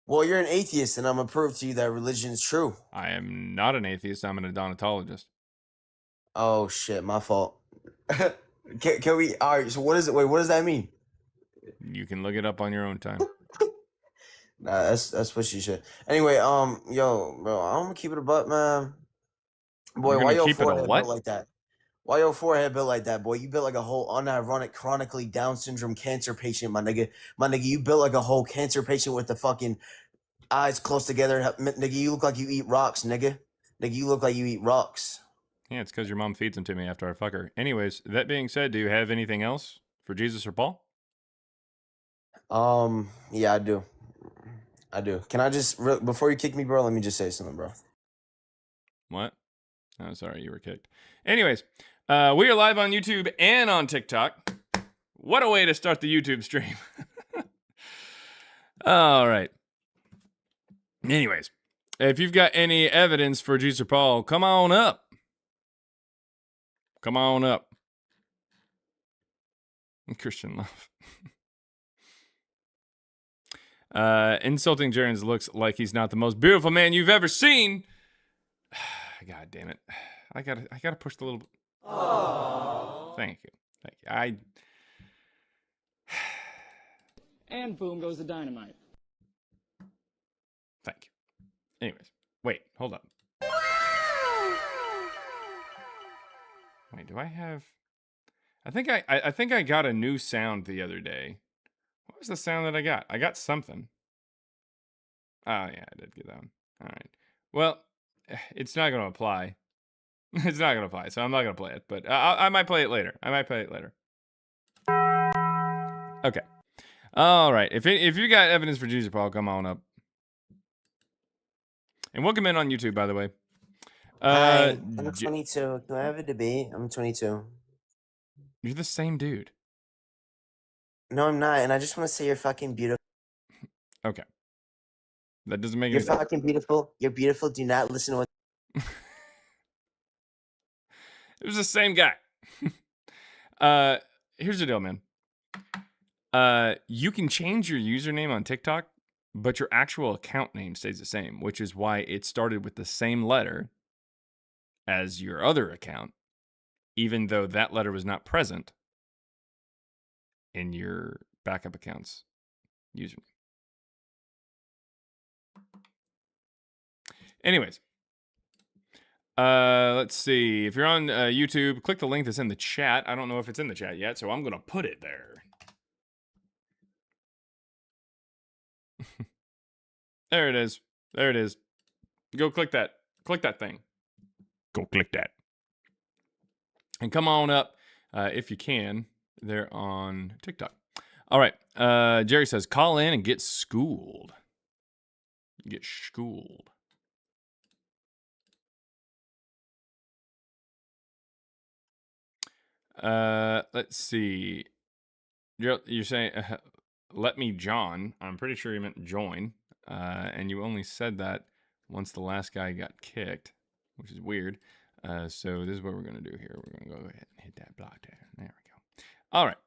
Well, you're an atheist, and I'm gonna prove to you that religion is true. I am not an atheist. I'm an odontologist. Oh shit, my fault. Can we? All right. So what is it? Wait, what does that mean? You can look it up on your own time. Nah, that's what you should. Anyway, yo, bro, I'm gonna keep it a butt, man. You're Boy, why gonna your keep it a forehead built what? like that? Why your forehead built like that, boy? You built like a whole unironic, chronically Down syndrome cancer patient, my nigga. My nigga, you built like a whole cancer patient with the fucking eyes close together. Nigga, you look like you eat rocks, nigga. Nigga, you look like you eat rocks. Yeah, it's because your mom feeds them to me after I fuck her. Anyways, that being said, do you have anything else for Jesus or Paul? Yeah, I do. I do. Can I just before you kick me, bro? Let me just say something, bro. What? Oh, sorry, you were kicked. Anyways, we are live on YouTube and on TikTok. What a way to start the YouTube stream. All right. Anyways, if you've got any evidence for Jesus or Paul, come on up. Come on up. Christian love. Insulting Jerens looks like he's not the most beautiful man you've ever seen. God damn it. I gotta push the little. Aww. Thank you. And boom goes the dynamite. Thank you. Anyways, wait, hold up. Wait, do I have? I think I got a new sound the other day. What was the sound that I got? I got something. Oh yeah, I did get that one. All right. Well, it's not going to apply. It's not going to apply, so I'm not going to play it. But I might play it later. Okay. All right. If you got evidence for Jesus, Paul, come on up. And welcome in on YouTube, by the way. Hi, I'm 22. Can I have a debate? I'm 22. You're the same dude. No, I'm not. And I just want to say you're fucking beautiful. Okay. That doesn't make You're any sense. fucking beautiful. You're beautiful. Do not listen to what. It was the same guy. Here's the deal, man. You can change your username on TikTok, but your actual account name stays the same, which is why it started with the same letter as your other account, even though that letter was not present in your backup account's username. Anyways, let's see. If you're on YouTube, click the link that's in the chat. I don't know if it's in the chat yet, so I'm going to put it there. There it is. There it is. Go click that. Click that thing. Go click that. And come on up if you can. They're on TikTok. All right. Jerry says, call in and get schooled. Get schooled. Let's see. You're saying, let me John. I'm pretty sure you meant join. And you only said that once the last guy got kicked, which is weird. So this is what we're going to do here. We're going to go ahead and hit that block there. There we go. All right.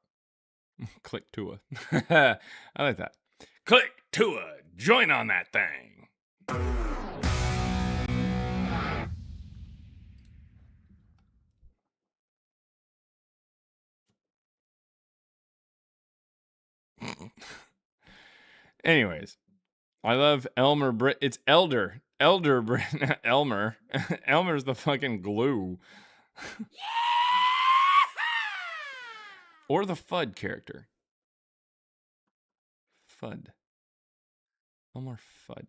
Click Tua. I like that. Click Tua. Join on that thing. Anyways, I love Elmer Britt. It's Elder Britt. Elmer. Elmer's the fucking glue. Or the Fudd character. Fudd. Elmer Fudd.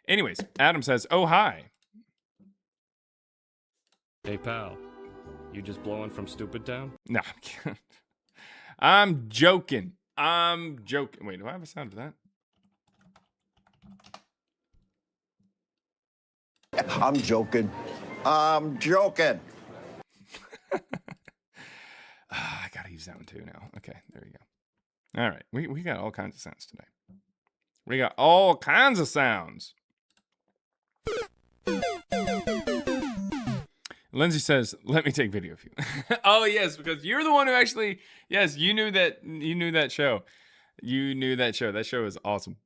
Anyways, Adam says, oh, hi. Hey, pal. You just blowing from Stupid Town? No, I'm joking. I'm joking. Wait, do I have a sound for that? I'm joking. I'm joking. I gotta use that one too now. Okay, there you go. All right, we got all kinds of sounds today. We got all kinds of sounds. Lindsay says, let me take video of you. Oh, yes, because you're the one who actually, yes, you knew that show. You knew that show. That show is awesome.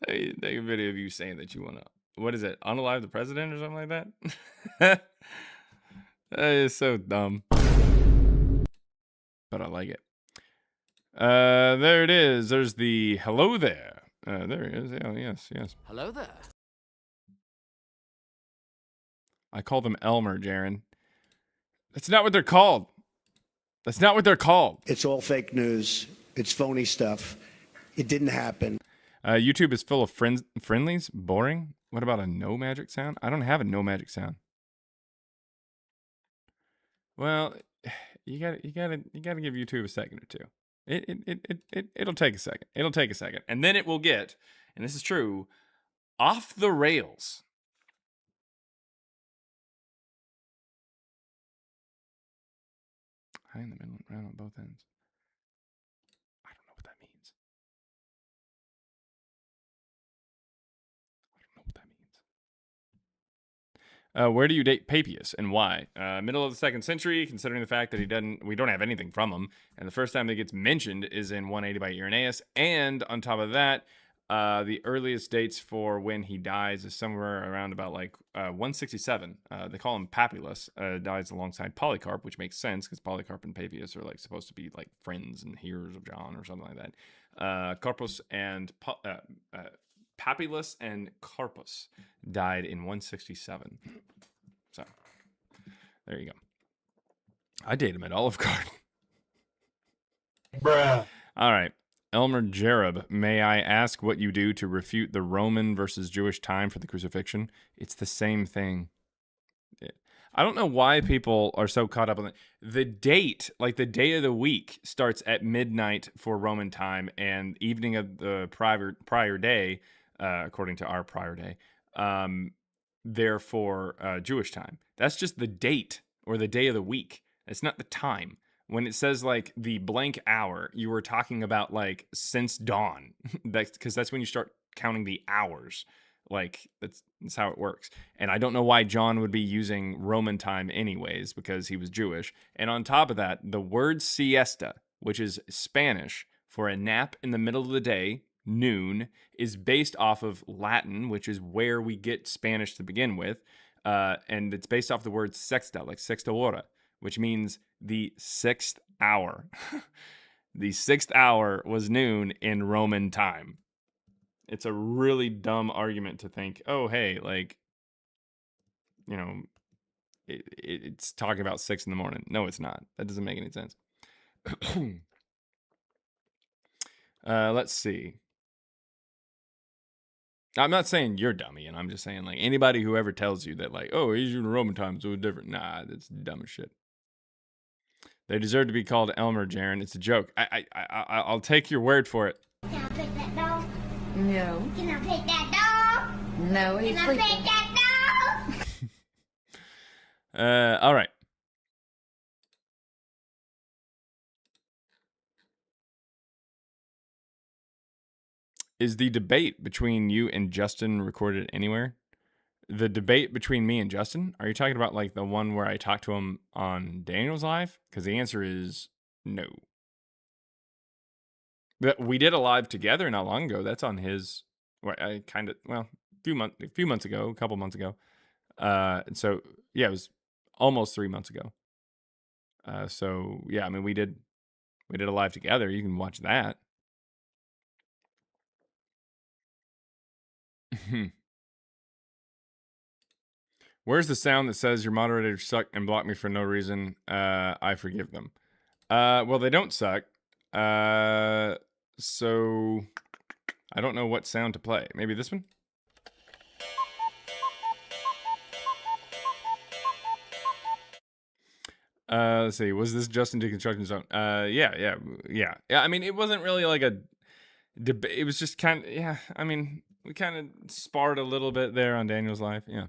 Take a video of you saying that you want to, what is it, unalive the president or something like that? That is so dumb. But I like it. There it is. There's the hello there. There it is. Yeah, yes. Hello there. I call them Elmer, Jaren. That's not what they're called. That's not what they're called. It's all fake news. It's phony stuff. It didn't happen. YouTube is full of friendlies. Boring. What about a no magic sound? I don't have a no magic sound. Well, you gotta give YouTube a second or two. It'll take a second. It'll take a second, and then it will get, and this is true, off the rails. High in the middle, round on both ends. I don't know what that means. Where do you date Papias and why? Middle of the 2nd century, considering the fact that we don't have anything from him, and the first time that gets mentioned is in 180 by Irenaeus, and on top of that, the earliest dates for when he dies is somewhere around about like 167. They call him Papulus. Dies alongside Polycarp, which makes sense because Polycarp and Papias are like supposed to be like friends and hearers of John or something like that. Carpus and Papulus and Carpus died in 167. So there you go. I dated him at Olive Garden. Bruh. All right. Elmer Jareb, may I ask what you do to refute the Roman versus Jewish time for the crucifixion? It's the same thing. I don't know why people are so caught up on it. The date, like the day of the week, starts at midnight for Roman time, and evening of the prior day, according to our prior day, therefore Jewish time. That's just the date or the day of the week. It's not the time. When it says like the blank hour, you were talking about like since dawn. Because that's when you start counting the hours. Like that's how it works. And I don't know why John would be using Roman time anyways, because he was Jewish. And on top of that, the word siesta, which is Spanish for a nap in the middle of the day, noon, is based off of Latin, which is where we get Spanish to begin with. And it's based off the word sexta, like sexta hora, which means the 6th hour. The 6th hour was noon in Roman time. It's a really dumb argument to think, oh, hey, like, you know, it's talking about 6 in the morning. No, it's not. That doesn't make any sense. Let's see. I'm not saying you're dummy, and I'm just saying, like, anybody who ever tells you that, like, oh, he's using Roman time, so it's different. Nah, that's dumb as shit. They deserve to be called Elmer, Jaren. It's a joke. I'll take your word for it. Can I pet that dog? No. Can I pet that dog? No, he's Can I sleeping. pet that dog? All right. Is the debate between you and Justin recorded anywhere? The debate between me and Justin? Are you talking about like the one where I talked to him on Daniel's live? Because the answer is no. But we did a live together not long ago. That's on his. A few months ago, a couple months ago. So yeah, it was almost 3 months ago. So yeah, I mean we did a live together. You can watch that. Where's the sound that says your moderators suck and block me for no reason? I forgive them. Well, they don't suck. So I don't know what sound to play. Maybe this one? Let's see. Was this Justin Deconstruction Zone? Yeah. I mean, it wasn't really like a debate. It was just kind of, yeah. I mean, we kind of sparred a little bit there on Daniel's live. Yeah.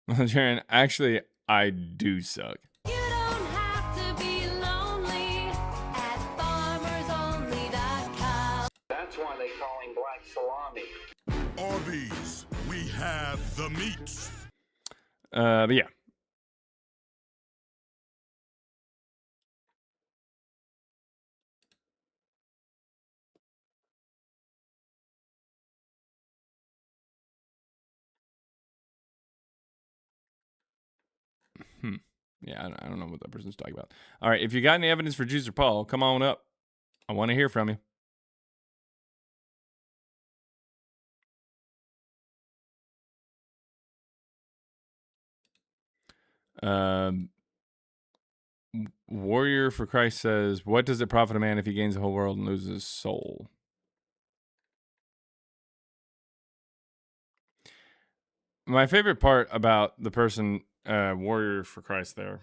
Well, Jaren, actually, I do suck. You don't have to be lonely at farmersonly.com. That's why they call him Black Salami. Arby's, we have the meats. But yeah. Yeah, I don't know what that person's talking about. All right, if you got any evidence for Jesus or Paul, come on up. I want to hear from you. Um, Warrior for Christ says, "What does it profit a man if he gains the whole world and loses his soul?" My favorite part about the person, Warrior for Christ, there,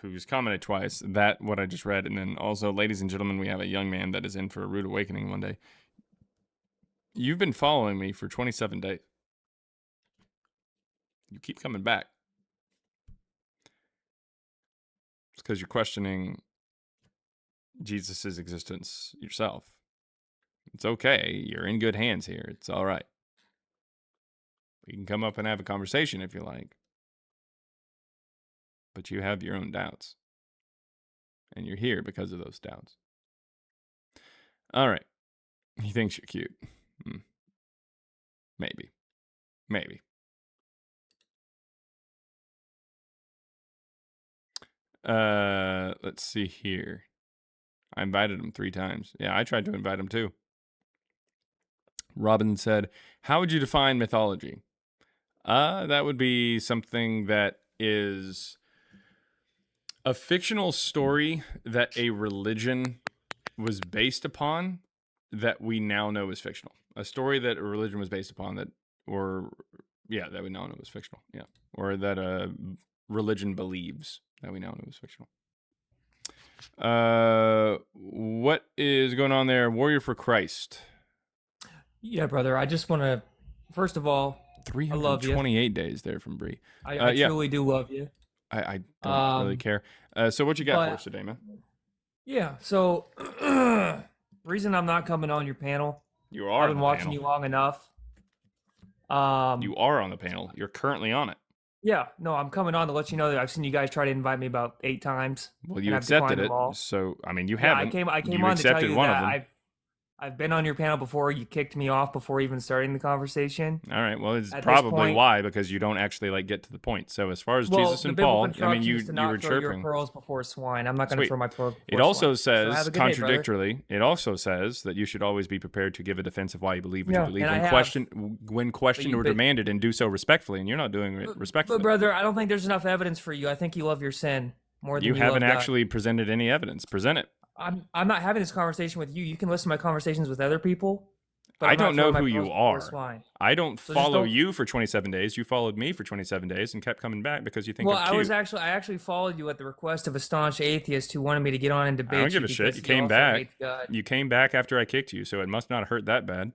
who's commented twice, that what I just read, and then also, ladies and gentlemen, we have a young man that is in for a rude awakening one day. You've been following me for 27 days. You keep coming back. It's because you're questioning Jesus' existence yourself. It's okay. You're in good hands here. It's all right. We can come up and have a conversation if you like. But you have your own doubts. And you're here because of those doubts. All right. He thinks you're cute. Maybe. Maybe. Let's see here. I invited him 3 times. Yeah, I tried to invite him too. Robin said, "How would you define mythology?" That would be something that is a fictional story that a religion was based upon that we now know is fictional. A story that a religion was based upon that we now know is fictional. Yeah. Or that a religion believes that we now know is fictional. What is going on there? Warrior for Christ. Yeah, brother. I just want to, first of all, I love you. 328 days there from Bree. I yeah. truly do love you. I don't really care. So what you got for us today, man? Yeah. So, reason I'm not coming on your panel. You are. I've been watching you long enough. You are on the panel. You're currently on it. Yeah. No, I'm coming on to let you know that I've seen you guys try to invite me about 8 times. Well, you accepted it. So, I mean, you haven't. I came you on to tell accepted you one that of them. I've been on your panel before. You kicked me off before even starting the conversation. All right. Well, it's At probably this point- why, because you don't actually get to the point. So as far as Well, Jesus the and biblical Paul, I mean, instruction you is to not were throw your chirping. pearls before swine. I'm not going to Sweet. throw my pearls before It also swine. So says, have a good day, brother. contradictorily, it also says that you should always be prepared to give a defense of why you believe what Yeah, you believe and I when have. questioned or but- demanded, and do so respectfully, and you're not doing it respectfully. But brother, I don't think there's enough evidence for you. I think you love your sin more than You you haven't love God. actually presented any evidence. Present it. I'm not having this conversation with you. You can listen to my conversations with other people. But I I'm not don't know throwing my who pearls you before are. swine. I don't So just follow don't- you for 27 days. You followed me for 27 days and kept coming back because you think Well, I'm I cute. actually followed you at the request of a staunch atheist who wanted me to get on and debate I don't give a you shit. because You he came also back. hates God. You came back after I kicked you, so it must not hurt that bad.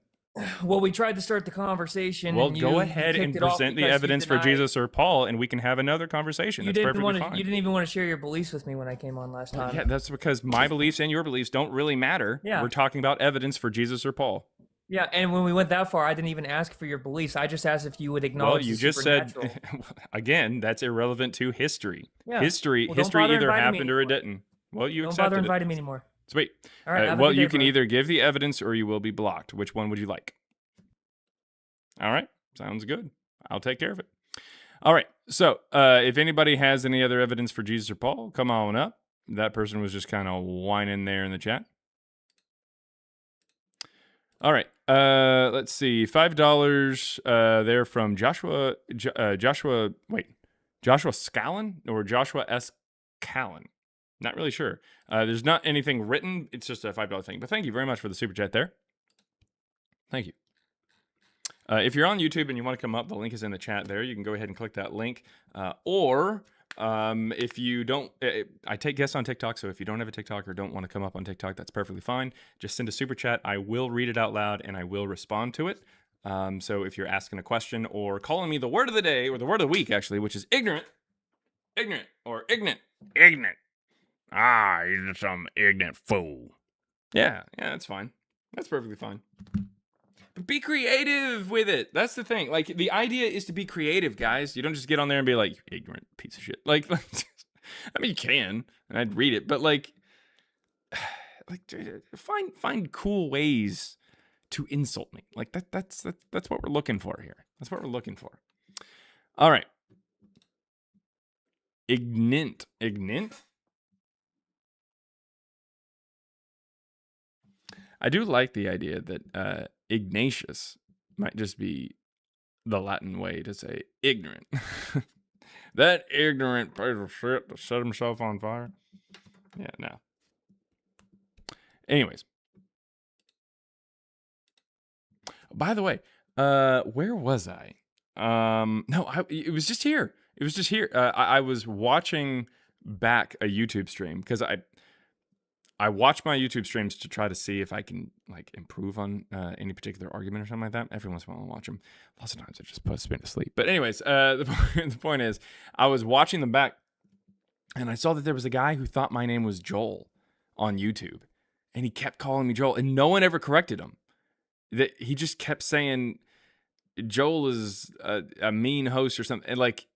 Well, we tried to start the conversation. Well, and you, go you ahead and kicked it off present the because you evidence for denied- Jesus or Paul, and we can have another conversation. You That's didn't perfectly want to. fine. You didn't even want to share your beliefs with me when I came on last time. Yeah, that's because my beliefs and your beliefs don't really matter. Yeah. We're talking about evidence for Jesus or Paul. Yeah, and when we went that far, I didn't even ask for your beliefs. I just asked if you would Well, acknowledge you the just said supernatural. again. That's irrelevant to history. Yeah. History Well, don't either bother inviting me happened or it anymore. didn't. Well, you Don't accepted bother it. inviting me anymore. Sweet. All right, have a well, good day, you can brother. either give the evidence or you will be blocked. Which one would you like? All right. Sounds good. I'll take care of it. All right. So, if anybody has any other evidence for Jesus or Paul, come on up. That person was just kind of whining there in the chat. All right. Let's see. $5 there from Joshua Scallon or Joshua S. Callan. Not really sure. There's not anything written. It's just a $5 thing. But thank you very much for the super chat there. Thank you. If you're on YouTube and you want to come up, the link is in the chat there. You can go ahead and click that link. Or if you don't, I take guests on TikTok, so if you don't have a TikTok or don't want to come up on TikTok, that's perfectly fine. Just send a super chat. I will read it out loud and I will respond to it. So if you're asking a question or calling me the word of the day or the word of the week, actually, which is ignorant. Ah, you're some ignorant fool. Yeah, that's fine. That's perfectly fine. Be creative with it. That's the thing. Like, the idea is to be creative, guys. You don't just get on there and be like, you ignorant piece of shit. Like I mean, you can, and I'd read it, but like find cool ways to insult me. Like that's what we're looking for here. That's what we're looking for. All right. Ignint. I do like the idea that Ignatius might just be the Latin way to say ignorant. That ignorant piece of shit that set himself on fire. Yeah, no. Anyways. By the way, where was I? No, it was just here. It was just here. I was watching back a YouTube stream because I watch my YouTube streams to try to see if I can like improve on any particular argument or something like that. Every once in a while I watch them. Lots of times it just puts me to sleep. But anyways, the point is I was watching them back and I saw that there was a guy who thought my name was Joel on YouTube. And he kept calling me Joel and no one ever corrected him. That he just kept saying Joel is a mean host or something. And like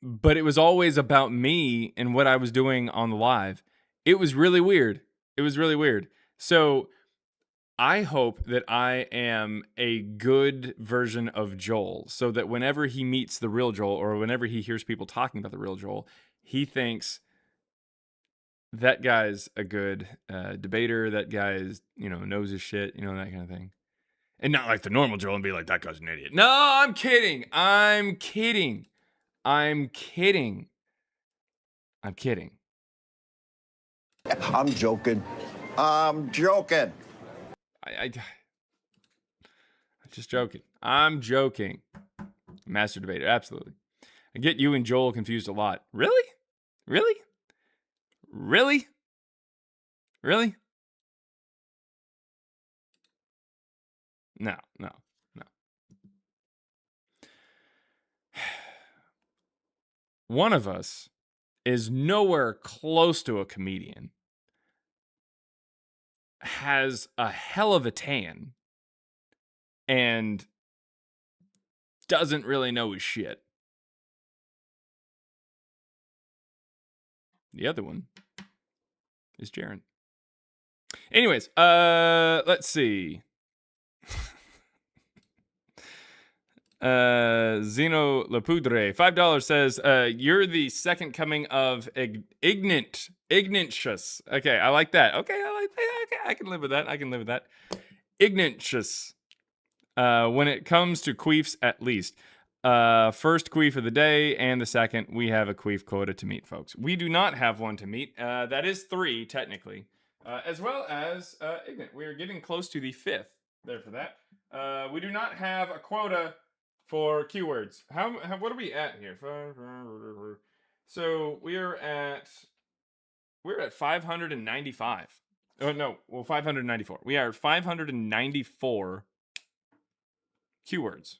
but it was always about me and what I was doing on the live. It was really weird. So I hope that I am a good version of Joel so that whenever he meets the real Joel or whenever he hears people talking about the real Joel, he thinks that guy's a good debater. That guy's, knows his shit, that kind of thing. And not like the normal Joel and be like, that guy's an idiot. No, I'm kidding. I'm kidding. I'm joking. I'm just joking. I'm joking. Master debater, absolutely. I get you and Joel confused a lot. Really? No. One of us is nowhere close to a comedian, has a hell of a tan, and doesn't really know his shit. The other one is Jaren. Anyways, let's see. Zeno Lapoudre, $5 says, you're the second coming of Ignatius. Okay, I like that. Okay, I can live with that. Ignatius. When it comes to queefs, at least. First queef of the day, and the second, we have a queef quota to meet, folks. We do not have one to meet. That is 3, technically. As well as Ignat. We are getting close to the 5th there for that. We do not have a quota for keywords. What are we at here? So we're at 595. Oh no, 594. We are 594 keywords.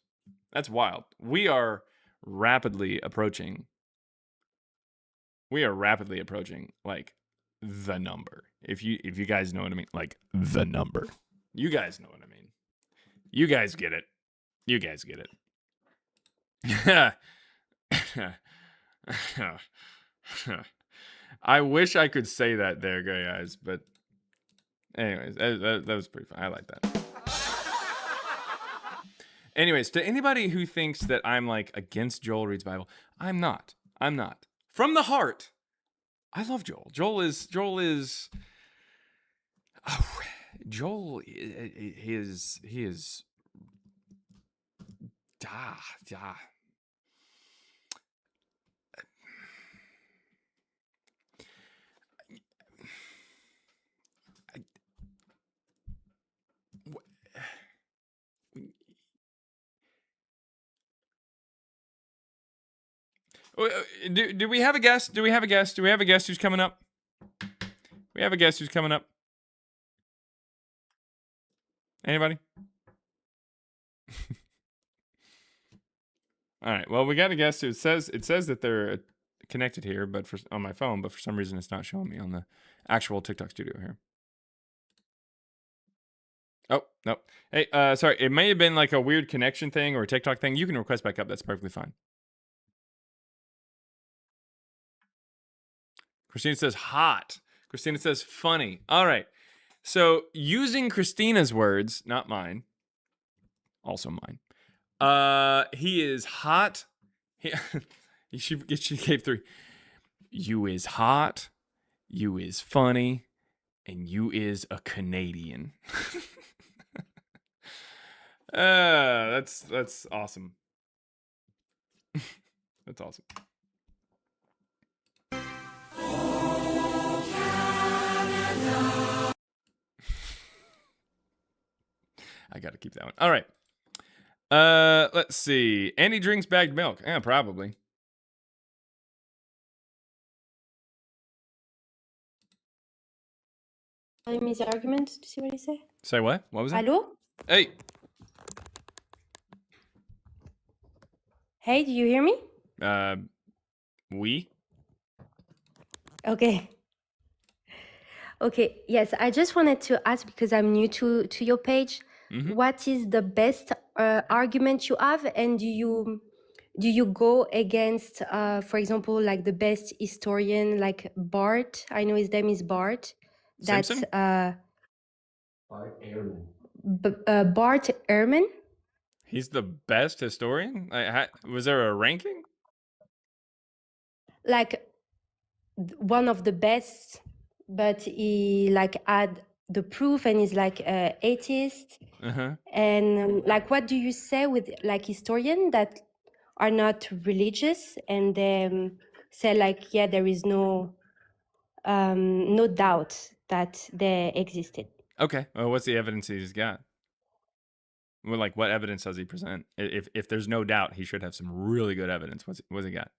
That's wild. We are rapidly approaching like the number. If you guys know what I mean, like the number. You guys know what I mean. You guys get it. I wish I could say that there, guys, but anyways, that was pretty fun. I like that. Anyways, to anybody who thinks that I'm like against Joel Reads Bible, I'm not. From the heart, I love Joel. Joel is Do we have a guest? Do we have a guest who's coming up? Anybody? All right. Well, we got a guest who it says that they're connected here, but on my phone, but for some reason it's not showing me on the actual TikTok studio here. Oh, no. Hey, sorry. It may have been like a weird connection thing or a TikTok thing. You can request back up. That's perfectly fine. Christina says hot. Christina says funny. All right. So using Christina's words, not mine, also mine. He is hot. She gave 3. You is hot. You is funny. And you is a Canadian. That's awesome. That's awesome. I got to keep that one. All right. Let's see. Andy drinks bagged milk. Yeah, probably. Him his argument to see what he say. Say what? What was that? Hello? Hey. Hey, do you hear me? We? Okay. Okay, yes, I just wanted to ask because I'm new to your page. Mhm. What is the best argument you have, and do you go against, for example, like the best historian, like Bart? I know his name is Bart. That's Simpson? Bart Ehrman. He's the best historian? Was there a ranking? Like one of the best, but he like had the proof and he's like atheist. Uh-huh. And like, what do you say with like historians that are not religious and say like, yeah, there is no doubt that they existed? Okay. Well, what's the evidence he's got? Well, like, what evidence does he present? If there's no doubt, he should have some really good evidence. What's he got?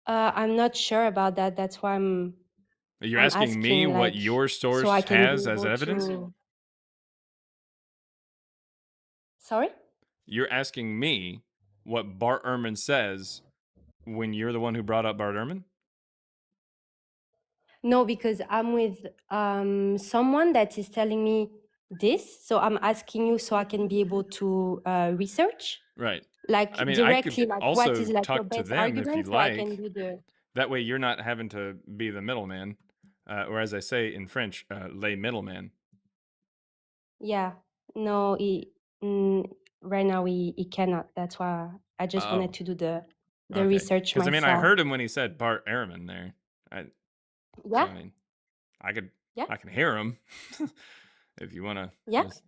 I'm not sure about that. That's why You're I'm asking me what like, your source so I can has be as able evidence? to... Sorry? You're asking me what Bart Ehrman says when you're the one who brought up Bart Ehrman? No, because I'm with someone that is telling me this. So I'm asking you so I can be able to research. Right. Like I mean, directly, I could like what also is like your talk to best them if argument you'd so I can like. do the... That way you're not having to be the middleman. Or as I say in French, les middleman. Yeah, no, right now he cannot. That's why I just wanted to do the Okay. research Because, I mean, I myself. heard him when he said Bart Ehrman there. So, Yeah, I mean, I yeah, can hear him. If you want to yeah, just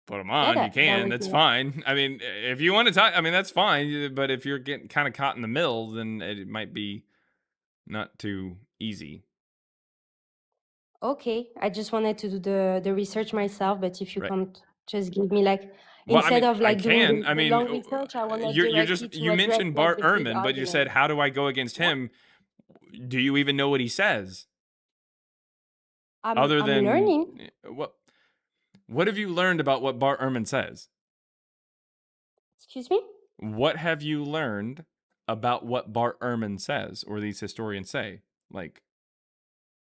put him yeah. on, you That can. would That's be... fine. I mean, if you want to talk, I mean, that's fine. But if you're getting kind of caught in the middle, then it might be not too easy. Okay, I just wanted to do the research myself, but if you Right. can't just give me like, Well, I instead mean, of I like doing can. I the mean, long research, I wanted you're directly just to you address mentioned like Bart the big Ehrman, but you said, argument. how do I go against Yeah. him? Do you even know what he says? I'm Other than learning. what have you learned about what Bart Ehrman says? Excuse me? What have you learned about what Bart Ehrman says, or these historians say? Like,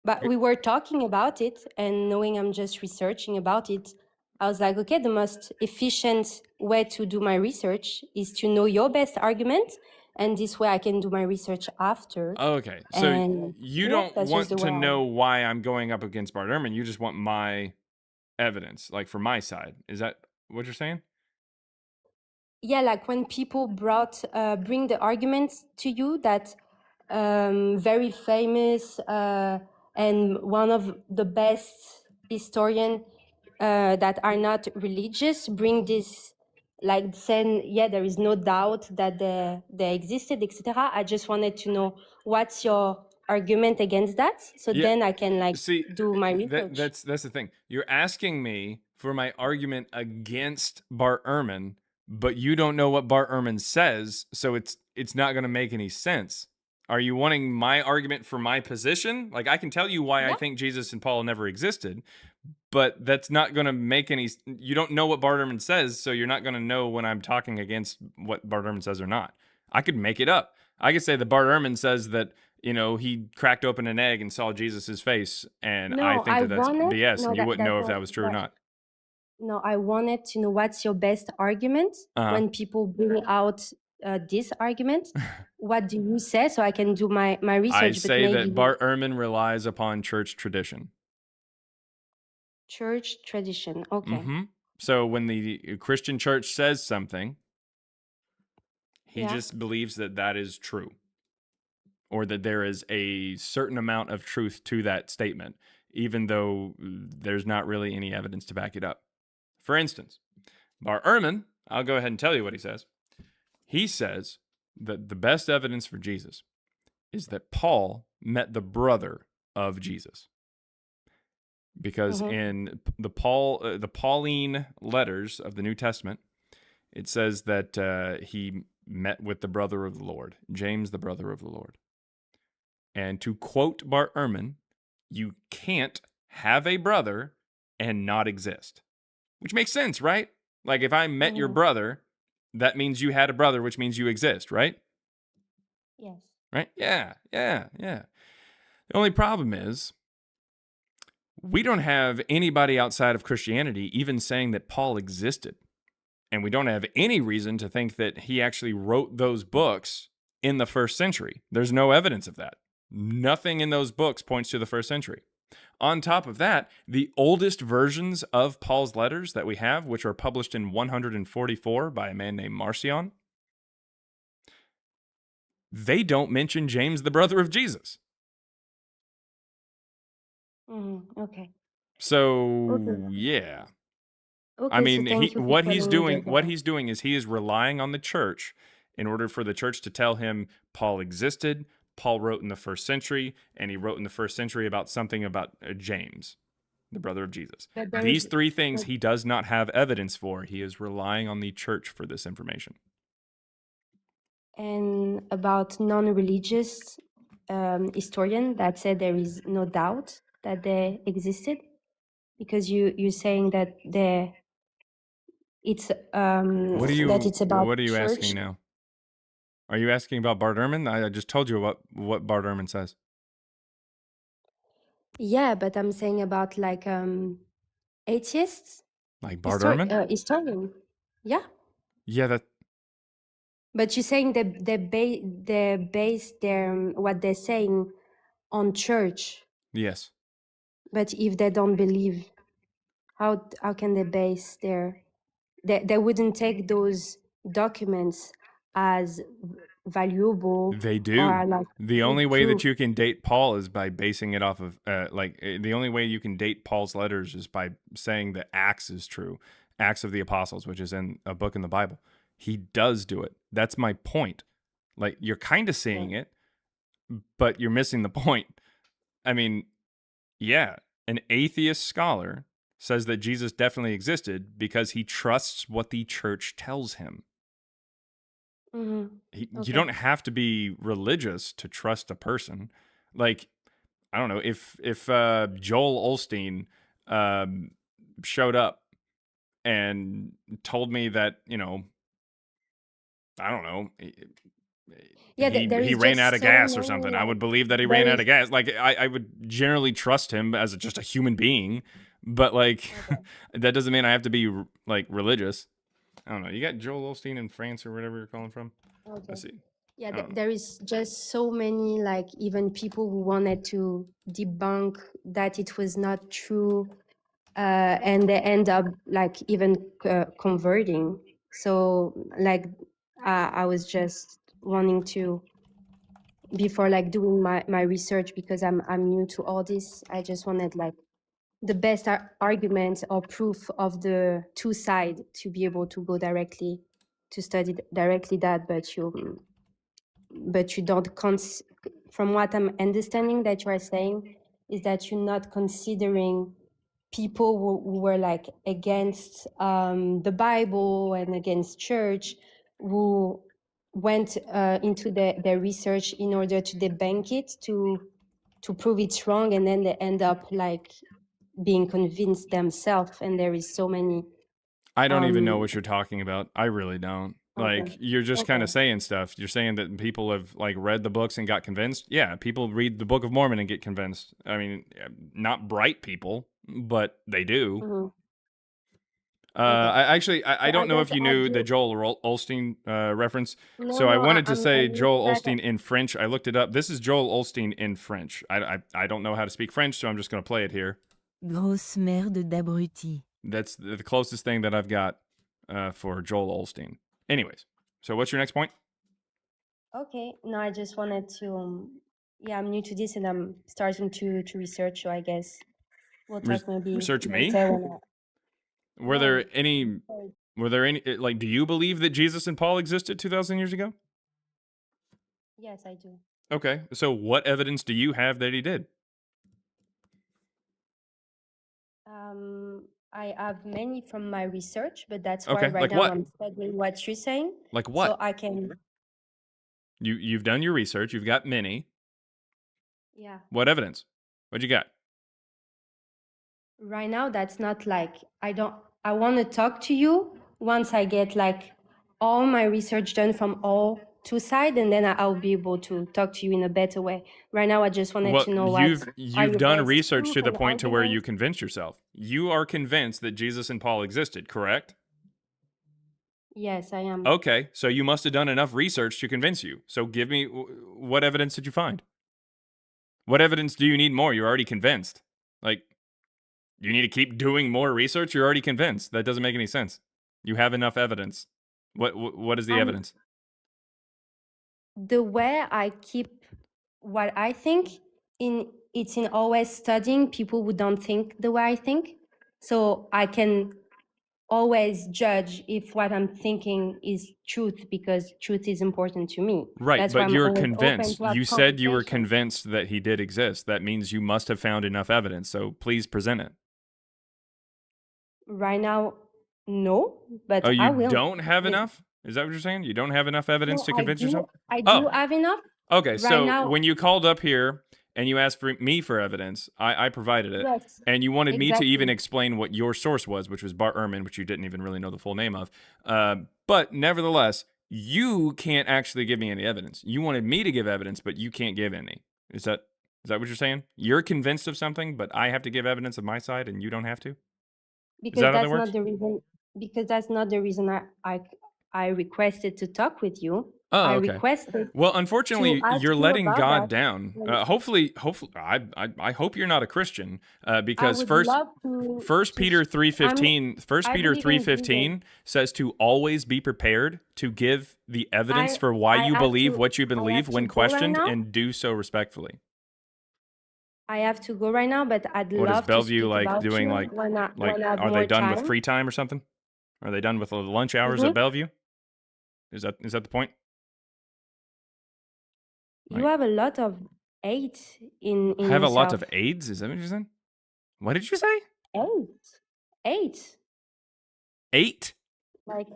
But we were talking about it, and knowing I'm just researching about it, I was like, okay, the most efficient way to do my research is to know your best argument, and this way I can do my research after. okay, so And you yeah, don't that's just want the to way know why I'm going up against Bart Ehrman. You just want my evidence, like for my side. Is that what you're saying? Yeah, like when people bring the arguments to you that very famous and one of the best historian that are not religious bring this, like saying, yeah, there is no doubt that they existed, etc. I just wanted to know what's your argument against that, so Yeah. then I can like See, do my research. that's the thing. You're asking me for my argument against Bart Ehrman, but you don't know what Bart Ehrman says, so it's not going to make any sense. Are you wanting my argument for my position? Like, I can tell you why I Yeah. think Jesus and Paul never existed, but that's not going to make any... You don't know what Bart Ehrman says, so you're not going to know when I'm talking against what Bart Ehrman says or not. I could make it up. I could say that Bart Ehrman says that you know, he cracked open an egg and saw Jesus's face, and No, I think I that that's wanted BS, no and you that wouldn't that's know if not that was true or that not. no, I wanted to know what's your best argument when people bring out this argument. What do you say so I can do my I research? But say maybe that Bart Ehrman relies upon church tradition. church tradition. Okay. So when the Christian church says something, he Yeah. just believes that that is true, or that there is a certain amount of truth to that statement, even though there's not really any evidence to back it up. For instance, Bart Ehrman, I'll go ahead and tell you what he says. He says that the best evidence for Jesus is that Paul met the brother of Jesus. Because in the Pauline letters of the New Testament, it says that he met with the brother of the Lord, James, the brother of the Lord. And to quote Bart Ehrman, you can't have a brother and not exist. Which makes sense, right? Like if I met your brother, that means you had a brother, which means you exist, right? Yes. Right? Yeah. The only problem is we don't have anybody outside of Christianity even saying that Paul existed. And we don't have any reason to think that he actually wrote those books in the first century. There's no evidence of that. Nothing in those books points to the first century. On top of that, the oldest versions of Paul's letters that we have, which are published in 144 by a man named Marcion, they don't mention James, the brother of Jesus. Okay. So, yeah. Okay, I mean, so thank you for what he's telling me doing is he is relying on the church in order for the church to tell him Paul existed. Paul wrote in the first century, and he wrote in the first century about something about James, the brother of Jesus. These three things he does not have evidence for. He is relying on the church for this information. And about non-religious historian that said there is no doubt that they existed, because you're saying that it's What that it's about are you church. asking now? Are you asking about Bart Ehrman? I just told you what Bart Ehrman says. Yeah, but I'm saying about like atheists, Like Bart Ehrman? historian. Yeah, Yeah, that but you're saying that they base their what they're saying on church. yes. But if they don't believe, how can they base their they wouldn't take those documents as valuable They or do. like The only way proof. that you can date Paul is by basing it off of, the only way you can date Paul's letters is by saying that Acts is true, Acts of the Apostles, which is in a book in the Bible. He does do it. That's my point. Like, you're kind of seeing it, but you're missing the point. I mean, yeah, an atheist scholar says that Jesus definitely existed because he trusts what the church tells him. You don't have to be religious to trust a person. Like, I don't know, if Joel Osteen showed up and told me that, you know, I don't know, Yeah, there he is ran just out of so gas or many, something, I like, would believe that he there ran out is of gas. Like, I would generally trust him as just a human being, but like, that doesn't mean I have to be like religious. I don't know. You got Joel Osteen in France or whatever you're calling from? okay. Let's see. Yeah, I don't know. there is just so many, like, even people who wanted to debunk that it was not true, and they end up like even converting. So like I was just wanting to, before like doing my research, because I'm new to all this, I just wanted like the best argument or proof of the two sides to be able to go directly to study directly that. But you don't from what I'm understanding that you are saying is that you're not considering people who were like against the Bible and against church, who went into their research in order to debunk it, to prove it's wrong, and then they end up like being convinced themselves. And there is so many I don't even know what you're talking about. I really don't. Like, Okay. you're just kind of Okay. saying stuff. You're saying that people have like read the books and got convinced. Yeah, people read the Book of Mormon and get convinced. I mean, not bright people, but they do. Hmm. I So I don't know guess if you I knew the do. Joel Osteen reference. No, So I no, wanted to I'm say telling you Joel that. Osteen in French. I looked it up. This is Joel Osteen in French. I don't know how to speak French, so I'm just going to play it here. Grosse merde d'abruti. That's the closest thing that I've got for Joel Osteen. Anyways, so what's your next point? Okay. No, I just wanted to. Yeah, I'm new to this and I'm starting to research. So I guess we'll talk maybe Research me? later when Were no. there any? Were there any? Like, do you believe that Jesus and Paul existed 2,000 years ago? Yes, I do. Okay, so what evidence do you have that he did? I have many from my research, but that's why Okay, right like now what? I'm studying what you're saying. Like So what? I can, You've done your research. You've got many. yeah. What evidence? What you got? Right now, that's not like I want to talk to you once I get like all my research done from all two sides, and then I'll be able to talk to you in a better way. Right now, I just wanted Well, to know what are you've your done best research proof to the and point to where you arguments. convince yourself. You are convinced that Jesus and Paul existed, correct? Yes, I am. Okay, so you must have done enough research to convince you. So give me what evidence did you find? What evidence do you need more? You're already convinced. Like, you need to keep doing more research? You're already convinced. That doesn't make any sense. You have enough evidence. What is the I'm evidence? the way I keep what I think it's in always studying people who don't think the way I think. So I can always judge if what I'm thinking is truth because truth is important to me. Right, That's why but I'm you're always open convinced. to have You said you were conversation. convinced that he did exist. That means you must have found enough evidence. So please present it. Right now, no, but Oh, I you will. don't have With- enough? Is that what you're saying? You don't have enough evidence No, to convince yourself? I do Oh, have enough. okay. Right So now, when you called up here and you asked for me for evidence, I provided it. yes, And you wanted me to even exactly. explain what your source was, which was Bart Ehrman, which you didn't even really know the full name of. But nevertheless, you can't actually give me any evidence. You wanted me to give evidence, but you can't give any. Is that what you're saying? You're convinced of something, but I have to give evidence of my side and you don't have to? Is Because that how that that's not works? the reason. Because that's not the reason I requested to talk with you. Oh, I okay. requested Well, to unfortunately, ask you're you letting about God that. down. And Hopefully, I hope you're not a Christian, I because would love to First Peter I'm 3:15, First I Peter believe in Jesus. 3:15 says to always be prepared to give the evidence I for why I you have believe to what you believe when go right questioned, now. and do so respectfully. I have to go right now, but I'd What is love to Bellevue speak like about doing? you when I have Are they more done with time. free time or something? Are they done with the lunch hours Excuse at me? Bellevue? Is that the point? You Like, have a lot of hate in have a lot of yourself. AIDS? Is that what you said? What did you say? Hate. Hate. 8? Like,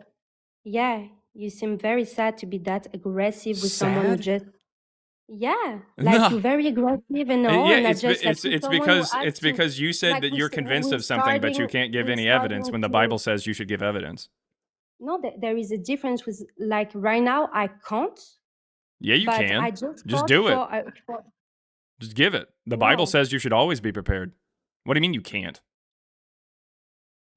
yeah, you seem very sad to be that aggressive with someone who Sad? just, yeah, like No. you're very aggressive and all, Yeah, and I just like with someone who it's asks you, because you said like that you're convinced of something, but you can't give we're any evidence starting when the Bible to, says you should give evidence. no, there is a difference with, like right now I can't, Yeah, you but I can. just Just thought do it. for Just give it. The Bible no, says you should always be prepared. What do you mean you can't?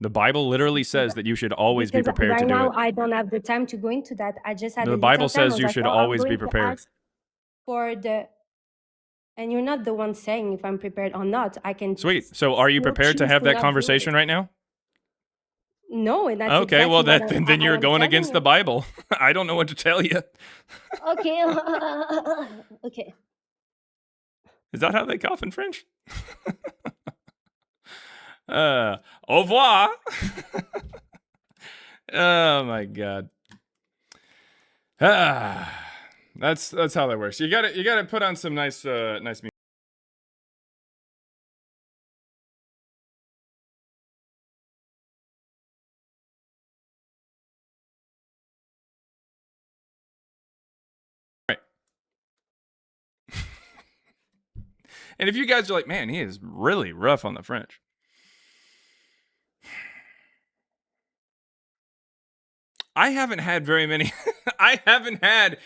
The Bible literally says that you should always be because prepared to right do now it. I don't have the time to go into that. I just had The a Bible little time. I says was you like, should oh, I'm always be going to prepared. ask for the, and you're not the one saying if I'm prepared or not. I can Sweet. So are you still prepared to choose have to that not do it. conversation right now? No, and that's Okay, well, exactly what then I you're am going telling against the you. Bible. I don't know what to tell you. Okay. Okay. Is that how they cough in French? Au revoir. Oh my god. That's how that works. You gotta put on some nice music. Right. And if you guys are like, man, he is really rough on the French. I haven't had very many. I haven't had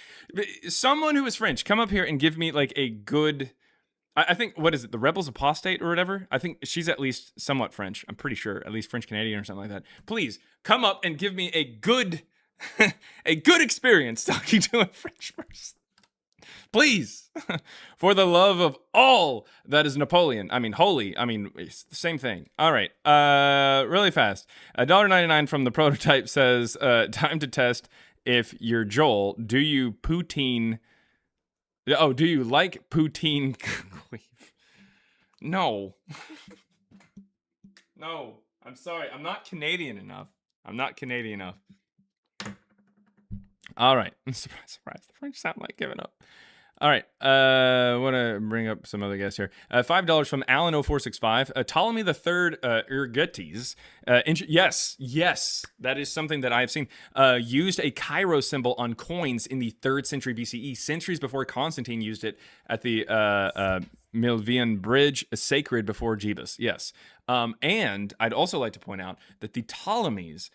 someone who is French come up here and give me like a good. I think, what is it, the Rebels Apostate or whatever? I think she's at least somewhat French. I'm pretty sure, at least French Canadian or something like that. Please come up and give me a good, a good experience talking to a French person. Please, for the love of all that is Napoleon. I mean, holy. I mean, it's the same thing. All right. Really fast. $1.99 from the prototype says, time to test if you're Joel. Do you poutine? Oh, do you like poutine? No. No. I'm sorry. I'm not Canadian enough. All right. Surprise. The French sound like giving up. All right. Want to bring up some other guests here. $5 from Alan0465. Ptolemy the Third Ergetes. Yes, that is something that I have seen. Used a Cairo symbol on coins in the 3rd century BCE, centuries before Constantine used it at the Milvian Bridge, sacred before Jebus. Yes. And I'd also like to point out that the Ptolemies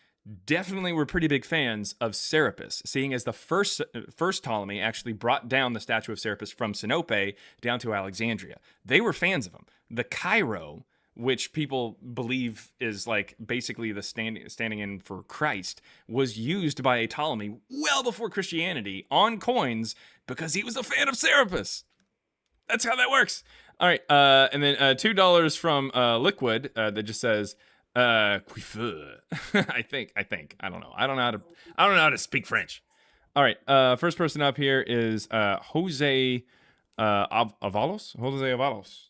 definitely were pretty big fans of Serapis, seeing as the first Ptolemy actually brought down the statue of Serapis from Sinope down to Alexandria. They were fans of him. The Cairo, which people believe is like basically the standing in for Christ, was used by a Ptolemy well before Christianity on coins because he was a fan of Serapis. That's how that works. All right, and then $2 from Liquid that just says, Quiffeur. I think. I don't know. I don't know how to speak French. All right. First person up here is Jose Avalos. Jose Avalos.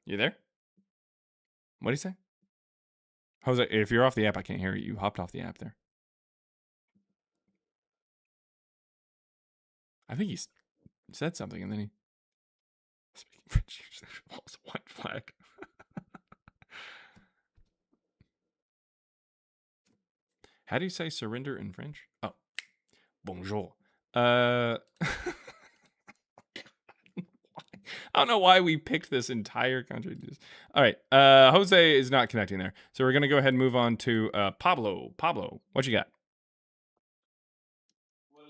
You there? What do you say? Jose, if you're off the app, I can't hear you. You hopped off the app there. I think he said something and then he speaking French. White flag. How do you say surrender in French? Oh, bonjour. I don't know why we picked this entire country. All right. Jose is not connecting there. So we're going to go ahead and move on to Pablo. Pablo, what you got? Well,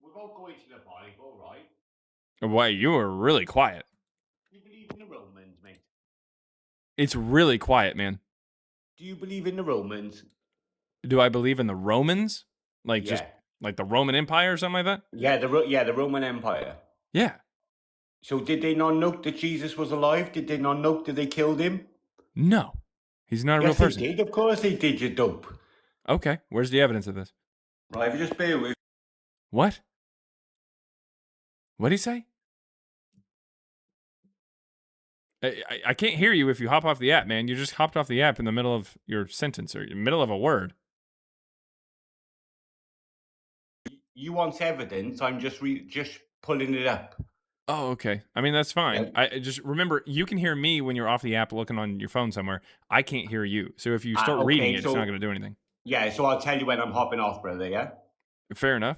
without going to the Bible, right? Why, you are really quiet. You believe in the Romans, mate? It's really quiet, man. Do you believe in the Romans? Do I believe in the Romans? Like Yeah. just like the Roman Empire or something like that? Yeah, the Roman Empire. Yeah. So did they not know that Jesus was alive? Did they not know that they killed him? No. He's not a real Yes, person. they did. Of course they did, you dope. Okay. Where's the evidence of this? Right, if you just bear with. What? What'd he say? I can't hear you if you hop off the app, man. You just hopped off the app in the middle of your sentence or in the middle of a word. You want evidence? I'm just pulling it up. Oh, okay. I mean, that's fine. Yeah. I just remember you can hear me when you're off the app looking on your phone somewhere. I can't hear you. So if you start reading it, it's not going to do anything. Yeah, so I'll tell you when I'm hopping off, brother, yeah? Fair enough.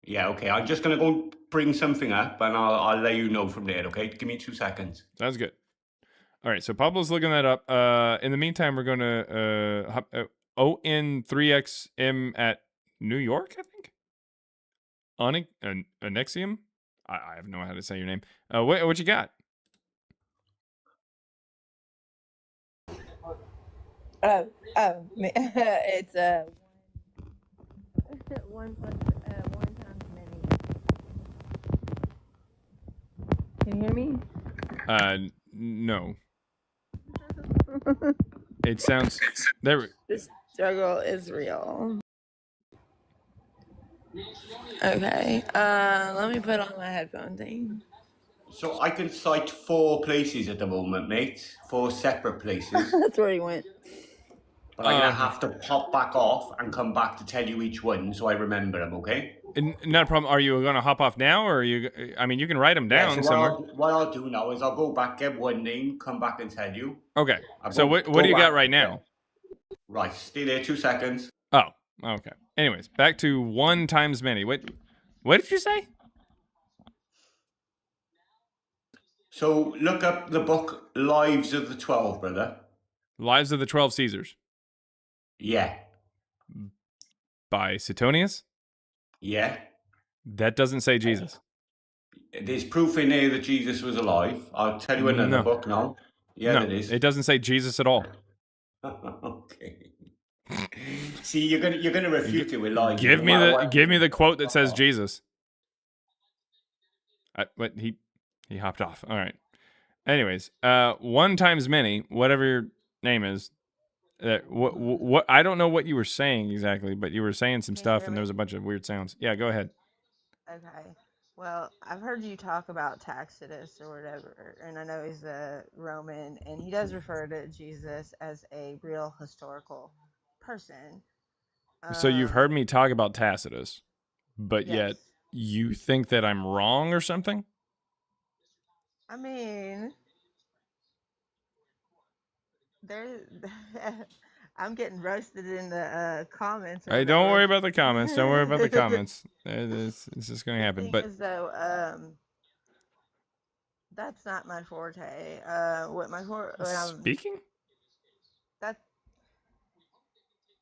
Yeah, okay. I'm just going to go bring something up and I'll let you know from there, okay? Give me 2 seconds. Sounds good. All right, so Pablo's looking that up. In the meantime, we're going to ON3XM at New York, I think? Anexium? I have no idea how to say your name. What you got? It's one times many. Can you hear me? No. It sounds there. The struggle is real. Okay. Let me put on my headphone thing. So I can cite 4 places at the moment, mate. 4 separate places. That's where he went. But I'm going to have to pop back off and come back to tell you each one so I remember them, okay? Not a problem. Are you going to hop off now, or are you? I mean, you can write them down Yeah, so somewhere. what I'll do now is I'll go back, get one name, come back and tell you. Okay. So what do you got right now? Right, stay there 2 seconds. Oh, okay. Anyways, back to 1 times many. What did you say? So look up the book Lives of the 12, brother. Lives of the 12 Caesars. Yeah. By Suetonius? Yeah. That doesn't say Jesus. There's proof in there that Jesus was alive. I'll tell you another No. book now. Yeah, No, there is. it doesn't say Jesus at all. Okay. See, you're gonna refute it with lies. Give no me matter the what. give me the quote that says Jesus. But he hopped off. All right. Anyways, one times many, whatever your name is. What I don't know what you were saying exactly, but you were saying some Can you stuff, hear and me? there was a bunch of weird sounds. Yeah, go ahead. Okay. Well, I've heard you talk about Tacitus or whatever, and I know he's a Roman, and he does refer to Jesus as a real historical person. So you've heard me talk about Tacitus, but Yes. yet you think that I'm wrong or something? I mean, there. I'm getting roasted in the comments. Or Hey, don't worry whatever. about the comments. Don't worry about the comments. It's just going to happen. thing But is, though, that's not my forte. What my speaking? that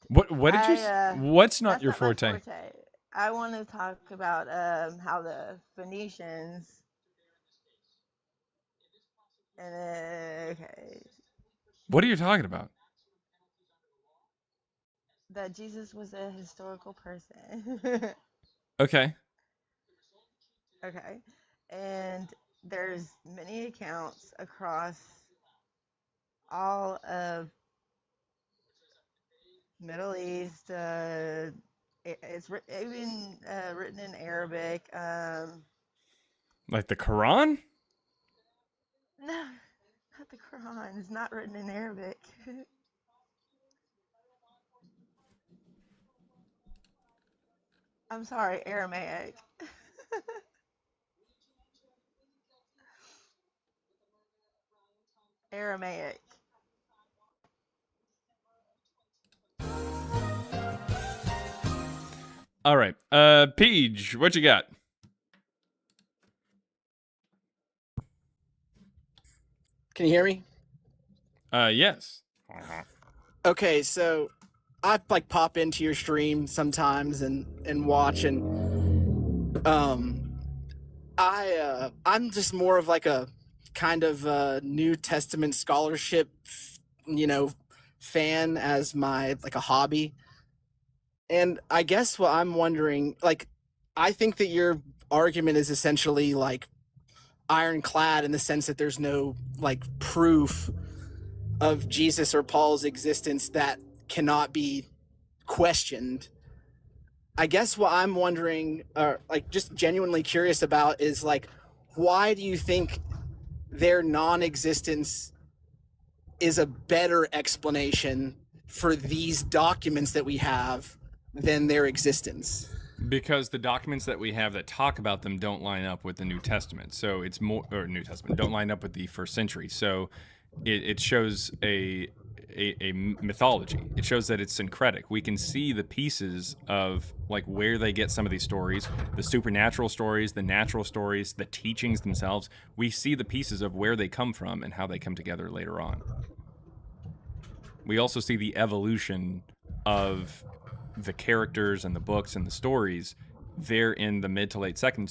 What did you? What's not that's your not forte? my forte. I want to talk about how the Phoenicians and okay, What are you talking about? that Jesus was a historical person. Okay. Okay, and there's many accounts across all of Middle East. It's even written in Arabic. Like the Quran? No, not the Quran. It's not written in Arabic. I'm sorry, Aramaic. Aramaic. All right. Peach, what you got? Can you hear me? Yes. Okay, so I like pop into your stream sometimes and watch, and I'm just more of like a kind of New Testament scholarship, fan as my like a hobby. And I guess what I'm wondering, like, I think that your argument is essentially like ironclad in the sense that there's no like proof of Jesus or Paul's existence that cannot be questioned. I guess what I'm wondering, or like just genuinely curious about, is like, why do you think their non-existence is a better explanation for these documents that we have than their existence? Because the documents that we have that talk about them don't line up with the New Testament. So it's more, or New Testament, don't line up with the first century. So it shows a mythology. It shows that it's syncretic. We can see the pieces of like where they get some of these stories, the supernatural stories, the natural stories, the teachings themselves. We see the pieces of where they come from and how they come together later on. We also see the evolution of the characters and the books and the stories there in the mid to late second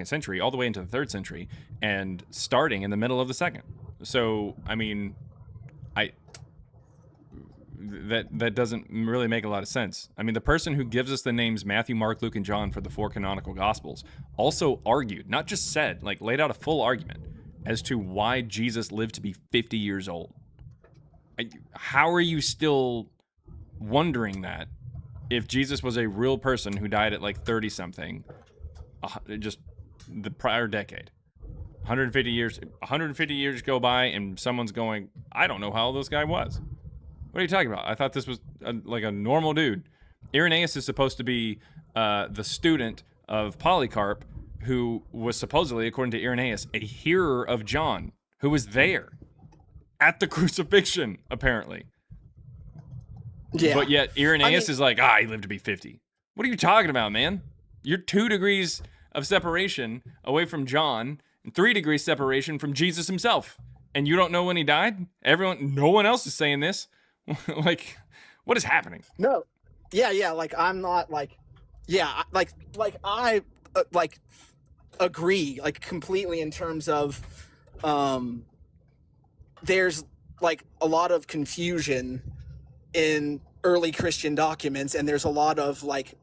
century, all the way into the 3rd century, and starting in the middle of the 2nd. So, I mean, that doesn't really make a lot of sense. I mean, the person who gives us the names Matthew, Mark, Luke, and John for the 4 canonical Gospels also argued, not just said, like laid out a full argument as to why Jesus lived to be 50 years old. How are you still wondering that if Jesus was a real person who died at like 30 something, just the prior decade? 150 years go by and someone's going, I don't know how old this guy was. What are you talking about? I thought this was like a normal dude. Irenaeus is supposed to be the student of Polycarp, who was supposedly, according to Irenaeus, a hearer of John, who was there at the crucifixion, apparently. Yeah. But yet Irenaeus is like, he lived to be 50. What are you talking about, man? You're 2 degrees of separation away from John and 3 degrees separation from Jesus himself. And you don't know when he died? No one else is saying this. Like, What is happening? No. Yeah. Like I'm not like, yeah. I agree like completely in terms of, there's like a lot of confusion in early Christian documents, and there's a lot of like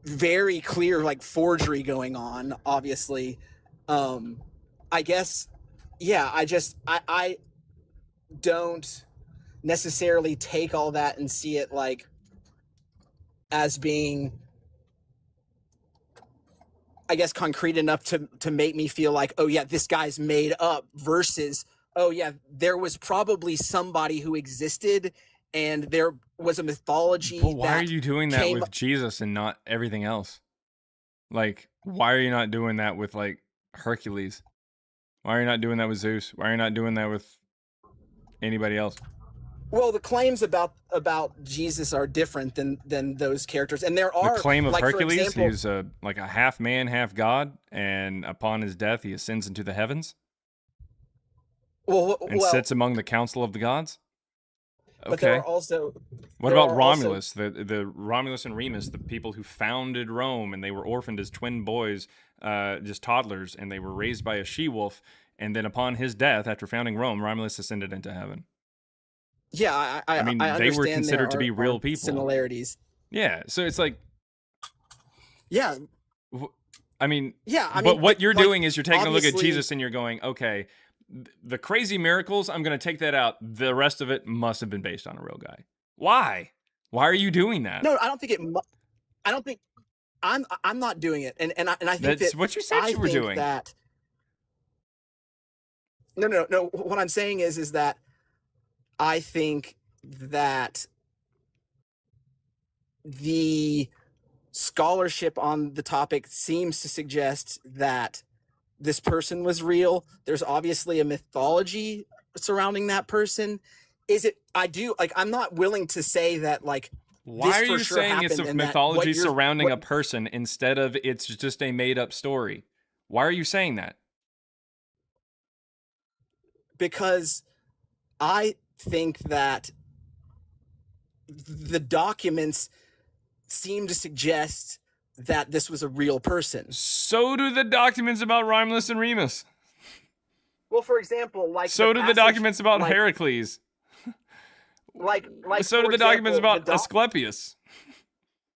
very clear like forgery going on, obviously. I guess, yeah, I don't necessarily take all that and see it like as being, I guess, concrete enough to make me feel like, oh yeah, this guy's made up, versus, oh yeah, there was probably somebody who existed and there was a mythology. But why that are you doing that came- with Jesus and not everything else? Like, why are you not doing that with like Hercules? Why are you not doing that with Zeus? Why are you not doing that with anybody else? Well, the claims about Jesus are different than those characters, and there are The claim of like, for Hercules, example, he's like a half man, half god, and upon his death, he ascends into the heavens and sits among the council of the gods. But there Okay. are also. What there about are also- Romulus? The Romulus and Remus, the people who founded Rome, and they were orphaned as twin boys, just toddlers, and they were raised by a she-wolf. And then upon his death, after founding Rome, Romulus ascended into heaven. Yeah, I mean, I they were understand considered to there be are real people. similarities. Yeah, so it's like, Yeah, I mean, yeah. I but mean, what you're like, doing is you're taking a look at obviously- Jesus and you're going, okay, the crazy miracles, I'm going to take that out. The rest of it must have been based on a real guy. Why? Why are you doing that? No, I don't think it. I don't think I'm not doing it, and I think That's that what you said I you were think doing. That no. What I'm saying is that I think that the scholarship on the topic seems to suggest that this person was real. There's obviously a mythology surrounding that person. Is it? I do like. I'm not willing to say that like. Why this are for you sure saying it's a happened and that mythology what you're- surrounding what- a person instead of it's just a made up story? Why are you saying that? Because I think that the documents seem to suggest that this was a real person. So do the documents about Romulus and Remus. Well, for example, like So do the passage- documents about like, Heracles. Like So do for the documents example, about Asclepius.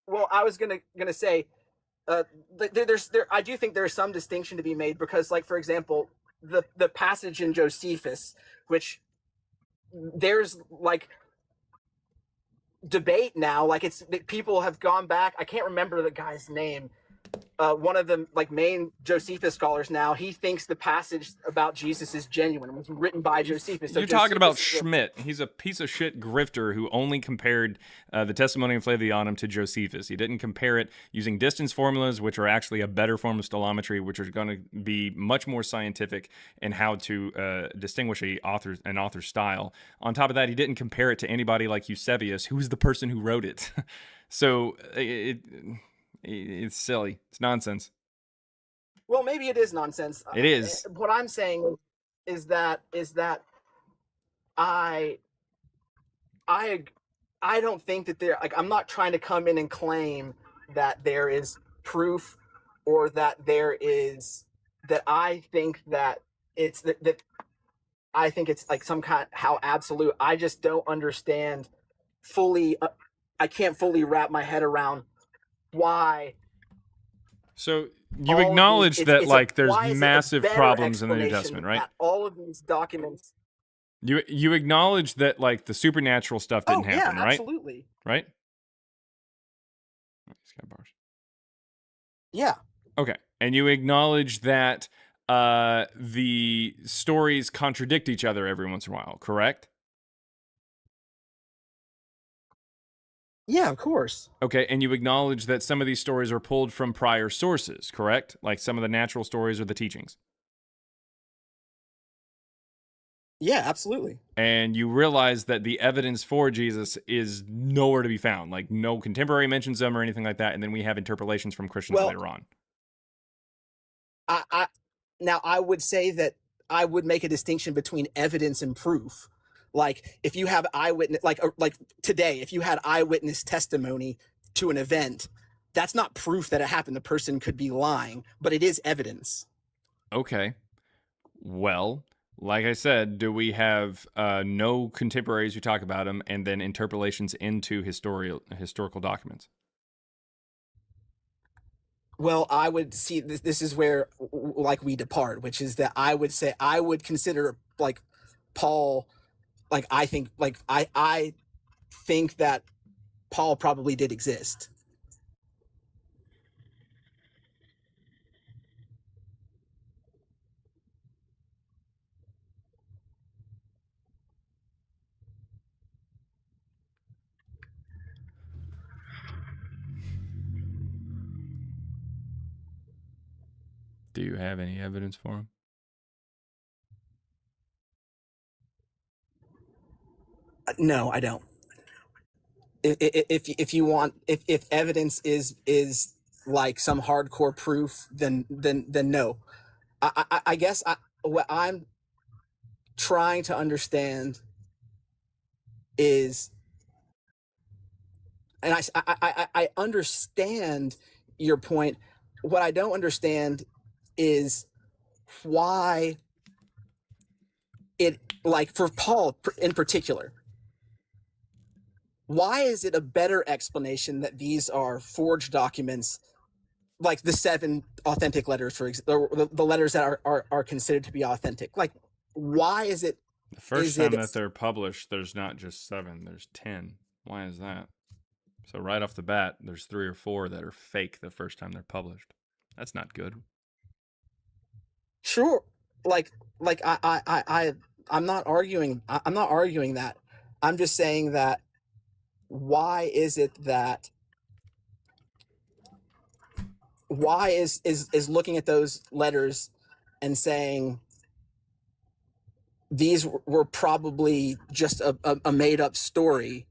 Well, I was gonna say, I do think there's some distinction to be made because, like, for example, the passage in Josephus, which there's like debate now, like people have gone back. I can't remember the guy's name. One of the like main Josephus scholars now, he thinks the passage about Jesus is genuine. It was written by Josephus. So You're talking about Josephus is a- Schmidt. He's a piece of shit grifter who only compared the Testimonium Flavianum to Josephus. He didn't compare it using distance formulas, which are actually a better form of stilometry, which are going to be much more scientific in how to distinguish an author's style. On top of that, he didn't compare it to anybody like Eusebius, who's the person who wrote it. So it's silly. It's nonsense. Well, maybe it is nonsense. It is. What I'm saying is that I don't think that I'm not trying to come in and claim that there is proof or that I think that it's that I think it's like some kind how absolute. I just don't understand fully. I can't fully wrap my head around why. So you all of acknowledge these- that it's a- like there's why is it a massive better problems in the New explanation Testament, right? that all of these documents. You acknowledge that like the supernatural stuff didn't happen, right? Absolutely. Right? He's got bars. Yeah. Okay. And you acknowledge that the stories contradict each other every once in a while, correct? Yeah, of course. Okay, and you acknowledge that some of these stories are pulled from prior sources, correct? Like some of the natural stories or the teachings. Yeah, absolutely. And you realize that the evidence for Jesus is nowhere to be found. Like no contemporary mentions them or anything like that. And then we have interpolations from Christians later on. Now I would say that I would make a distinction between evidence and proof. Like if you have eyewitness, like today, if you had eyewitness testimony to an event, that's not proof that it happened. The person could be lying, but it is evidence. Okay. Well, like I said, do we have no contemporaries who talk about him and then interpolations into historical documents? Well, I would see this is where like we depart, which is that I would say I would consider like Paul, like I think that Paul probably did exist. Do you have any evidence for him? No, I don't. If you want, if evidence is like some hardcore proof, then no. I guess what I'm trying to understand is, and I understand your point. What I don't understand is why it, like for Paul in particular, why is it a better explanation that these are forged documents, like the 7 authentic letters, for example, the letters that are considered to be authentic? Like, why is it? The first time that they're published, there's not just 7, there's 10. Why is that? So right off the bat, there's 3 or 4 that are fake the first time they're published. That's not good. Sure. I'm not arguing. I'm not arguing that. I'm just saying that why is looking at those letters and saying these were probably just a made up story?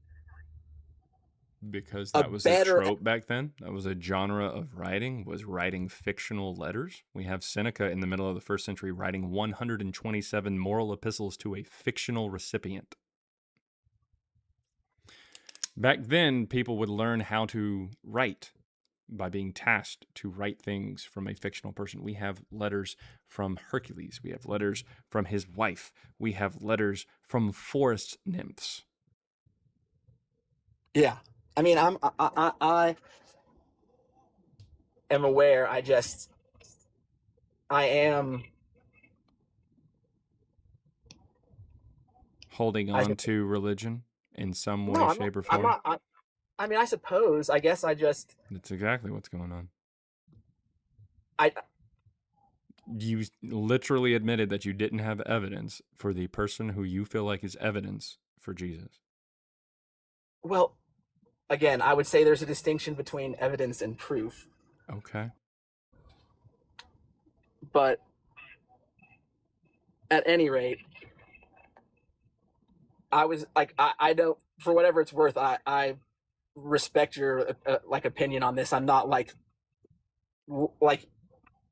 Because that was a trope back then. That was a genre of writing, was writing fictional letters. We have Seneca in the middle of the 1st century writing 127 moral epistles to a fictional recipient. Back then, people would learn how to write by being tasked to write things from a fictional person. We have letters from Hercules. We have letters from his wife. We have letters from forest nymphs. Yeah. I mean, I am aware. I am holding on to religion in some way, shape, or form. I mean, I suppose. I guess that's exactly what's going on. You literally admitted that you didn't have evidence for the person who you feel like is evidence for Jesus. Well, again, I would say there's a distinction between evidence and proof. Okay. But at any rate, I was like, I don't, for whatever it's worth, I respect your like opinion on this. I'm not like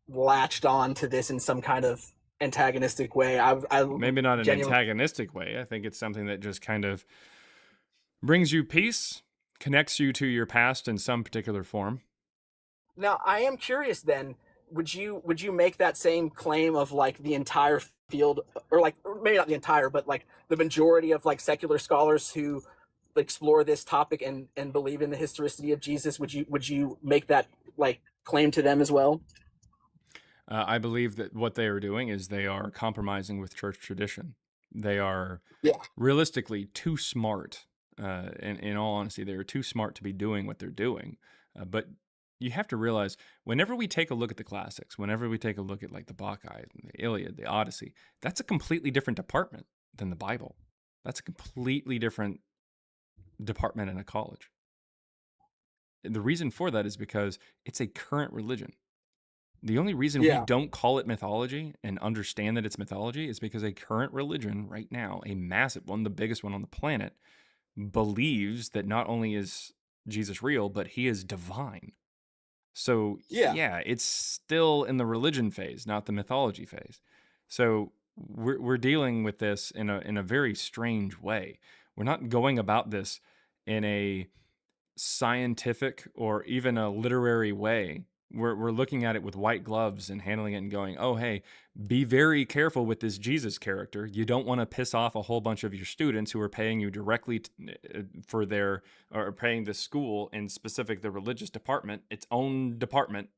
latched on to this in some kind of antagonistic way. I maybe not an antagonistic way. I think it's something that just kind of brings you peace, connects you to your past in some particular form. Now, I am curious then, would you make that same claim of like the entire field, or like maybe not the entire, but like the majority of like secular scholars who explore this topic and believe in the historicity of Jesus? Would you make that like claim to them as well? I believe that what they are doing is they are compromising with church tradition. They are realistically too smart. In all honesty, they are too smart to be doing what they're doing. But you have to realize, whenever we take a look at the classics, whenever we take a look at like the Bacchae, the Iliad, the Odyssey, that's a completely different department than the Bible. That's a completely different department in a college. The reason for that is because it's a current religion. The only reason we don't call it mythology and understand that it's mythology is because a current religion right now, a massive one, the biggest one on the planet, believes that not only is Jesus real, but he is divine. So yeah, it's still in the religion phase, not the mythology phase. So we're dealing with this in a very strange way. We're not going about this in a scientific or even a literary way. We're looking at it with white gloves and handling it and going, oh, hey, be very careful with this Jesus character. You don't want to piss off a whole bunch of your students who are paying you directly for their, or paying the school, in specific the religious department, its own department.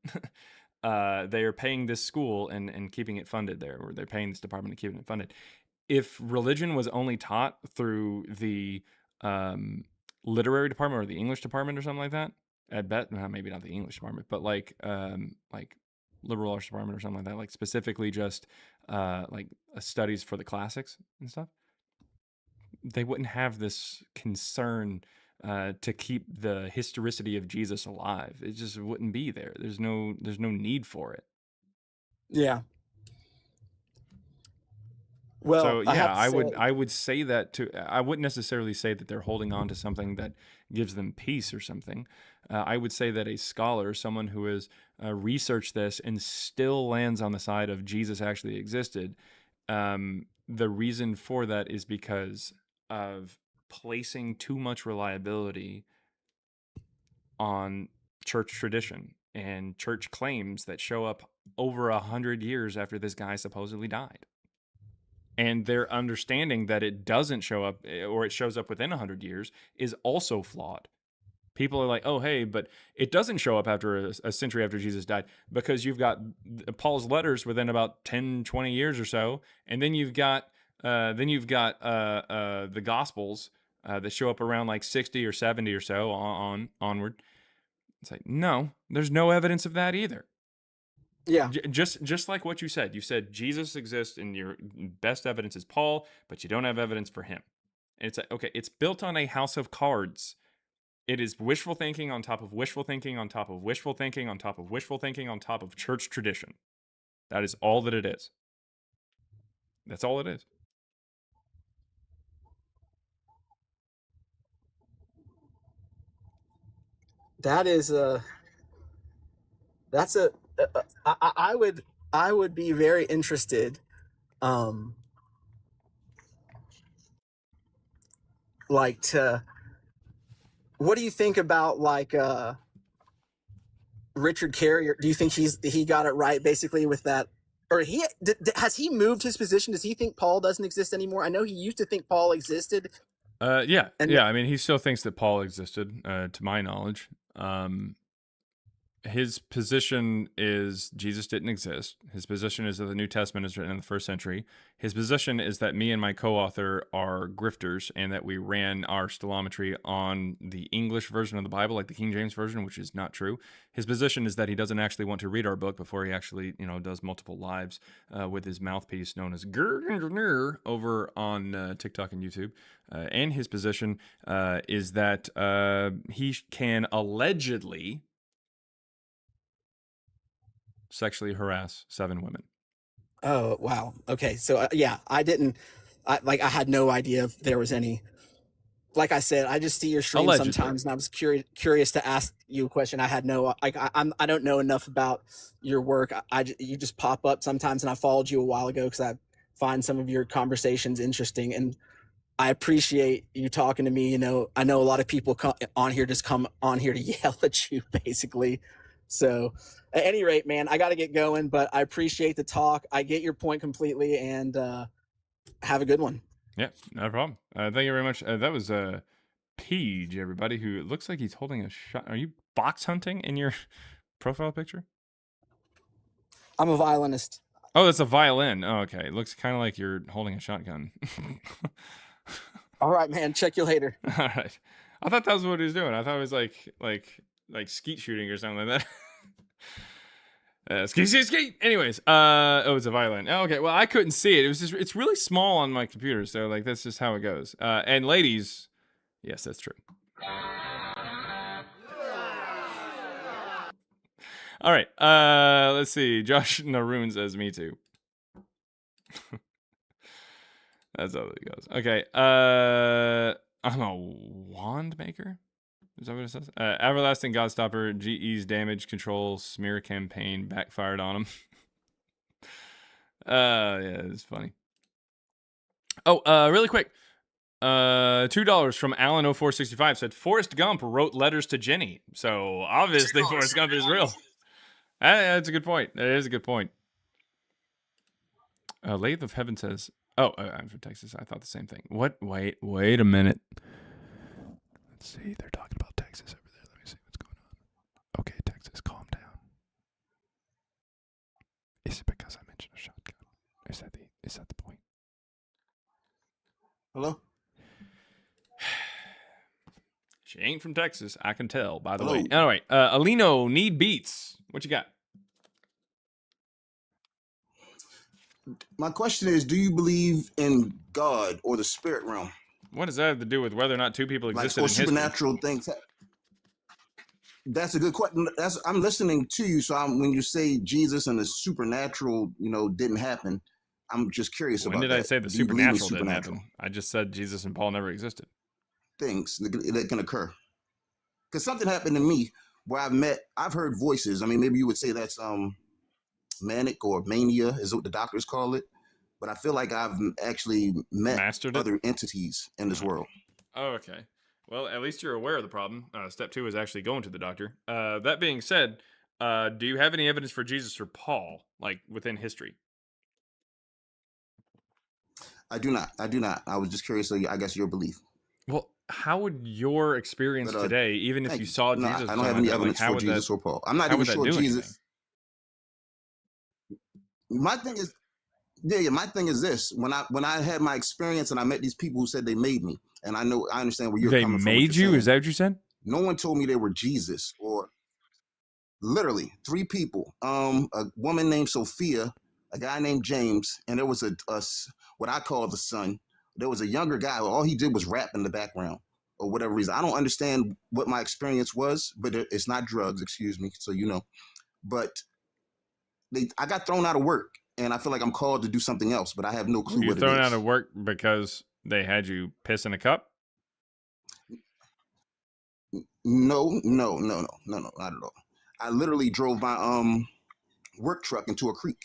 They are paying this school and keeping it funded there, or they're paying this department and keeping it funded. If religion was only taught through the literary department or the English department or something like that, I bet, well, maybe not the English department, but like liberal arts department or something like that, like specifically just studies for the classics and stuff, they wouldn't have this concern to keep the historicity of Jesus alive. It just wouldn't be there. There's no need for it. Yeah. Well, so yeah, I would say that too. I wouldn't necessarily say that they're holding on to something that gives them peace or something. I would say that a scholar, someone who has researched this and still lands on the side of Jesus actually existed, the reason for that is because of placing too much reliability on church tradition and church claims that show up over 100 years after this guy supposedly died. And their understanding that it doesn't show up, or it shows up within 100 years, is also flawed. People are like, oh, hey, but it doesn't show up after a century after Jesus died, because you've got Paul's letters within about 10, 20 years or so. And then you've got the Gospels that show up around like 60 or 70 or so onward. It's like, no, there's no evidence of that either. Yeah. Just like what you said. You said Jesus exists and your best evidence is Paul, but you don't have evidence for him. And it's like, okay, it's built on a house of cards. It is wishful thinking on top of wishful thinking on top of wishful thinking on top of wishful thinking on top of church tradition. That is all that it is. That's all it is. That is I would be very interested what do you think about Richard Carrier? Do you think he got it right basically with that, or has he moved his position? Does he think Paul doesn't exist anymore? I know he used to think Paul existed. Yeah. I mean, he still thinks that Paul existed, to my knowledge. His position is Jesus didn't exist. His position is that the New Testament is written in the 1st century. His position is that me and my co-author are grifters and that we ran our stilometry on the English version of the Bible, like the King James Version, which is not true. His position is that he doesn't actually want to read our book before he actually, does multiple lives with his mouthpiece known as Gurr over on TikTok and YouTube. And his position is that he can allegedly sexually harass 7 women. Oh, wow. Okay. So yeah, I had no idea if there was any, like I said, I just see your stream Allegedly. sometimes and I was curious to ask you a question. I had no, I don't know enough about your work. You just pop up sometimes, and I followed you a while ago because I find some of your conversations interesting, and I appreciate you talking to me. I know a lot of people come on here to yell at you basically. So at any rate, man, I got to get going, but I appreciate the talk. I get your point completely, and have a good one. Yeah, no problem. Thank you very much. That was Peach, everybody, who looks like he's holding a shot. Are you box hunting in your profile picture? I'm a violinist. Oh, that's a violin. Oh, okay. It looks kind of like you're holding a shotgun. All right, man. Check you later. All right. I thought that was what he was doing. I thought it was like skeet shooting or something like that. Skeet. Anyways, it's a violin. Oh, okay. Well, I couldn't see it. It's really small on my computer, so that's just how it goes. And ladies, yes, that's true. All right. Let's see. Josh Naroon says me too. That's how it goes. Okay. I'm a wand maker. Is that what it says? Everlasting Godstopper, GE's damage control smear campaign backfired on him. Yeah, it's funny. Oh, really quick. $2 from Alan0465 said Forrest Gump wrote letters to Jenny. So obviously Forrest Gump is real. That's a good point. That is a good point. Lathe of Heaven says, I'm from Texas. I thought the same thing. What? Wait a minute. Let's see. They're talking about Texas over there. Let me see what's going on. Okay, Texas, calm down. Is it because I mentioned a shotgun? Is that the point? Hello? She ain't from Texas. I can tell, by the Hello? way. All right. Alino, need beats. What you got? My question is, do you believe in God or the spirit realm? What does that have to do with whether or not two people existed in or history? supernatural things? That's a good question. I'm listening to you, so when you say Jesus and the supernatural, didn't happen, I'm just curious about that. When did I say the Do you believe in supernatural didn't happen? I just said Jesus and Paul never existed. Things that can occur. Because something happened to me where I've heard voices. I mean, maybe you would say that's manic or mania is what the doctors call it. But I feel like I've actually met other entities in this world. Oh, okay. Well, at least you're aware of the problem. Step 2 is actually going to the doctor. That being said, do you have any evidence for Jesus or Paul, like within history? I do not. I was just curious. So I guess your belief. Well, how would your experience today, even if you saw Jesus, I don't have any evidence for Jesus or Paul. I'm not even sure Jesus. My thing is, my thing is this: when I had my experience and I met these people who said they made me, and I understand where you're coming from. They made you? Is that what you said? No one told me they were Jesus, or literally 3 people. A woman named Sophia, a guy named James, and there was a what I call the son. There was a younger guy. All he did was rap in the background, or whatever reason. I don't understand what my experience was, but it's not drugs. Excuse me, so you know. But I got thrown out of work, and I feel like I'm called to do something else, but I have no clue what it is. You're thrown out of work because they had you piss in a cup? No, not at all. I literally drove my work truck into a creek,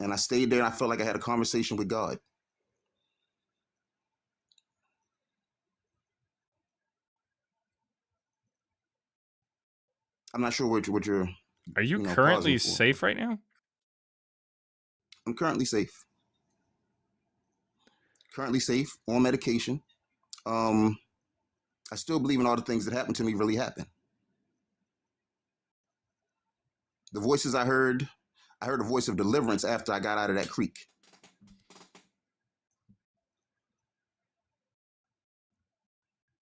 and I stayed there, and I felt like I had a conversation with God. I'm not sure what you're. Are you currently safe right now? I'm currently safe. Currently safe on medication. I still believe in all the things that happened to me really happened. The voices I heard a voice of deliverance after I got out of that creek.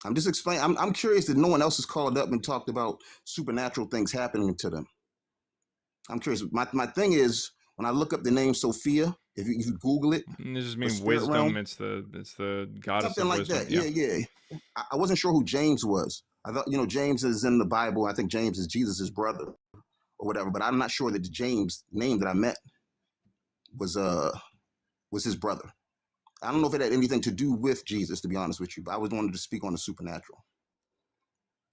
I'm just explaining. I'm curious that no one else has called up and talked about supernatural things happening to them. I'm curious. My thing is, when I look up the name Sophia, if you Google it, this just means wisdom. Realm, it's the goddess something of like wisdom. that. Yeah. I wasn't sure who James was. I thought James is in the Bible. I think James is Jesus's brother or whatever. But I'm not sure that the James name that I met was his brother. I don't know if it had anything to do with Jesus, to be honest with you. But I was wanted to speak on the supernatural.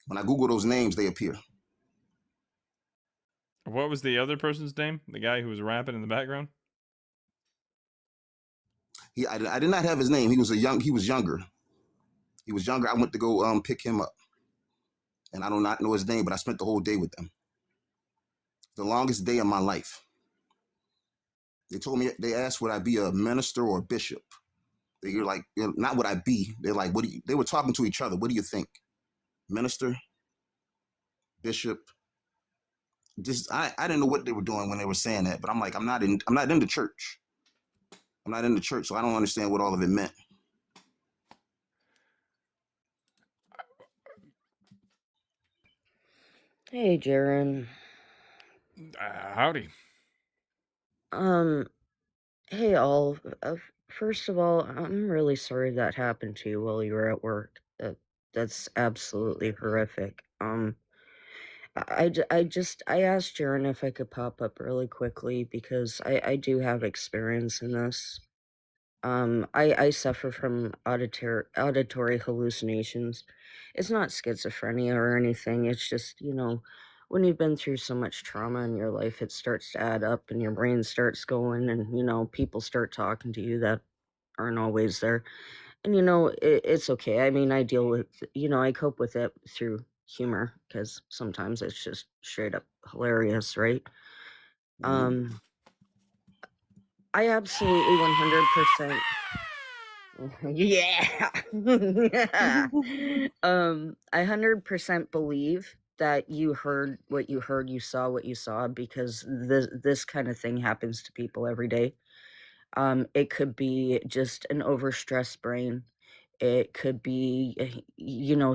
When I Google those names, they appear. What was the other person's name? The guy who was rapping in the background? I did not have his name. He was younger. He was younger. I went to go pick him up, and I do not know his name, but I spent the whole day with them. The longest day of my life. They told me, they asked would I be a minister or a bishop. You're like, not would I be. They're like, they were talking to each other. What do you think? Minister, bishop. Just I didn't know what they were doing when they were saying that, but I'm like, I'm not in the church. I'm not in the church, so I don't understand what all of it meant. Hey, Jaron. Howdy. Hey, all. First of all, I'm really sorry that happened to you while you were at work. That's absolutely horrific. I asked Jaron if I could pop up really quickly because I do have experience in this. I suffer from auditory hallucinations. It's not schizophrenia or anything. It's just, when you've been through so much trauma in your life, it starts to add up and your brain starts going and, people start talking to you that aren't always there. And it's okay. I mean, I deal with, I cope with it through humor because sometimes it's just straight up hilarious, right? I absolutely 100%. Yeah. I 100% believe that you heard what you heard, you saw what you saw, because this kind of thing happens to people every day. It could be just an overstressed brain. It could be,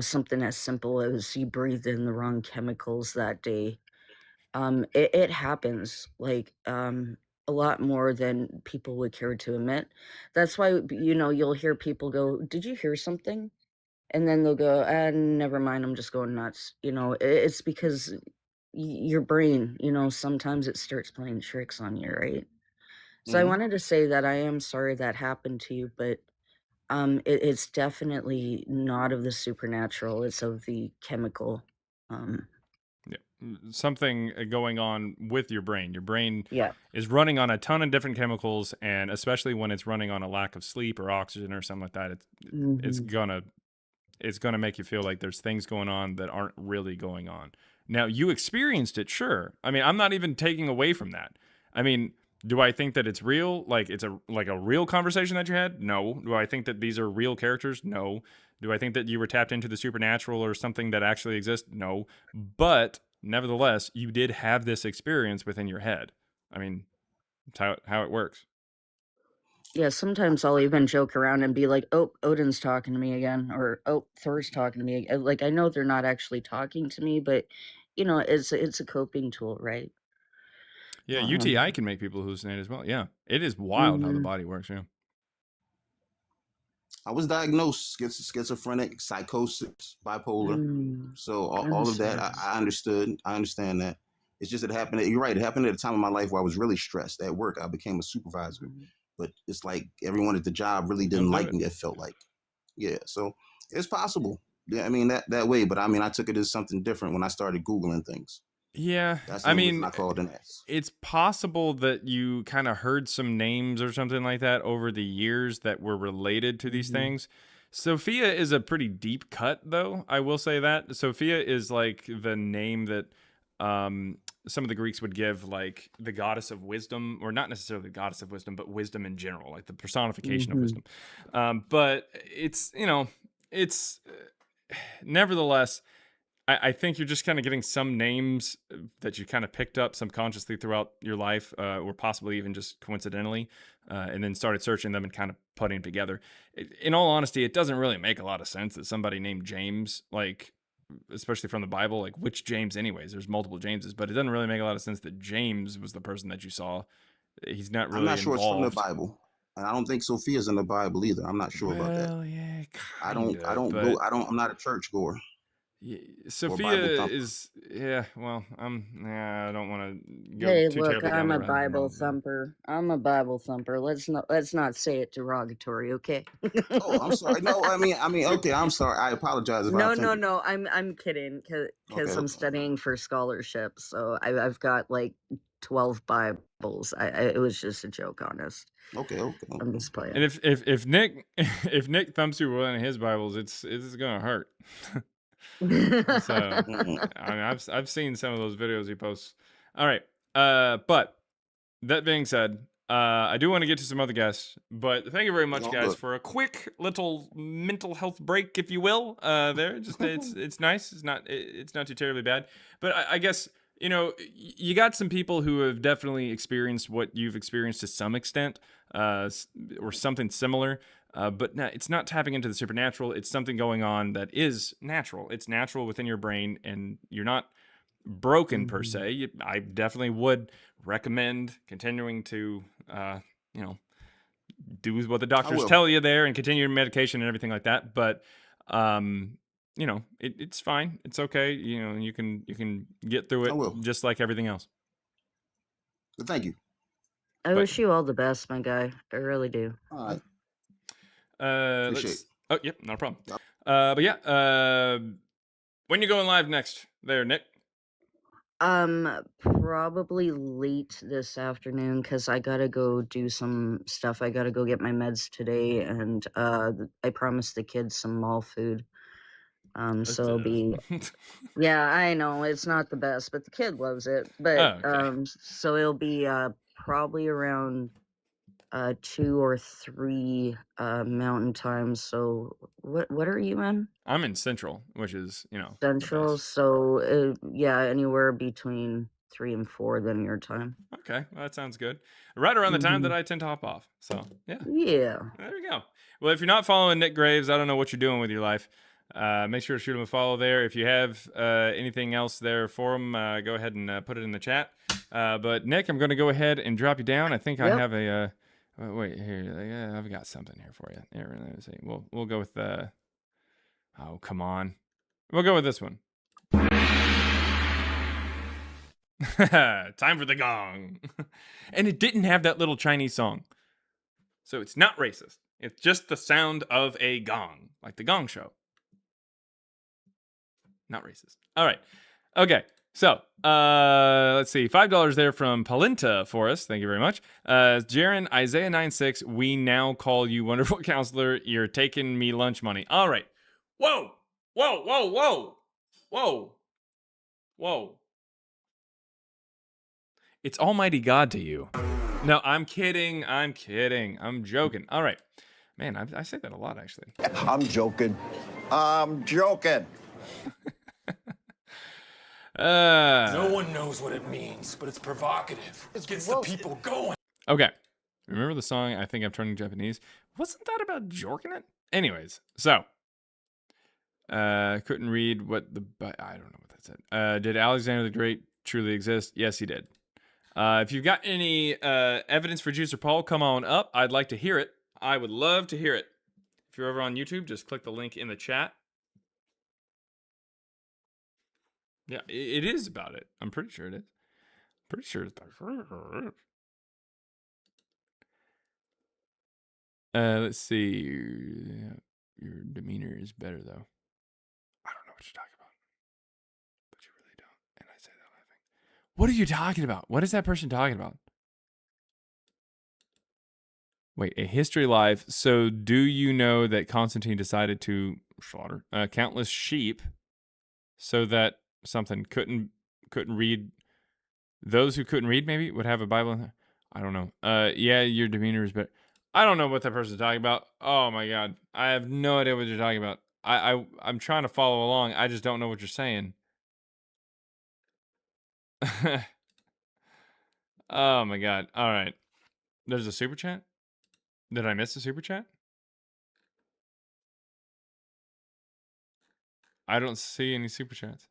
something as simple as you breathed in the wrong chemicals that day. It happens like a lot more than people would care to admit. That's why you'll hear people go, "Did you hear something?" And then they'll go, never mind, I'm just going nuts." It's because your brain, sometimes it starts playing tricks on you, right? So I wanted to say that I am sorry that happened to you, but it's definitely not of the supernatural. It's of the chemical. Something going on with your brain. Your brain Yeah. is running on a ton of different chemicals, and especially when it's running on a lack of sleep or oxygen or something like that, it's gonna make you feel like there's things going on that aren't really going on. Now, you experienced it, sure. I mean, I'm not even taking away from that. I mean, do I think that it's real? Like it's a real conversation that you had? No. Do I think that these are real characters? No. Do I think that you were tapped into the supernatural or something that actually exists? No. But nevertheless, you did have this experience within your head. I mean, it's how it works. Yeah, sometimes I'll even joke around and be like, "Oh, Odin's talking to me again," or "Oh, Thor's talking to me." Like I know they're not actually talking to me, but it's a coping tool, right? Yeah, UTI can make people hallucinate as well. Yeah, it is wild how the body works. Yeah. I was diagnosed schizophrenic, psychosis, bipolar. So all of that, I understood. I understand that. It's just it happened. You're right. It happened at a time of my life where I was really stressed at work. I became a supervisor, but it's like everyone at the job really didn't like me. It felt like, yeah. So it's possible. Yeah, I mean that way. But I mean, I took it as something different when I started Googling things. Yeah, That's I the reason mean, I called an ass. it's possible that you kind of heard some names or something like that over the years that were related to these things. Sophia is a pretty deep cut, though. I will say that Sophia is like the name that some of the Greeks would give like the goddess of wisdom, or not necessarily the goddess of wisdom, but wisdom in general, like the personification of wisdom. But it's it's nevertheless. I think you're just kind of getting some names that you kind of picked up subconsciously throughout your life, or possibly even just coincidentally, and then started searching them and kind of putting together. In all honesty, it doesn't really make a lot of sense that somebody named James, like, especially from the Bible, like which James anyways? There's multiple Jameses, but it doesn't really make a lot of sense that James was the person that you saw. He's not really I'm not sure involved. it's from the Bible, and I don't think Sophia's in the Bible either. I'm not sure about that. Well, yeah, I don't go. I'm not a church goer. Yeah, Sophia is well, I don't want to go Hey, too look, terribly down I'm the a road. Bible thumper. I'm a Bible thumper. Let's not say it derogatory, okay? Oh, I'm sorry. No, I mean, okay. I'm sorry. I apologize if I offended. No. I'm kidding, because Okay. I'm studying for scholarship, so I've got like 12 Bibles. It was just a joke, honest. Okay. I'm just playing. And if Nick if Nick thumps you with one of his Bibles, it's gonna hurt. So I mean, I've seen some of those videos he posts. All right, but that being said, I do want to get to some other guests, but thank you very much, guys, for a quick little mental health break, if you will. There, just it's nice. It's not too terribly bad. But I guess you got some people who have definitely experienced what you've experienced to some extent, or something similar. But no, it's not tapping into the supernatural. It's something going on that is natural. It's natural within your brain, and you're not broken per se. I definitely would recommend continuing to, do what the doctors tell you there and continue your medication and everything like that. But, it's fine. It's okay. You can get through it just like everything else. Thank you. I wish you all the best, my guy. I really do. All right. Appreciate. Oh, yep, not a problem. But yeah, when you going live next, there, Nick? Probably late this afternoon because I gotta go do some stuff. I gotta go get my meds today, and I promised the kids some mall food. So it'll be. Yeah, I know it's not the best, but the kid loves it. But Oh, okay. so it'll be probably around 2 or 3 mountain times. So what are you in? I'm in Central, which is, you know, the Central. best. So yeah, anywhere between 3 and 4 than your time. Okay, well, that sounds good. Right around the time that Mhm. I tend to hop off. So, yeah. Yeah. There we go. Well, if you're not following Nick Graves, I don't know what you're doing with your life. Make sure to shoot him a follow there. If you have anything else there for him, go ahead and put it in the chat. But Nick, I'm going to go ahead and drop you down. I think I Yep. have a. Wait here. I've got something here for you. Here, let me see. We'll go with the. Oh, come on. We'll go with this one. Time for the gong. And it didn't have that little Chinese song. So it's not racist. It's just the sound of a gong, like the Gong Show. Not racist. All right. Okay. So, let's see. $5 there from Palinta for us. Thank you very much. Jaren, Isaiah 9:6, we now call you wonderful counselor. You're taking me lunch money. All right. Whoa. Whoa, whoa, whoa. Whoa. Whoa. It's Almighty God to you. No, I'm kidding. I'm kidding. I'm joking. All right. Man, I say that a lot, actually. I'm joking. I'm joking. No one knows what it means, but it's provocative. It gets the people going. Okay. Remember the song, I Think I'm Turning Japanese? Wasn't that about jorking it? Anyways, so. Couldn't read what the... I don't know what that said. Did Alexander the Great truly exist? Yes, he did. If you've got any evidence for Juicer Paul, come on up. I'd like to hear it. I would love to hear it. If you're over on YouTube, just click the link in the chat. Yeah, it is about it. I'm pretty sure it is. Pretty sure it's about it. Let's see. Your demeanor is better, though. I don't know what you're talking about. But you really don't. And I say that laughing. What are you talking about? What is that person talking about? Wait, a history live. So do you know that Constantine decided to slaughter countless sheep so that something couldn't read? Those who couldn't read maybe would have a Bible in there. I don't know. Yeah, your demeanor is better. I don't know what that person's talking about. Oh my God. I have no idea what you're talking about. I'm trying to follow along. I just don't know what you're saying. Oh my God. All right. There's a super chat? Did I miss a super chat? I don't see any super chats.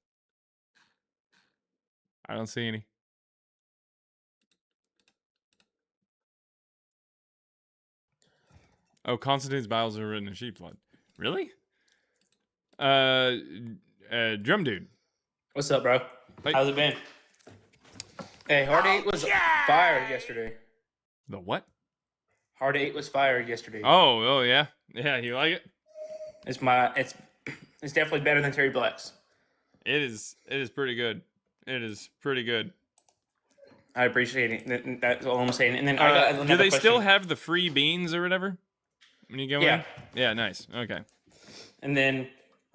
I don't see any. Oh, Constantine's bowels are written in sheep blood. Really? Drum dude. What's up, bro? Hey. How's it been? Hey, Hard 8 was fired yesterday. The what? Hard 8 was fired yesterday. Oh yeah. Yeah, you like it? It's definitely better than Terry Black's. It is pretty good. It is pretty good. I appreciate it. That's all I'm saying. And then I got another do they question. still have the free beans or whatever when you go in? Yeah, nice. Okay. And then,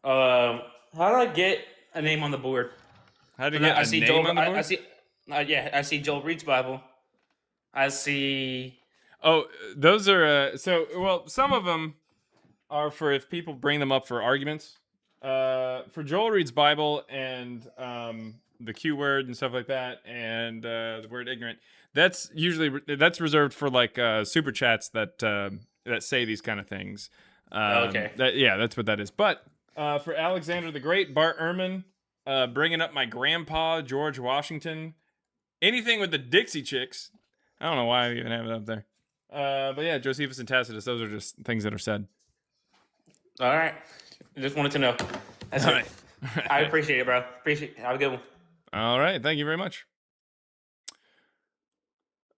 how do I get a name on the board? How do you get a name on the board? I see Joel Reed's Bible. I see. Oh, those are some of them are for if people bring them up for arguments. For Joel Reed's Bible and the Q word and stuff like that, and the word ignorant, that's reserved for like super chats that say these kind of things. Okay. That's what that is. But for Alexander the Great, Bart Ehrman, bringing up my grandpa George Washington, anything with the Dixie Chicks. I don't know why I even have it up there. But yeah, Josephus and Tacitus, those are just things that are said. All right. Just wanted to know. That's All it. right. I appreciate it, bro. Appreciate it. Have a good one. All right. Thank you very much.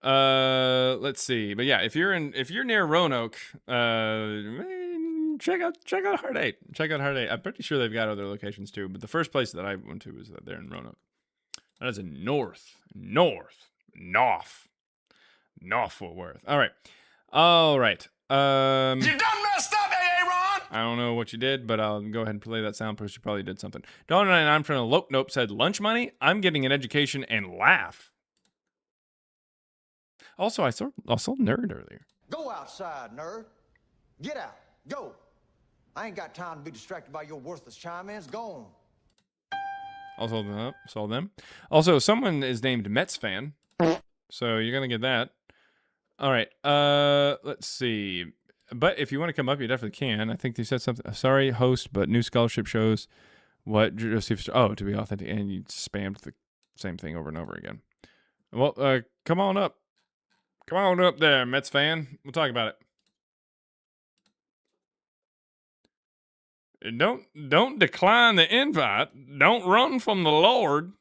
Let's see. But yeah, if you're near Roanoke, check out Hard 8. Check out Hard 8. I'm pretty sure they've got other locations too, but the first place that I went to was there in Roanoke. That is in North Fort Worth. All right. You done messed up, Aaron! I don't know what you did, but I'll go ahead and play that sound because you probably did something. Don99 from Lope Nope said, lunch money? I'm getting an education and laugh. Also, I saw Nerd earlier. Go outside, nerd. Get out. Go. I ain't got time to be distracted by your worthless chime-ins. Go on. Also, saw them. Also, someone is named Mets fan. So you're going to get that. All right. Let's see. But if you want to come up, you definitely can. I think they said something. Sorry, host, but new scholarship shows what Joseph. Oh, to be authentic. And you spammed the same thing over and over again. Well, come on up. Come on up there, Mets fan. We'll talk about it. Don't decline the invite. Don't run from the Lord.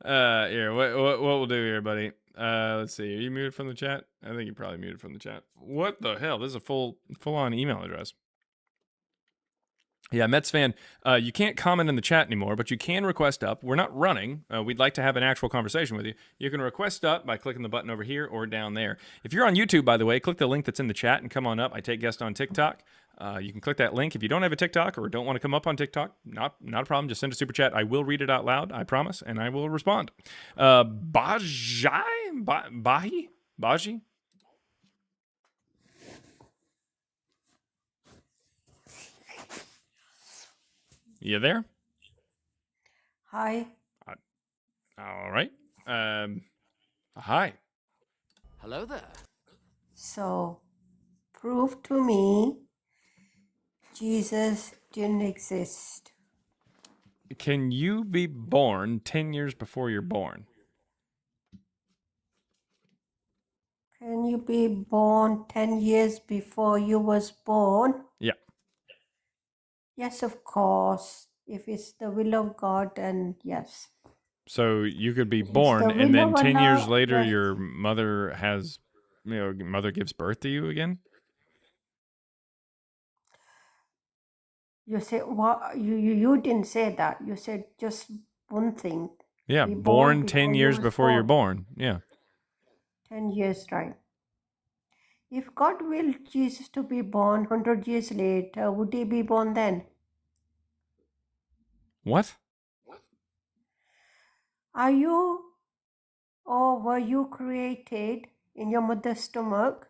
Here, what we'll do here, buddy. Let's see. Are you muted from the chat? I think you're probably muted from the chat. What the hell? This is a full-on email address. Yeah, Mets fan, you can't comment in the chat anymore, but you can request up. We're not running. We'd like to have an actual conversation with you. You can request up by clicking the button over here or down there. If you're on YouTube, by the way, click the link that's in the chat and come on up. I take guests on TikTok. You can click that link. If you don't have a TikTok or don't want to come up on TikTok, not a problem. Just send a super chat. I will read it out loud, I promise, and I will respond. Baji? You there? Hi. All right. Hi. Hello there. So, prove to me Jesus didn't exist. Can you be born 10 years before you're born? Can you be born 10 years before you was born? Yeah. Yes, of course. If it's the will of God, then yes. So you could be born the and will then of 10 years Allah, later yes. your mother gives birth to you again? You said what? You didn't say that. You said just one thing. Yeah, Be born 10 before you years was before you're born. Yeah. 10 years, right? If God willed Jesus to be born 100 years later, would he be born then? What? Are you or were you created in your mother's stomach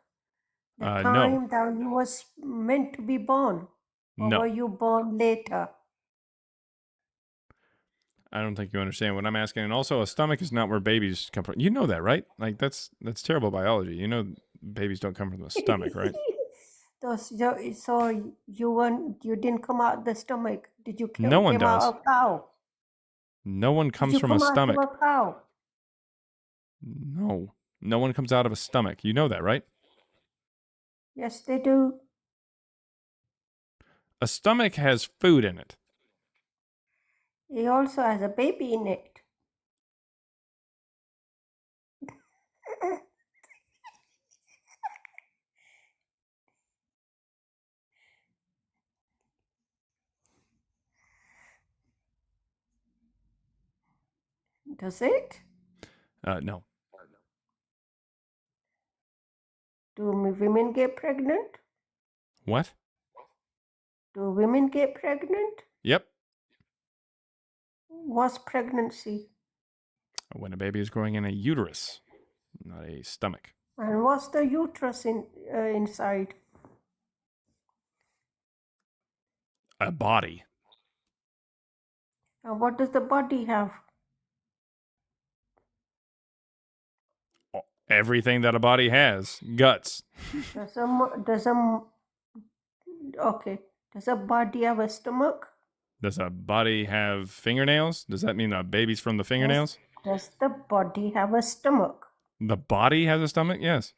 the No. time that you was meant to be born? Or No. were you born later? I don't think you understand what I'm asking. And also, a stomach is not where babies come from. You know that, right? Like that's terrible biology. You know babies don't come from the stomach, right? So you didn't come out of the stomach. Did you No one came out does. of a cow? No one Did comes you from a come out stomach. of a cow? No. No one comes out of a stomach. You know that, right? Yes, they do. A stomach has food in it. He also has a baby in it. Does it? No. Do women get pregnant? What? Do women get pregnant? Yep. What's pregnancy? When a baby is growing in a uterus, not a stomach. And what's the uterus inside? A body. And what does the body have? Everything that a body has. Guts. Does a body have a stomach? Does a body have fingernails? Does that mean a baby's from the fingernails? Does the body have a stomach? The body has a stomach? Yes.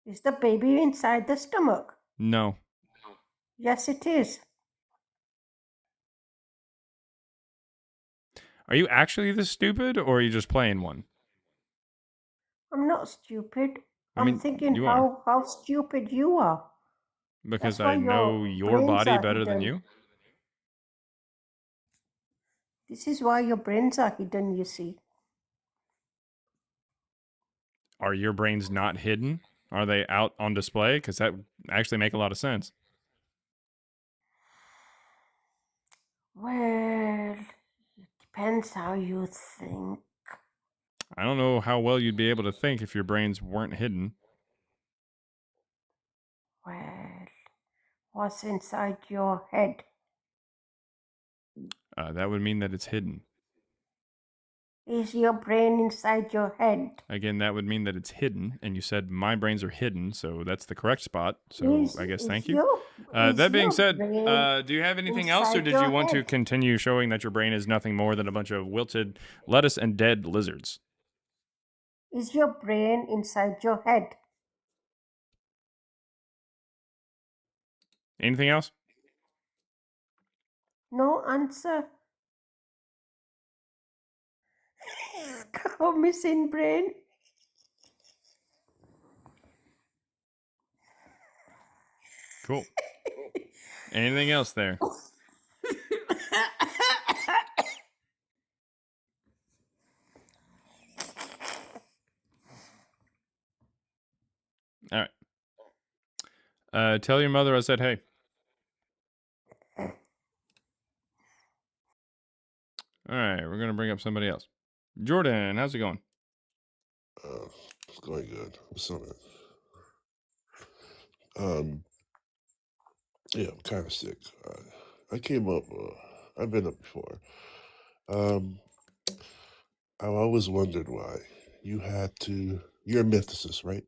Is the baby inside the stomach? No. Yes, it is. Are you actually this stupid, or are you just playing one? I'm not stupid. I mean, I'm thinking you are. how stupid you are. Because That's why I know your brains body are better than hidden. you? This is why your brains are hidden, you see. Are your brains not hidden? Are they out on display? Because that would actually make a lot of sense. Well, it depends how you think. I don't know how well you'd be able to think if your brains weren't hidden. Well, what's inside your head? That would mean that it's hidden. Is your brain inside your head? Again, that would mean that it's hidden, and you said my brains are hidden, so that's the correct spot. So I guess thank you. That being said, do you have anything else, or did you want to continue showing that your brain is nothing more than a bunch of wilted lettuce and dead lizards? Is your brain inside your head? Anything else? No answer. Cow missing brain. Cool. Anything else there? All right. Tell your mother I said hey. All right, we're gonna bring up somebody else. Jordan, how's it going? It's going good. What's up, yeah, I'm kind of sick. I came up. I've been up before. I've always wondered why you had to. You're a mythicist, right?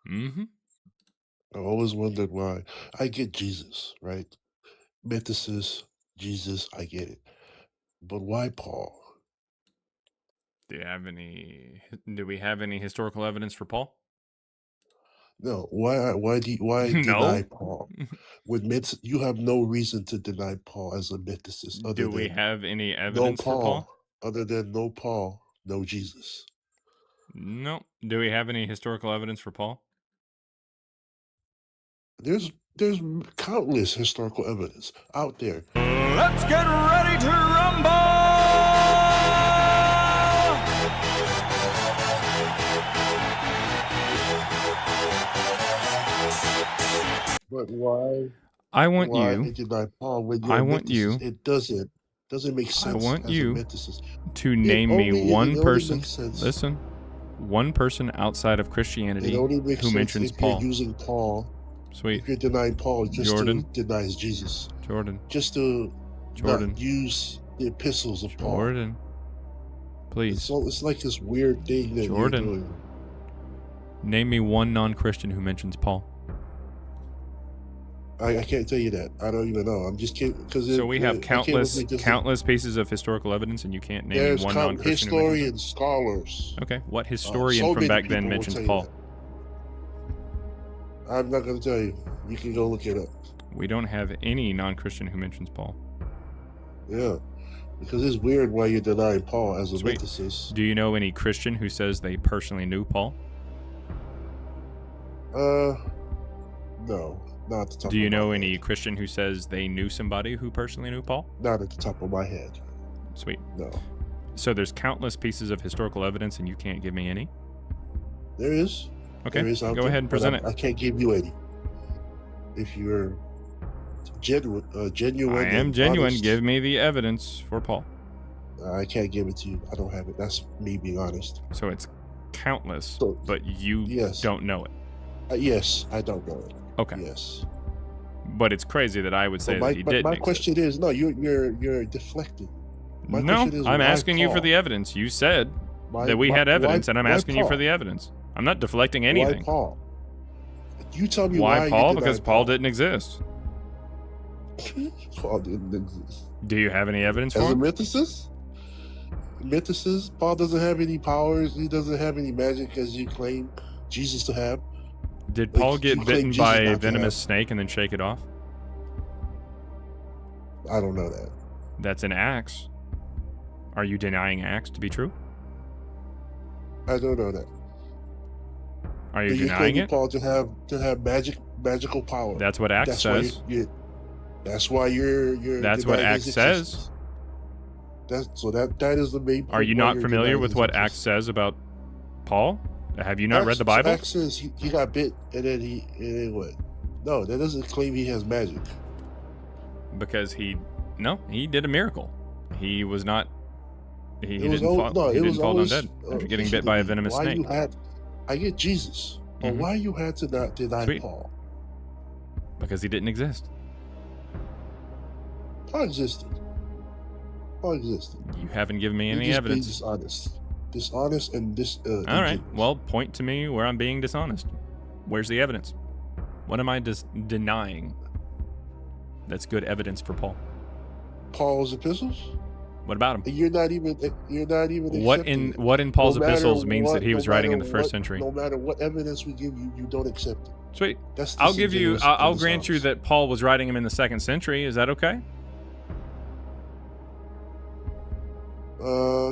Mm-hmm. I've always wondered why. I get Jesus, right? Mythicist, Jesus, I get it. But why Paul? Do we have any historical evidence for Paul? No, why No. deny Paul? With you have no reason to deny Paul as a mythicist. Other Do we than have any no evidence for Paul? Other than no Paul, no Jesus. No. Do we have any historical evidence for Paul? There's countless historical evidence out there. Let's get ready to rumble! But why? I want Why you. deny Paul when you're I a want you. mythicist? It doesn't make sense. I want as you a mythicist. to name me one it only person. makes sense. Listen, one person outside of It Christianity only makes who sense mentions if Paul. you're using Paul. Sweet. If you're denying Paul just Jordan. to deny Jesus. Jordan. Just to Jordan. not use the epistles of Paul. Jordan. Please. It's like this weird thing that Jordan. you're doing. Name me one non-Christian who mentions Paul. I can't tell you that. I don't even know. I'm just kidding. So we have countless pieces of historical evidence, and you can't name There's one non-Christian who mentions historians, scholars. Okay, what historian so from many back then people will mentions tell you Paul? that. I'm not going to tell you. You can go look it up. We don't have any non-Christian who mentions Paul. Yeah, because it's weird why you're denying Paul as a Sweet. mythicist. Do you know any Christian who says they personally knew Paul? No, not at the top. Do you of my know head. any Christian who says they knew somebody who personally knew Paul? Not at the top of my head. Sweet. No. So there's countless pieces of historical evidence, and you can't give me any? There is. Okay, There is out go there, ahead and but present it. I can't give you any. If you're genuine, I am and genuine. honest, Give me the evidence for Paul. I can't give it to you. I don't have it. That's me being honest. So it's countless, So, but you yes. don't know it. Yes, I don't know it. Okay. Yes. But it's crazy that I would say But that he didn't my exist. question is, no, you're deflecting. My No, question is, I'm why asking you for Paul? the evidence. You said Why- that we why- had evidence, why- and I'm why asking you for Paul? the evidence. I'm not deflecting anything. Why Paul? You tell me Why why Paul? you Because deny Paul didn't exist. Paul didn't exist. Do you have any evidence As for a him? mythicist, Paul doesn't have any powers. He doesn't have any magic as you claim Jesus to have. Did Like, Paul you get claim bitten Jesus by not a to venomous have. snake and then shake it off? I don't know that. That's in Acts. Are you denying Acts to be true? I don't know that. Are you But you're denying claiming it? Paul to have magical power. That's what Acts That's why says. that's why you're That's what denying Acts his says. existence. That is the main point. Are you why not you're familiar denying with his what existence. Acts says about Paul? Have you not read the Bible? Acts says he got bit and then what? No, that doesn't claim he has magic. Because he did a miracle. He was not. He It was didn't fall. no, He it didn't was fall down always dead after getting listen bit to by a me. venomous Why snake. you had? I get Jesus, but why you had to not deny Sweet. Paul? Because he didn't exist. Paul existed. Paul existed. You haven't given me You're any just evidence. being dishonest, and All right. Well, point to me where I'm being dishonest. Where's the evidence? What am I denying? That's good evidence for Paul. Paul's epistles. What about him? You're not even. What in Paul's epistles means that he was writing in the first century? No matter what evidence we give you, you don't accept it. Sweet. That's I'll give you. disingenuous I'll and grant you dishonest. that Paul was writing him in the 2nd century. Is that okay?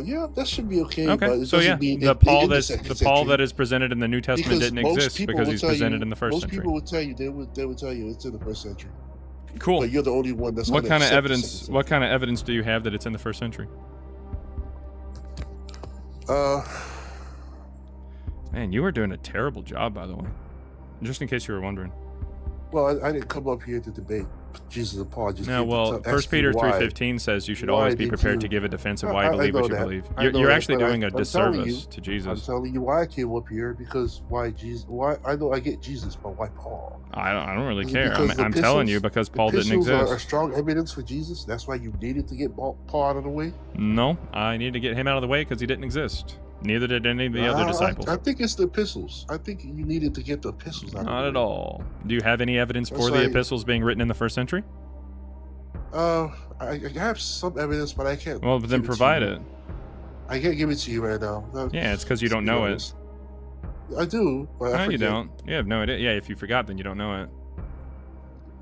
Yeah, that should be okay. But Okay. it So yeah, doesn't mean the it- Paul in the that's second the Paul century. that is presented in the New Testament Because didn't most exist people because would he's tell presented you- in the first most century. people would tell you they would tell you it's in the first century. Cool. But you're the only one that's What gonna kind of accept the evidence? second What kind of evidence do you have that it's in the first century? Man, you were doing a terrible job, by the way. Just in case you were wondering. Well, I didn't come up here to debate Jesus and Paul. Just No, came to well, ask 1 you Peter why. 3:15 says you should Why always be did prepared to you- give a defense of I- why you I believe know what you that. believe. I You're, know you're that, actually but doing a I'm telling disservice you- to Jesus. I'm telling you why I came up here because why Jesus? Why I know I get Jesus, but why Paul? I don't really Is it care. because the I'm telling you epistles- because Paul didn't epistles exist. Are strong evidence for Jesus. That's why you needed to get Paul out of the way. No, I need to get him out of the way because he didn't exist. Neither did any of the other disciples. I think it's the epistles. I think you needed to get the epistles out. Not at all. Do you have any evidence That's for the why- epistles being written in the first century? I have some evidence, but I can't. Well, then give to provide you. it. I can't give it to you right now. Yeah, it's because you don't know it. I do, but I No, you forget. don't. You have no idea. Yeah, if you forgot, then you don't know it.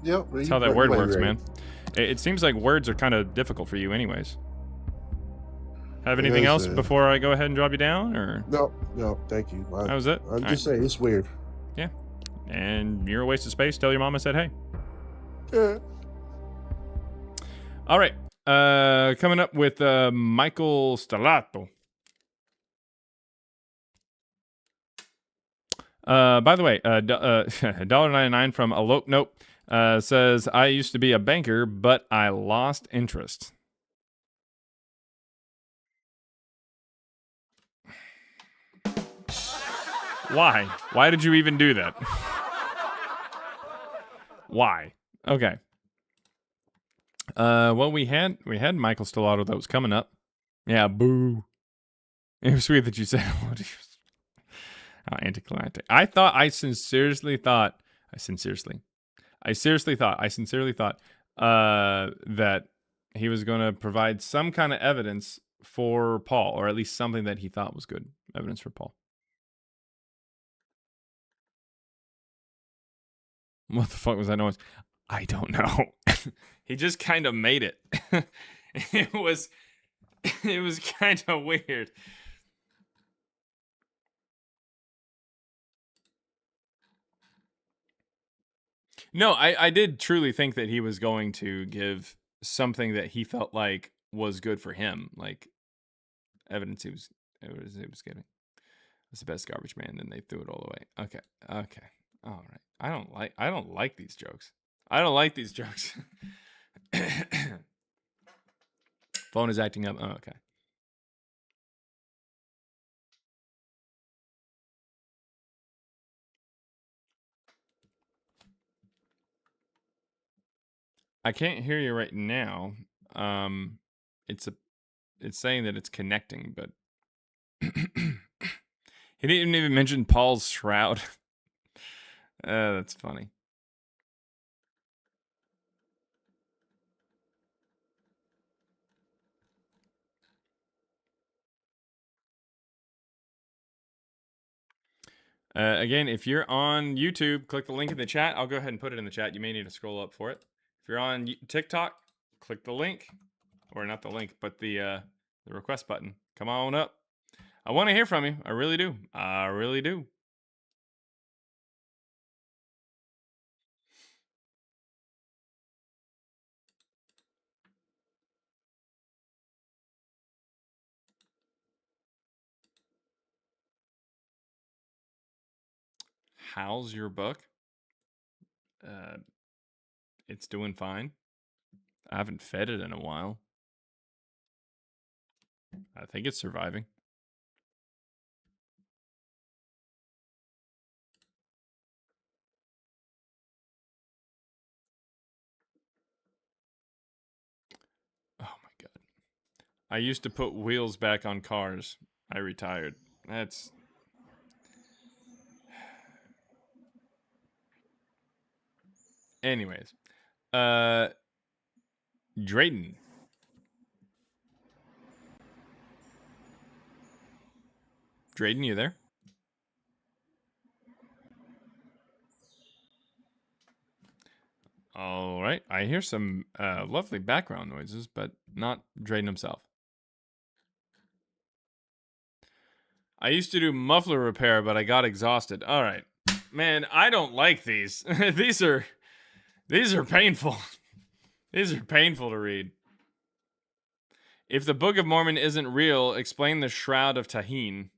Yep. That's how that word works, man. It seems like words are kind of difficult for you, anyways. Have anything Yes, else before I go ahead and drop you down, or? No, thank you. That was it? I'm All just saying, it's weird. Yeah. And you're a waste of space. Tell your mom I said hey. Yeah. All right. Coming up with Michael Stellato. By the way, $1.99 from Elope Nope says, I used to be a banker, but I lost interest. Why? Why did you even do that? Why? Okay. Well, we had Michael Stellato that was coming up. Yeah, boo. It was sweet that you said hello to you. How anticlimactic. I sincerely thought that he was going to provide some kind of evidence for Paul, or at least something that he thought was good evidence for Paul. What the fuck was that noise? I don't know. He just kind of made it. It was kind of weird. No, I did truly think that he was going to give something that he felt like was good for him, like evidence he was giving. It's the best garbage man. Then they threw it all away. Okay, all right. I don't like these jokes. Phone is acting up. Oh, okay. I can't hear you right now. It's saying that it's connecting, but he didn't even mention Paul's shroud. That's funny. Again, if you're on YouTube, click the link in the chat. I'll go ahead and put it in the chat. You may need to scroll up for it. If you're on TikTok, click the link, or not the link, but the request button. Come on up. I want to hear from you. I really do. I really do. How's your book? It's doing fine. I haven't fed it in a while. I think it's surviving. Oh my god. I used to put wheels back on cars. I retired. That's... Anyways. Drayden. Drayden, you there? All right. I hear some lovely background noises, but not Drayden himself. I used to do muffler repair, but I got exhausted. All right. Man, I don't like these. These are painful. These are painful to read. If the Book of Mormon isn't real, explain the Shroud of Tahine.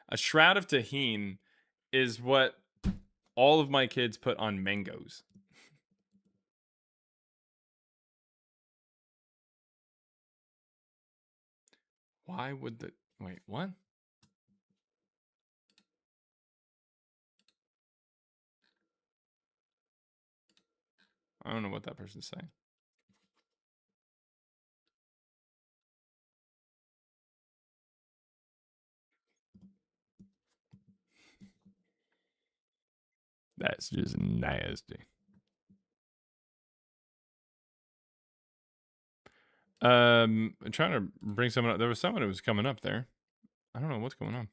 A Shroud of Tahine is what all of my kids put on mangoes. Why would the... Wait, what? I don't know what that person's saying. That's just nasty. I'm trying to bring someone up. There was someone who was coming up there. I don't know what's going on.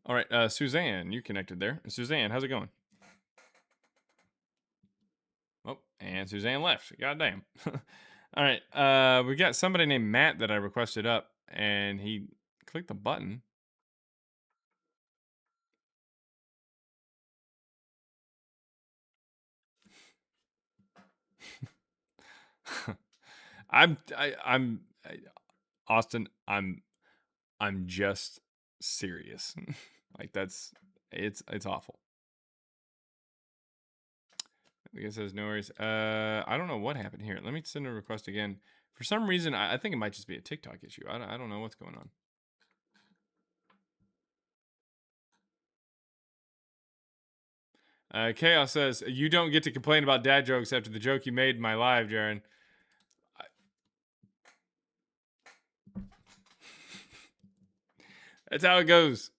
All right, Suzanne, you connected there. Suzanne, how's it going? Oh, and Suzanne left. Goddamn. All right, we got somebody named Matt that I requested up, and he clicked the button. Austin, I'm just serious. Like it's awful. I guess there's no worries. I don't know what happened here. Let me send a request again. For some reason, I think it might just be a TikTok issue. I don't know what's going on. Chaos says, you don't get to complain about dad jokes after the joke you made in my live, Jaren. That's how it goes.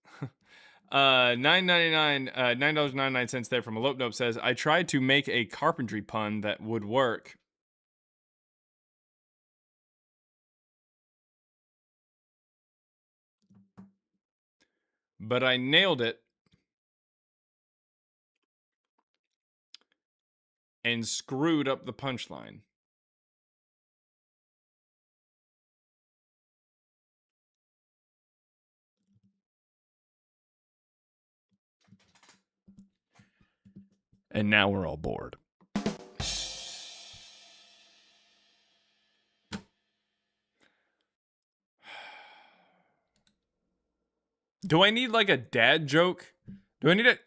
$9.99, $9.99 there from Elope Nope says, I tried to make a carpentry pun that would work. But I nailed it. And screwed up the punchline. And now we're all bored. Do I need like a dad joke? Do I need it?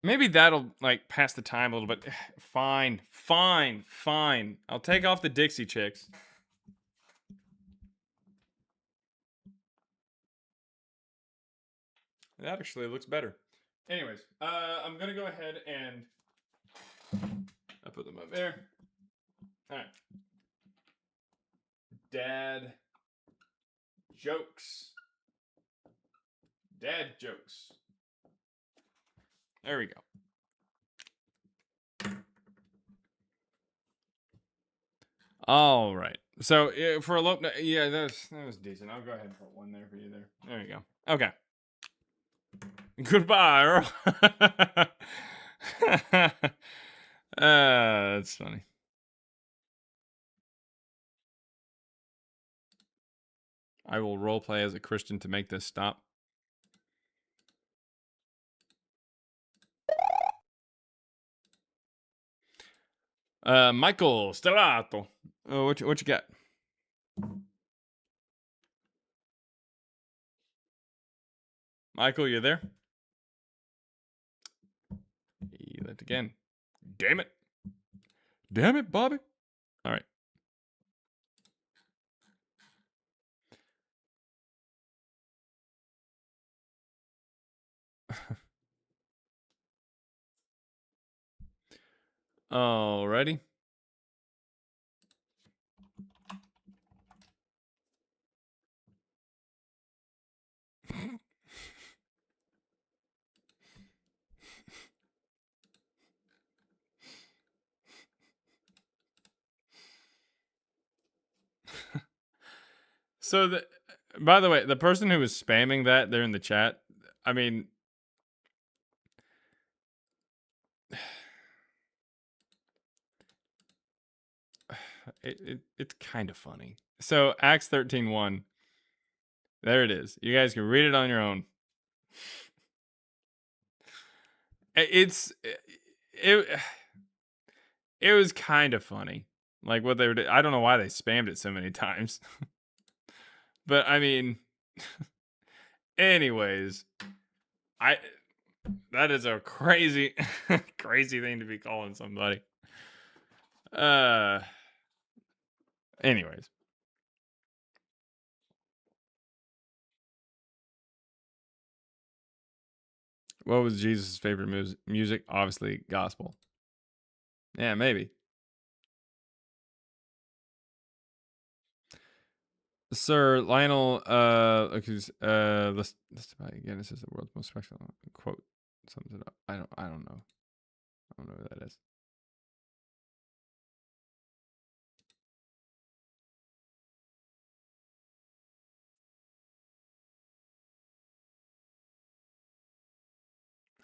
Maybe that'll like pass the time a little bit. Fine. I'll take off the Dixie Chicks. That actually looks better. Anyways, I'm gonna go ahead and I put them up there. All right. Dad jokes. Dad jokes. There we go. All right. So for a low, yeah, that was decent. I'll go ahead and put one there for you there. There you go. Okay. Goodbye, Earl. That's funny. I will roleplay as a Christian to make this stop. Michael Stellato. What you got? Michael, you there? He left again. Damn it. Damn it, Bobby. All right. Alrighty. So by the way, the person who was spamming that there in the chat, I mean, it's kind of funny. So Acts 13:1, there it is. You guys can read it on your own. It was kind of funny, like what they were. I don't know why they spammed it so many times, but I mean, anyways, that is a crazy, crazy thing to be calling somebody. Anyways. What was Jesus' favorite music? Obviously, gospel. Yeah, maybe. Sir Lionel, let's again. This is the world's most special quote. Sums it up. I don't know. I don't know who that is.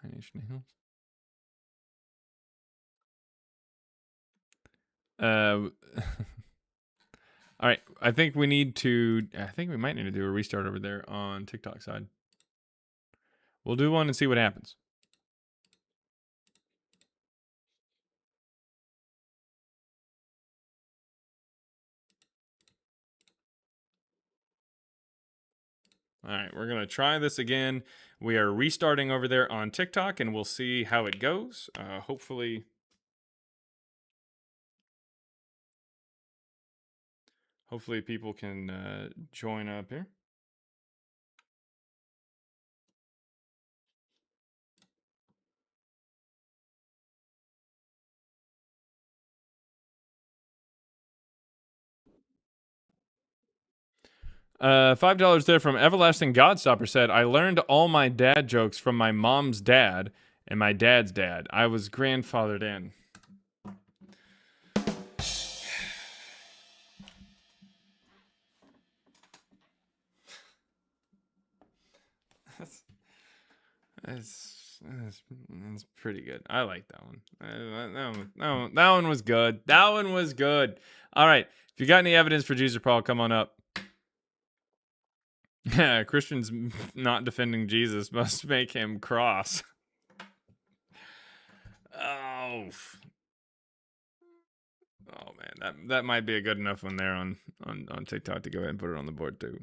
Nine Inch Nails. All right. I think we might need to do a restart over there on TikTok side. We'll do one and see what happens. All right, we're going to try this again. We are restarting over there on TikTok, and we'll see how it goes. Hopefully people can join up here. $5 there from Everlasting Godstopper said, I learned all my dad jokes from my mom's dad and my dad's dad. I was grandfathered in. That's pretty good. I like that one. That one was good. That one was good. All right. If you got any evidence for Jesus Paul, come on up. Yeah, Christians not defending Jesus must make him cross. Oh man, that might be a good enough one there on TikTok to go ahead and put it on the board too.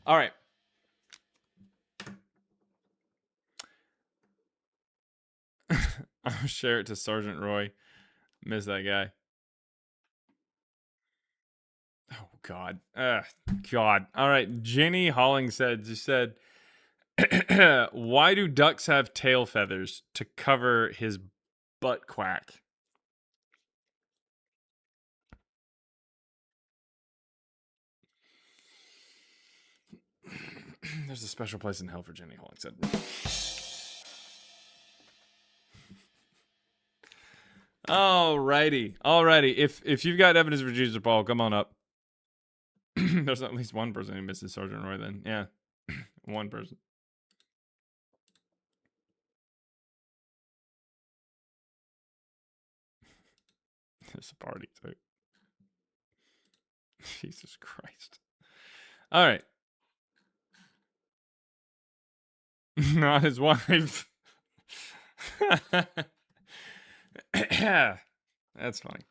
All right. I'll share it to Sergeant Roy. Miss that guy. Oh God. God. All right. Jenny Hollingshead just said, why do ducks have tail feathers? To cover his butt quack. There's a special place in hell for Jenny Hollingshead. Alrighty. If you've got evidence for Jesus Paul, come on up. There's at least one person who misses Sergeant Roy then. Yeah. One person. There's a party too. Jesus Christ. All right. Not his wife. That's funny.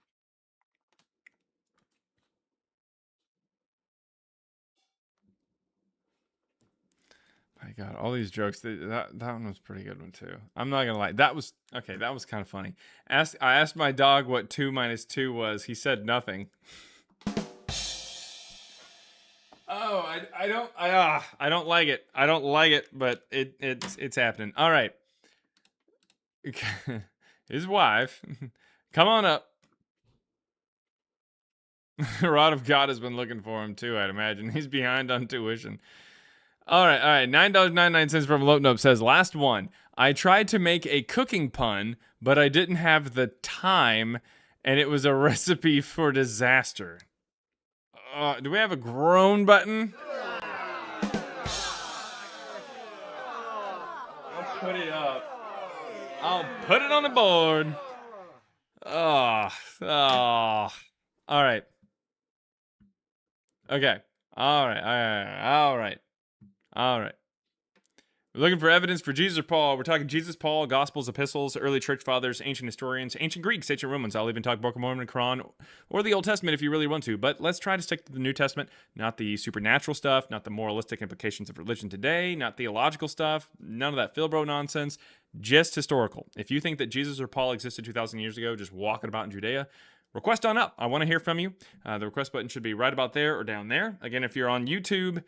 My God, all these jokes. That one was a pretty good one too. I'm not gonna lie. That was okay. That was kind of funny. I asked my dog what 2 minus 2 was. He said nothing. Oh, I don't like it. I don't like it, but it's happening. All right. His wife, come on up. The rod of God has been looking for him too, I'd imagine. He's behind on tuition. All right. $9.99 from Lope Nope says, last one. I tried to make a cooking pun, but I didn't have the time, and it was a recipe for disaster. Do we have a groan button? I'll put it up. I'll put it on the board. Oh. All right. Okay. All right. We're looking for evidence for Jesus or Paul. We're talking Jesus, Paul, Gospels, Epistles, early church fathers, ancient historians, ancient Greeks, ancient Romans. I'll even talk Book of Mormon, Quran, or the Old Testament if you really want to. But let's try to stick to the New Testament, not the supernatural stuff, not the moralistic implications of religion today, not theological stuff, none of that Philbro nonsense, just historical. If you think that Jesus or Paul existed 2,000 years ago just walking about in Judea, request on up. I want to hear from you. The request button should be right about there or down there. Again, if you're on YouTube,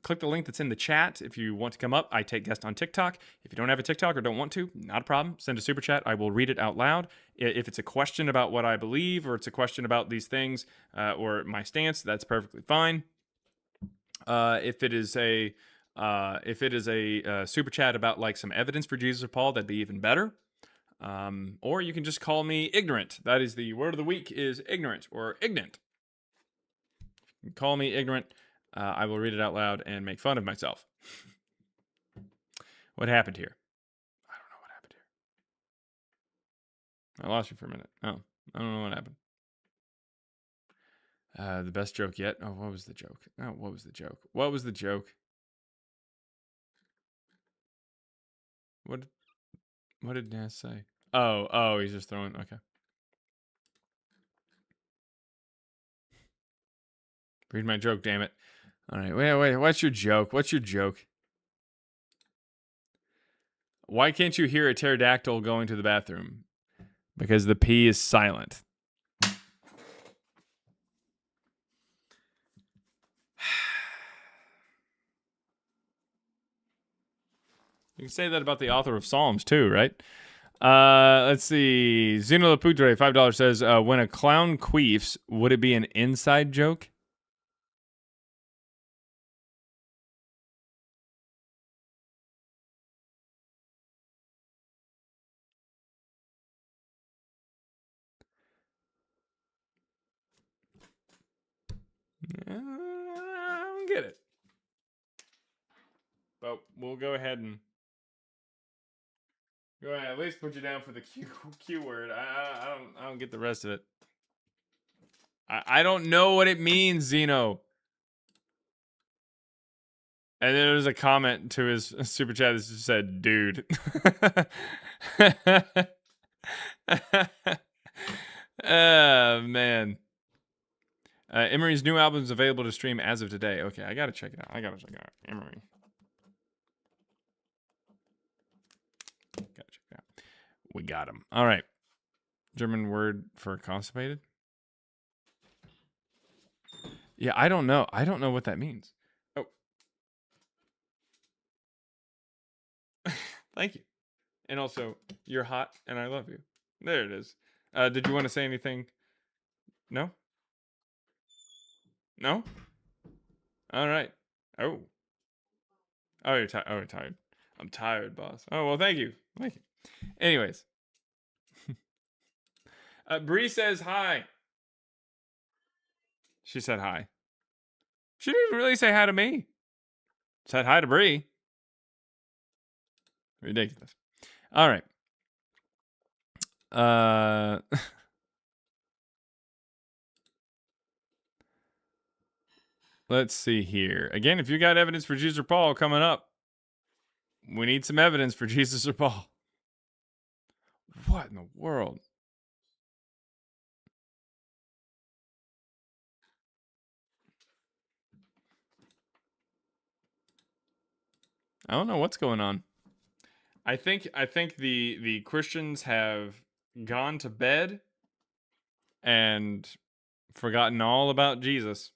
click the link that's in the chat if you want to come up. I take guests on TikTok. If you don't have a TikTok or don't want to, not a problem. Send a super chat. I will read it out loud. If it's a question about what I believe, or it's a question about these things, or my stance, that's perfectly fine. If it is a super chat about like some evidence for Jesus or Paul, that'd be even better. Or you can just call me ignorant. That is the word of the week, is ignorant or ignorant. You can call me ignorant. I will read it out loud and make fun of myself. What happened here? I don't know what happened here. I lost you for a minute. Oh, I don't know what happened. The best joke yet? Oh, what was the joke? Oh, what was the joke? What was the joke? What did Naz say? Oh, he's just throwing, okay. Read my joke, damn it. All right, wait. What's your joke? Why can't you hear a pterodactyl going to the bathroom? Because the P is silent. You can say that about the author of Psalms too, right? Let's see. Zeno Lapudre, $5 says, when a clown queefs, would it be an inside joke? I don't get it. But we'll go ahead and at least put you down for the Q word. I don't get the rest of it. I don't know what it means, Zeno. And then there was a comment to his super chat that just said, dude. Oh, man. Emery's new album is available to stream as of today. Okay, I gotta check it out. Emery. Gotta check it out. We got him. All right. German word for constipated? Yeah, I don't know. I don't know what that means. Oh. Thank you. And also, you're hot and I love you. There it is. Did you want to say anything? No? No? All right. Oh, you're tired. Oh, you're tired. I'm tired, boss. Oh, well, thank you. Anyways. Bree says hi. She said hi. She didn't really say hi to me. Said hi to Bree. Ridiculous. All right. Let's see here. Again, if you got evidence for Jesus or Paul coming up, we need some evidence for Jesus or Paul. What in the world? I don't know what's going on. I think the Christians have gone to bed and forgotten all about Jesus.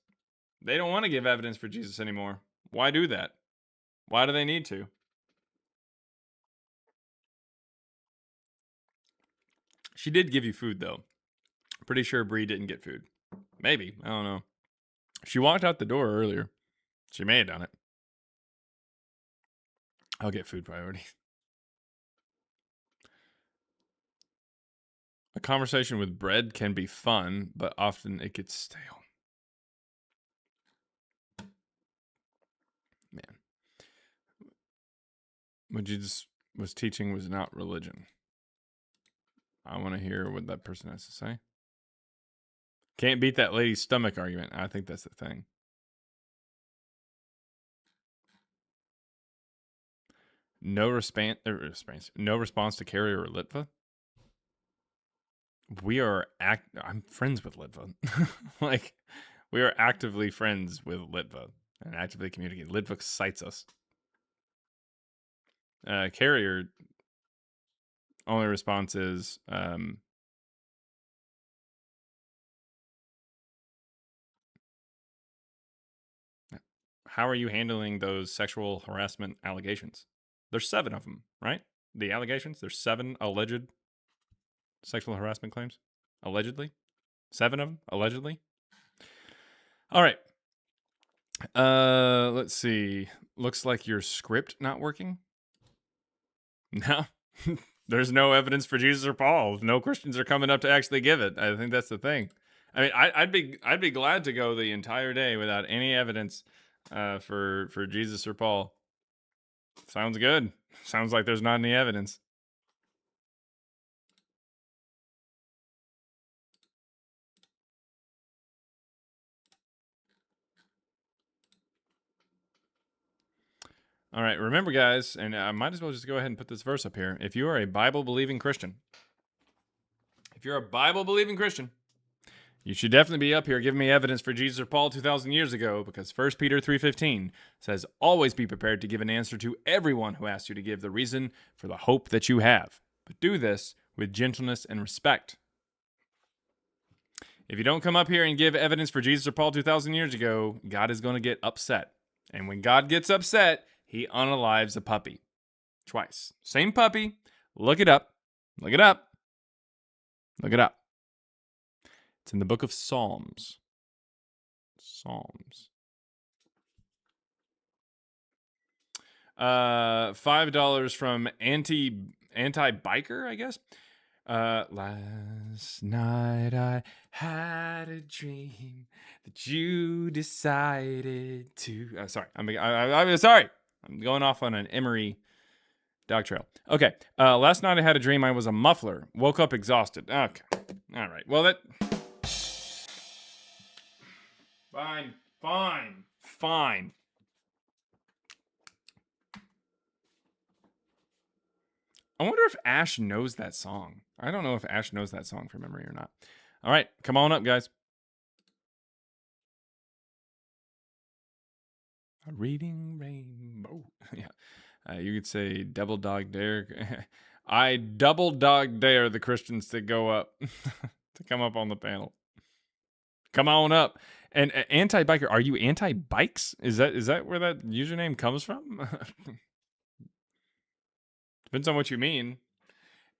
They don't want to give evidence for Jesus anymore. Why do that? Why do they need to? She did give you food though. Pretty sure Bree didn't get food. Maybe. I don't know. She walked out the door earlier. She may have done it. I'll get food priority. A conversation with bread can be fun, but often it gets stale. Man. What Jesus was teaching was not religion. I want to hear what that person has to say. Can't beat that lady's stomach argument. I think that's the thing. No response to Carrier or Litva. I'm friends with Litva. Like, we are actively friends with Litva and actively communicate. Litva cites us. Carrier only response is how are you handling those sexual harassment allegations? There's 7 of them, right? The allegations. There's 7 alleged sexual harassment claims. Allegedly. 7 of them, allegedly. All right. Let's see. Looks like your script not working. No. There's no evidence for Jesus or Paul. No Christians are coming up to actually give it. I think that's the thing. I mean, I'd be glad to go the entire day without any evidence for Jesus or Paul. Sounds good. Sounds like there's not any evidence. All right, remember, guys, and I might as well just go ahead and put this verse up here. If you are a Bible-believing Christian, you should definitely be up here giving me evidence for Jesus or Paul 2,000 years ago, because 1 Peter 3:15 says, always be prepared to give an answer to everyone who asks you to give the reason for the hope that you have. But do this with gentleness and respect. If you don't come up here and give evidence for Jesus or Paul 2,000 years ago, God is going to get upset. And when God gets upset, he unalives a puppy. Twice. Same puppy. Look it up. Look it up. Look it up. It's in the book of Psalms. Psalms. $5 from anti-biker, I guess. Last night I had a dream that you decided to. Sorry, I'm sorry. I'm going off on an Emery dog trail. Okay. Last night I had a dream I was a muffler. Woke up exhausted. Okay. All right. Well, that. Fine. I wonder if Ash knows that song. I don't know if Ash knows that song from memory or not. All right, come on up, guys. A reading rainbow. Yeah. You could say double dog dare. I double dog dare the Christians to go up, to come up on the panel. Come on up. And anti-biker, are you anti-bikes? Is that where that username comes from? Depends on what you mean.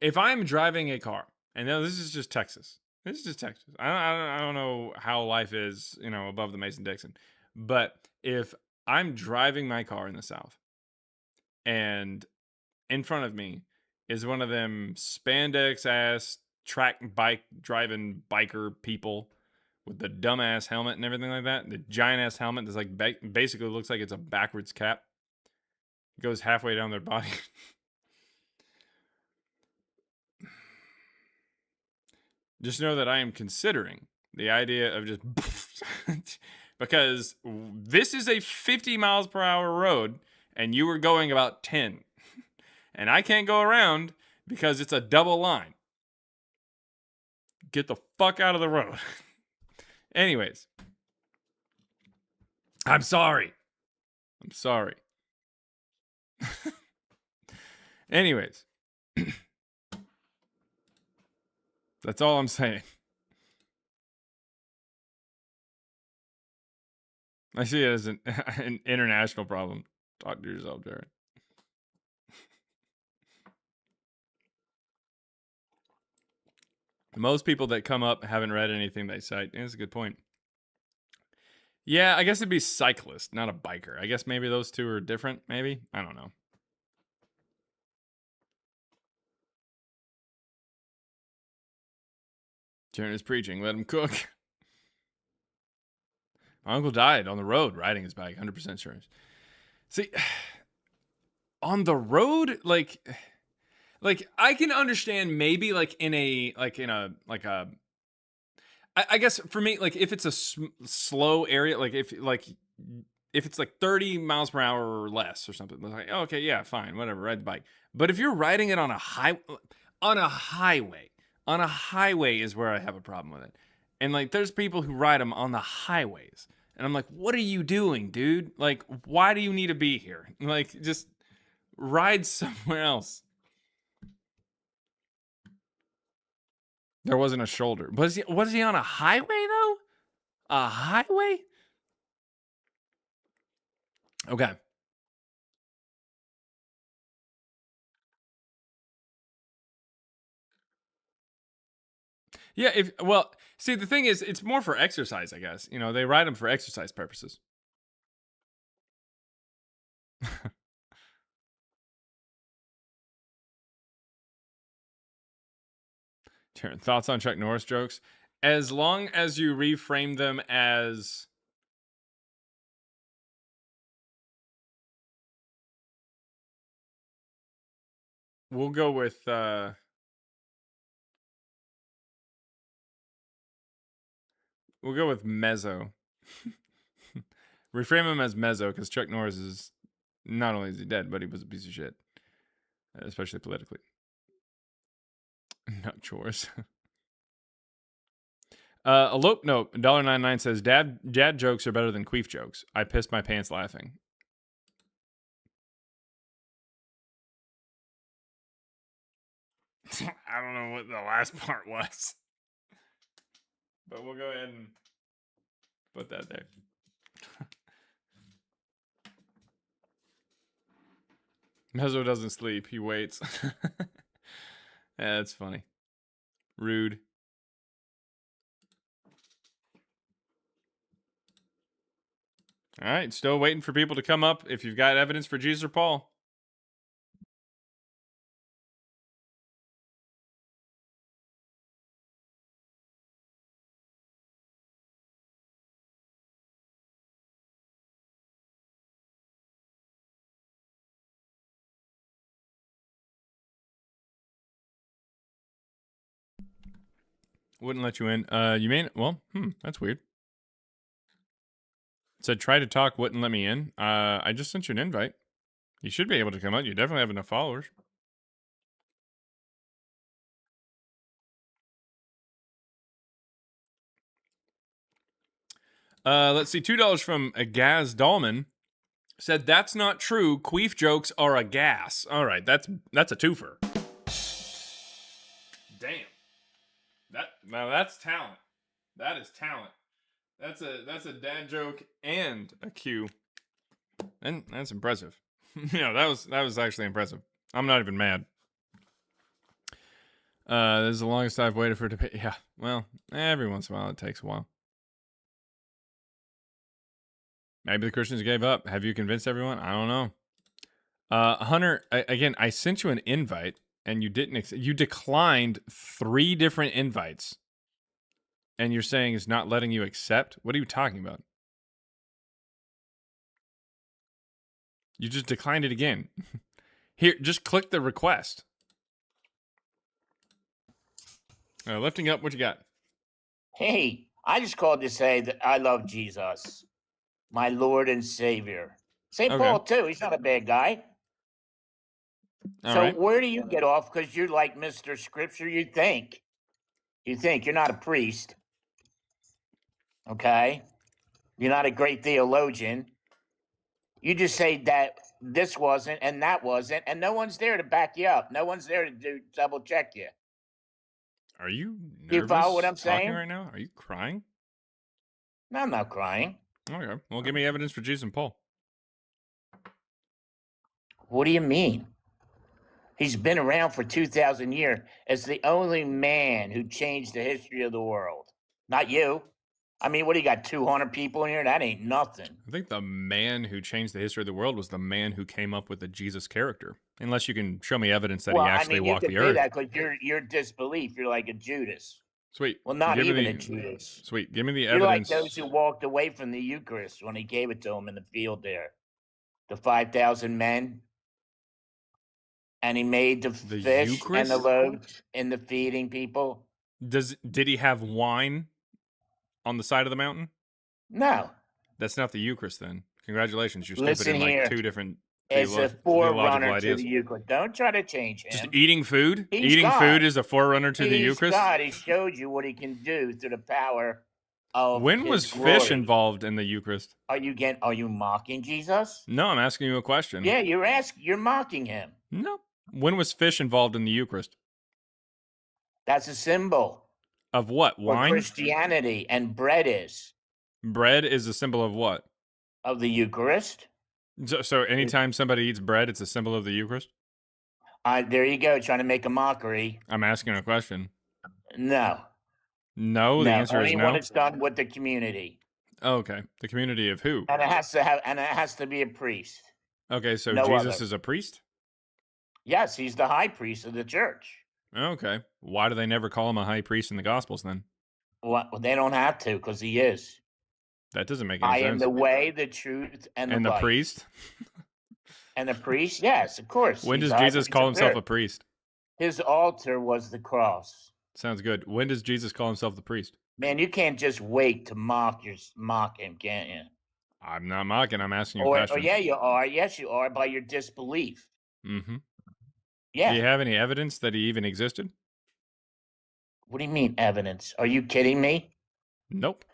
If I'm driving a car, and now this is just Texas. I don't know how life is, above the Mason-Dixon. But if I'm driving my car in the South, and in front of me is one of them spandex-ass track bike driving biker people with the dumbass helmet and everything like that, the giant-ass helmet that's like basically looks like it's a backwards cap. It goes halfway down their body. Just know that I am considering the idea of just because this is a 50 miles per hour road and you were going about 10 and I can't go around because it's a double line. Get the fuck out of the road. Anyways. I'm sorry. Anyways. That's all I'm saying. I see it as an international problem. Talk to yourself, Jared. Most people that come up haven't read anything they cite. That's a good point. Yeah, I guess it'd be cyclist, not a biker. I guess maybe those two are different, maybe? I don't know. Jared is preaching. Let him cook. My uncle died on the road riding his bike. 100% sure. See, on the road, like I can understand maybe like I guess for me, like if it's a slow area, like if it's like 30 miles per hour or less or something, like okay, yeah, fine, whatever, ride the bike. But if you're riding it on a highway is where I have a problem with it. And like there's people who ride them on the highways. And I'm like, what are you doing, dude? Like, why do you need to be here? Like, just ride somewhere else. There wasn't a shoulder. Was he on a highway, though? A highway? Okay. Yeah, see, the thing is, it's more for exercise, I guess. You know, they ride them for exercise purposes. Thoughts on Chuck Norris jokes? As long as you reframe them as... We'll go with... We'll go with mezzo. Reframe him as mezzo, because Chuck Norris is... Not only is he dead, but he was a piece of shit. Especially politically. Not chores. Elope Nope, $1.99 says, Dad jokes are better than queef jokes. I pissed my pants laughing. I don't know what the last part was. But we'll go ahead and put that there. Mezzo doesn't sleep. He waits. Yeah, that's funny. Rude. All right, still waiting for people to come up. If you've got evidence for Jesus or Paul. Wouldn't let you in. You may... Well, that's weird. It said try to talk, wouldn't let me in. I just sent you an invite. You should be able to come out. You definitely have enough followers. Let's see. $2 from Gaz Dahlman said, that's not true. Queef jokes are a gas. All right, that's a twofer. Damn. Now that's talent. That is talent. That's a dad joke and a cue. And that's impressive. Yeah, that was actually impressive. I'm not even mad. This is the longest I've waited for it to pay. Yeah, well, every once in a while it takes a while. Maybe the Christians gave up. Have you convinced everyone? I don't know. Hunter, again, I sent you an invite and you didn't. You declined 3 different invites. And you're saying it's not letting you accept? What are you talking about? You just declined it again. Here, just click the request. Lifting up, what you got? Hey, I just called to say that I love Jesus, my Lord and Savior. St. Okay. Paul, too. He's not a bad guy. All So right. where do you get off? Because you're like Mr. Scripture. You think you're not a priest, okay? You're not a great theologian. You just say that this wasn't and that wasn't, and no one's there to back you up. No one's there to double check you. Are you Do you follow what nervous I'm talking saying? right now? Are you crying? No, I'm not crying. Okay. Well, give me evidence for Jesus and Paul. What do you mean? He's been around for 2,000 years as the only man who changed the history of the world. Not you. I mean, what do you got, 200 people in here? That ain't nothing. I think the man who changed the history of the world was the man who came up with the Jesus character. Unless you can show me evidence that Well, he I actually mean, you walked could the say earth. that because you're disbelief. You're like a Judas. Sweet. Well, not Give me even the- a Judas. Sweet. Give me the You're like evidence. those who walked away from the Eucharist when he gave it to them in the field there. The 5,000 men. And he made the fish and the Eucharist? loaves in the feeding people. Did he have wine on the side of the mountain? No. That's not the Eucharist then. Congratulations, you're stupid Listen in like here. two different It's a theological forerunner to ideas. the Eucharist. Don't try to change him. Just eating food? He's Eating God. food is a forerunner to the He's Eucharist? God. He showed you what he can do through the power of When his was glory. fish involved in the Eucharist? Are you mocking Jesus? No, I'm asking you a question. Yeah, you're mocking him. No. When was fish involved in the Eucharist? That's a symbol Of what? for Wine? Christianity, and bread is Bread is a symbol of what? of the Eucharist. So anytime somebody eats bread, it's a symbol of the Eucharist? There you go, trying to make a mockery. I'm asking a question. No. No, the answer is only no. when it's done with the community. Okay. The community of who? And it has to be a priest. Okay, so No Jesus other. is a priest? Yes, he's the high priest of the church. Okay. Why do they never call him a high priest in the Gospels then? Well, they don't have to because he is. That doesn't make any I sense. am the way, the truth, and the life. priest? And the priest, yes, of course. When He's does the high Jesus priest call of the himself a church. priest? His altar was the cross. Sounds good. When does Jesus call himself the priest? Man, you can't just wait to mock him, can't you? I'm not mocking. I'm asking you a Or question. yeah, you are. Yes, you are by your disbelief. Mm-hmm. Yeah. Do you have any evidence that he even existed? What do you mean evidence? Are you kidding me? Nope.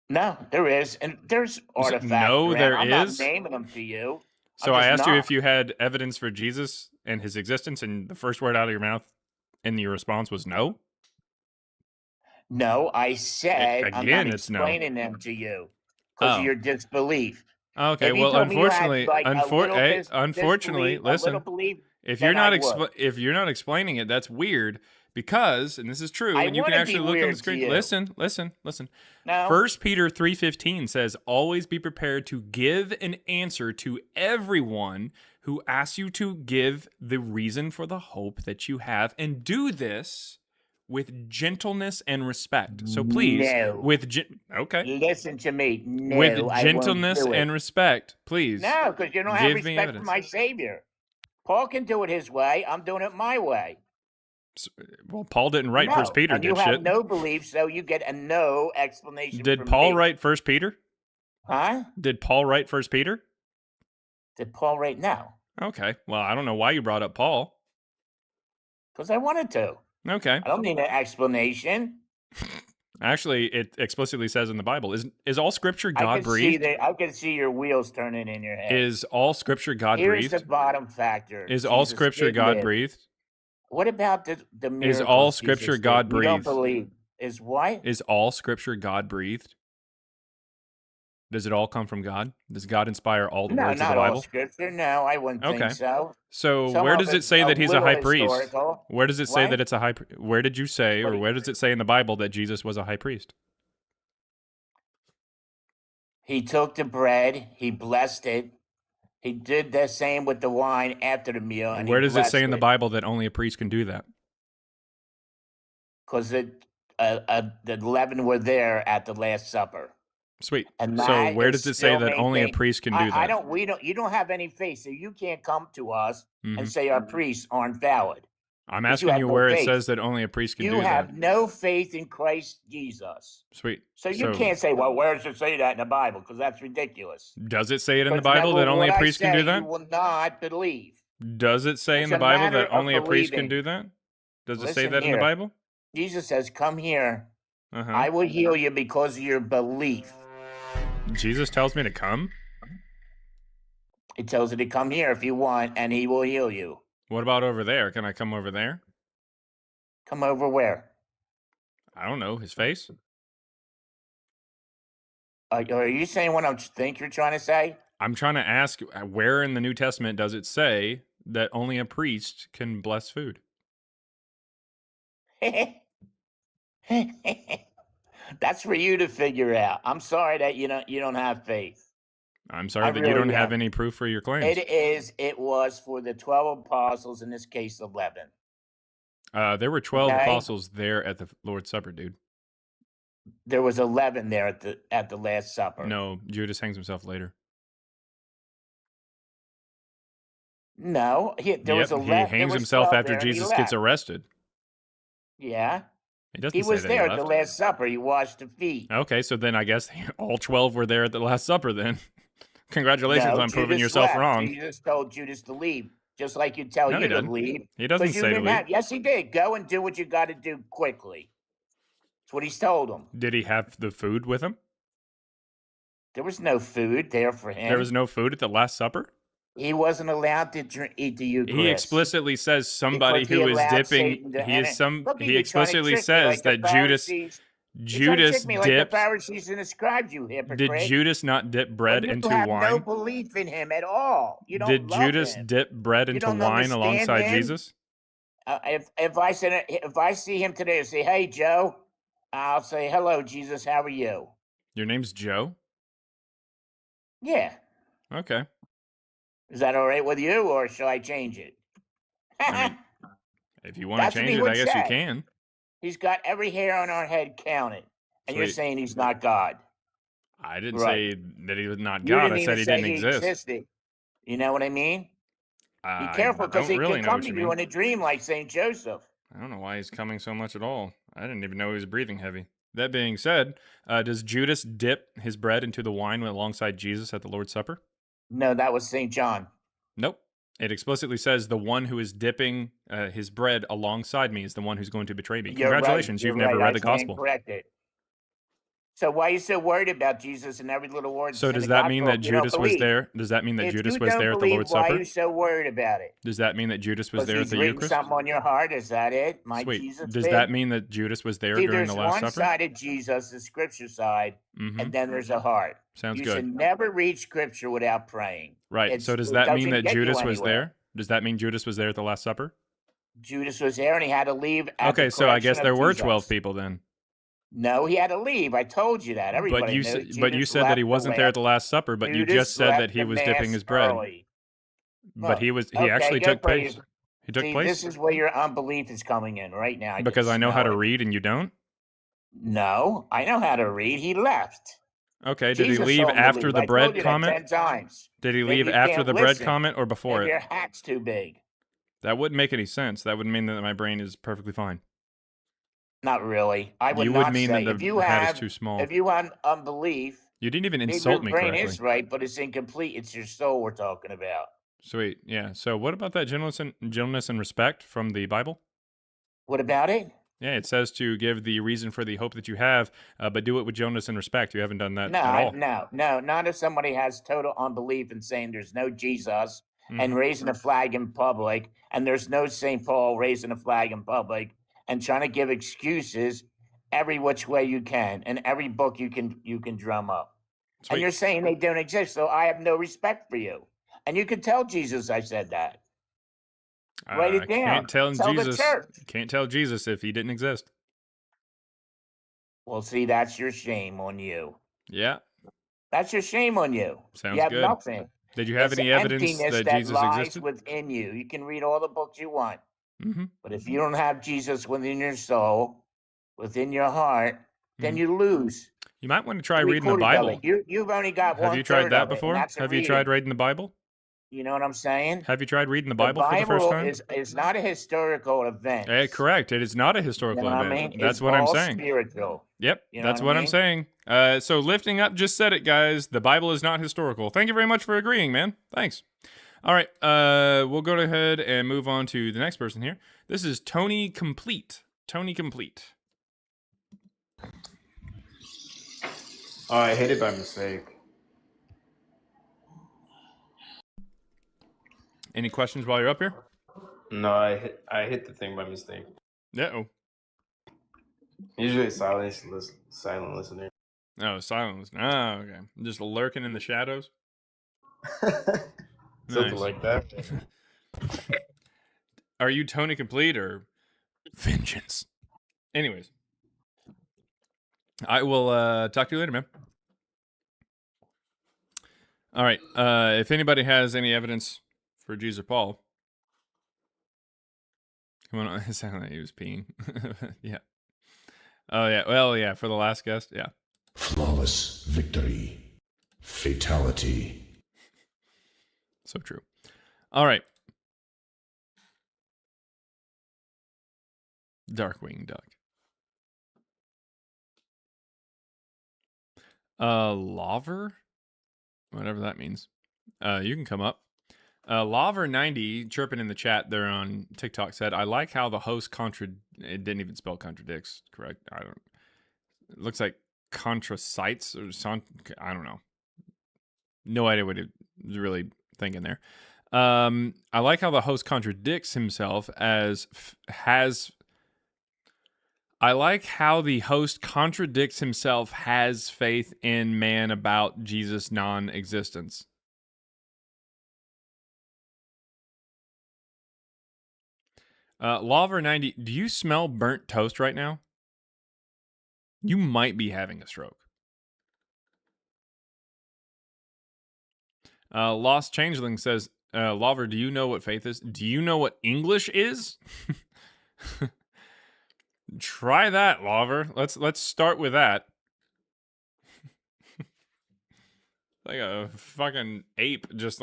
No, there is, and there's artifacts. no, around. there I'm is? not naming them to you. So I'm I just asked you not. if you had evidence for Jesus and his existence, and the first word out of your mouth in your response was no? No, I said I'm Again, not it's no. explaining them to you because Oh. of your disbelief. Okay, If you well, told me you had, unfortunately, like, a little unfortunately, disbelief, a little listen. belief, If then you're not I would. if you're not explaining it, that's weird because, and this is true, I and you can wanna be actually look on weird the to screen. you. Listen. No. 1 Peter 3:15 says, "Always be prepared to give an answer to everyone who asks you to give the reason for the hope that you have, and do this with gentleness and respect." So please, No. okay. Listen to me. No, With I won't gentleness do it. and respect, please. No, because you don't have give me respect for evidence. my Savior. Paul can do it his way. I'm doing it my way. Well, Paul didn't write no. First Peter, and you dipshit. have no belief, so you get a no explanation. Did from Paul me. write First Peter? Huh? Did Paul write First Peter? Did Paul write now? Okay. Well, I don't know why you brought up Paul. Because I wanted to. Okay. I don't need an explanation. Actually, it explicitly says in the Bible, is all scripture God I can breathed? I can see your wheels turning in your head. Is all scripture God Here's breathed? the bottom factor. Is all Jesus scripture did God live. breathed? What about the miracles? Is all Jesus scripture did? God You don't breathed? believe. Is what? Is all scripture God breathed? Does it all come from God? Does God inspire all the No, words of not the all Bible? scripture. No, I wouldn't Okay. think so. So Some where of does it it's say a that he's a little high priest? historical. Where does it say What? that it's a high? Where did you say, or where does it say in the Bible that Jesus was a high priest? He took the bread, he blessed it. He did the same with the wine after the meal, and Where does it say in the Bible that only a priest can do that? Because the 11 were there at the Last Supper. Sweet. And So that where is does it say still that only a maintained. priest can do that? You don't have any faith, so you can't come to us Mhm. and say our priests aren't valid. I'm 'Cause asking have you no where it faith. says that only a priest can You do have that. no faith in Christ Jesus. Sweet. So you can't say, well, where does it say that in the Bible? Because that's ridiculous. Does it say it in the Because Bible that remember only a what I priest can do say, that? You will not believe. Does it say It's in the a Bible matter that of only a priest can believing. do that? Does it say Listen that in the here. Bible? Jesus says, "Come here. Uh-huh. I will heal you because of your belief." Jesus tells me to come? He tells you to come here if you want, and he will heal you. What about over there? Can I come over there? Come over where? I don't know. His face? Are you saying what I think you're trying to say? I'm trying to ask, where in the New Testament does it say that only a priest can bless food? That's for you to figure out. I'm sorry that you don't have faith. I'm sorry I that you don't really have am. any proof for your claims. It was for the 12 apostles, in this case 11. There were 12 Okay. apostles there at the Lord's Supper, dude. There was 11 there at the Last Supper. No, Judas hangs himself later. No, there was 11. He hangs himself after Jesus gets arrested. Yeah. It doesn't He say was that there he at the left. Last Supper. He washed the feet. Okay, so then I guess all 12 were there at the Last Supper then. Congratulations No, on proving Judas yourself left. wrong. Jesus told Judas to leave, just like you tell No, he you to didn't. leave. He doesn't 'cause you say to didn't leave. have- Yes, he did. Go and do what you got to do quickly. That's what he's told him. Did he have the food with him? There was no food there for him. There was no food at the Last Supper? He wasn't allowed to eat the Eucharist. He explicitly says somebody Because he who is allowed dipping. Satan to He is enter. some. Look at He you trying to explicitly trick me says like the that Judas. Pharisees. You're trying to Judas trick me like the dipped. Pharisees and the scribes, you hypocrite. Did Judas not dip bread When into you have wine? no belief in him at all. You don't Did love Judas him. dip bread You into don't wine understand alongside him? Jesus? If I see him today and say, "Hey Joe," I'll say, "Hello Jesus, how are you?" Your name's Joe? Yeah. Okay. Is that all right with you, or shall I change it? If you want to That's what change he it, would I guess you say. can. He's got every hair on our head counted, and you're Sweet. saying he's not God. I didn't Right. say that he was not You God. didn't I even said he say didn't he exist. existed. You know what I mean? Be I careful, because don't he really could know come what to you you mean. in a dream like Saint Joseph. I don't know why he's coming so much at all. I didn't even know he was breathing heavy. That being said, does Judas dip his bread into the wine alongside Jesus at the Lord's Supper? No, that was Saint John. Nope. It explicitly says the one who is dipping his bread alongside me is the one who's going to betray me. You're right, Congratulations, you're you've never right. read the I stand gospel. corrected. So why are you so worried about Jesus and every little word So that's in does the that mean gospel that if you don't Judas was believe? there? Does that mean that If Judas you was don't there at the believe, Lord's why Supper? are you so worried about it? Does that mean that Judas was Because there at he's the written Eucharist? something on your heart. Is that it? My Sweet. Jesus Does did? that mean that Judas was there See, during there's the Last one Supper? side of Jesus, the scripture side, Mhm. and then there's a heart. Sounds you good. should never read scripture without praying. Right. So does It that mean doesn't that get you Judas was anywhere. there? Does that mean Judas was there at the Last Supper? Judas was there and he had to leave at Okay, the so I correction guess of there were Jesus. 12 people then. No, he had to leave. I told you that. Everybody But you knows. but you Judas said that he left wasn't there at the last- Last Supper, but you Judas just said left that he the was dipping mass his bread. early. But he Okay, actually go took pray. place. He took See, place this is where your unbelief is coming in right now. I because can I know how to smell it. read and you don't? No, I know how to read. He left. Okay, did he Jesus leave told him to after leave. the I bread told you that comment? 10 times. Did he Maybe leave you after can't the bread listen. comment or before Maybe it? your hat's too big. That wouldn't make any sense. That would mean that my brain is perfectly fine. Not really. I would You not would mean say that if the you hat is have too small. if you have unbelief, You didn't even maybe insult your me brain correctly. is right, but it's incomplete. It's your soul we're talking about. Sweet. Yeah. So what about that gentleness and respect from the Bible? What about it? Yeah, it says to give the reason for the hope that you have, but do it with gentleness and respect. You haven't done that No, at all. no. Not if somebody has total unbelief and saying there's no Jesus and Mhm. raising a flag in public, and there's no St. Paul raising a flag in public and trying to give excuses every which way you can and every book you can drum up. Sweet. And you're saying they don't exist, so I have no respect for you. And you can tell Jesus I said that. Write it down. Can't tell Tell the Jesus. church. Can't tell Jesus if he didn't exist. Well, see, that's your shame on you. Yeah. That's your shame on you. Sounds you have good. nothing. Did you have It's any evidence emptiness that Jesus lies existed? within you. You can read all the books you want, Mm-hmm. but if you don't have Jesus within your soul, within your heart, then you lose. You might want to try Three reading the quarters of Bible. it. You've only got Have one you tried third that of it, and before? that's a Have you tried reading. reading the Bible? You know what I'm saying? Have you tried reading the The Bible for the first Bible time? is not a historical event. Correct. It is not a You know historical what I event. mean? That's It's what I'm all saying. spiritual. Yep, You know that's what I what I'm mean? saying. So lifting up just said it, guys. The Bible is not historical. Thank you very much for agreeing, man. Thanks. All right, we'll go ahead and move on to the next person here. This is Tony Complete. Tony Complete. Oh, I hit it by mistake. Any questions while you're up here? No, I hit the thing by mistake. Uh-oh. Usually silent listener. Oh, silence. Oh, okay. Just lurking in the shadows? Something Nice. like that. Are you Tony Complete or Vengeance? Anyways. I will talk to you later, man. All right. If anybody has any evidence for Jesus or Paul. Come on. It sounded like he was peeing. Yeah. Oh, yeah. Well, yeah. For the last guest. Yeah. Flawless victory. Fatality. So true. All right. Darkwing Duck. Lover? Whatever that means. You can come up. Lover90 chirping in the chat there on TikTok said, I like how the host it didn't even spell contradicts, correct? It looks like contracites or something. I don't know. No idea what it was really thinking there. I like how the host contradicts himself I like how the host contradicts himself, has faith in man about Jesus' non-existence. Lover90, do you smell burnt toast right now? You might be having a stroke. Lost Changeling says, Lover, do you know what faith is? Do you know what English is? Try that, Lover. Let's start with that. Like a fucking ape just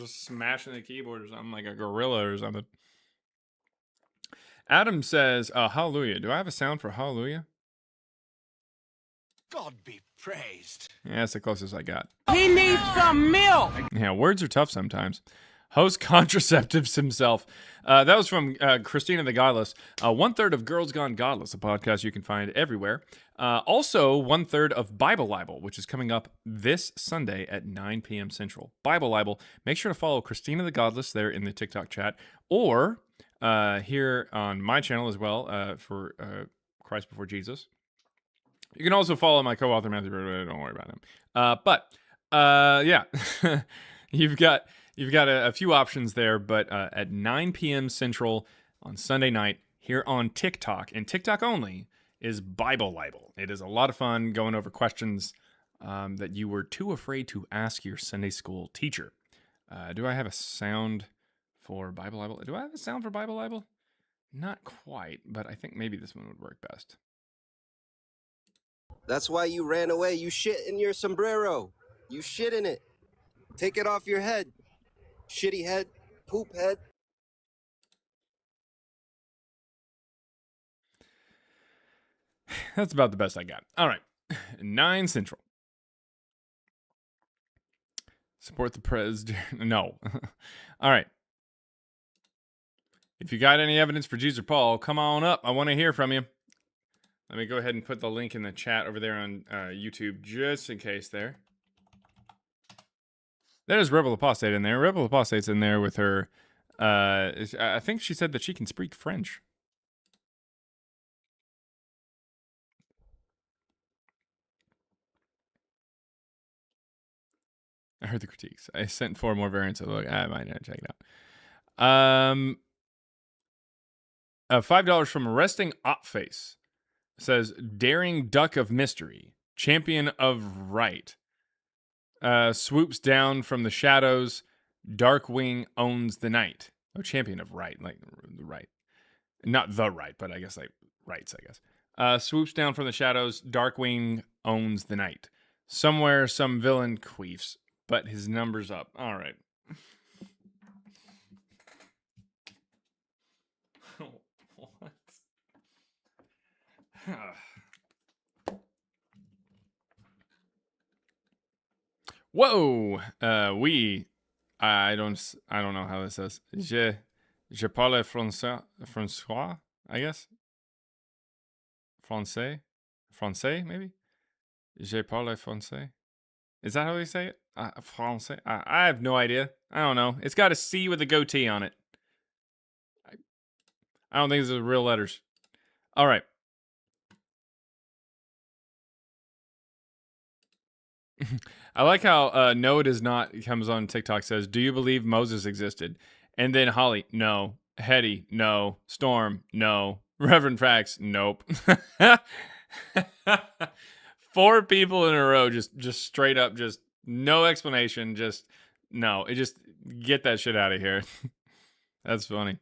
smashing the keyboard or something, like a gorilla or something. Adam says, hallelujah. Do I have a sound for hallelujah? God be praised. Yeah, that's the closest I got. He needs some milk. Yeah, words are tough sometimes. Host contraceptives himself. That was from Christina the Godless. 1/3 of Girls Gone Godless, a podcast you can find everywhere. Also, 1/3 of Bible Libel, which is coming up this Sunday at 9 p.m. Central. Bible Libel. Make sure to follow Christina the Godless there in the TikTok chat, or here on my channel as well for Christ Before Jesus. You can also follow my co-author Matthew. Don't worry about him. Yeah, you've got a few options there. But at 9 p.m. Central on Sunday night here on TikTok, and TikTok only, is Bible Libel. It is a lot of fun going over questions that you were too afraid to ask your Sunday school teacher. Do I have a sound for Bible Libel? Do I have a sound for Bible Libel? Not quite, but I think maybe this one would work best. That's why you ran away. You shit in your sombrero. You shit in it. Take it off your head. Shitty head. Poop head. That's about the best I got. All right. 9 Central. Support the president. No. All right. If you got any evidence for Jesus or Paul, come on up. I want to hear from you. Let me go ahead and put the link in the chat over there on YouTube, just in case there. There's Rebel Apostate in there. Rebel Apostate's in there with her. I think she said that she can speak French. I heard the critiques. I sent 4 more variants. So look, I might check it out. $5 from Resting Opface says, Daring Duck of Mystery, Champion of Right. Swoops down from the shadows. Darkwing owns the night. Oh, Champion of Right, like the right. Not the right, but I guess like rights, I guess. Swoops down from the shadows. Darkwing owns the night. Somewhere some villain queefs, but his number's up. All right. What? Whoa. I don't know how this says. Je parle François, I guess. Français, maybe. Je parle français. Is that how they say it? Français. I have no idea. I don't know. It's got a C with a goatee on it. I don't think these are real letters. All right. I like how No It Is Not comes on TikTok, says, do you believe Moses existed? And then Holly, no. Hetty, no. Storm, no. Reverend Fax, nope. 4 people in a row, just straight up, just no explanation, just no. It just get that shit out of here. That's funny.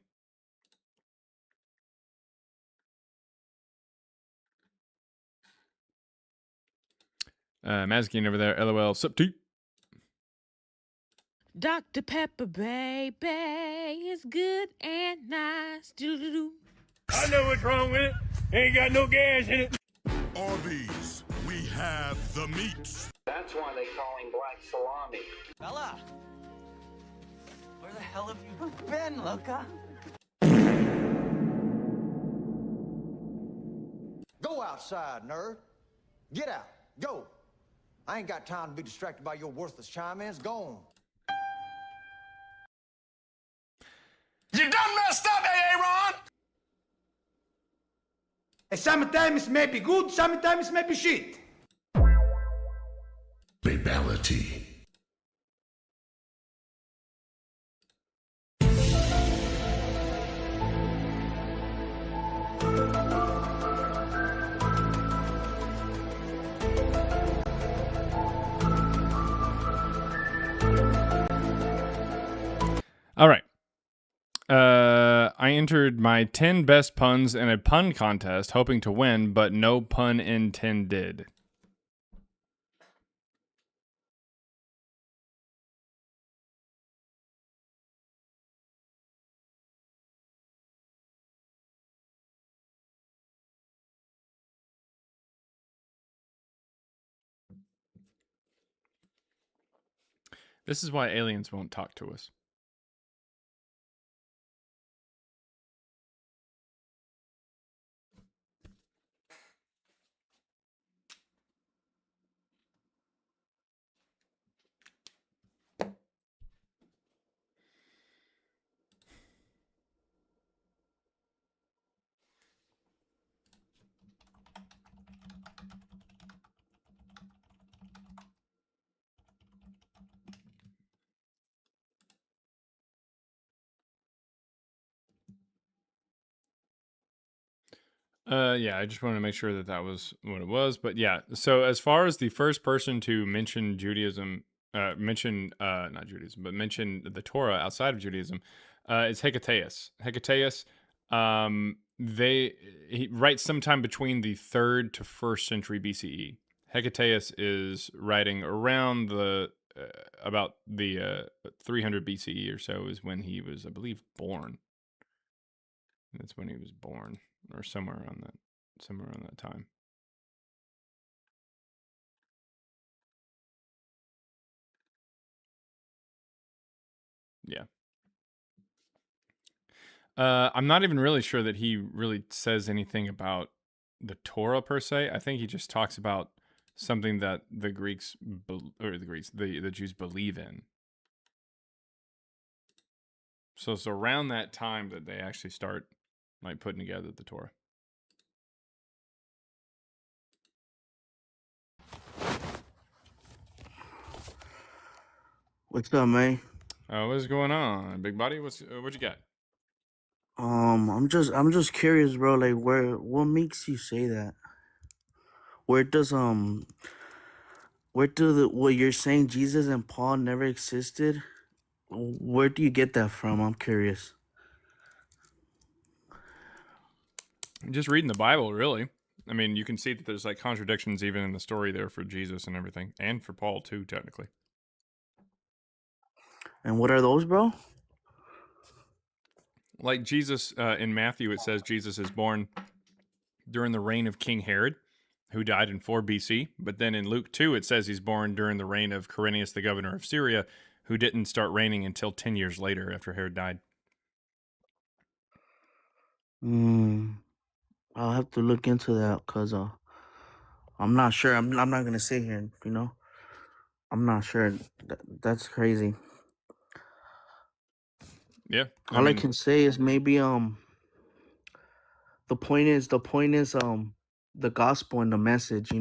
Mazkine over there, LOL, sup T. Dr. Pepper, baby, is good and nice. Doo-doo-doo. I know what's wrong with it. Ain't got no gas in it. Arby's, we have the meats. That's why they call him Black Salami. Bella! Where the hell have you been, Luca? Go outside, nerd. Get out. Go. I ain't got time to be distracted by your worthless chime-ins. Go on. You done messed up, Aaron! Sometimes may be good, sometimes may be shit. Babality. All right. I entered my 10 best puns in a pun contest, hoping to win, but no pun intended. This is why aliens won't talk to us. Yeah, I just wanted to make sure that that was what it was. But yeah, so as far as the first person to mention Judaism, not Judaism, but mention the Torah outside of Judaism, is Hecataeus. Hecataeus, he writes sometime between the 3rd to 1st century BCE. Hecataeus is writing around the about the 300 BCE or so is when he was, I believe, born. That's when he was born, or somewhere around that time. Yeah. I'm not even really sure that he really says anything about the Torah per se. I think he just talks about something that the Jews believe in. So it's around that time that they actually start like putting together the Torah. What's up, man? What's going on, big buddy? What you got? I'm just curious, bro. Like, what makes you say that? What you're saying Jesus and Paul never existed? Where do you get that from? I'm curious. Just reading the Bible, really. I mean, you can see that there's like contradictions even in the story there for Jesus and everything, and for Paul too, technically. And what are those, bro? Like Jesus, in Matthew, it says Jesus is born during the reign of King Herod, who died in 4 BC. But then in Luke 2, it says he's born during the reign of Quirinius, the governor of Syria, who didn't start reigning until 10 years later after Herod died. I'll have to look into that because I'm not sure. I'm not gonna sit here and I'm not sure. That's crazy. Yeah, All I can say is maybe the point is the gospel and the message. I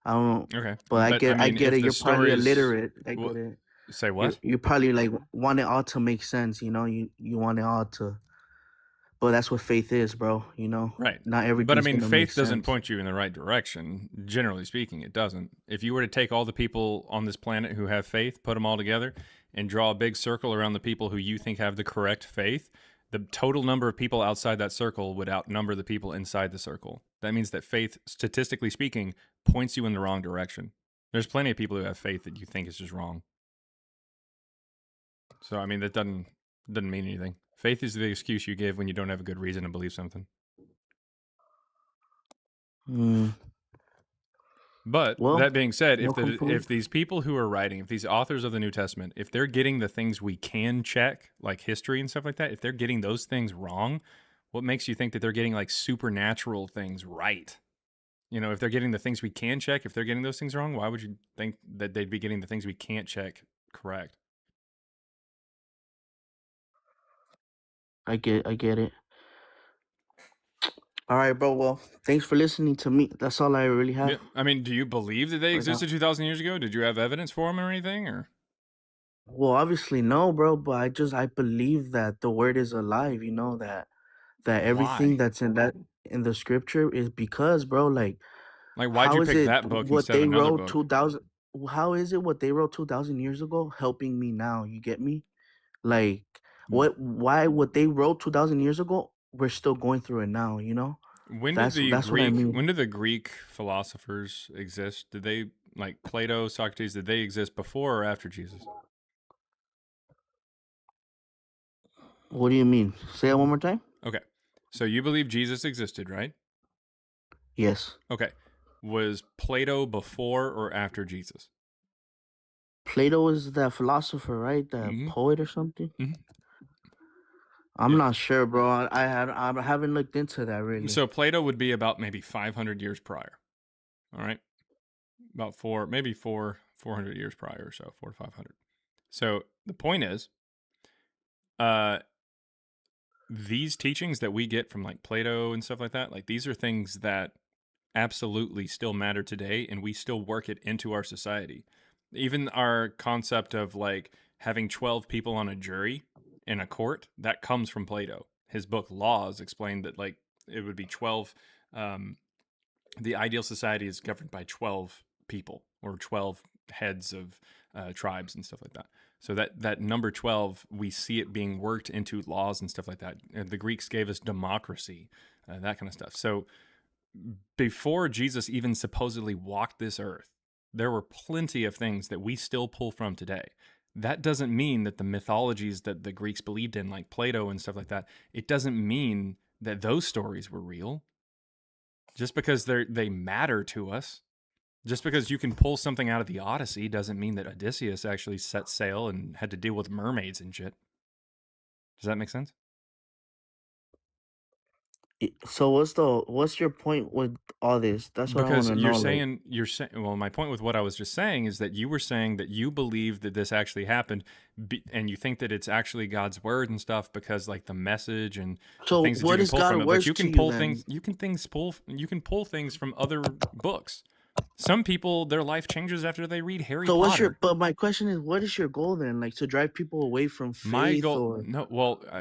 don't. Okay, But I get if it. the You're probably stories, illiterate. I get it. say what? You probably like want it all to make sense. You want it all to. But that's what faith is, bro. Right. Not But I everything's mean, gonna make faith doesn't sense. point you in the right direction. Generally speaking, it doesn't. If you were to take all the people on this planet who have faith, put them all together, and draw a big circle around the people who you think have the correct faith, the total number of people outside that circle would outnumber the people inside the circle. That means that faith, statistically speaking, points you in the wrong direction. There's plenty of people who have faith that you think is just wrong. So I mean, that doesn't mean anything. Faith is the excuse you give when you don't have a good reason to believe something. But that being said, if these people who are writing, if these authors of the New Testament, if they're getting the things we can check, like history and stuff like that, if they're getting those things wrong, what makes you think that they're getting like supernatural things right? If they're getting the things we can check, if they're getting those things wrong, why would you think that they'd be getting the things we can't check correct? I get it. All right, bro. Well, thanks for listening to me. That's all I really have. Yeah. I mean, do you believe that they existed 2,000 years ago? Did you have evidence for them or anything? Or well, obviously no, bro. But I believe that the word is alive. That everything that's in the scripture is because, bro. Like why'd you pick that book what instead of they another wrote book? 2,000? How is it what they wrote 2,000 years ago helping me now? You get me? Like why what they wrote 2,000 years ago? We're still going through it now. When That's what I mean. When did the Greek philosophers exist? Did they, like Plato, Socrates, did they exist before or after Jesus? What do you mean? Say that one more time. Okay. So you believe Jesus existed, right? Yes. Okay. Was Plato before or after Jesus? Plato is that philosopher, right? That poet or something? I'm not sure, bro. I haven't looked into that really. So Plato would be about maybe 500 years prior. All right. About 400 years prior or so, 400 to 500. So the point is, these teachings that we get from like Plato and stuff like that, like these are things that absolutely still matter today, and we still work it into our society. Even our concept of like having 12 people on a jury in a court, that comes from Plato. His book Laws explained that like it would be 12. The ideal society is governed by 12 people or 12 heads of tribes and stuff like that. So that number 12, we see it being worked into laws and stuff like that. And the Greeks gave us democracy, that kind of stuff. So before Jesus even supposedly walked this earth, there were plenty of things that we still pull from today. That doesn't mean that the mythologies that the Greeks believed in, like Plato and stuff like that, it doesn't mean that those stories were real. Just because they matter to us. Just because you can pull something out of the Odyssey doesn't mean that Odysseus actually set sail and had to deal with mermaids and shit. Does that make sense? So what's your point with all this? That's what I want Because to know. you're saying. Well, my point with what I was just saying is that you were saying that you believe that this actually happened, and you think that it's actually God's word and stuff because like the message and So the things that what you is can pull God from it. words But you to can you pull then? things. You can pull things from other books. Some people, their life changes after they read Harry So Potter. but my question is, what is your goal then? Like to drive people away from faith, My goal, or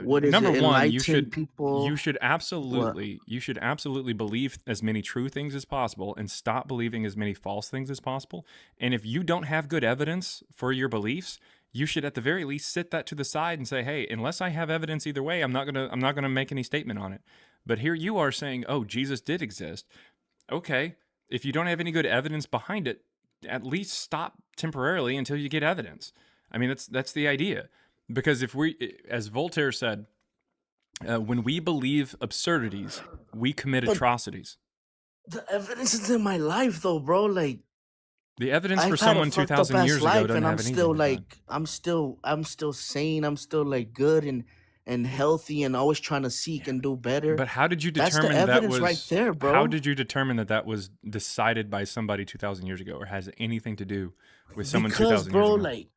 what is number it? one, Enlighten people. you should absolutely believe as many true things as possible and stop believing as many false things as possible. And if you don't have good evidence for your beliefs, you should at the very least sit that to the side and say, hey, unless I have evidence either way, I'm not gonna make any statement on it. But here you are saying, oh, Jesus did exist. Okay, if you don't have any good evidence behind it, at least stop temporarily until you get evidence. I mean, that's the idea. Because if we, as Voltaire said, when we believe absurdities, we commit atrocities. The evidence is in my life, though, bro. Like The evidence for I've had a someone fucked up 2,000 ass years ago life, doesn't and have I'm anything still with that. like, I'm still sane. I'm still like good and healthy, and always trying to seek and do better. But how did you That's the determine that evidence was right there, bro. How did you determine that that was decided by somebody 2,000 years ago, or has anything to do with someone Because, 2,000 bro, years ago?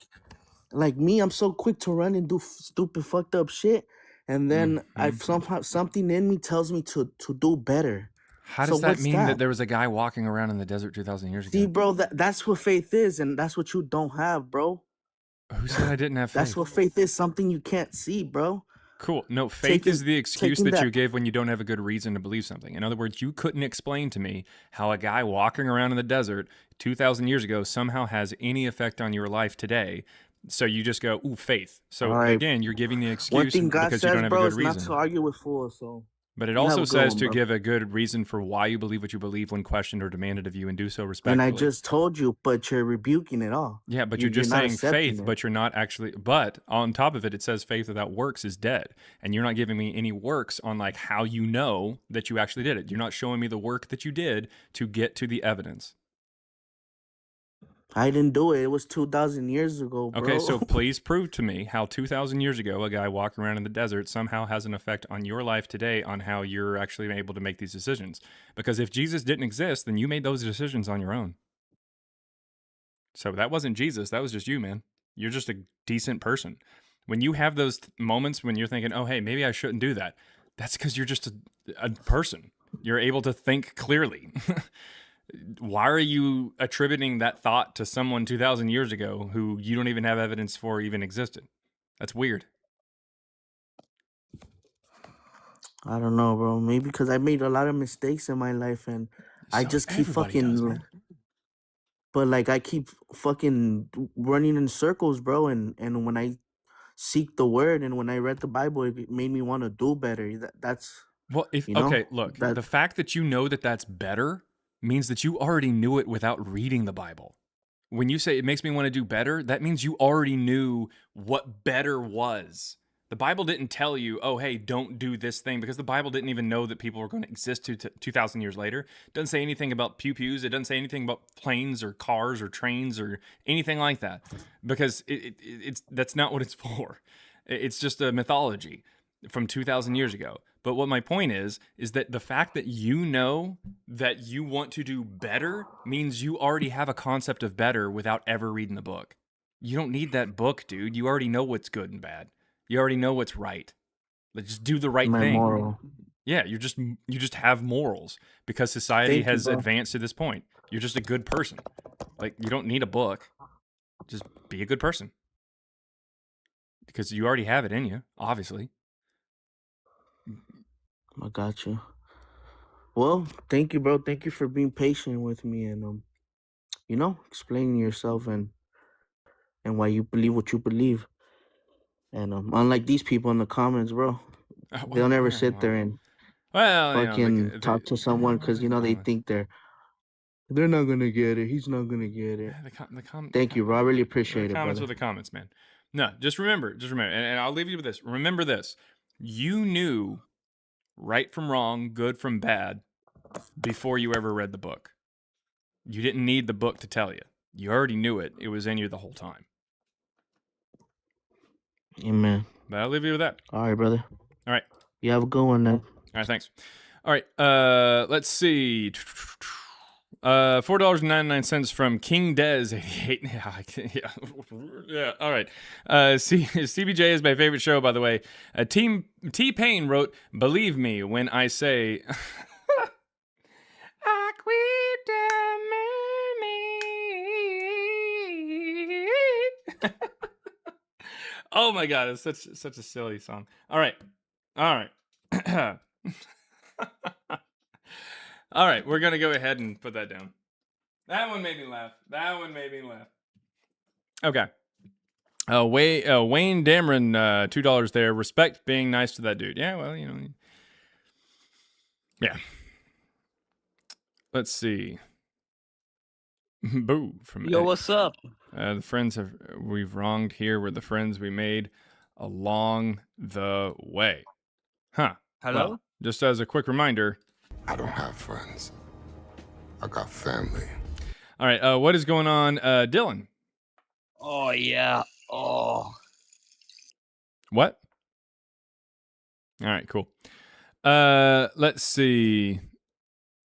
like me, I'm so quick to run and do stupid, fucked up shit, and then I've somehow something in me tells me to do better. How So does that what's mean that that? there was a guy walking around in the desert 2,000 years See, ago? bro, that's what faith is, and that's what you don't have, bro. Who said I didn't have That's faith? what faith is, something you can't see, bro. Cool. No, faith is the excuse taking that you that- give when you don't have a good reason to believe something. In other words, you couldn't explain to me how a guy walking around in the desert 2,000 years ago somehow has any effect on your life today. So you just go, ooh, faith. So All right. again, you're giving the One excuse thing God because you says, don't have bro, a is good not reason. to argue with fools, so. But it You have also a good says one, to bro. give a good reason for why you believe what you believe when questioned or demanded of you, and do so respectfully. And I just told you, but you're rebuking it all. Yeah, but you're just not saying accepting faith, it. but you're not actually. But on top of it, it says faith without works is dead, and you're not giving me any works on like how you know that you actually did it. You're not showing me the work that you did to get to the evidence. I didn't do it. It was 2,000 years ago, bro. Okay, so please prove to me how 2,000 years ago a guy walking around in the desert somehow has an effect on your life today on how you're actually able to make these decisions. Because if Jesus didn't exist, then you made those decisions on your own. So that wasn't Jesus. That was just you, man. You're just a decent person. When you have those moments when you're thinking, oh, hey, maybe I shouldn't do that, that's because you're just a person. You're able to think clearly. Why are you attributing that thought to someone 2,000 years ago who you don't even have evidence for even existed? That's weird. I don't know, bro. Maybe because I made a lot of mistakes in my life, and I just keep everybody does, man. But like I keep fucking running in circles, bro. And when I seek the word and when I read the Bible, it made me want to do better. That's Well, if you know, okay, look, the fact that you know that that's better means that you already knew it without reading the Bible. When you say it makes me want to do better, that means you already knew what better was. The Bible didn't tell you, oh, hey, don't do this thing, because the Bible didn't even know that people were going to exist 2,000 years later. It doesn't say anything about pew-pews. It doesn't say anything about planes or cars or trains or anything like that, because it's that's not what it's for. It's just a mythology from 2,000 years ago. But what my point is that the fact that you know that you want to do better means you already have a concept of better without ever reading the book. You don't need that book, dude. You already know what's good and bad. You already know what's right. Like, just do the right my thing. moral. Yeah, you just have morals because society Thank you, has bro. advanced to this point. You're just a good person. Like, you don't need a book. Just be a good person. Because you already have it in you, obviously. I got you. Well, thank you, bro. Thank you for being patient with me and you know, explaining yourself and why you believe what you believe. And unlike these people in the comments, bro, they'll never sit there and fucking talk to someone because you know they think they're not gonna get it. He's not gonna get it. Thank you, bro. I really appreciate it, Comments brother. with the comments, man. No, just remember, and I'll leave you with this. Remember this: you knew right from wrong, good from bad, before you ever read the book. You didn't need the book to tell you. You already knew it. It was in you the whole time. Amen. But I'll leave you with that. All right, brother. All right. You have a good one, then. All right, thanks. All right, let's see. $4.99 from King Des 88. Yeah. All right. CBJ is my favorite show, by the way. T-Pain wrote, "Believe me when I say." I quit the mermaid. Oh my God, it's such a silly song. All right. All right, we're gonna go ahead and put that down. That one made me laugh. Okay. Wayne Dameron, $2 there. Respect being nice to that dude. Yeah, well, you know. Yeah. Let's see. Boo from Yo, what's up? The friends we've wronged here were the friends we made along the way. Huh. Hello? Well, just as a quick reminder, I don't have friends. I got family. All right. What is going on, Dylan? Oh yeah. Oh. What? All right, cool. Let's see.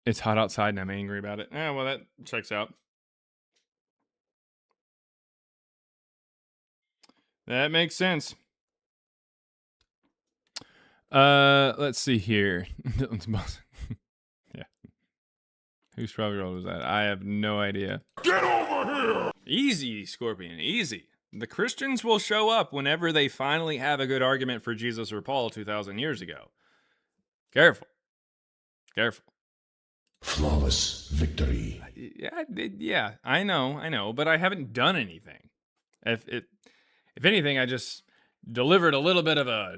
It's hot outside and I'm angry about it. Well, that checks out. That makes sense. Let's see here. Dylan's boss. Yeah. Whose 12-year-old was that? I have no idea. Get over here! Easy, Scorpion, easy. The Christians will show up whenever they finally have a good argument for Jesus or Paul 2,000 years ago. Careful. Careful. Flawless victory. Yeah, I know, but I haven't done anything. If anything, I just delivered a little bit of a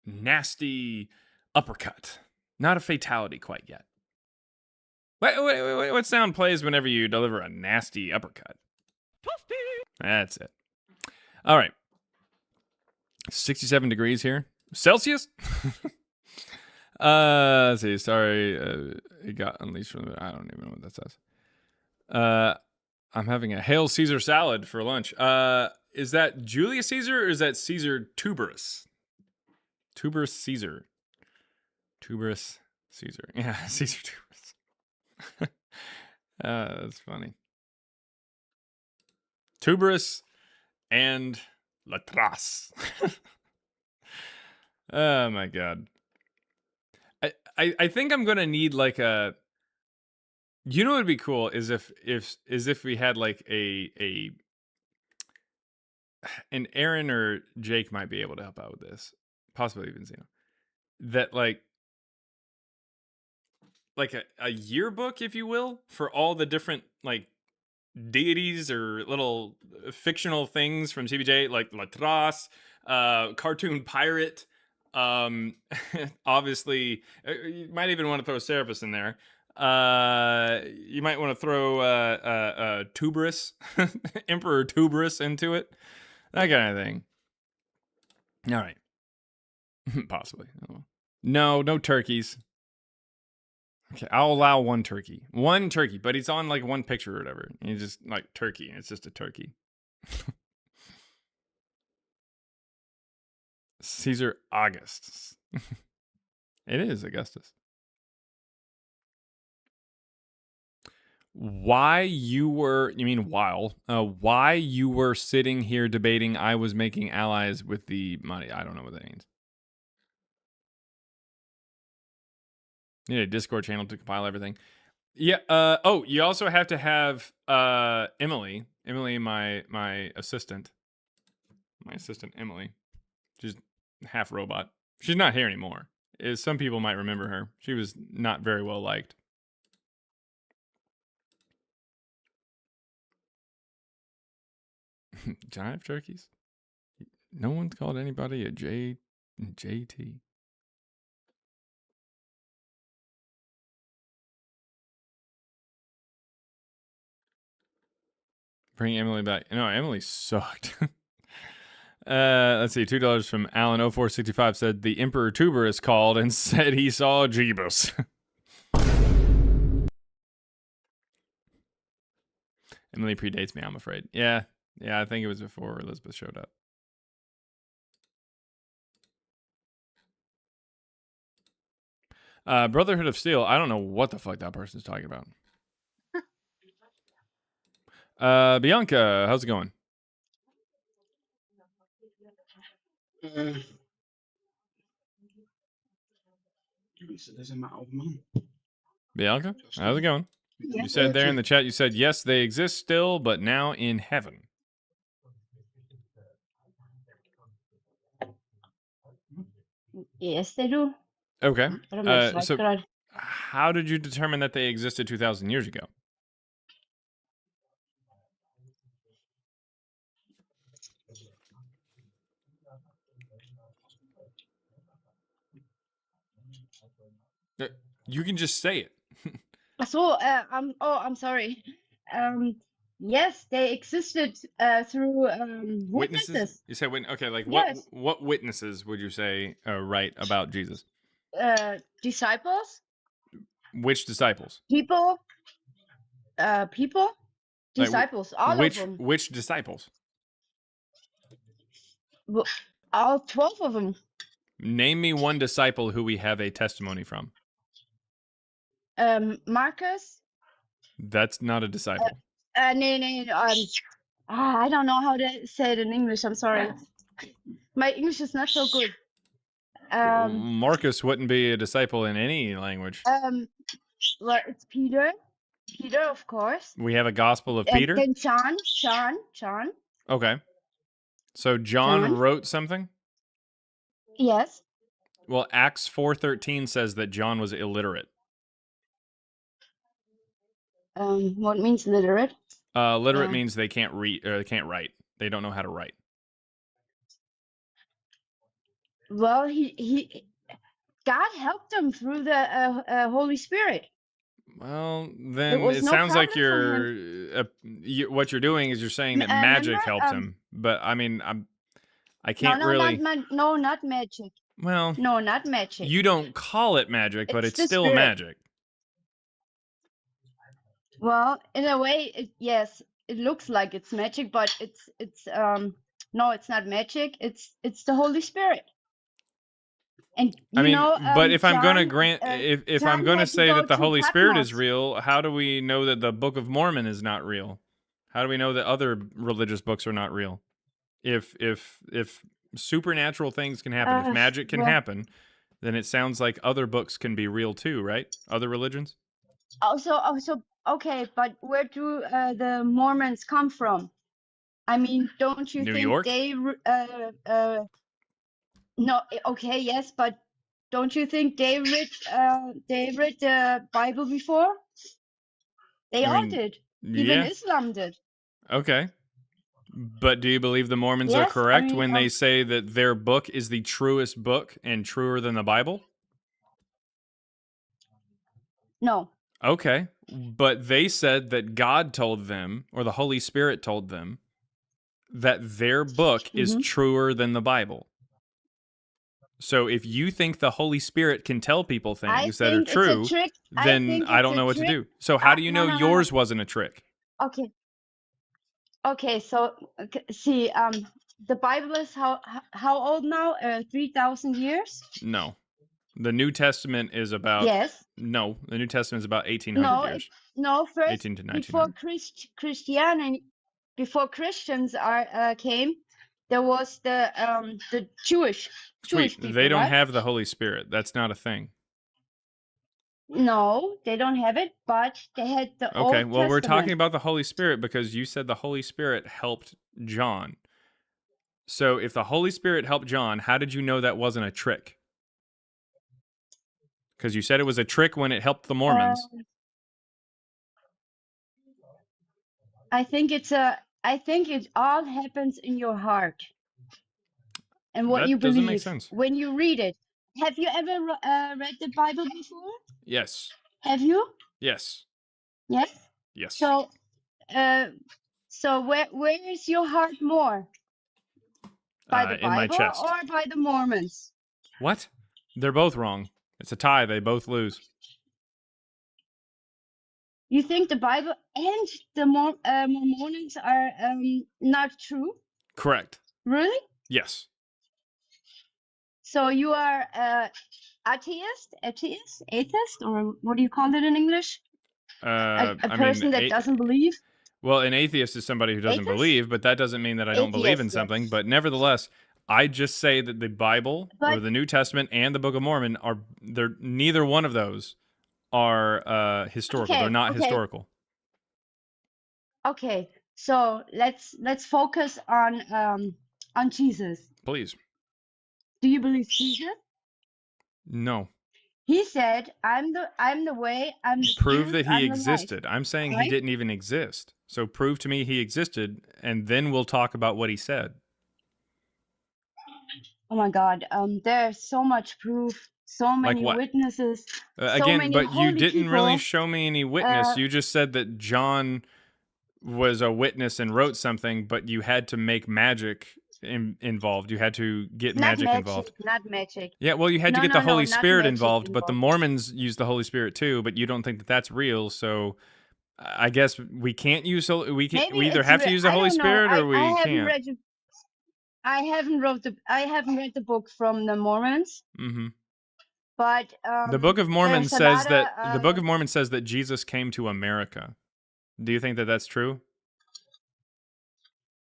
nasty uppercut. Not a fatality quite yet. What sound plays whenever you deliver a nasty uppercut? That's it. All right. 67 degrees here. Celsius? Let's see. Sorry. It got unleashed from the... I don't even know what that says. I'm having a Hail Caesar salad for lunch. Is that Julius Caesar or is that Caesar Tuberous? Tuberous Caesar. Tuberous Caesar. Yeah, Caesar Tuberous. That's funny. Tuberous and Latras. Oh my god. I think I'm gonna need like a... You know what would be cool is if we had like and Aaron or Jake might be able to help out with this. Possibly even Zeno. That like a yearbook, if you will, for all the different like deities or little fictional things from CBJ, like Latras, cartoon pirate. Obviously, you might even want to throw Serapis in there. You might want to throw Tuberous, Emperor Tuberous into it. That kind of thing. All right. Possibly. No turkeys. Okay, I'll allow one turkey. One turkey, but he's on like one picture or whatever. And he's just like turkey, and it's just a turkey. Caesar Augustus. It is Augustus. Why you were sitting here debating I was making allies with the money. I don't know what that means. You need a Discord channel to compile everything. Yeah. Oh, you also have to have Emily. Emily, my assistant. My assistant Emily. She's half robot. She's not here anymore. Some people might remember her. She was not very well liked. Jive turkeys? No one's called anybody a JT. Bring Emily back. No, Emily sucked. Let's see. $2 from Alan0465 said the Emperor Tuberous called and said he saw Jeebus. Emily predates me, I'm afraid. Yeah, I think it was before Elizabeth showed up. Brotherhood of Steel. I don't know what the fuck that person's talking about. Bianca, how's it going? Bianca, how's it going? You said there in the chat, you said, yes, they exist still, but now in heaven. Yes, they do. Okay. So God. how did you determine that they existed 2,000 years ago? You can just say it. So, I'm sorry. Yes, they existed through witnesses. You said okay, like Yes. what witnesses would you say write about Jesus? Disciples. Which disciples? People. People. Disciples, all of them. Which disciples? All 12 of them. Name me one disciple who we have a testimony from. Marcus. That's not a disciple. No, I don't know how to say it in English. I'm sorry. My English is not so good. Marcus wouldn't be a disciple in any language. Well, it's Peter. Peter, of course. We have a Gospel of Peter. Then John. Okay. So John wrote something? Yes. Well, Acts 4:13 says that John was illiterate. What means literate? Literate means they can't read or they can't write. They don't know how to write. Well, God helped him through the Holy Spirit. Well, then it sounds like what you're doing is you're saying that magic helped him. But I mean, I can't really. No, not magic. Well, no, not magic. You don't call it magic, but it's still spirit. magic. Well, in a way, yes, it looks like it's magic, but it's no, it's not magic. It's the Holy Spirit. And I mean, but if I'm going to John, grant, if I'm going to say that the Holy Spirit is real, how do we know that the Book of Mormon is not real? How do we know that other religious books are not real? If supernatural things can happen, if magic can happen, then it sounds like other books can be real too, right? Other religions? Also, okay, but where do the Mormons come from? I mean, don't you New think York? they no, okay, yes, but don't you think they read the Bible before? They all did. Even Islam did. Okay. But do you believe the Mormons are correct when they say that their book is the truest book and truer than the Bible? No. Okay. But they said that God told them, or the Holy Spirit told them, that their book is truer than the Bible. So if you think the Holy Spirit can tell people things that are true, then I don't know what to do. So how do you know yours wasn't a trick? Okay. Okay, so see, the Bible is how old now? 3,000 years? No. The New Testament is about No, the New Testament is about 1800 years. No, first 18 to 1900. before Christianity, before Christians came, there was the Jewish people. They don't right? have the Holy Spirit. That's not a thing. No, they don't have it, but they had the Old Okay, well, we're talking Testament. about the Holy Spirit because you said the Holy Spirit helped John. So if the Holy Spirit helped John, how did you know that wasn't a trick? Because you said it was a trick when it helped the Mormons. I think it all happens in your heart and what That you doesn't believe make sense. when you read it. Have you ever read the Bible before? Yes. Have you? Yes. Yes. Yes. So, where is your heart more? By the in my Bible chest. or by the Mormons? What? They're both wrong. It's a tie. They both lose. You think the Bible and the Mormons are not true? Correct. Really? Yes. So you are atheist, or what do you call it in English? A person that doesn't believe? Well, an atheist is somebody who doesn't believe, but that doesn't mean that I don't believe in Atheist, something. yes. But nevertheless, I just say that the Bible or the New Testament and the Book of Mormon neither one of those are historical. Okay, They're not okay. historical. Okay, so let's focus on Jesus. Please. Do you believe Jesus? No. He said, "I'm the way, I'm the Prove truth, that he I'm the life." existed. I'm saying Right? he didn't even exist. So prove to me he existed, and then we'll talk about what he said. Oh my God, there's so much proof, so many what? witnesses, so Again, many but you holy didn't really people. show me any witness. You just said that John was a witness and wrote something, but you had to make magic involved. You had to get magic involved. Not magic. Yeah, well, you had to No, get the no, no, Holy not Spirit magic involved, but the involved. Mormons use the Holy Spirit too, but you don't think that that's real, so I guess we can't use we Maybe either it's have to use the I Holy don't know. Spirit or I we haven't can't. read I haven't read the book from the Mormons, Mm-hmm. but The Book of Mormon there's a lot says that Jesus came to America. Do you think that that's true?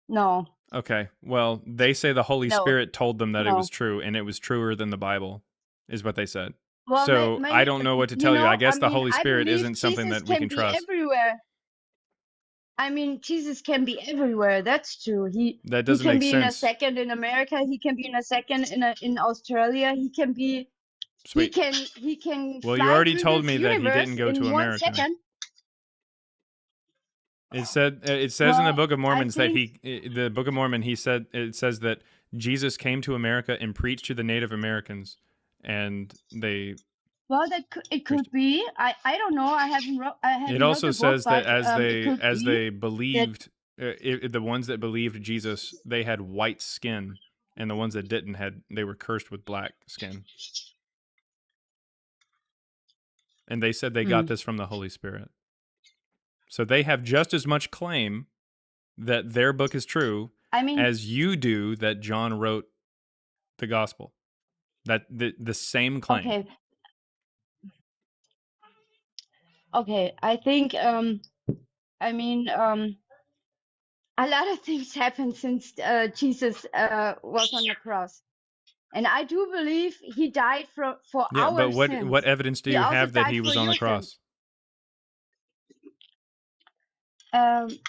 No. Okay. Well, they say the Holy No. Spirit told them that it No. was true, and it was truer than the Bible, is what they said. Well, So I don't know what to tell you. I guess the Holy I Spirit believe isn't something Jesus that we can can be trust. everywhere. I mean, Jesus can be everywhere. That's true. That He doesn't can make be in a sense. second in America. He can be in a second in Australia. He can be. Sweet. He can Well, you fly already through told this me that he universe didn't go in to 1 America. second. It says in the Book of Mormon the Book of Mormon it says that Jesus came to America and preached to the Native Americans, and they. Well, it could be. I don't know. I haven't It wrote also the book, says that but it could be they believed the ones that believed Jesus, they had white skin, and the ones that didn't they were cursed with black skin. And they said they got this from the Holy Spirit. So they have just as much claim that their book is true as you do that John wrote the gospel. That the same claim. Okay. I think I mean a lot of things happened since Jesus was on the cross. And I do believe he died for Yeah, our but sins. what evidence do He you also have that died he was for on the your cross? sins.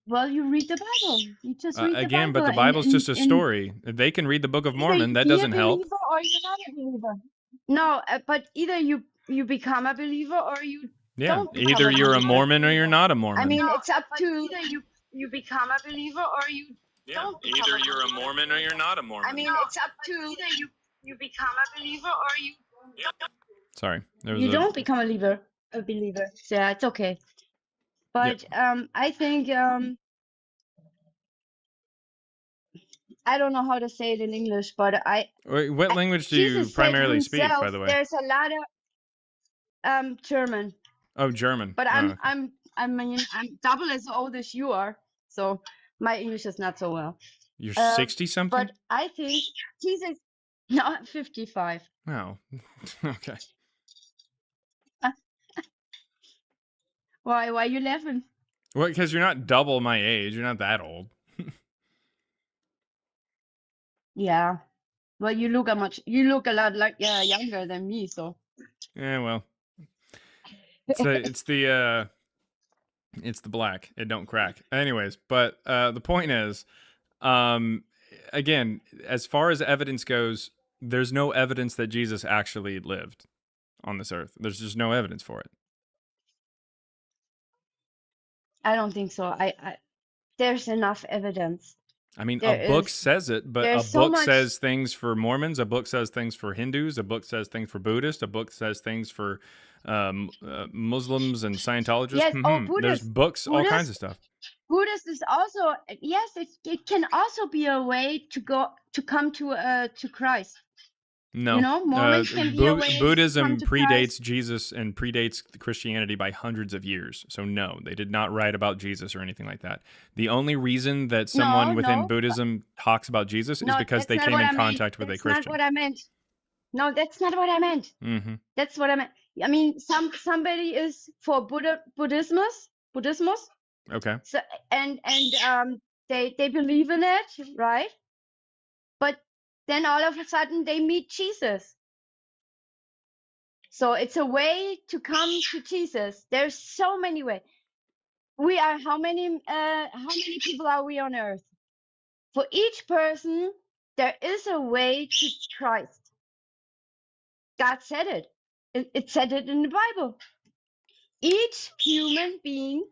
Well, you read the Bible. You just read the Again, Bible. but the Bible's just a story. They can read the Book of Either Mormon. That be a doesn't help. believer or you're not a believer. No, but either you become a believer or you Yeah, don't become either a you're a believer. Mormon or you're not a Mormon. I mean, it's up to either you become a believer or you don't become Either a you're a believer. Mormon or you're not a Mormon. I mean, it's up to either you become a believer or you Sorry, there was you don't become a believer. So yeah, it's okay. But I think I don't know how to say it in English, but Wait, what language do you Jesus said primarily speak, himself, by the way? there's a lot of German. Oh, German. But Oh, okay. I'm double as old as you are, so my English is not so well. You're 60 something? But I think Jesus, no, 55. Oh, okay. Why are you laughing? Well, because you're not double my age. You're not that old. Yeah. Well, you look a lot like younger than me, so. Yeah, well, it's the black. It don't crack. Anyways, but the point is, again, as far as evidence goes, there's no evidence that Jesus actually lived on this earth. There's just no evidence for it. I don't think so. There's enough evidence. I mean, a book says it, but a book says things for Mormons, a book says things for Hindus, a book says things for Buddhists, a book says things for Muslims and Scientologists. Yes, Buddhists. There's books, all kinds of stuff. Buddhist is also, yes, it can also be a way to come to Christ. No, you know, Mormons can be a way Buddhism to come to predates Christ. Jesus and predates Christianity by hundreds of years. So no, they did not write about Jesus or anything like that. The only reason that someone within Buddhism talks about Jesus is because they came in contact with a Christian. That's not what I meant. No, that's not what I meant. Mm-hmm. That's what I meant. I mean, somebody is for Buddhism. Okay. So and they believe in it, right? But then all of a sudden they meet Jesus. So it's a way to come to Jesus. There's so many ways. We are how many people are we on earth? For each person, there is a way to Christ. God said it. It said it in the Bible. Each human being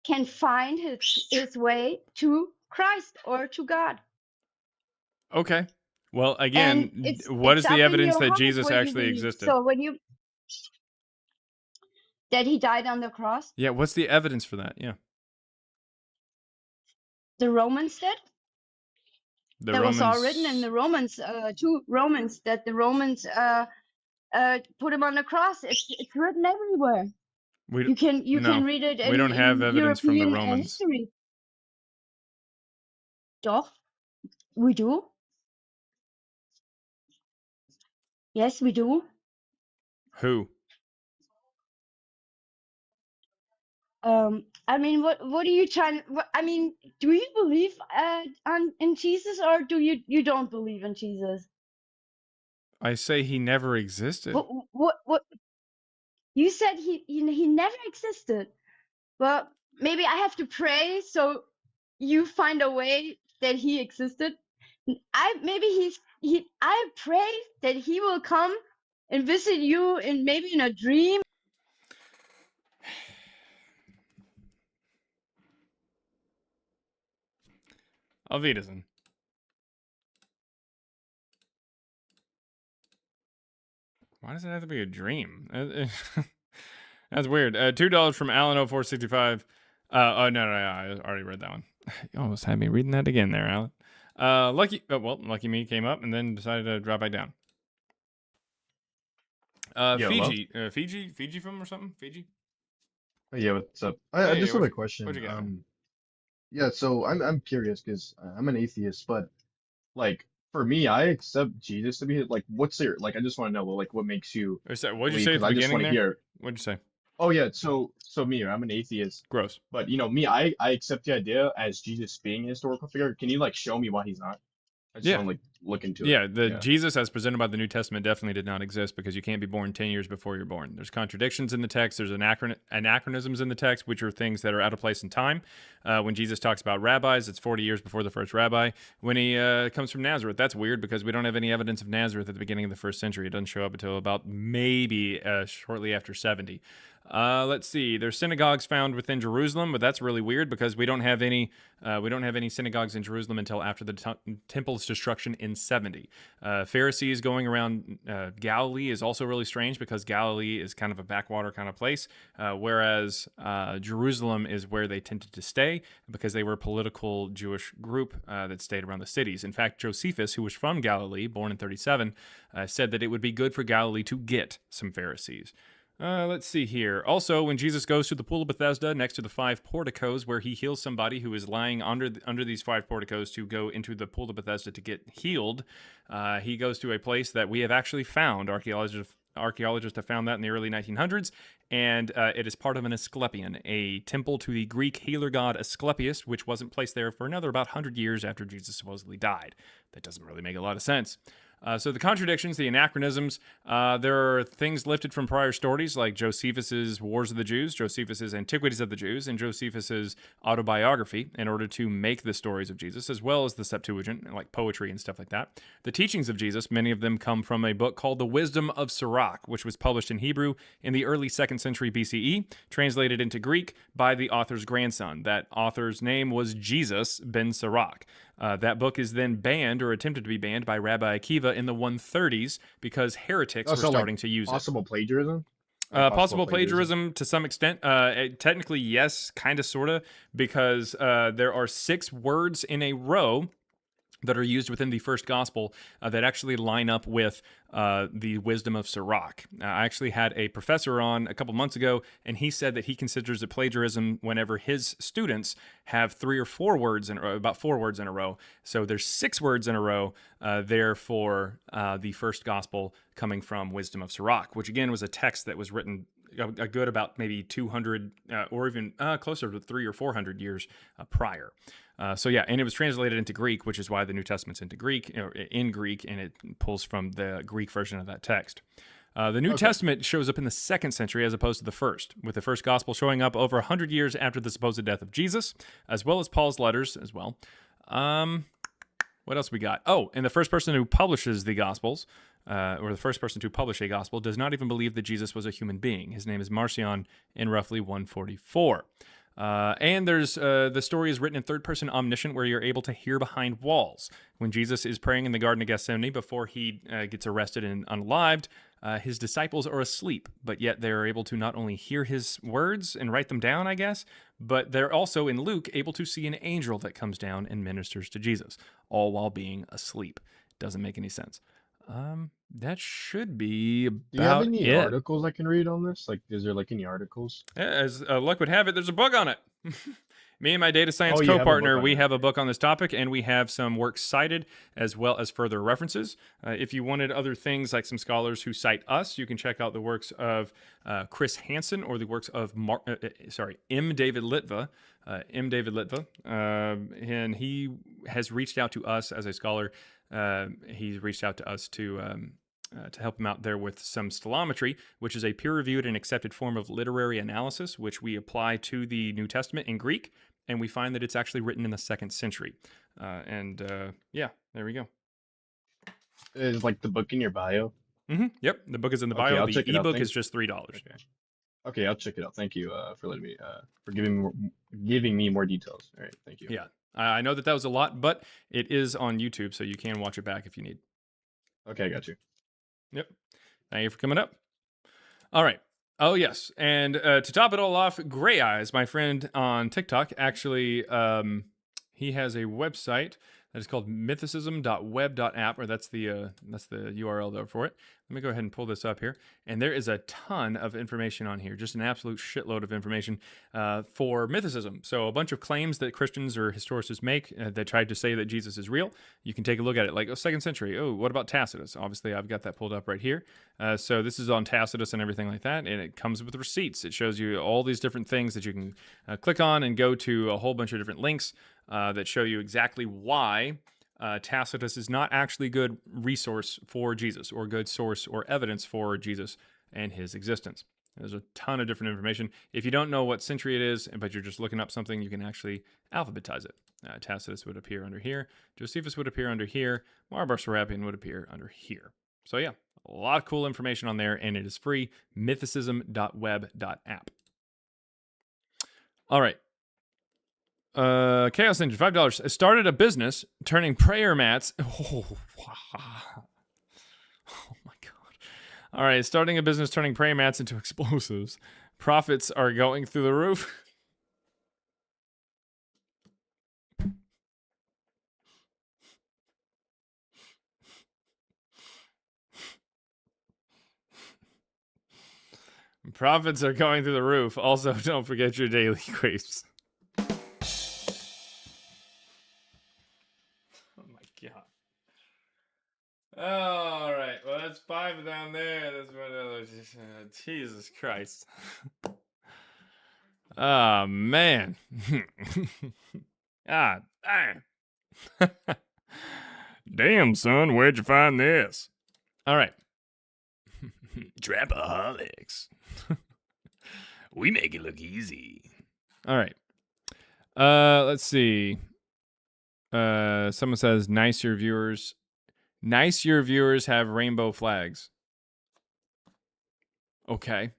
can find his way to Christ or to God. Okay. Well, again, what is the evidence that Jesus actually existed? So that he died on the cross? Yeah, what's the evidence for that? Yeah. The Romans did. Was all written in the Romans, 2 Romans, that the Romans put him on the cross. It's written everywhere. You can read it we don't have in evidence from the European Romans. history. Doch, we do. Yes, we do. Who? I mean, what are you trying? I mean, do you believe in Jesus, or do you don't believe in Jesus? I say he never existed. What you said he never existed. Well, maybe I have to pray so you find a way that he existed. I pray that he will come and visit you in maybe in a dream. Auf Wiedersehen. Why does it have to be a dream? That's weird. $2 from Alan0465. Oh, no, I already read that one. You almost had me reading that again there, Alan. Lucky Me came up and then decided to drop back down. Yo, Fiji from or something? Fiji? Yeah, what's up? I just have a question. What'd you got? Yeah, so I'm curious because I'm an atheist, but like for me, I accept Jesus to be like, what's your like? I just want to know, like, what makes you What'd you believe? say at 'Cause the I just beginning want to there? hear. What'd you say? Oh yeah, so me, I'm an atheist. Gross. But you know me, I accept the idea as Jesus being a historical figure. Can you like show me why he's not? I just want to like look into it. Yeah, Jesus as presented by the New Testament definitely did not exist because you can't be born 10 years before you're born. There's contradictions in the text. There's anachronisms in the text, which are things that are out of place in time. When Jesus talks about rabbis, it's 40 years before the first rabbi. When he comes from Nazareth, that's weird because we don't have any evidence of Nazareth at the beginning of the first century. It doesn't show up until about maybe shortly after 70. Let's see. There's synagogues found within Jerusalem, but that's really weird because we don't have any synagogues in Jerusalem until after the temple's destruction in 70. Pharisees going around Galilee is also really strange because Galilee is kind of a backwater kind of place, whereas Jerusalem is where they tended to stay because they were a political Jewish group that stayed around the cities. In fact, Josephus, who was from Galilee, born in 37, said that it would be good for Galilee to get some Pharisees. Let's see here. Also, when Jesus goes to the Pool of Bethesda next to the 5 porticos where he heals somebody who is lying under these 5 porticos to go into the Pool of Bethesda to get healed, he goes to a place that we have actually found. Archaeologists have found that in the early 1900s, and it is part of an Asclepion, a temple to the Greek healer god Asclepius, which wasn't placed there for another about 100 years after Jesus supposedly died. That doesn't really make a lot of sense. So the contradictions, the anachronisms, there are things lifted from prior stories like Josephus's Wars of the Jews, Josephus's Antiquities of the Jews, and Josephus's autobiography in order to make the stories of Jesus, as well as the Septuagint, like poetry and stuff like that. The teachings of Jesus, many of them come from a book called The Wisdom of Sirach, which was published in Hebrew in the early 2nd century BCE, translated into Greek by the author's grandson. That author's name was Jesus ben Sirach. That book is then banned or attempted to be banned by Rabbi Akiva in the 130s because heretics were starting to use possible plagiarism? Possible plagiarism to some extent. Technically, yes, kind of, sort of, because there are 6 words in a row that are used within the first gospel that actually line up with the wisdom of Sirach. I actually had a professor on a couple months ago, and he said that he considers it plagiarism whenever his students have 3 or 4 words, about 4 words in a row. So there's 6 words in a row there for the first gospel coming from Wisdom of Sirach, which again was a text that was written a good about maybe 200 or even closer to 300 or 400 years prior. So yeah, and it was translated into Greek, which is why the New Testament's in Greek, and it pulls from the Greek version of that text. The New Testament shows up in the 2nd century as opposed to the first, with the first gospel showing up over 100 years after the supposed death of Jesus, as well as Paul's letters as well. What else we got? Oh, and the first person who publishes the Gospels, or the first person to publish a Gospel, does not even believe that Jesus was a human being. His name is Marcion in roughly 144. And there's the story is written in third-person omniscient, where you're able to hear behind walls. When Jesus is praying in the Garden of Gethsemane before he gets arrested and unalived, his disciples are asleep, but yet they're able to not only hear his words and write them down, I guess, but they're also, in Luke, able to see an angel that comes down and ministers to Jesus, all while being asleep. Doesn't make any sense. That should be Do you have about any it. articles I can read on this? Like, is there like any articles? As luck would have it, there's a book on it. Me and my data science Oh, you have a book co-partner, on we it. have a book on this topic, and we have some works cited as well as further references. If you wanted other things like some scholars who cite us, you can check out the works of Chris Hansen or the works of M. David Litva. And he has reached out to us as a scholar. He's reached out to us to help him out there with some stellometry, which is a peer-reviewed and accepted form of literary analysis, which we apply to the New Testament in Greek, and we find that it's actually written in the 2nd century. Yeah, there we go. Is like the book in your bio? Yep, the book is in the Okay, bio. I'll The check it out. ebook is just $3. Okay, I'll check it out. Thank you for letting me for giving me more details. All right, thank you. Yeah, I know that was a lot, but it is on YouTube, so you can watch it back if you need. Okay, I got you. Yep. Thank you for coming up. All right. Oh, yes. And to top it all off, Gray Eyes, my friend on TikTok, actually, he has a website that is called mythicism.web.app, or that's the URL there for it. Let me go ahead and pull this up here. And there is a ton of information on here, just an absolute shitload of information for mythicism. So a bunch of claims that Christians or historians make that tried to say that Jesus is real. You can take a look at it, like 2nd century. Oh, what about Tacitus? Obviously, I've got that pulled up right here. So this is on Tacitus and everything like that, and it comes with receipts. It shows you all these different things that you can click on and go to a whole bunch of different links that show you exactly why Tacitus is not actually good resource for Jesus or good source or evidence for Jesus and his existence. There's a ton of different information. If you don't know what century it is, but you're just looking up something, you can actually alphabetize it. Tacitus would appear under here. Josephus would appear under here. Marbar Serapion would appear under here. So yeah, a lot of cool information on there, and it is free. Mythicism.web.app. All right. Chaos Ninja, $5. Started a business turning prayer mats. Oh, wow. Oh my god. All right, starting a business turning prayer mats into explosives. Profits are going through the roof. Profits are going through the roof. Also, don't forget your daily grapes. All right. Well, that's 5 down there. That's what. Jesus Christ. Oh man. Ah, damn. Damn, son, where'd you find this? All right. Trapaholics. We make it look easy. All right. Let's see. Someone says, nice your viewers. Nice your viewers have rainbow flags. Okay.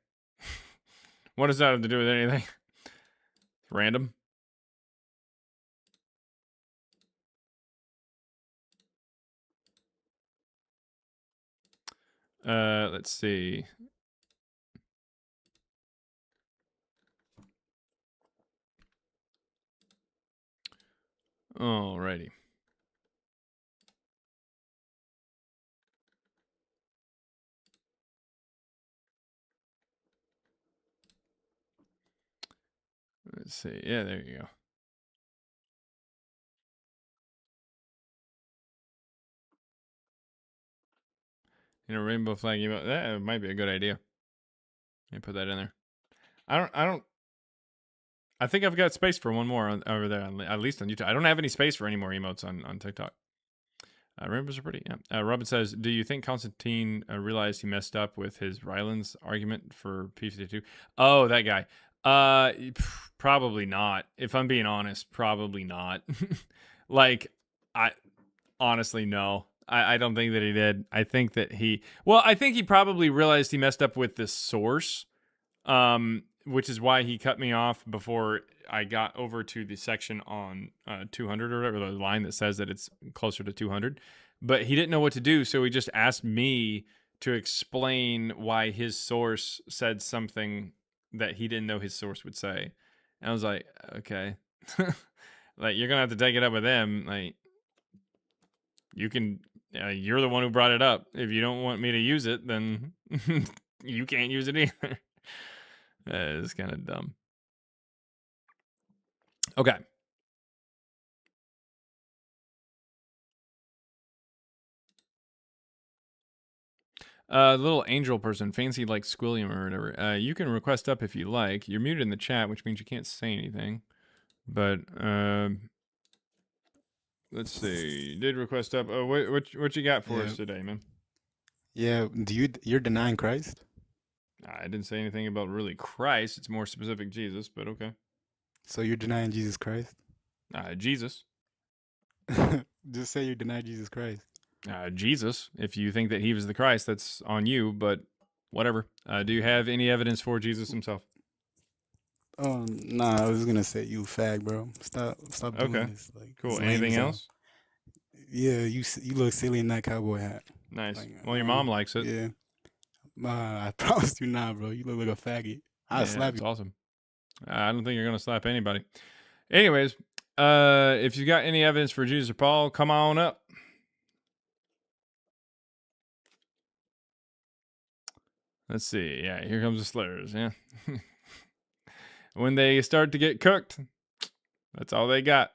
What does that have to do with anything? It's random. Let's see. Alrighty. Let's see. Yeah, there you go. Rainbow flag emote. That might be a good idea. Let me put that in there. I think I've got space for one more over there, at least on YouTube. I don't have any space for any more emotes on TikTok. Rainbows are pretty. Yeah. Robin says, do you think Constantine realized he messed up with his Ryland's argument for P52? Oh, that guy. Probably not. If I'm being honest, probably not. Like, honestly, no. I don't think that he did. I think that I think he probably realized he messed up with the source, which is why he cut me off before I got over to the section on 200 or whatever, the line that says that it's closer to 200. But he didn't know what to do, so he just asked me to explain why his source said something that he didn't know his source would say. And I was like, okay. Like, you're going to have to take it up with him. Like, you can you're the one who brought it up. If you don't want me to use it, then you can't use it either. It's kind of dumb. Okay. Little angel person, fancy like Squilliam or whatever. You can request up if you like. You're muted in the chat, which means you can't say anything. But let's see. You did request up. Oh, what you got for us today, man? Yeah, you're denying Christ? I didn't say anything about really Christ. It's more specific Jesus, but okay. So you're denying Jesus Christ? Jesus. Just say you deny Jesus Christ. Jesus. If you think that he was the Christ, that's on you, but whatever. Do you have any evidence for Jesus himself? Oh, nah, I was gonna say you fag, bro. Stop doing Okay. this. Like, Cool. it's lame Anything as hell. else? Yeah, you look silly in that cowboy hat. Nice. Like, Well, your mom likes it. Yeah. I promise you not, bro. You look like a faggot. I'll slap That's you. awesome. I don't think you're gonna slap anybody. Anyways, if you got any evidence for Jesus or Paul, come on up. Let's see. Yeah, here comes the slurs. Yeah. When they start to get cooked, that's all they got.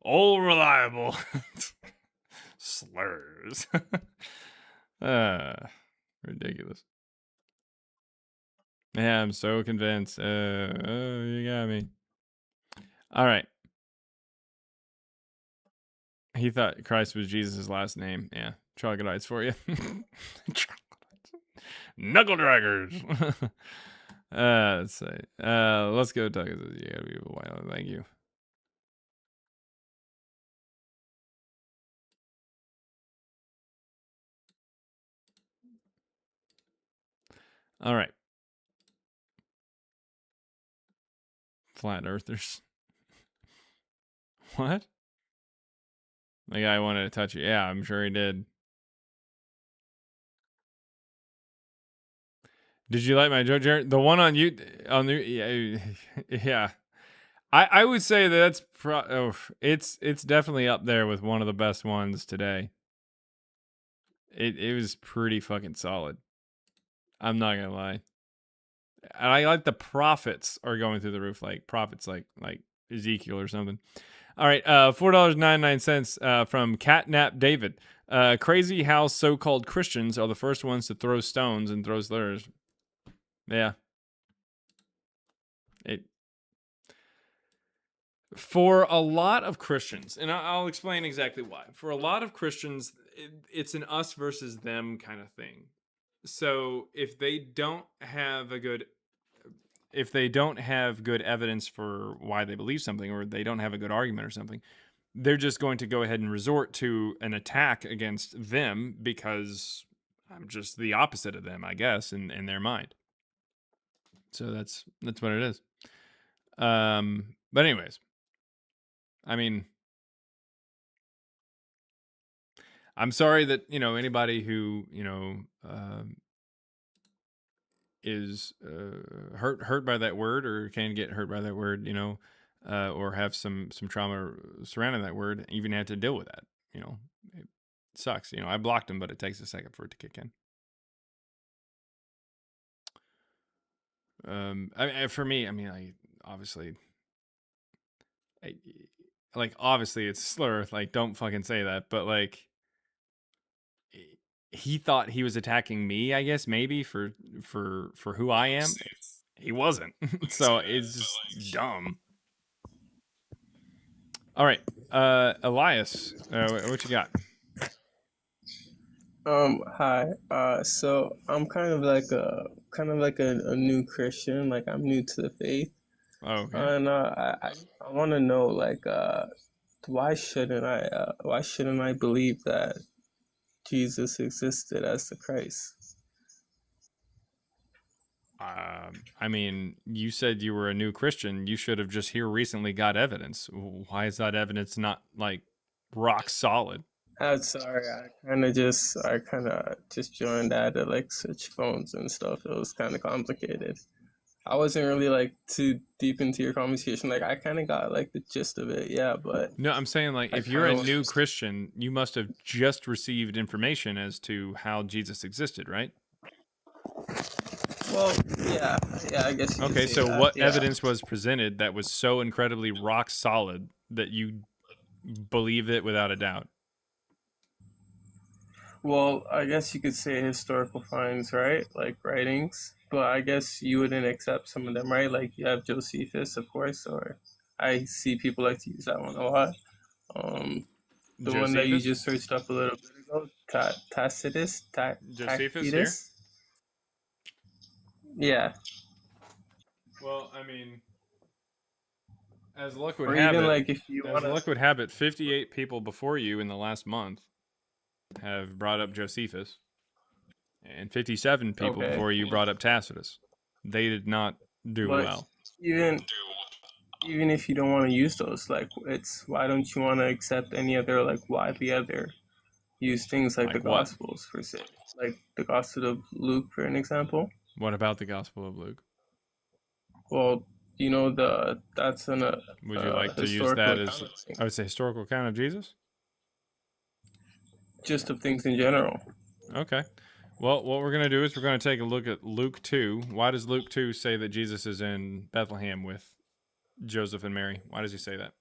All reliable slurs. Ridiculous. Yeah, I'm so convinced. You got me. All right. He thought Christ was Jesus' last name. Yeah, troglodytes for you. Knuckle draggers. Let's see. Let's go talk. You gotta be a while. Thank you. All right. Flat earthers. What? The guy wanted to touch you. Yeah, I'm sure he did. Did you like my joke, Jared? The one on you, yeah. I would say that's it's definitely up there with one of the best ones today. It was pretty fucking solid. I'm not gonna lie. And I like the profits are going through the roof, like profits like Ezekiel or something. All right, $4.99 from Catnap David. Crazy how so-called Christians are the first ones to throw stones and throw slurs. Yeah. For a lot of Christians, and I'll explain exactly why. For a lot of Christians, it's an us versus them kind of thing. So if they don't have good evidence for why they believe something, or they don't have a good argument or something, they're just going to go ahead and resort to an attack against them because I'm just the opposite of them, I guess, in their mind. So that's what it is. But anyways, I mean, I'm sorry that, anybody who, is hurt by that word, or can get hurt by that word, or have some trauma surrounding that word, even have to deal with that. It sucks. I blocked him, but it takes a second for it to kick in. For me, obviously, obviously it's a slur. Like, don't fucking say that. But he thought he was attacking me, I guess, maybe for who I am. He wasn't. So it's just dumb. All right, Elias, what you got? Hi. So I'm kind of like a new Christian. Like, I'm new to the faith. Oh, okay. And I want to know, like, why shouldn't I believe that Jesus existed as the Christ? You said you were a new Christian. You should have just here recently got evidence. Why is that evidence not like rock solid? Sorry, I kind of just joined. I had to like switch phones and stuff. It was kind of complicated. I wasn't really like too deep into your conversation. Like I kind of got like the gist of it, yeah. But No, I'm saying like I if you're a kind of new Christian, you must have just received information as to how Jesus existed, right? well, yeah, I guess you could Okay, say so that. what Yeah. evidence was presented that was so incredibly rock solid that you believe it without a doubt? Well, I guess you could say historical finds, right? Like writings. But I guess you wouldn't accept some of them, right? Like you have Josephus, of course, or I see people like to use that one a lot. The one that you Josephus? just searched up a little bit ago, Josephus here? Tacitus. Yeah. Well, I mean, as luck would Or have even it, like if you want to. 58 people before you in the last month have brought up Josephus, and 57 people Okay. before you brought up Tacitus. They did not do But well. even if you don't want to use those, like it's why don't you want to accept any other like widely other use things like the Like what? Gospels per se, like the Gospel of Luke for an example. What about the Gospel of Luke? Well, you know that's an Would you like to use historical that as, account of things, I would say, historical account of Jesus? just of things in general. Okay. Well, what we're going to do is we're going to take a look at Luke 2. Why does Luke 2 say that Jesus is in Bethlehem with Joseph and Mary? Why does he say that?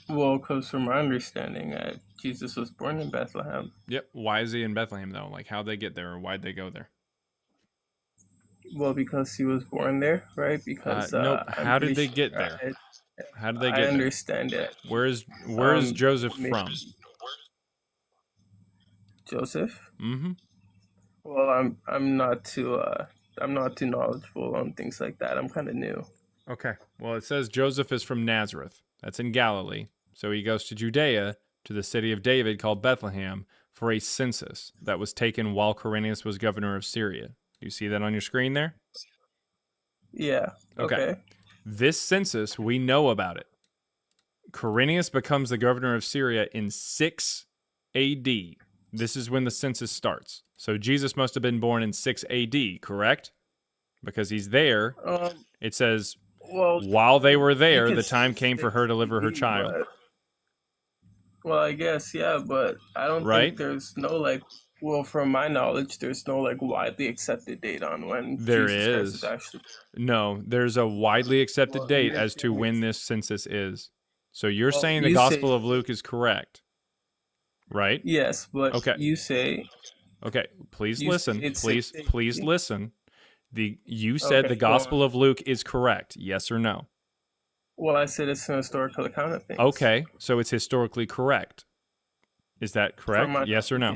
Well, because from my understanding, Jesus was born in Bethlehem. Yep. Why is he in Bethlehem, though? Like, how'd they get there, or why'd they go there? Well, because he was born there, right? Because nope. I'm How did pretty they get sure there? How did they I get there? understand it. Where's Joseph from? Joseph? Mm-hmm. Well, I'm not too knowledgeable on things like that. I'm kind of new. Okay. Well, it says Joseph is from Nazareth. That's in Galilee. So he goes to Judea, to the city of David called Bethlehem, for a census that was taken while Quirinius was governor of Syria. You see that on your screen there? Yeah. Okay. This census, we know about it. Quirinius becomes the governor of Syria in 6 AD. This is when the census starts. So Jesus must have been born in 6 AD, correct? Because he's there. It says, while they were there, the time came for her to deliver her child. Well, I guess, yeah, but I don't think there's no, like, well, from my knowledge, there's no, like, widely accepted date on when There Jesus Christ is. is actually. No, there's a widely accepted date as to when this census is. So you're saying the you Gospel say- of Luke is correct, right? Yes, but Okay. you say. Okay, please you listen. say it's Please 6 AD. listen. You said Okay, the go on. Gospel of Luke is correct, yes or no? Well, I said it's an historical account of things. Okay, so it's historically correct. Is that correct? my Yes or no?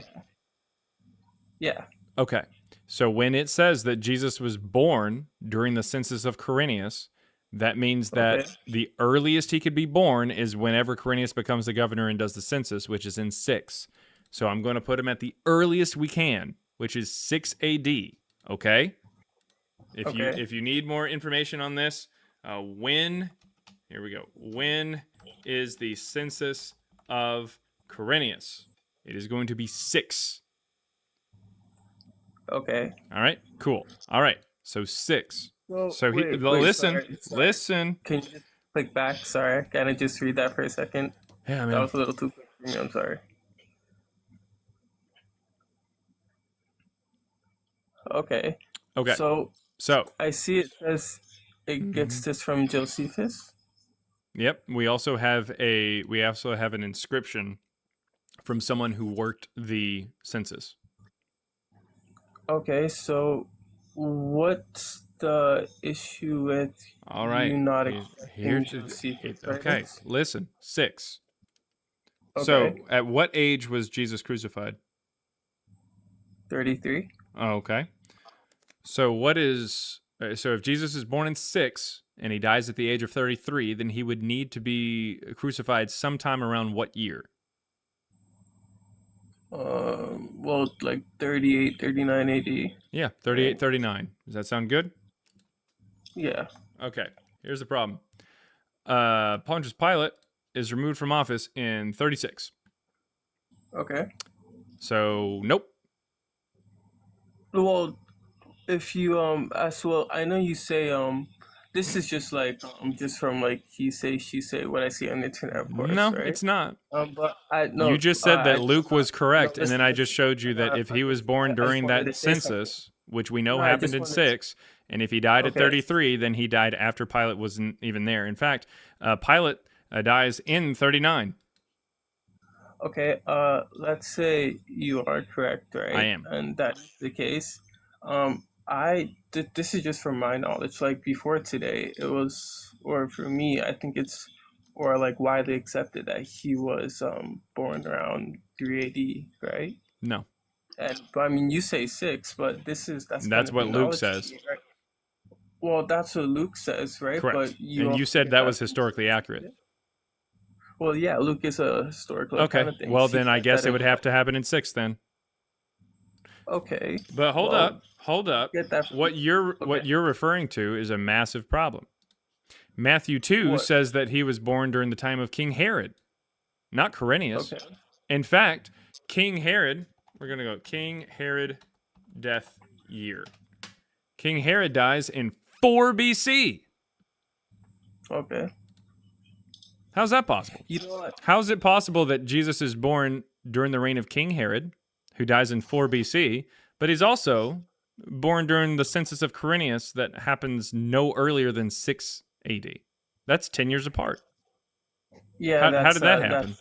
Yeah. Okay. So when it says that Jesus was born during the census of Quirinius, that means that the earliest he could be born is whenever Quirinius becomes the governor and does the census, which is in 6. So I'm going to put him at the earliest we can, which is 6 AD. Okay? If you need more information on this, here we go. When is the census of Quirinius? It is going to be 6. Okay. All right, cool. All right, so 6. Well, So listen. listen. Can you just click back? Sorry, can I just read that for a second? Yeah, man. That was a little too quick for me. I'm sorry. Okay. Okay. So I see it says it gets this from Josephus. Yep. We also have an inscription from someone who worked the census. Okay, so what's the issue with All right. you not Here accepting Josephus? okay. Listen. 6. Okay. So, at what age was Jesus crucified? 33. Okay. So if Jesus is born in 6 and he dies at the age of 33, then he would need to be crucified sometime around what year? Well, like 38, 39 AD. Yeah, 38, 39. Does that sound good? Yeah. Okay, here's the problem. Pontius Pilate is removed from office in 36. Okay. So, nope. Well, if you as well, I know you say this is just like just from like he say she say what I see on the internet, of course, No, right? it's not. But I You no, just said that I Luke was no correct, and then listen, I just listen. showed you that if he was born I just during wanted to that say something. census, which we know No, I happened just in wanted to, 6, and if he died at okay. 33, then he died after Pilate wasn't even there. In fact, Pilate dies in 39. Okay, let's say you are correct, I right? am. And that's the case. This is just from my knowledge. Like before today, it was, or for me, I think it's, or like widely accepted that he was born around 3 AD, right? No. And but I mean, you say 6, but that's kind That's of the what Luke knowledge to says. me, right? Well, that's what Luke says, right? Correct. But you And you also said get that that. was historically accurate. Well, yeah, Luke is a historical account Okay. of things. Well, He then I says guess that it in would the have to happen in 6 then. Okay. But hold Well, up. get that from, What you're referring to is a massive problem. Matthew 2 What? says that he was born during the time of King Herod, not Quirinius. Okay. In fact, King Herod, we're going to go King Herod death year. King Herod dies in 4 BC. Okay. How's that possible? You know what? How is it possible that Jesus is born during the reign of King Herod, who dies in 4 BC, but he's also born during the census of Quirinius that happens no earlier than 6 AD? That's 10 years apart. Yeah, How did that happen?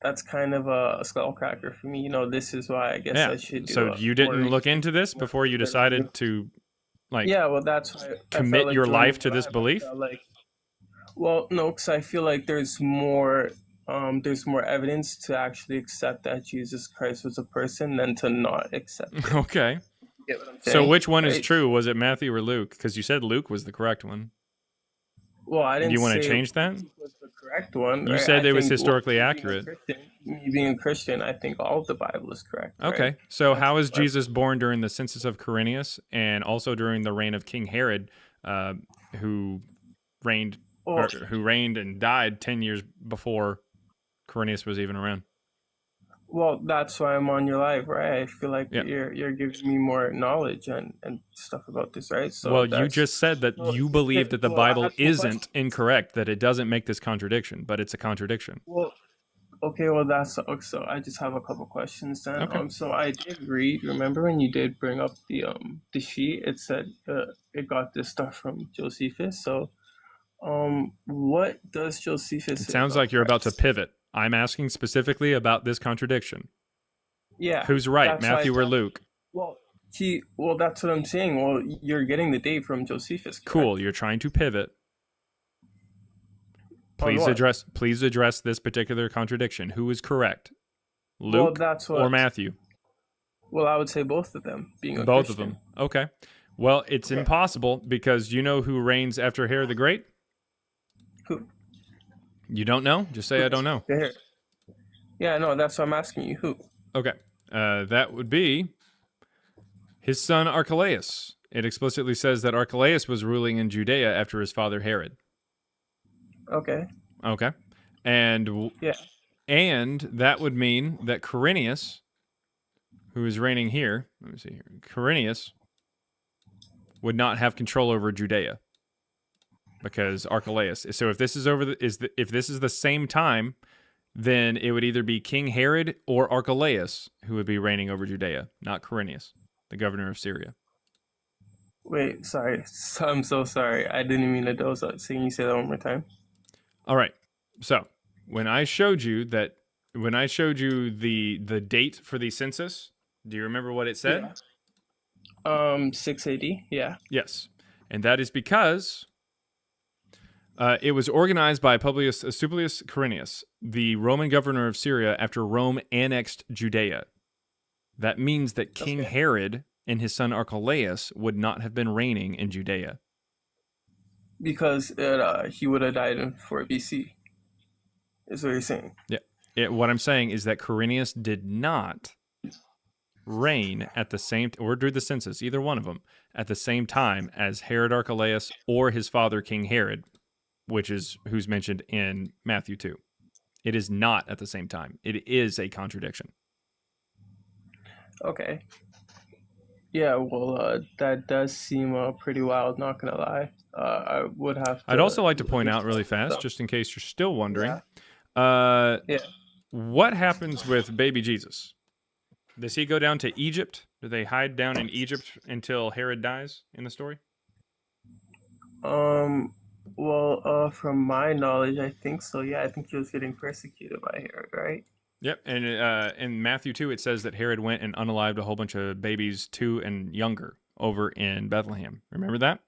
That's kind of a skull cracker for me. You know, this is why I guess Yeah. I should do So you didn't more look research. into this before you decided to, like, Yeah, well, that's why I felt commit like your joining life to the this live. belief? I felt like, well, no, because I feel like there's more evidence to actually accept that Jesus Christ was a person than to not accept it. Okay. You get what I'm So saying? which one is Right? true? Was it Matthew or Luke? Because you said Luke was the correct one. Well, I Do didn't you want to say change that? Luke was the correct one. You Right? said I it was think, historically me accurate. Me being a Christian, I think all of the Bible is correct. Okay. Right? So how is Jesus born during the census of Quirinius and also during the reign of King Herod, who reigned and died 10 years before Quirinius was even around? Well, that's why I'm on your live, right? I feel like Yeah. you're giving me more knowledge and stuff about this, right? So Well, you that's, just said that you believe that the well, I Bible have some isn't questions. incorrect, that it doesn't make this contradiction, but it's a contradiction. Well, okay, well that's so I just have a couple questions then. Okay. So I did read. Remember when you did bring up the sheet? It said it got this stuff from Josephus. So what does Josephus It say sounds about like you're about to Christ? pivot. I'm asking specifically about this contradiction. Yeah. Who's right, That's why I Matthew or thought- Luke? Well, that's what I'm saying. Well, you're getting the date from Josephus. Correct? Cool. You're trying to pivot. On what? Please address this particular contradiction. Who is correct? Well, Luke that's or what- Matthew? Well, I would say both of them. Being a Both Christian. of them. Okay. Well, it's impossible because you know who reigns after Herod the Great? Who? You don't know? Just say I don't know. Yeah, no, that's what I'm asking you. Who? Okay. That would be his son Archelaus. It explicitly says that Archelaus was ruling in Judea after his father Herod. Okay. Okay. And Yeah. And that would mean that Quirinius, who is reigning here, let me see here. Quirinius would not have control over Judea because Archelaus. So if this is if this is the same time, then it would either be King Herod or Archelaus who would be reigning over Judea, not Quirinius, the governor of Syria. Wait, sorry. I'm so sorry. I didn't mean to doze out. Can you say that one more time? All right. So when I showed you the date for the census, do you remember what it said? Yeah. 6 AD. Yeah. Yes, and that is because it was organized by Publius Quirinius, the Roman governor of Syria, after Rome annexed Judea. That means that King Herod and his son Archelaus would not have been reigning in Judea. Because he would have died in 4 BC. Is what you're saying. Yeah. What I'm saying is that Quirinius did not reign at the same or do the census, either one of them, at the same time as Herod Archelaus or his father King Herod, who's mentioned in Matthew 2. It is not at the same time. It is a contradiction. Okay. Yeah, well, that does seem pretty wild. Not gonna lie. I would have to. I'd also like to look point into out really some fast, stuff. just in case you're still wondering, Yeah. what happens with baby Jesus? Does he go down to Egypt? Do they hide down in Egypt until Herod dies in the story? Well, from my knowledge, I think so. Yeah, I think he was getting persecuted by Herod, right? Yep, and in Matthew 2, it says that Herod went and unalived a whole bunch of babies 2 and younger over in Bethlehem. Remember that?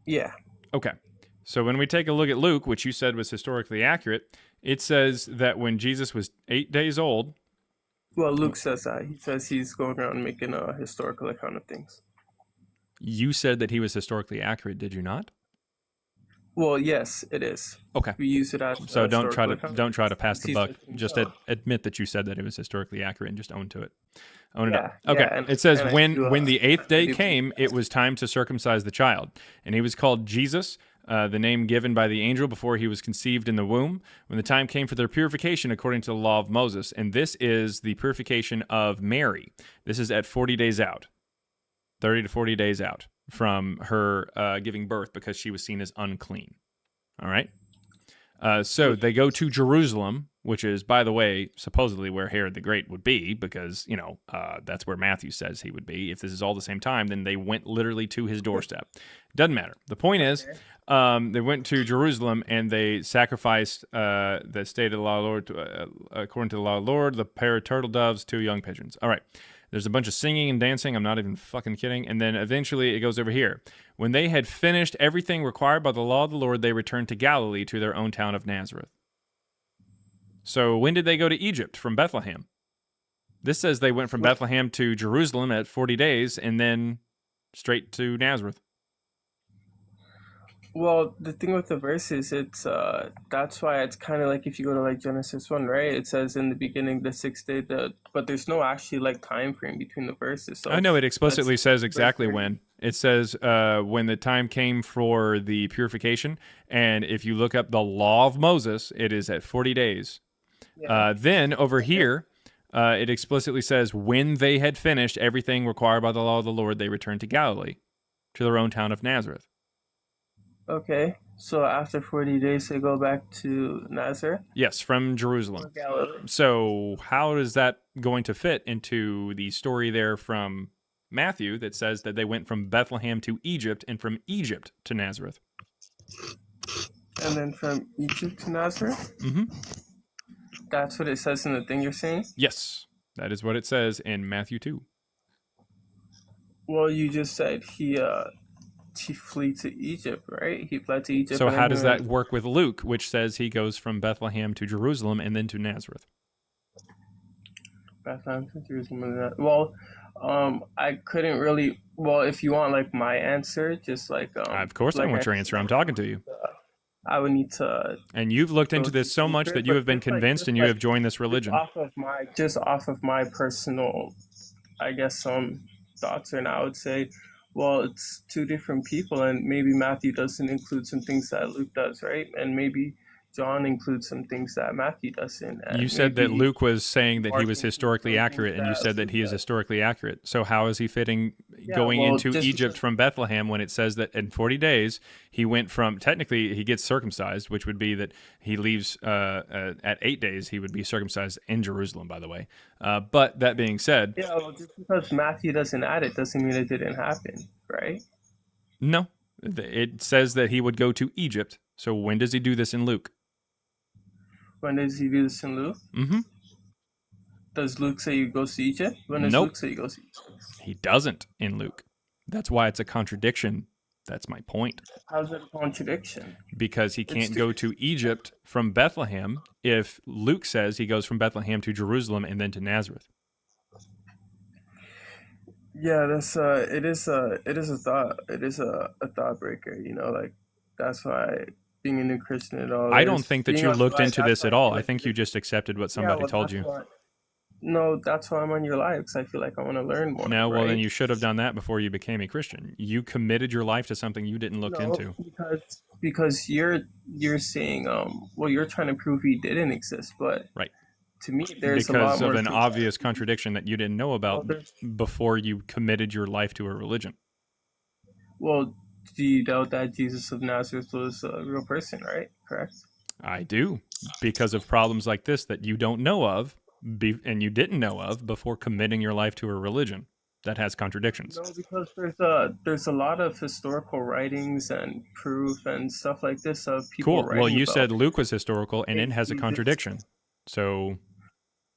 Yeah. Okay. So when we take a look at Luke, which you said was historically accurate, it says that when Jesus was 8 days old... Well, Luke says that. He says he's going around making a historical account of things. You said that he was historically accurate, did you not? Well, yes, it is. Okay. We use it as so don't try to pass the He's buck. looking Just so. admit that you said that it was historically accurate and just own to it. Own it Yeah, up. Okay. yeah, and- It says and I when do, when the 8th day do- came, it was time to circumcise the child, and he was called Jesus, the name given by the angel before he was conceived in the womb. When the time came for their purification according to the law of Moses, and this is the purification of Mary. This is at 40 days out, 30 to 40 days out from her giving birth because she was seen as unclean. All right. So they go to Jerusalem, which is, by the way, supposedly where Herod the Great would be, because, that's where Matthew says he would be. If this is all the same time, then they went literally to his doorstep. Doesn't matter. The point is, they went to Jerusalem and they sacrificed the state of the law of the Lord, according to the law of the Lord, the pair of turtle doves, 2 young pigeons. All right. There's a bunch of singing and dancing. I'm not even fucking kidding. And then eventually it goes over here. When they had finished everything required by the law of the Lord, they returned to Galilee to their own town of Nazareth. So when did they go to Egypt from Bethlehem? This says they went from Bethlehem to Jerusalem at 40 days and then straight to Nazareth. Well, the thing with the verses, it's that's why it's kind of like if you go to like Genesis 1, right? It says in the beginning the 6th day, but there's no actually like time frame between the verses. So I know it explicitly says exactly when. It says when the time came for the purification, and if you look up the law of Moses, it is at 40 days. Then over here, it explicitly says when they had finished everything required by the law of the Lord, they returned to Galilee, to their own town of Nazareth. Okay, so after 40 days, they go back to Nazareth? Yes, from Jerusalem. Galilee. So how is that going to fit into the story there from Matthew that says that they went from Bethlehem to Egypt and from Egypt to Nazareth? And then from Egypt to Nazareth? Mm-hmm. That's what it says in the thing you're saying? Yes, that is what it says in Matthew 2. Well, you just said he fled to Egypt, right? He fled to Egypt. So and how then does he went- that work with Luke, which says he goes from Bethlehem to Jerusalem and then to Nazareth? Bethlehem to Jerusalem and that. Well, I couldn't really. Well, if you want like my answer, just like of course like I want your answer. I'm talking to you. I would need to. And you've looked into this so much that you have been convinced and you have joined this religion. Off of my personal, I guess, thoughts, and I would say, well, it's 2 different people, and maybe Matthew doesn't include some things that Luke does, right? And maybe John includes some things that Matthew doesn't. And You said that maybe Luke was saying that he Mark was includes historically some accurate, things and you that said that he is historically accurate. So how is he fitting Yeah, going well, into just Egypt because- from Bethlehem when it says that in 40 days he went from, technically he gets circumcised, which would be that he leaves at 8 days, he would be circumcised in Jerusalem, by the way. But that being said, Yeah, well, just because Matthew doesn't add it doesn't mean it didn't happen, right? no, it says that he would go to Egypt. So when does he do this in Luke? When does he do this in Luke? Mm-hmm. Does Luke say he goes to Egypt? When does Nope. Luke say he goes to Egypt? He doesn't in Luke. That's why it's a contradiction. That's my point. How's it a contradiction? Because he It's can't two- go to Egypt from Bethlehem if Luke says he goes from Bethlehem to Jerusalem and then to Nazareth. Yeah, that's it is a thought breaker, like that's why being a new Christian and all. I don't this, think that being you on looked live, into that's this why at I all. feel I like think you just accepted what somebody well, told that's you. why- No, that's why I'm on your live, because I feel like I want to learn more. No, well, then right? you should have done that before you became a Christian. You committed your life to something you didn't look No, into. because you're saying well, you're trying to prove he didn't exist, but Right. to me, there's a because lot more of an proof. obvious contradiction that you didn't know about there's- before you committed your life to a religion. Well, do you doubt that Jesus of Nazareth was a real person, right? Correct? I do, because of problems like this that you don't know of, and you didn't know of before committing your life to a religion that has contradictions. No, because there's a lot of historical writings and proof and stuff like this of people Cool. writing Well, you about said Luke was historical, and it has a contradiction. So,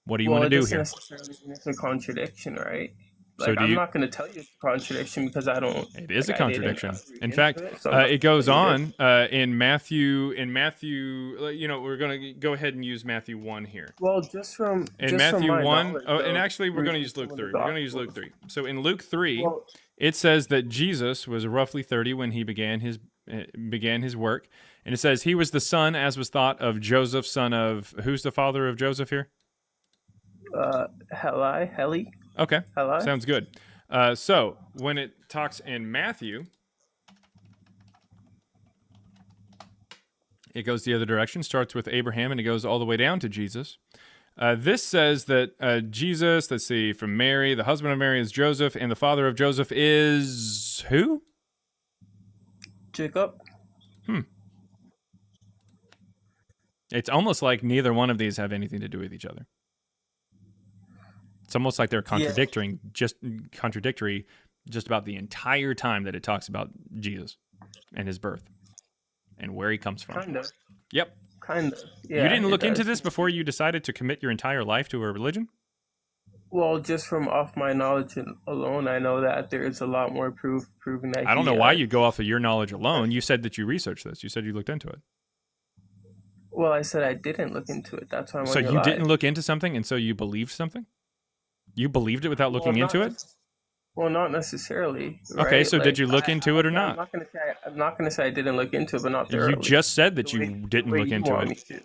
what do you want to do here? Well, it doesn't necessarily mean it's a contradiction, right? So Like, do I'm you? not going to tell you it's a contradiction because I don't. It is a like, I didn't contradiction. read In into fact, it, so I'm not it goes telling you on in Matthew. In Matthew, we're going to go ahead and use Matthew 1 here. Well, just from Matthew my 1, knowledge, and though, actually we're going to use Luke 3. We're going to use Luke 3. So in Luke 3, it says that Jesus was roughly 30 when he began his work, and it says he was the son, as was thought, of Joseph, son of who's the father of Joseph here? Heli. Okay, Heli? sounds good. So when it talks in Matthew, it goes the other direction, starts with Abraham, and it goes all the way down to Jesus. This says that Jesus, let's see, from Mary, the husband of Mary is Joseph, and the father of Joseph is who? Jacob. It's almost like neither one of these have anything to do with each other. It's almost like they're contradictory just about the entire time that it talks about Jesus and his birth and where he comes from. Kind of. Yep. Kind of. Yeah, you didn't look it into does. this before you decided to commit your entire life to a religion? Well, just from off my knowledge alone, I know that there is a lot more proof proving that. I don't know why you go off of your knowledge alone. You said that you researched this. You said you looked into it. Well, I said I didn't look into it. That's why I'm So you didn't look into something, and so you believed something? You believed it without looking into it? Well, not necessarily. Okay, right? so did you look into it or not? I'm not gonna say I didn't look into it, but not thoroughly. You just said that you didn't look into it.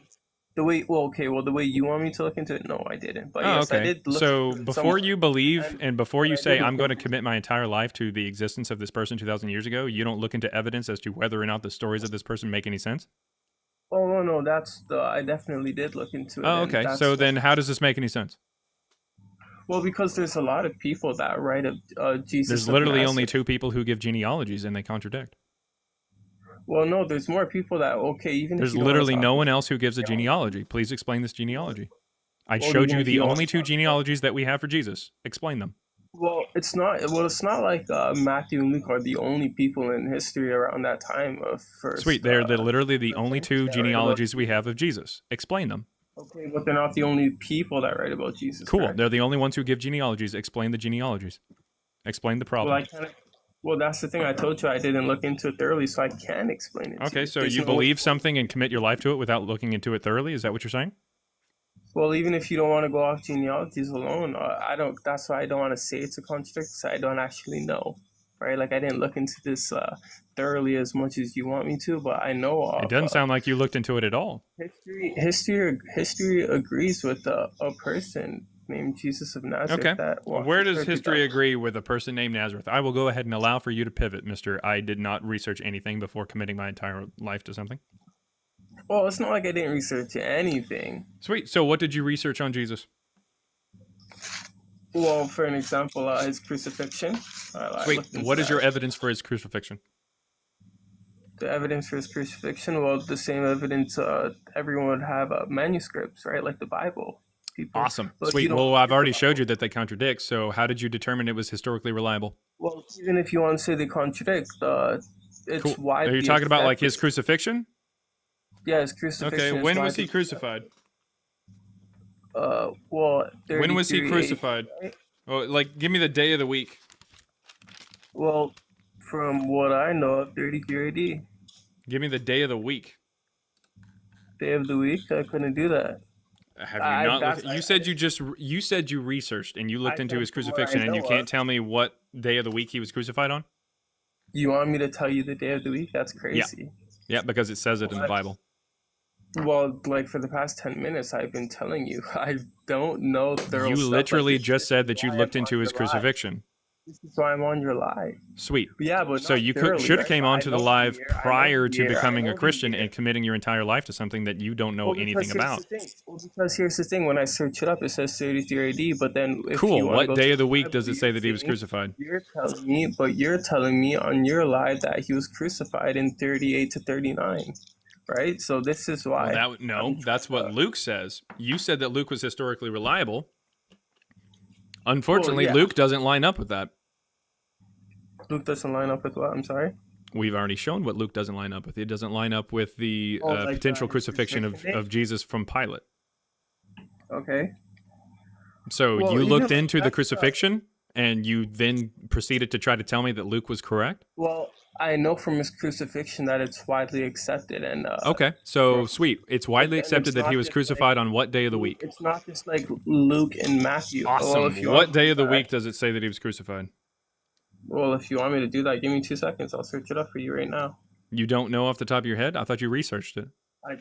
The way you want me to look into it, no, I didn't. But yes, okay. I did look So into it before somewhat. you believe and before you I say, did I'm look going to into commit my entire life to the existence of this person 2,000 years ago, you don't look into evidence as to whether or not the stories of this person make any sense? Oh no, I definitely did look into it. Oh, and okay. that's So then how does this make any sense? Well, because there's a lot of people that write of Jesus. There's of literally only Nazareth. 2 people who give genealogies and they contradict. Well, no, there's more people that even There's if you don't wanna literally talk no one else who gives a genealogy. Please explain this genealogy. I Well, showed even you if the you don't only wanna 2 genealogies that we have for Jesus. Explain them. Well, it's not. Well, it's not like Matthew and Luke are the only people in history around that time of first. Sweet, they're literally the only 2 genealogies we have of Jesus. Explain them. Okay, but they're not the only people that write about Jesus. Cool. correct? They're the only ones who give genealogies. Explain the genealogies. Explain the problem. Well, that's the thing. I told you I didn't look into it thoroughly, so I can explain it. to Okay, you. so There's you no- believe something and commit your life to it without looking into it thoroughly? Is that what you're saying? Well, even if you don't want to go off genealogies alone, I don't. That's why I don't want to say it's a contradiction. So I don't actually know, right? Like I didn't look into this thoroughly as much as you want me to, but I know. It doesn't sound like you looked into it at all. History agrees with a person named Jesus of Nazareth. Okay. That walked Where the does earth history without- agree with a person named Nazareth? I will go ahead and allow for you to pivot, Mr. I did not research anything before committing my entire life to something. Well, it's not like I didn't research anything. Sweet. So what did you research on Jesus? Well, for an example, his crucifixion. Sweet. What is your evidence for his crucifixion? The evidence for his crucifixion? Well, the same evidence everyone would have manuscripts, right? Like the Bible. Awesome. But Sweet. you don't- Well, I've already showed you that they contradict. So how did you determine it was historically reliable? Well, even if you want to say they contradict, it's Cool. why. Are you talking about like his crucifixion? Yeah, his crucifixion. Okay. is When was widely- he crucified? Well, When was he 33 crucified? right? Oh, like, give me the day of the week. Well, from what I know of, 33 AD. Give me the day of the week. Day of the week? I couldn't do that. Have you not? You said you said you researched and you looked I into said his from what I crucifixion, and you know can't of. tell me what day of the week he was crucified on. You want me to tell you the day of the week? That's crazy. Yeah, because it says it in the Bible. Well, like for the past 10 minutes, I've been telling you, I don't know thorough You stuff literally like this. just said that you Why looked I'm into on his your live. crucifixion. This is why I'm on your live. Sweet. Yeah, but So not you thoroughly, should have right? came But I onto the know live the year. I know prior the to year. I becoming a know the Christian year. and committing your entire life to something that you don't know Well, anything because here's about. the thing. Well, because here's the thing. When I search it up, it says 33 AD. But then, if you Cool. want to What go to day the of the week Bible, does it say that he was crucified? you're telling me on your live that he was crucified in 38 to 39, right? So this is Well, why. that's what Luke says. You said that Luke was historically reliable. Unfortunately, yeah. Luke doesn't line up with that. Luke doesn't line up with what? I'm sorry. We've already shown what Luke doesn't line up with. It doesn't line up with the potential his crucifixion crucifixion of Jesus from Pilate. Okay. So Well, you even looked like into the that's, crucifixion, and you then proceeded to try to tell me that Luke was correct? Well, I know from his crucifixion that it's widely accepted, and Okay, so sweet. It's widely and accepted it's that he not was just crucified like on what day of the week? It's not just like Luke and Matthew. Well, Awesome. if you What want day of the that, week does it say that he was crucified? Well, if you want me to do that, give me 2 seconds. I'll search it up for you right now. You don't know off the top of your head? I thought you researched it.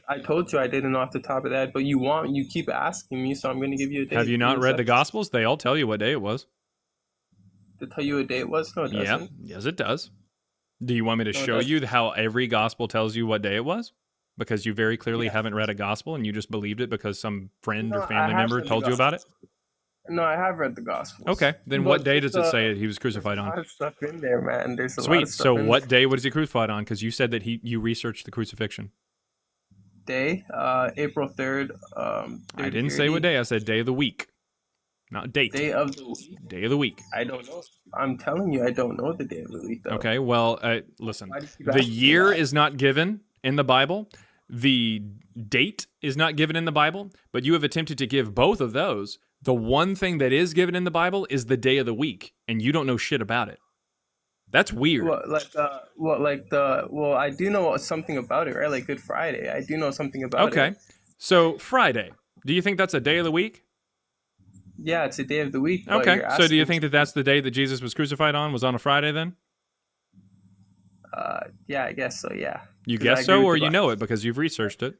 I told you I didn't know off the top of that, but you keep asking me, so I'm going to give you a date. Have you not Give me a read the second Gospels? They all tell you what day it was. to tell you what day it was? No, it Yeah, doesn't. yes it does. Do you want me to No, it show doesn't. you how every Gospel tells you what day it was? Because you very clearly haven't read a Gospel and you just believed it because some friend or No, I family have member read the told you about it? No, I have read the Gospels. Okay, then But what day there's, does it say he was crucified there's a on? lot of stuff in there, man. There's a lot Sweet. of stuff So in what day was he crucified on? Because you said that you researched the crucifixion. day, April 3rd. I didn't say what day. I said day of the week, not date. Day of the week. Day of the week. I don't know. I'm telling you, I don't know the day of the week, though. Okay. Well, listen. Why do you keep The asking me year that? is not given in the Bible. The date is not given in the Bible. But you have attempted to give both of those. The one thing that is given in the Bible is the day of the week, and you don't know shit about it. That's weird. Well, I do know something about it, right? Like Good Friday. I do know something about it. Okay. So Friday. Do you think that's a day of the week? Yeah, it's a day of the week. but Okay. you're So do you asking- think that that's the day that Jesus was crucified on? Was on a Friday then? Yeah, I guess so, yeah. You 'Cause I guess agree so, with or the you Bible. know it because you've researched it?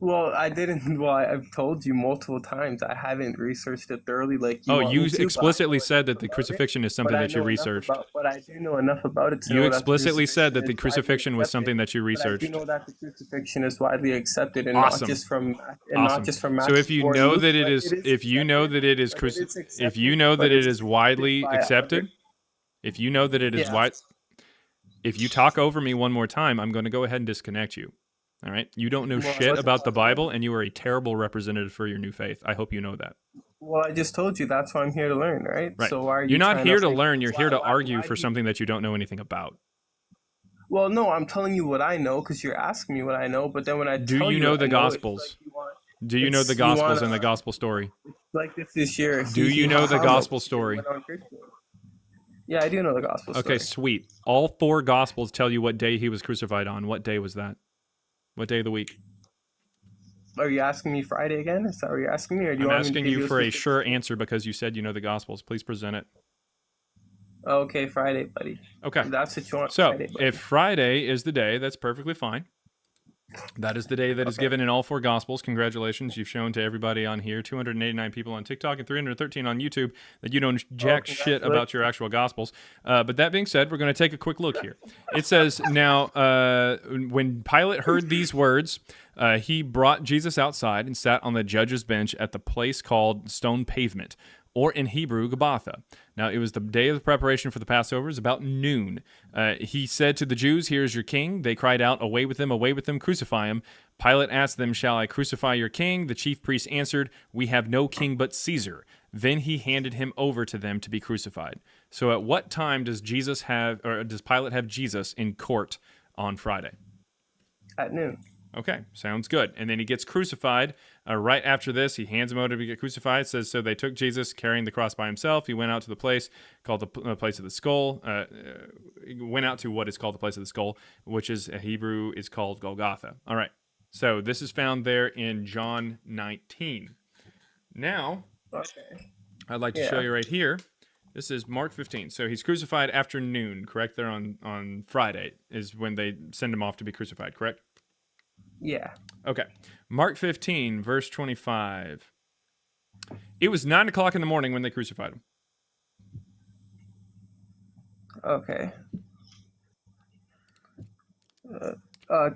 Well, I didn't. Well, I've told you multiple times I haven't researched it thoroughly like you Oh, want you me to, but I explicitly know said that enough the about it. crucifixion is something But I that you know enough researched. But I do know enough about it to You know that the explicitly said that the crucifixion crucifixion is was widely something that you accepted. But I researched. do know that the crucifixion is widely accepted, and Awesome. not just from Awesome. So Matthew if you or know Luke, that it but is, if you know that it is, but it is if you accepted, know but that it it's is widely by accepted, other- if you know that it is Yeah. wide, if you talk over me one more time, I'm going to go ahead and disconnect you. All right? You don't know Well, shit what's- about the Bible, and you are a terrible representative for your new faith. I hope you know that. Well, I just told you that's why I'm here to learn, right? Right. So why are you? You're not trying here to like, learn. You're here to argue why for do you- something that you don't know anything about. Well, no, I'm telling you what I know because you're asking me what I know. But then when I Do tell you you know what the I know, it's Gospels? like you want- Do you know the you Gospels wanna- and the Gospel story? Like this is your. Do you know the Gospel story? Yeah, I do know the Gospel story. Okay, sweet. All 4 Gospels tell you what day he was crucified on. What day was that? What day of the week? Are you asking me Friday again? Is that what you're asking me, or do you I'm want me to asking give you a for a specific- sure answer because you said you know the Gospels. Please present it. Okay, Friday, buddy. Okay. That's what you want. So, Friday, buddy. if Friday is the day, that's perfectly fine. That is the day that is given in all 4 Gospels. Congratulations. You've shown to everybody on here, 289 people on TikTok and 313 on YouTube, that you don't jack shit about your actual Gospels. But that being said, we're going to take a quick look here. It says, now, when Pilate heard these words, he brought Jesus outside and sat on the judge's bench at the place called Stone Pavement, or in Hebrew, Gabbatha. Now, it was the day of the preparation for the Passover. It was about noon. He said to the Jews, "Here is your king." They cried out, away with him, crucify him." Pilate asked them, "Shall I crucify your king?" The chief priests answered, "We have no king but Caesar." Then he handed him over to them to be crucified. So at what time does Pilate have Jesus in court on Friday? At noon. Okay, sounds good. And then he gets crucified. Right after this, he hands him over to get crucified. It says, so they took Jesus carrying the cross by himself. He went out to the place called the place of the skull. He went out to what is called the place of the skull, which is Hebrew is called Golgotha. All right. So this is found there in John 19. Now, Okay. I'd like to show you right here. This is Mark 15. So he's crucified after noon, correct? There on Friday is when they send him off to be crucified, correct? Yeah. Okay. Mark 15, verse 25. It was 9 o'clock in the morning when they crucified him. Okay.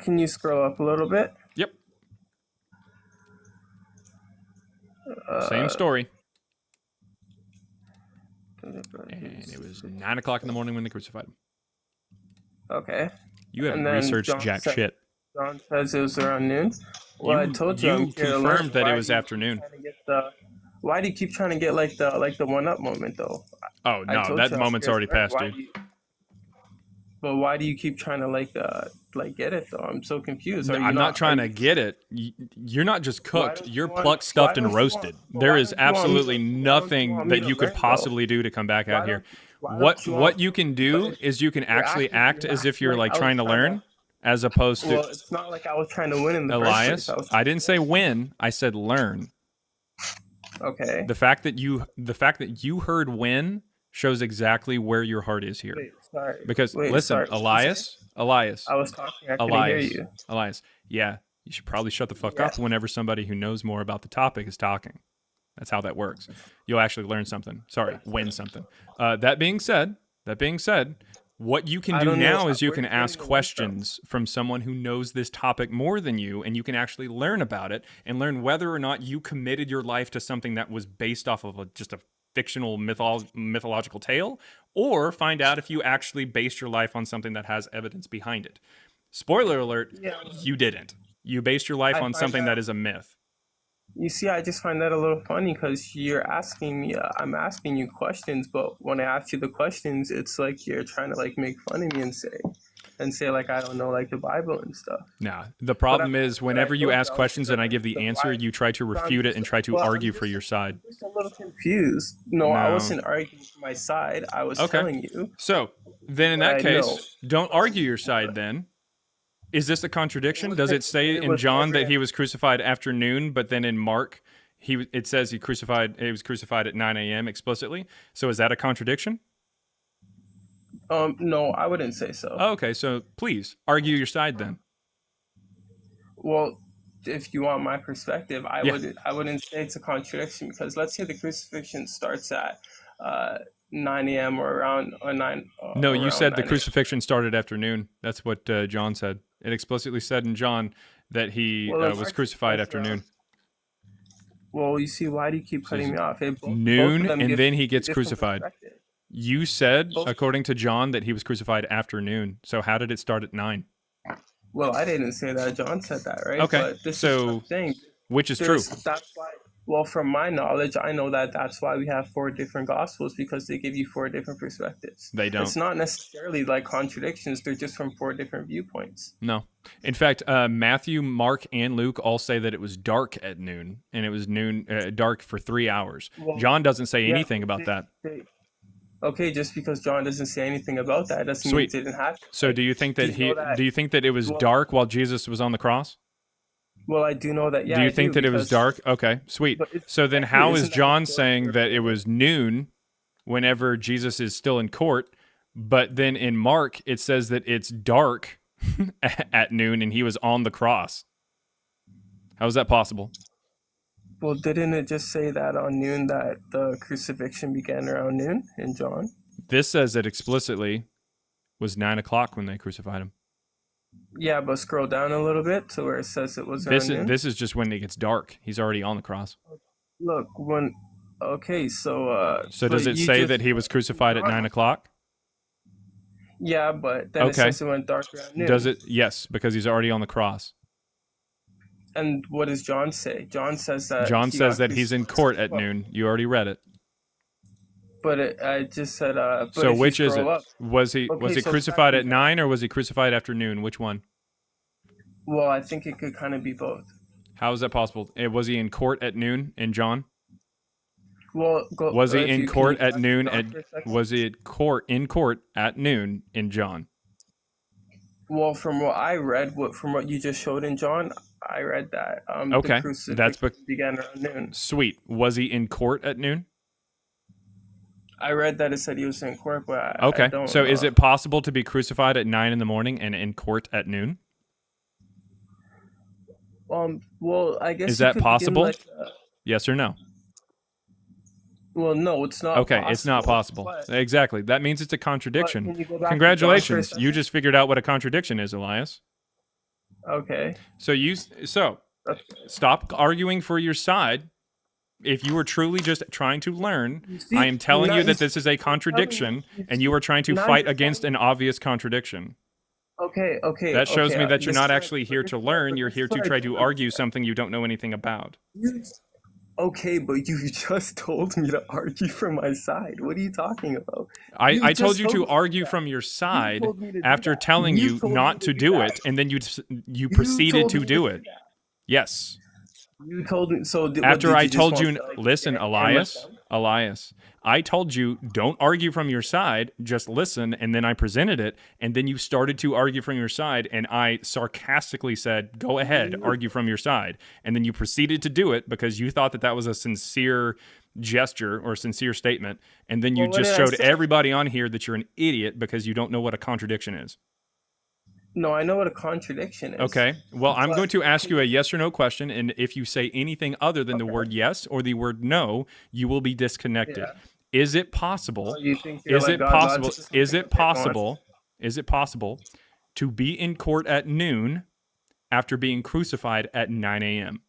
Can you scroll up a little bit? Yep. Same story. And it was 9 o'clock in the morning when they crucified him. Okay. You haven't And then researched jack shit. John says it was around noon. Well, I told you I'm here to learn. confirmed that Why it do was you keep afternoon. trying to get why do you keep trying to get like the one up moment though? Oh I no, told that you I'm moment's here to already learn. passed, dude. But why do you keep trying to like get it though? I'm so confused. Are you I'm not trying to get it. You're not just cooked. You're plucked, stuffed, and roasted. There is absolutely nothing that you could possibly do to come back out here. What you can do is you can actually act as if you're like trying to learn, as opposed to. Well, it's not like I was trying to win in the Elias, first place. I didn't say win. I said learn. Okay. The fact that you heard win shows exactly where your heart is here. Wait, sorry. Because Wait, listen, sorry. Elias, I was talking. I couldn't hear you. Elias. Yeah, you should probably shut the fuck up whenever somebody who knows more about the topic is talking. That's how that works. You'll actually learn something. Sorry, win something. That being said, what you can do now is you can ask questions from someone who knows this topic more than you, and you can actually learn about it and learn whether or not you committed your life to something that was based off of just a fictional mythological tale, or find out if you actually based your life on something that has evidence behind it. Spoiler alert, you didn't. You based your life on something that is a myth. You see, I just find that a little funny because you're asking me, I'm asking you questions, but when I ask you the questions, it's like you're trying to like make fun of me and say like I don't know like the Bible and stuff. Nah, the problem is whenever you ask questions and I give the answer, you try to refute it and try to argue for your side. I'm just a little confused. No, I wasn't arguing for my side. I was telling you. So then in that case, don't argue your side then. Is this a contradiction? Does it say in John that he was crucified after noon, but then in Mark, it says he was crucified at 9 a.m. explicitly? So is that a contradiction? No, I wouldn't say so. Oh, okay, so please argue your side then. Well, if you want my perspective, I wouldn't say it's a contradiction because let's say the crucifixion starts at 9 a.m. or around 9. No, you said the crucifixion started after noon. That's what John said. It explicitly said in John that he was crucified after noon. Well, you see, why do you keep cutting me off? Noon, and then he gets crucified. You said, according to John, that he was crucified after noon. So how did it start at 9? Well, I didn't say that. John said that, right? Okay, But this so is what I'm saying. which is true? That's why. Well, from my knowledge, I know that that's why we have 4 different gospels because they give you 4 different perspectives. They don't. It's not necessarily like contradictions. They're just from 4 different viewpoints. No. In fact, Matthew, Mark, and Luke all say that it was dark at noon, and it was dark for 3 hours. Well, John doesn't say anything about that. Okay, just because John doesn't say anything about that doesn't mean it didn't happen. So do you think that do you think that it was dark while Jesus was on the cross? Well, I do know that. Yeah. Do you think that it was dark? Okay, sweet. So then how is John saying that it was noon whenever Jesus is still in court, but then in Mark it says that it's dark at noon and he was on the cross? How is that possible? Well, didn't it just say that on noon that the crucifixion began around noon in John? This says it explicitly was 9 o'clock when they crucified him. Yeah, but scroll down a little bit to where it says it was around noon. This is just when it gets dark. He's already on the cross. Look, okay, so So does it say that he was crucified at 9 o'clock? Yeah, but then it says it went dark around noon. Does it? Yes, because he's already on the cross. And what does John say? John says that he's in court at noon. You already read it. But I just said. But so which is it? Was he crucified at 9 or was he crucified after noon? Which one? Well, I think it could kind of be both. How is that possible? Was he in court at noon in John? Well, was he in court at noon? Was he in court at noon in John? Well, from what I read, from what you just showed in John, I read that. Okay, the crucifixion began around noon. Sweet. Was he in court at noon? I read that it said he was in court, but okay. I don't So know. is it possible to be crucified at 9 in the morning and in court at noon? Well, I guess is that possible? Like, yes or no? Well, no, it's not Okay, possible. it's not possible. But, Exactly. That means it's a contradiction. can you go back to John for a Congratulations. You second? just figured out what a contradiction is, Elias. Okay. So stop arguing for your side. If you were truly just trying to learn, see, I am telling now you that you- this is a contradiction, you and you are trying to now fight you're against an obvious contradiction. Okay. That shows me that you're this not is actually here to learn. You're here to try to argue something you don't know anything about. Okay, but you just told me to argue for my side. What are you talking about? I told you to argue from your side told me to do after that. telling You you told me not to to do do that. it, and then you proceeded told to me do to it. Yes. You told me so. After I just told want you, to, like, listen, hammer Elias, down? Elias, I told you don't argue from your side, just listen, and then I presented it, and then you started to argue from your side, and I sarcastically said, go ahead, argue from your side, and then you proceeded to do it because you thought that that was a sincere gesture or sincere statement, and then you Well, what just did I showed say? everybody on here that you're an idiot because you don't know what a contradiction is. No, I know what a contradiction is. Okay. Well, I'm But- going to ask you a yes or no question, and if you say anything other than the word yes or the word no, you will be disconnected. Yeah. Is it possible? Oh, you think you're Is like it God? possible? God just Is okay, it go on. possible? Is it possible to be in court at noon after being crucified at 9 a.m.?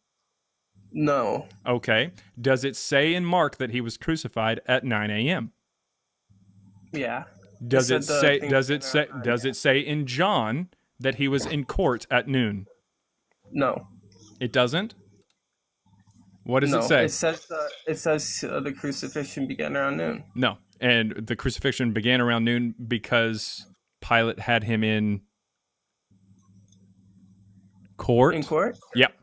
No. Okay. Does it say in Mark that he was crucified at 9 a.m.? Yeah. Does said it the say? thing Does it was say? around Does it say in John that he was in court at noon? No. It doesn't. What does No. it say? It says the crucifixion began around noon. No. And the crucifixion began around noon because Pilate had him in court. In court? Yep.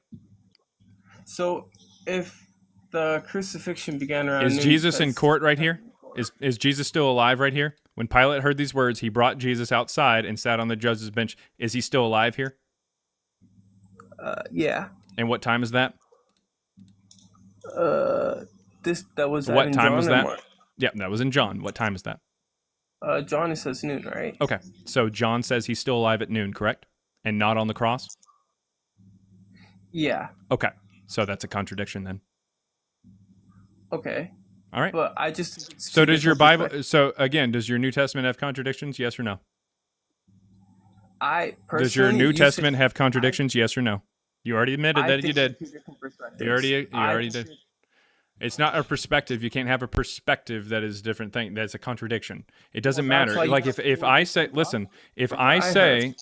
So if the crucifixion began around Is noon, Jesus in because- court right here? Is Jesus still alive right here? When Pilate heard these words, he brought Jesus outside and sat on the judge's bench. Is he still alive here? Yeah. And what time is that? That was What in time John was or that? Mark? Yeah, that was in John. What time is that? John, it says noon, right? Okay. So John says he's still alive at noon, correct? And not on the cross? Yeah. Okay. So that's a contradiction then. Okay. All right. But I just think it's So two does your different Bible, perspectives. so again, does your New Testament have contradictions? Yes or no? I personally, Does your New you Testament say- have contradictions? Yes or no? You already admitted I that you think they're did. two different perspectives. You already I did. think- It's not a perspective. You can't have a perspective that is a different thing. That's a contradiction. It doesn't Well, that's matter. why you Like have if to I say, listen, if I say,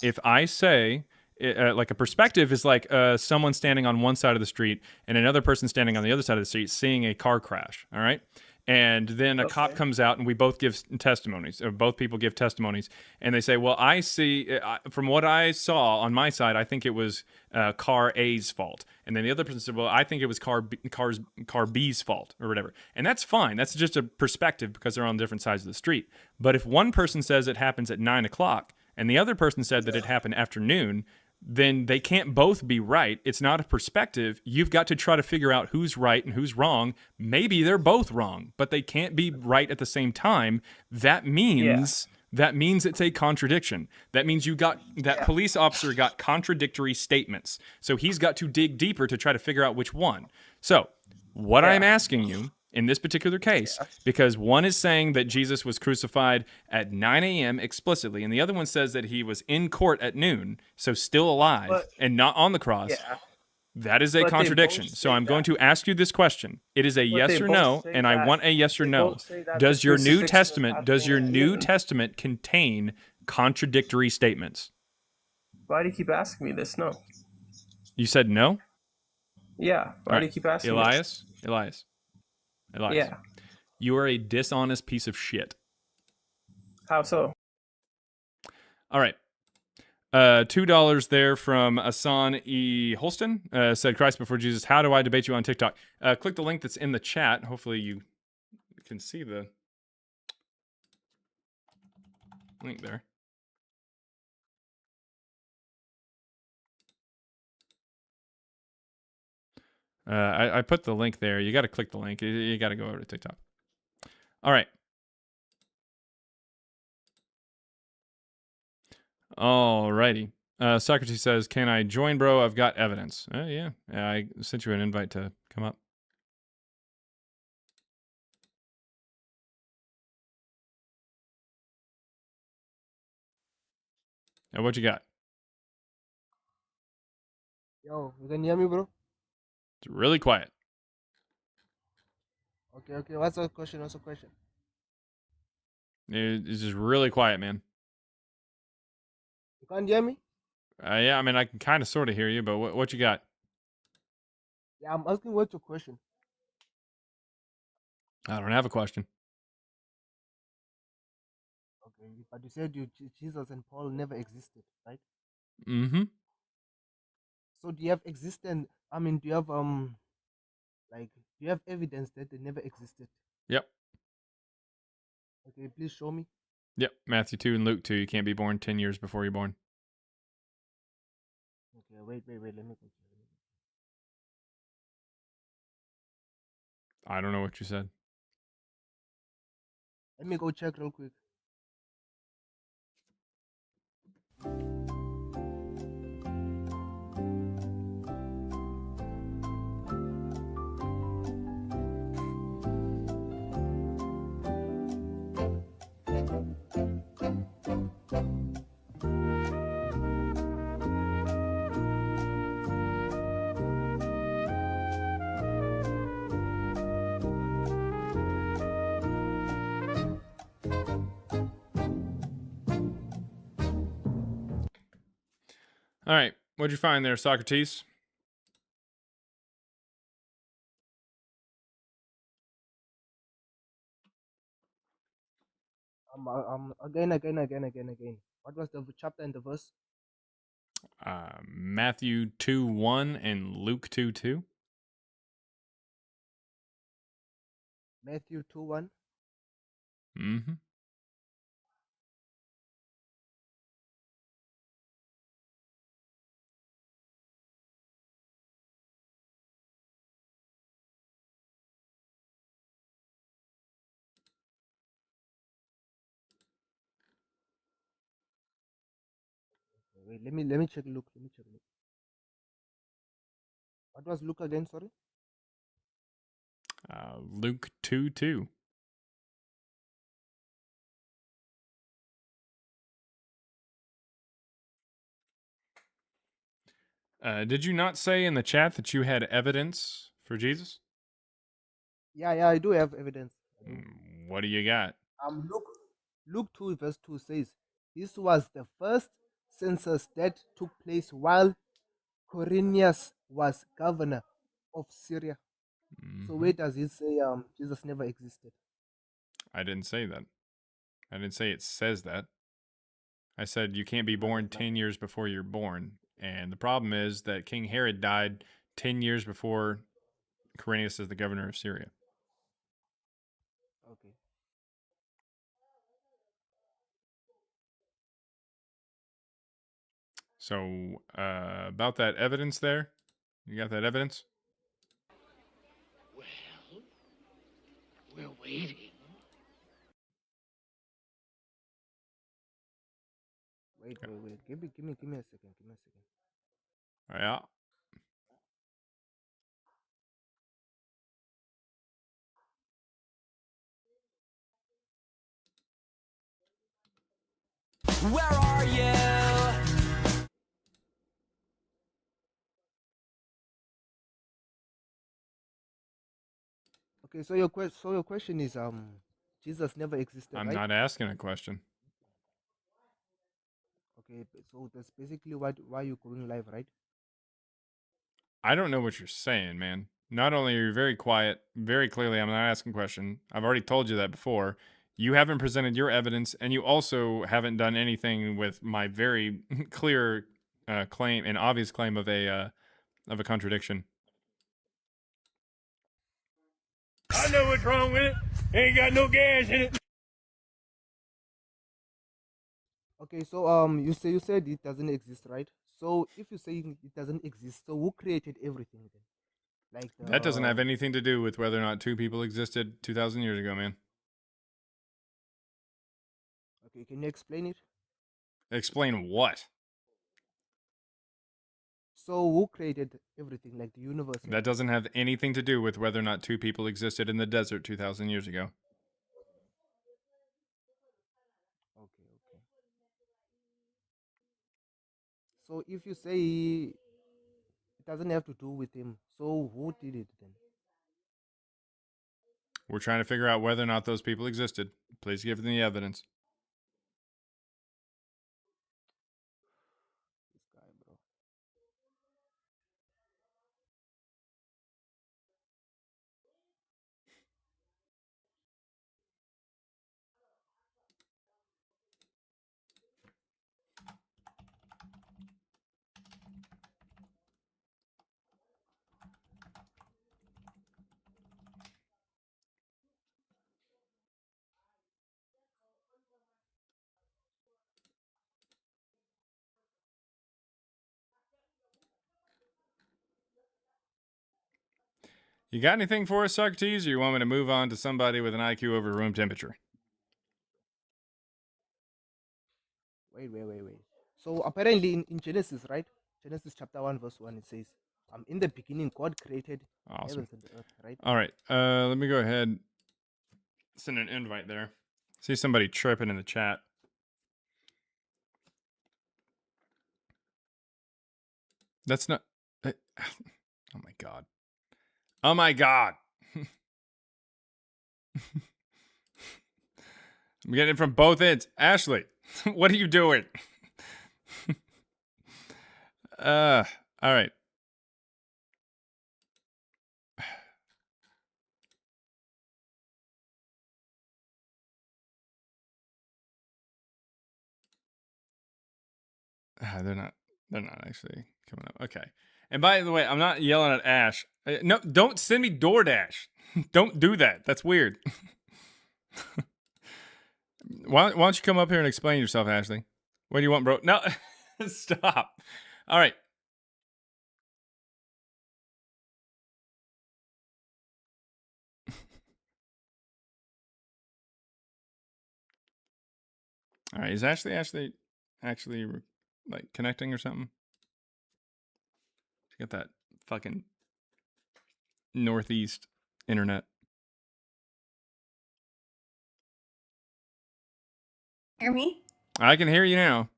like a perspective is like someone standing on one side of the street and another person standing on the other side of the street seeing a car crash. All right. And then a cop comes out and we both give testimonies, or both people give testimonies, and they say, well, I see, from what I saw on my side, I think it was car A's fault. And then the other person said, well, I think it was car B's fault, or whatever. And that's fine. That's just a perspective because they're on different sides of the street. But if one person says it happens at 9 o'clock and the other person said that it happened afternoon, then they can't both be right. It's not a perspective. You've got to try to figure out who's right and who's wrong. Maybe they're both wrong, but they can't be right at the same time. That means it's a contradiction. That means that police officer got contradictory statements. So he's got to dig deeper to try to figure out which one. So what I'm asking you in this particular case, because one is saying that Jesus was crucified at 9 a.m. explicitly, and the other one says that he was in court at noon, so still alive and not on the cross. That is a But they contradiction. both So say I'm going to ask you this question. It is a But yes they or both no, say and I that- want a yes or they no. both say that Does the your New crucifixion was Testament happening at noon. contain contradictory statements? Why do you keep asking me this? No. You said no? Yeah. Why All do you right. keep asking me this? Elias. Yeah. You are a dishonest piece of shit. How so? All right. $2 there from Asan E. Holston. Said, Christ before Jesus, how do I debate you on TikTok? Click the link that's in the chat. Hopefully you can see the link there. I put the link there. You got to click the link. You got to go over to TikTok. All right. Alrighty. Socrates says, can I join, bro? I've got evidence. Yeah. I sent you an invite to come up. Now, what you got? Yo, you can hear me, bro? It's really quiet. Okay, okay. What's the question? What's the question? It's just really quiet, man. You can't hear me? Yeah, I mean, I can kind of sort of hear you, but what you got? Yeah, I'm asking what's your question. I don't have a question. Okay, but you said Jesus and Paul never existed, right? Mm-hmm. So do you have existence? I mean, do you have like, do you have evidence that they never existed? Yep. Okay, please show me. Yep. Matthew 2 and Luke 2. You can't be born 10 years before you're born. Okay, wait. Let me go check. I don't know what you said. Let me go check real quick. All right. What'd you find there, Socrates? Again. What was the chapter and the verse? Matthew 2:1 and Luke 2:2. Matthew 2:1. Mm-hmm. Wait, let me check Luke. Let me check Luke. What was Luke again? Sorry. Luke 2:2. Did you not say in the chat that you had evidence for Jesus? Yeah, I do have evidence. I do. What do you got? Luke 2 verse 2 says, this was the first census that took place while Quirinius was governor of Syria. So where does it say Jesus never existed? I didn't say that. I didn't say it says that. I said you can't be born 10 years before you're born. And the problem is that King Herod died 10 years before Quirinius is the governor of Syria. Okay. So, about that evidence there, you got that evidence? Well, we're waiting. Wait. Give me a second. Give me a second. Yeah. Where are you? Okay, so your question is Jesus never existed, I'm right? not asking a question. Okay, so that's basically why you're going live, right? I don't know what you're saying, man. Not only are you very quiet, very clearly, I'm not asking a question. I've already told you that before. You haven't presented your evidence, and you also haven't done anything with my very clear claim and obvious claim of a contradiction. I know what's wrong with it. Ain't got no gas in it. Okay, so you said it doesn't exist, right? So if you say it doesn't exist, so who created everything then? Like That doesn't have anything to do with whether or not two people existed 2,000 years ago, man. Okay, can you explain it? Explain what? So who created everything, like the universe? That doesn't have anything to do with whether or not two people existed in the desert 2,000 years ago. Okay. So if you say it doesn't have to do with him, so who did it then? We're trying to figure out whether or not those people existed. Please give them the evidence. This guy, bro. You got anything for us, Socrates, or you want me to move on to somebody with an IQ over room temperature? Wait. So apparently in Genesis, right? Genesis chapter 1, verse 1, it says, in the beginning, God created Awesome. heavens and the earth, right? All right. Let me go ahead. Send an invite there. See somebody chirping in the chat. That's not. Oh my God. Oh my God. I'm getting it from both ends. Ashley, what are you doing? All right. They're not actually coming up. Okay. And by the way, I'm not yelling at Ash. No, don't send me DoorDash. Don't do that. That's weird. Why don't you come up here and explain yourself, Ashley? What do you want, bro? No, stop. All right. All right. Is Ashley actually like connecting or something? She got that fucking Northeast internet. Hear me? I can hear you now.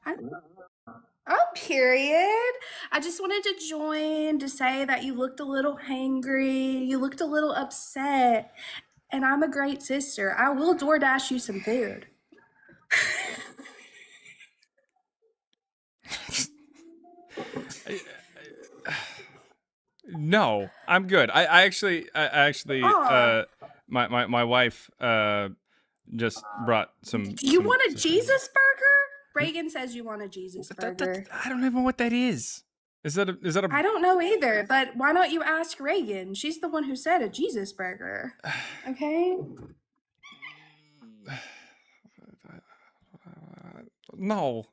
Oh, period. I just wanted to join to say that you looked a little hangry. You looked a little upset. And I'm a great sister. I will DoorDash you some food. No, I'm good. I actually, my wife just brought some. You want a Jesus burger? Reagan says you want a Jesus burger. I don't even know what that is. Is that a? I don't know either, but why don't you ask Reagan? She's the one who said a Jesus burger. Okay. No,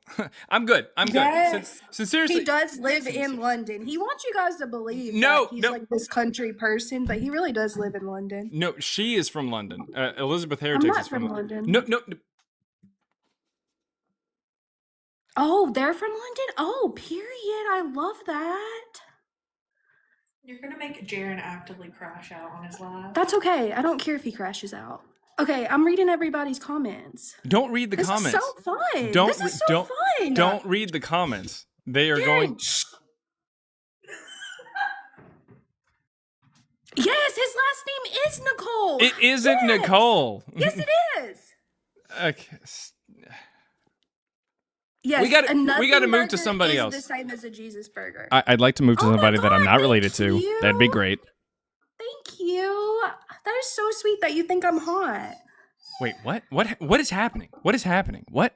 I'm good. I'm Yes. good. Seriously, he does live in London. He wants you guys to believe that he's like this country person, but he really does live in London. No, she is from London. Elizabeth I'm Heretics not is from London. No. Oh, they're from London? Oh, period. I love that. You're gonna make Jaren actively crash out on his live. That's okay. I don't care if he crashes out. Okay, I'm reading everybody's comments. Don't read the comments. This is so fun. Don't this is so fun. Don't read the comments. They are Jaren, going. Yes, his last name is Nicole. It isn't Nicole. Yes, it is. Okay. Yes, we got to move to somebody else. The same as a Jesus burger. I'd like to move to somebody that I'm not related to. That'd be great. Thank you. That is so sweet that you think I'm hot. Wait, what? What is happening? What is happening? What?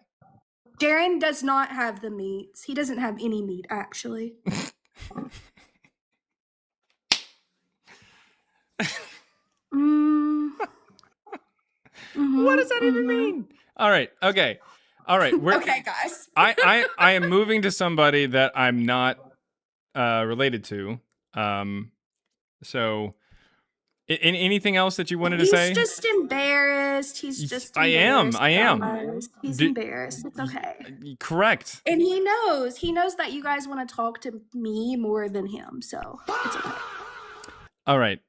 Jaren does not have the meats. He doesn't have any meat, actually. What does that even mean? All right. Okay. All right. Okay, guys. I am moving to somebody that I'm not related to. So anything else that you wanted to say? He's just embarrassed. He's just embarrassed. I am. Guys. He's embarrassed. It's okay. Correct. And he knows that you guys want to talk to me more than him. So it's okay. All right.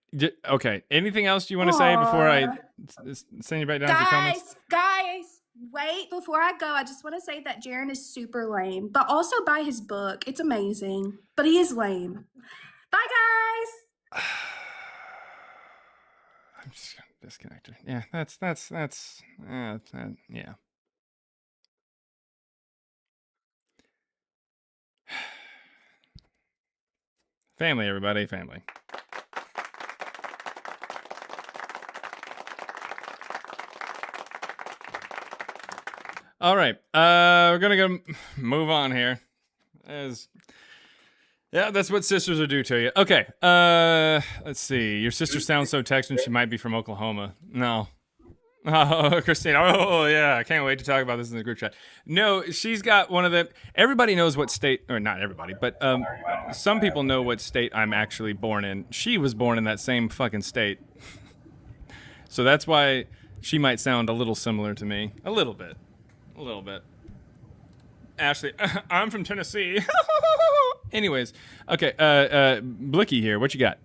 Okay. Anything else you want to say before I send you back down to the comments? Guys, Wait, before I go, I just want to say that Jaren is super lame, but also buy his book. It's amazing, but he is lame. Bye, guys. I'm just gonna disconnect her. Yeah, yeah. Family, everybody, family. All right, we're gonna move on here. Yeah, that's what sisters will do to you. Okay, let's see. Your sister sounds so Texan, she might be from Oklahoma. No. Oh, Christina. Oh, yeah. I can't wait to talk about this in the group chat. No, she's got one of the... Everybody knows what state... Or not everybody, but some people know what state I'm actually born in. She was born in that same fucking state. So that's why she might sound a little similar to me. A little bit. A little bit. Ashley, I'm from Tennessee. Anyways. Okay, Blicky here. What you got?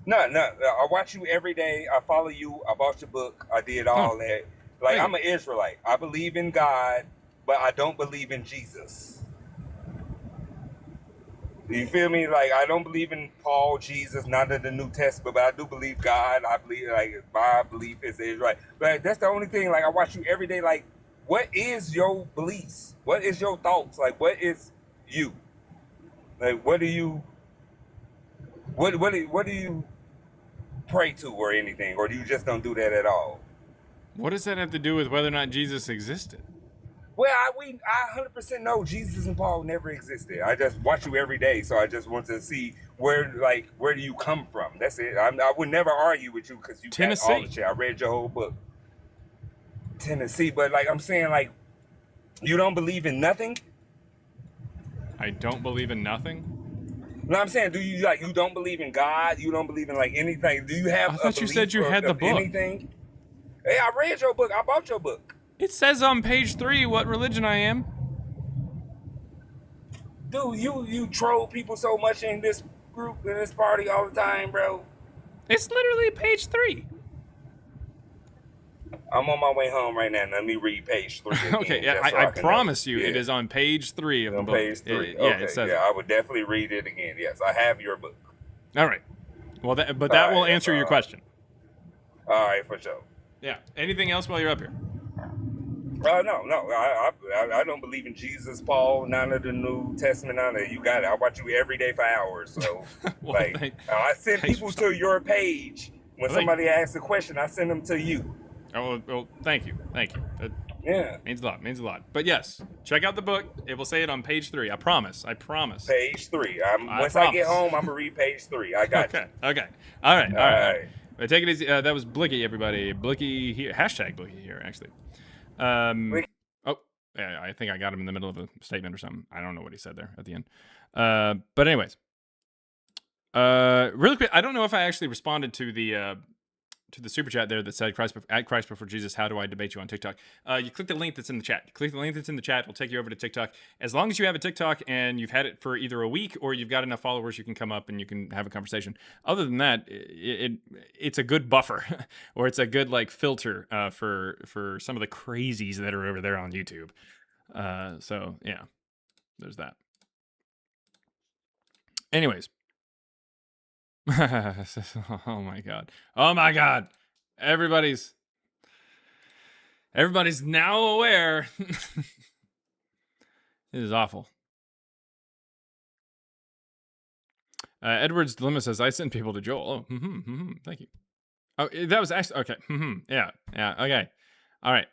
No, I watch you every day. I follow you. I bought your book. I did all that. Like, I'm an Israelite. I believe in God, but I don't believe in Jesus. You feel me? Like, I don't believe in Paul, Jesus, none of the New Testament, but I do believe God. I believe, like, my belief is Israelite. But that's the only thing. Like, I watch you every day. Like, what is your beliefs? What is your thoughts? Like, what is you? Like, what do you pray to or anything, or do you just don't do that at all? What does that have to do with whether or not Jesus existed? Well, I 100% know Jesus and Paul never existed. I just watch you every day, so I just want to see where do you come from? That's it. I would never argue with you because you got all the shit. I read your whole book. Tennessee, but like I'm saying, like you don't believe in nothing. I don't believe in nothing. No, I'm saying, do you like you don't believe in God? You don't believe in like anything? Do you have? I thought you said you had the book. Anything? Hey, I read your book. I bought your book. It says on page 3 what religion I am. Dude, you troll people so much in this group, in this party all the time, bro. It's literally page 3. I'm on my way home right now. Let me read page 3 again. Okay, yeah, I promise you it is on page 3 of the book. Page 3. Yeah, it says I would definitely read it again. Yes, I have your book. All right. Well, that will answer your question. All right, for sure. Yeah. Anything else while you're up here? No. I don't believe in Jesus, Paul, none of the New Testament, none of it. You got it. I watch you every day for hours. So, well, I send people to your page. When somebody asks a question, I send them to you. Oh, well, thank you. Yeah. Means a lot. But yes, check out the book. It will say it on page 3. I promise. Page 3. Once I get home, I'm going to read page 3. I got you. Okay. All right. But take it easy. That was Blicky, everybody. Blicky here. Hashtag Blicky here, actually. Oh, yeah, I think I got him in the middle of a statement or something. I don't know what he said there at the end. But anyways. Really quick, I don't know if I actually responded to the super chat there that said at Christ before Jesus, how do I debate you on TikTok? You click the link that's in the chat. It'll take you over to TikTok. As long as you have a TikTok and you've had it for either a week or you've got enough followers, you can come up and you can have a conversation. Other than that, it's a good buffer or it's a good like filter for some of the crazies that are over there on YouTube. So yeah, there's that. Anyways. Oh my god. Everybody's now aware. This is awful. Edward's Dilemma says, I send people to Joel. Oh, thank you. Oh, that was actually okay. Yeah, okay. All right.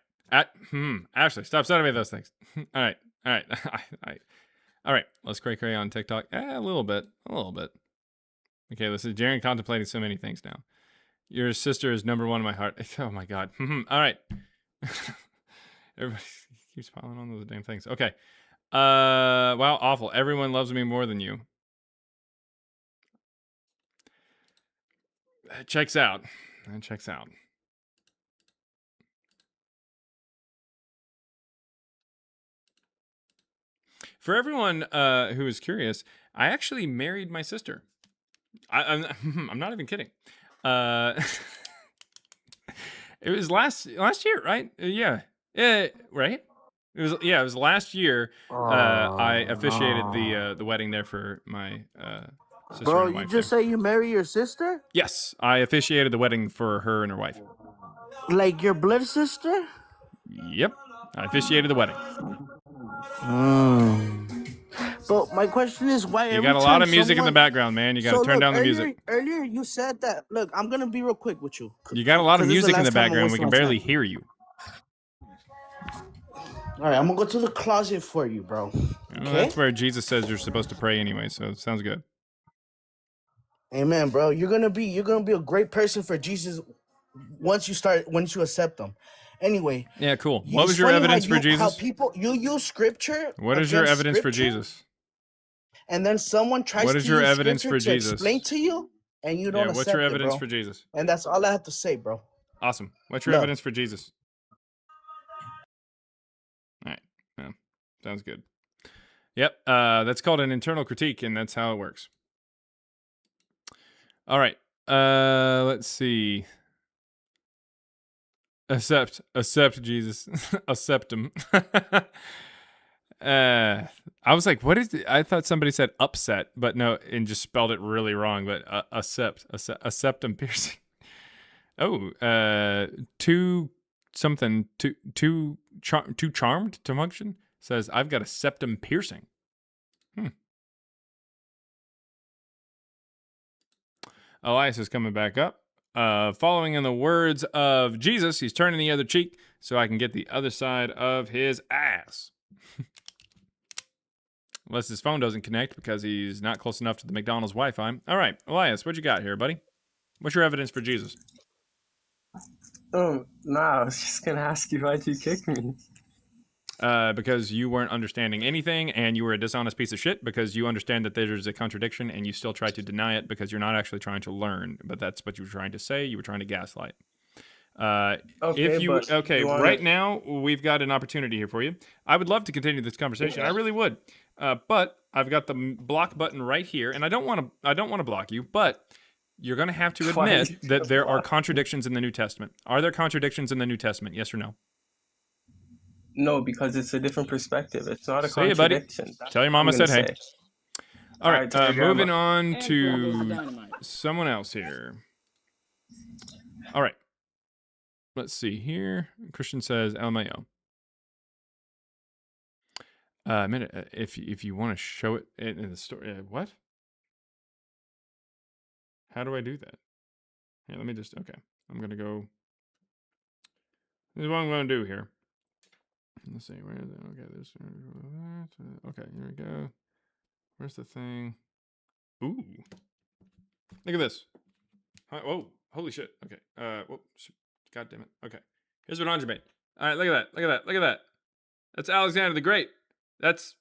Ashley, stop sending me those things. All right. All right, let's cray on TikTok. A little bit. Okay, this is Jaren contemplating so many things now. Your sister is number 1 in my heart. Oh my god. All right. Everybody keeps piling on those damn things. Okay. Wow, awful. Everyone loves me more than you. That checks out. For everyone who is curious, I actually married my sister. I'm not even kidding. It was last year, right? Yeah. Yeah, right. It was last year. I officiated the wedding there for my sister Bro, and you wife just there. say you marry your sister? Yes, I officiated the wedding for her and her wife. Like your blood sister? Yep, I officiated the wedding. But my question is, why You every got a lot time of music in the someone... background, man. You got to So turn look, down the music. earlier you said that... Look, I'm going to be real quick with you. You got a lot of Because this is the music in the last time I'm background. We wasting can my barely time. hear you. All right, I'm going to go to the closet for you, bro. Well, Okay? that's where Jesus says you're supposed to pray anyway, so it sounds good. Amen, bro. You're gonna be a great person for Jesus once you accept him. Anyway, Yeah, cool. What it's was your funny evidence for how Jesus? people you use scripture What is your against evidence for scripture, Jesus? and then someone tries What is to your use evidence scripture for to explain Jesus? to you, and you Yeah, don't what's your accept it, evidence bro. for Jesus? And that's all I have to say, bro. Awesome. What's your Love. evidence for Jesus? All right. Yeah, sounds good. Yep. That's called an internal critique, and that's how it works. All right. Let's see. Accept Jesus. Accept him. I was like, what is it? I thought somebody said upset, but no, and just spelled it really wrong. But accept him piercing. Oh, too charmed to function says I've got a septum piercing. Elias is coming back up. Following in the words of Jesus, he's turning the other cheek so I can get the other side of his ass. Unless his phone doesn't connect because he's not close enough to the McDonald's Wi-Fi. All right, Elias, what you got here, buddy? What's your evidence for Jesus? Oh, no, I was just going to ask you, why'd you kick me? Because you weren't understanding anything and you were a dishonest piece of shit because you understand that there's a contradiction and you still try to deny it because you're not actually trying to learn, but that's what you were trying to say. You were trying to gaslight. Right now we've got an opportunity here for you. I would love to continue this conversation. I really would. But I've got the block button right here and I don't want to block you, but you're going to have to admit that there are contradictions in the New Testament. Are there contradictions in the New Testament? Yes or no? No, because it's a different perspective. It's not a Say it, contradiction. buddy. Tell your mama said hey. All right, moving on And to dynamite. someone else here. All right. Let's see here. Christian says LMAO. A minute. If you want to show it in the story. What? How do I do that? Here, let me just. Okay. I'm going to go. This is what I'm going to do here. Let's see. Where is it? Okay. This. Okay. Here we go. Where's the thing? Ooh. Look at this. Whoa. Holy shit. Okay. Whoops. God damn it. Okay. Here's what Andre made. All right. Look at that. Look at that. Look at that. That's Alexander the Great. That's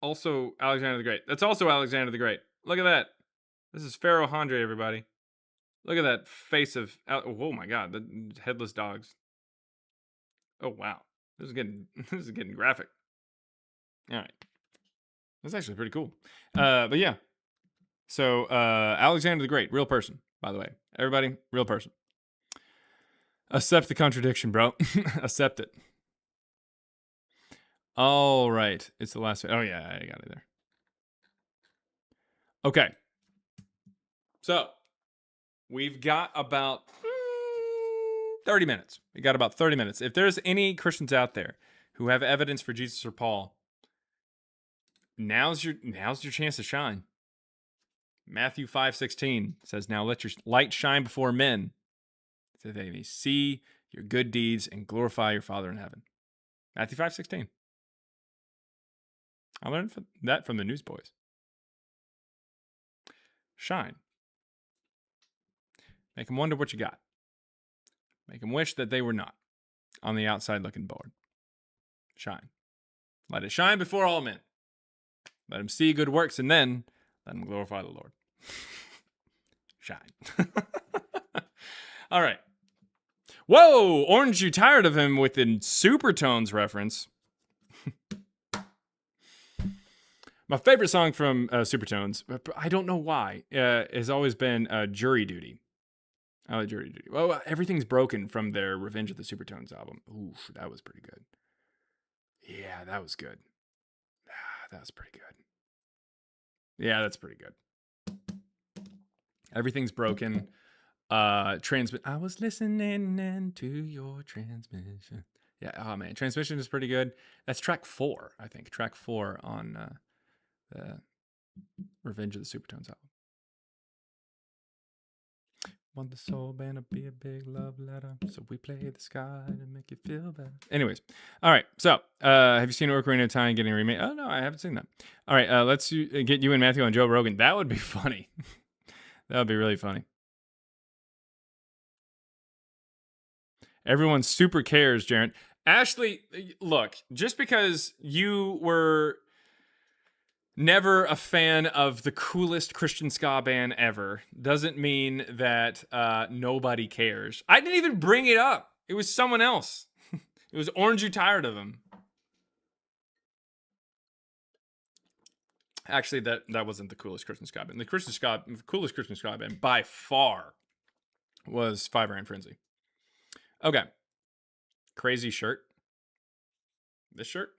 also Alexander the Great. That's also Alexander the Great. Look at that. This is Pharaoh Andre, everybody. Look at that face of... Oh, my God. The headless dogs. Oh, wow. This is getting graphic. All right. That's actually pretty cool. But yeah. So, Alexander the Great, real person, by the way. Everybody, real person. Accept the contradiction, bro. Accept it. All right. It's the last... Oh, yeah, I got it there. Okay. So, we've got about 30 minutes. We got about 30 minutes. If there's any Christians out there who have evidence for Jesus or Paul, now's your chance to shine. Matthew 5:16 says, "Now let your light shine before men, so they may see your good deeds and glorify your Father in heaven." Matthew 5:16. I learned that from the Newsboys. Shine. Make them wonder what you got. Make them wish that they were not on the outside looking bored. Shine. Let it shine before all men. Let them see good works and then let them glorify the Lord. Shine. All right. Whoa, Orange, you tired of him with the Supertones reference. My favorite song from Supertones, I don't know why, has always been Jury Duty. I like Judy Judy. Well, Everything's Broken from their Revenge of the Supertones album. Ooh, that was pretty good. Yeah, that was good. That was pretty good. Yeah, that's pretty good. Everything's Broken. Transmit. I was listening to your transmission. Yeah. Oh man, Transmission is pretty good. That's track 4, I think. Track 4 on the Revenge of the Supertones album. Want the soul band to be a big love letter, so we play the sky to make you feel better. Anyways, all right. So, have you seen Ocarina of Time getting remade? Oh no, I haven't seen that. All right, let's get you and Matthew on Joe Rogan. That would be funny. That would be really funny. Everyone super cares, Jared. Ashley, look, just because you were never a fan of the coolest Christian ska band ever doesn't mean that nobody cares. I didn't even bring it up. It was someone else. It was Orange You Tired of Him. Actually, that wasn't the coolest Christian ska band. The coolest Christian ska band by far was Five Iron Frenzy. Okay. Crazy shirt. This shirt?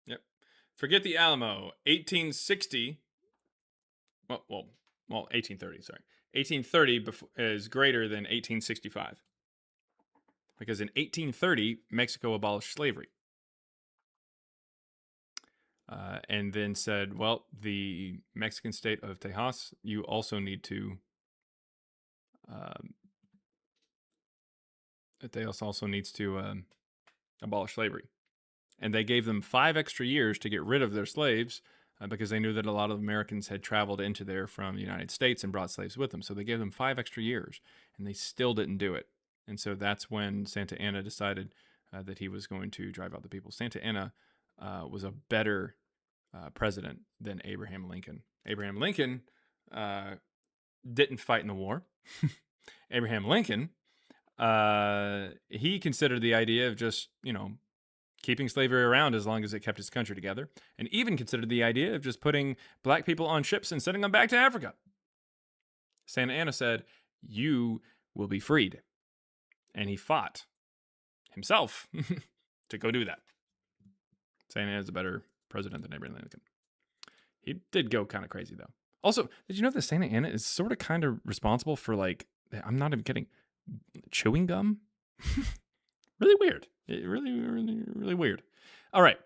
Yep. Forget the Alamo. 1860. Well, 1830, sorry. 1830 is greater than 1865. Because in 1830, Mexico abolished slavery. And then said, well, the Mexican state of Tejas, you also need to... Tejas also needs to abolish slavery. And they gave them 5 extra years to get rid of their slaves because they knew that a lot of Americans had traveled into there from the United States and brought slaves with them. So they gave them 5 extra years, and they still didn't do it. And so that's when Santa Anna decided that he was going to drive out the people. Santa Anna was a better president than Abraham Lincoln. Abraham Lincoln didn't fight in the war. Abraham Lincoln, he considered the idea of just, keeping slavery around as long as it kept his country together, and even considered the idea of just putting black people on ships and sending them back to Africa. Santa Anna said, you will be freed. And he fought himself to go do that. Santa Anna is a better president than Abraham Lincoln. He did go kind of crazy, though. Also, did you know that Santa Anna is sort of kind of responsible for, I'm not even kidding, chewing gum? Really weird. Really, really, really weird. All right.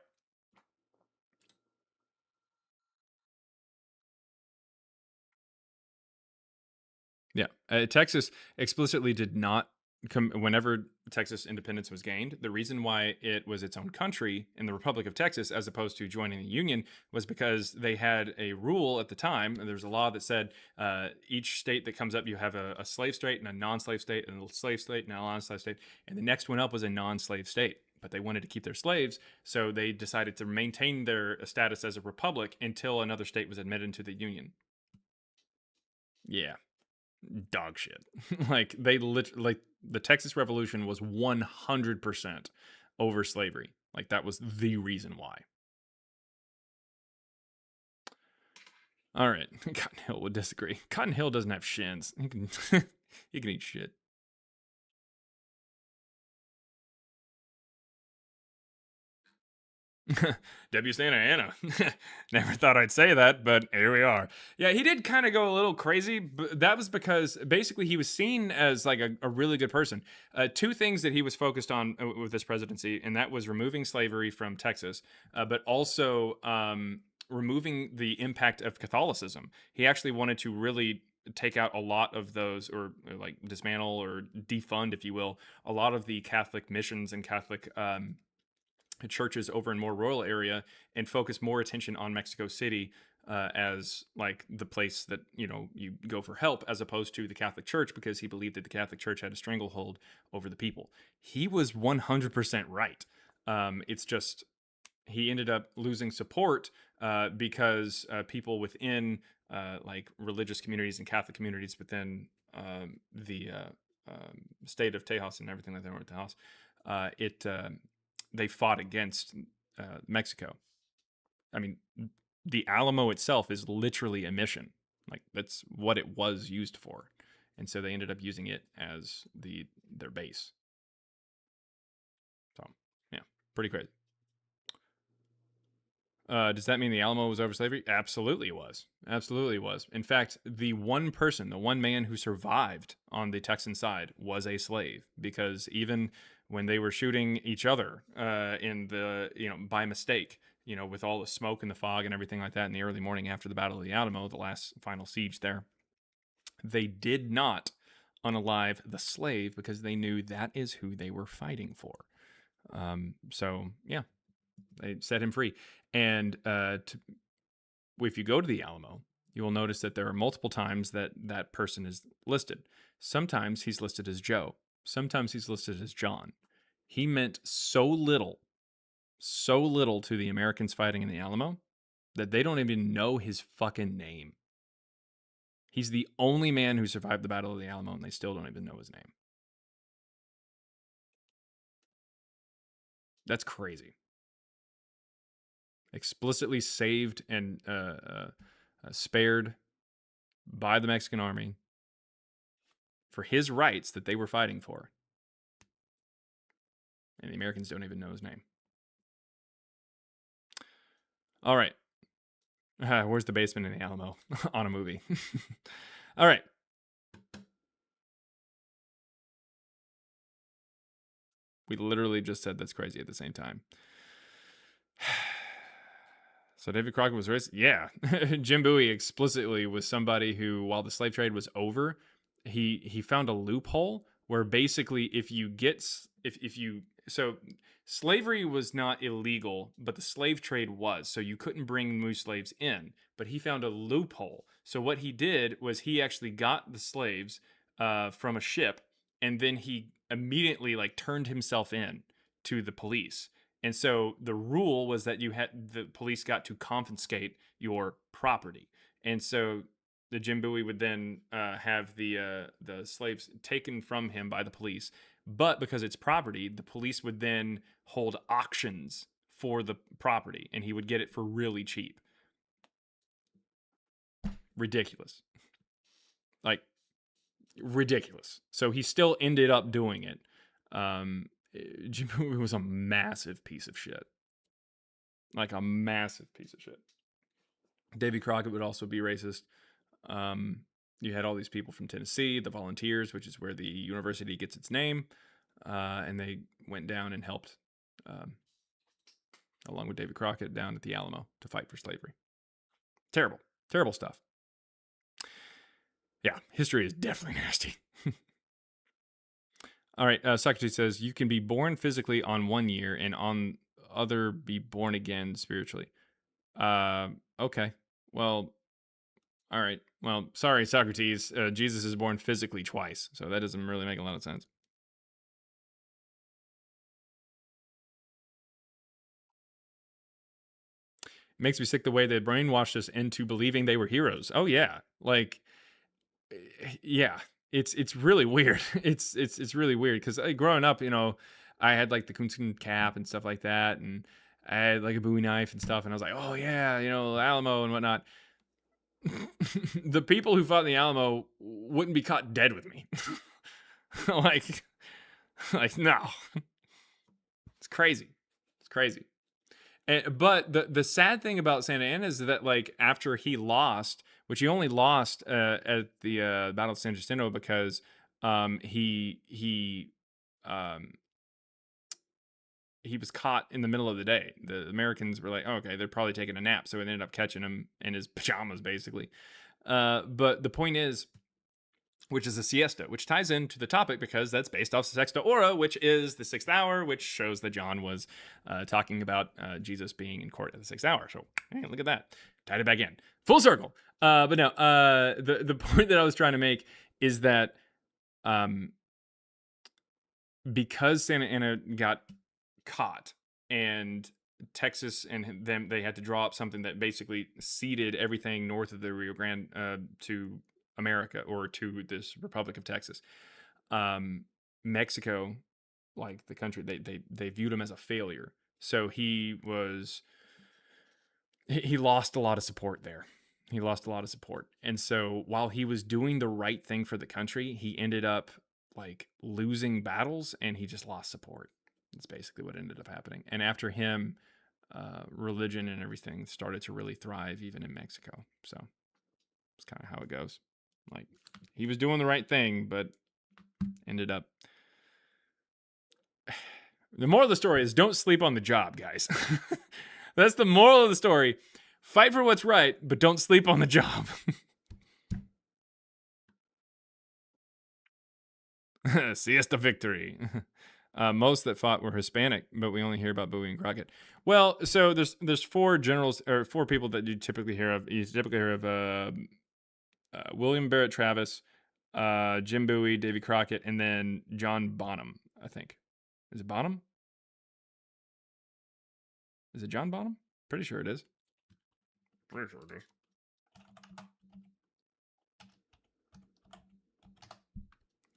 Yeah. Texas explicitly did not whenever Texas independence was gained, the reason why it was its own country in the Republic of Texas, as opposed to joining the Union, was because they had a rule at the time. There was a law that said each state that comes up, you have a slave state and a non-slave state, and a slave state and a non-slave state. And the next one up was a non-slave state. But they wanted to keep their slaves, so they decided to maintain their status as a republic until another state was admitted into the Union. Yeah. Dog shit. The Texas Revolution was 100% over slavery. That was the reason why. All right. Cotton Hill would disagree. Cotton Hill doesn't have shins. He can eat shit. W. Santa Anna. Never thought I'd say that, but here we are. Yeah, he did kind of go a little crazy, but that was because basically he was seen as a really good person. 2 things that he was focused on with this presidency, and that was removing slavery from Texas, but also removing the impact of Catholicism. He actually wanted to really take out a lot of those, or dismantle or defund, if you will, a lot of the Catholic missions and Catholic churches over in more rural area, and focus more attention on Mexico City as the place that you go for help, as opposed to the Catholic Church, because he believed that the Catholic Church had a stranglehold over the people. He was 100% right. It's just he ended up losing support because people within religious communities and Catholic communities within the state of Tejas and everything like that with Tejas, they fought against Mexico. I mean, the Alamo itself is literally a mission. Like that's what it was used for. And so they ended up using it as their base. So, yeah, pretty crazy. Does that mean the Alamo was over slavery? Absolutely it was. Absolutely it was. In fact, the one man who survived on the Texan side was a slave, because even when they were shooting each other by mistake, with all the smoke and the fog and everything like that in the early morning after the Battle of the Alamo, the last final siege there, they did not unalive the slave because they knew that is who they were fighting for. So, yeah, they set him free. And if you go to the Alamo, you will notice that there are multiple times that person is listed. Sometimes he's listed as Joe. Sometimes he's listed as John. He meant so little to the Americans fighting in the Alamo that they don't even know his fucking name. He's the only man who survived the Battle of the Alamo, and they still don't even know his name. That's crazy. Explicitly saved and spared by the Mexican army for his rights that they were fighting for. And the Americans don't even know his name. All right. Where's the basement in the Alamo on a movie? All right. We literally just said that's crazy at the same time. So David Crockett was racist? Yeah. Jim Bowie explicitly was somebody who, while the slave trade was over, he found a loophole where basically so slavery was not illegal, but the slave trade was. So you couldn't bring new slaves in, but he found a loophole. So what he did was he actually got the slaves from a ship, and then he immediately turned himself in to the police. And so the rule was that the police got to confiscate your property. And so the Jim Bowie would then have the slaves taken from him by the police. But because it's property, the police would then hold auctions for the property, and he would get it for really cheap. Ridiculous. Ridiculous. So he still ended up doing it. Jim Bowie was a massive piece of shit. Like a massive piece of shit. Davy Crockett would also be racist. You had all these people from Tennessee, the Volunteers, which is where the university gets its name. And they went down and helped, along with David Crockett, down at the Alamo to fight for slavery. Terrible, terrible stuff. Yeah, history is definitely nasty. All right, Socrates says, you can be born physically on one year and on other be born again spiritually. Okay, well, all right. Well, sorry, Socrates. Jesus is born physically twice, so that doesn't really make a lot of sense. It makes me sick the way they brainwashed us into believing they were heroes. Oh yeah, yeah. It's really weird. It's really weird because growing up, I had the coonskin cap and stuff like that, and I had a Bowie knife and stuff, and I was like, oh yeah, Alamo and whatnot. The people who fought in the Alamo wouldn't be caught dead with me. No. It's crazy. It's crazy. But the sad thing about Santa Anna is that after he lost, which he only lost at the Battle of San Jacinto because he was caught in the middle of the day. The Americans were like, oh, okay, they're probably taking a nap, so they ended up catching him in his pajamas, basically. But the point is, which is a siesta, which ties into the topic because that's based off Sexta Hora, which is the 6th hour, which shows that John was talking about Jesus being in court at the 6th hour. So, hey, look at that. Tied it back in. Full circle. But no, the point that I was trying to make is that because Santa Anna got caught and Texas and them, they had to draw up something that basically ceded everything north of the Rio Grande to America, or to this Republic of Texas. Mexico, the country, they viewed him as a failure. So he lost a lot of support there. He lost a lot of support. And so while he was doing the right thing for the country, he ended up like losing battles and he just lost support. That's basically what ended up happening. And after him, religion and everything started to really thrive even in Mexico. So it's kind of how it goes. Like he was doing the right thing, but ended up. The moral of the story is don't sleep on the job, guys. That's the moral of the story. Fight for what's right, but don't sleep on the job. Siesta victory. Most that fought were Hispanic, but we only hear about Bowie and Crockett. Well, so there's four generals or four people that you typically hear of. You typically hear of William Barrett Travis, Jim Bowie, Davy Crockett, and then John Bonham. I think is it Bonham? Is it John Bonham? Pretty sure it is. Pretty sure it is.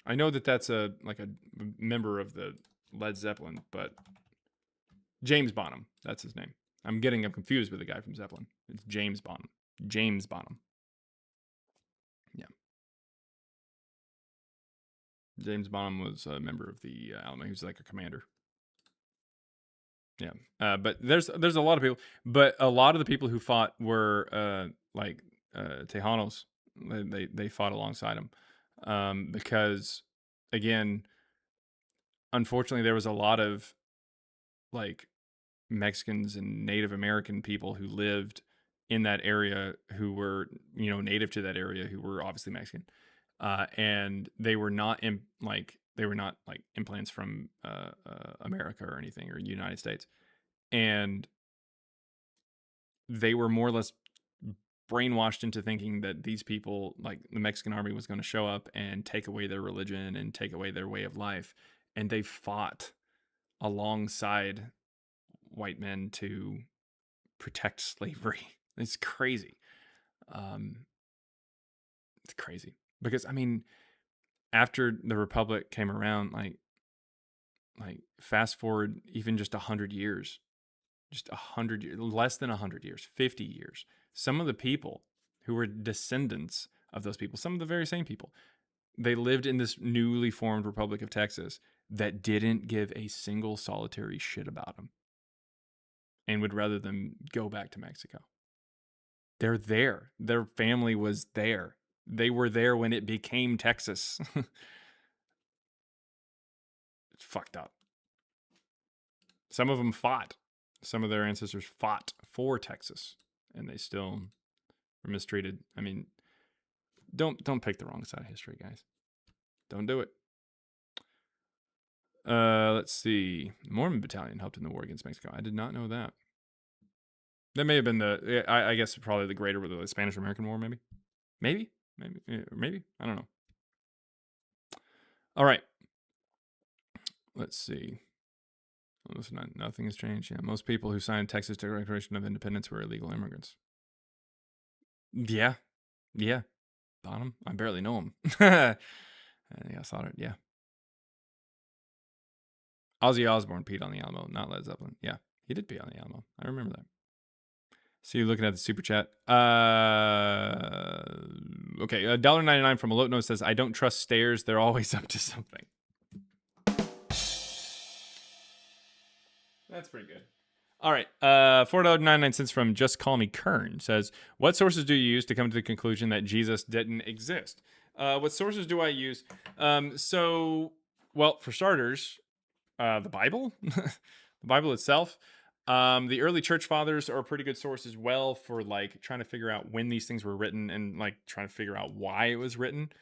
I know that that's a member of the Led Zeppelin, but James Bonham, that's his name. I'm confused with the guy from Zeppelin. It's James Bonham. James Bonham. Yeah. James Bonham was a member of the Alamo. He was like a commander. Yeah. But there's a lot of people, but a lot of the people who fought were Tejanos. They fought alongside him because, again, unfortunately, there was a lot of like Mexicans and Native American people who lived in that area who were, native to that area, who were obviously Mexican, and they were not implants from America or anything, or United States, and they were more or less brainwashed into thinking that these people, like the Mexican army, was going to show up and take away their religion and take away their way of life, and they fought alongside white men to protect slavery. It's crazy. It's crazy because, I mean, after the Republic came around, like fast forward even just 100 years, just 100 years, less than 100 years, 50 years, some of the people who were descendants of those people, some of the very same people, they lived in this newly formed Republic of Texas that didn't give a single solitary shit about them and would rather them go back to Mexico. They're there. Their family was there. They were there when it became Texas. It's fucked up. Some of them fought. Some of their ancestors fought for Texas, and they still were mistreated. I mean, don't pick the wrong side of history, guys. Don't do it. Let's see. The Mormon Battalion helped in the war against Mexico. I did not know that. That may have been I guess probably the Spanish-American War, maybe. Maybe. I don't know. All right. Let's see. Nothing has changed. Yeah, most people who signed Texas Declaration of Independence were illegal immigrants. Yeah. Bonham. I barely know him. Yeah, I saw it. Yeah. Ozzy Osbourne peed on the Alamo, not Led Zeppelin. Yeah, he did pee on the Alamo. I remember that. So you're looking at the super chat. Okay, $1.99 from Alotno says, I don't trust stairs. They're always up to something. That's pretty good. All right. $4.99 from Just Call Me Kern says, what sources do you use to come to the conclusion that Jesus didn't exist? What sources do I use? Well, for starters, the Bible, the Bible itself. The early church fathers are a pretty good source as well for like trying to figure out when these things were written and like trying to figure out why it was written.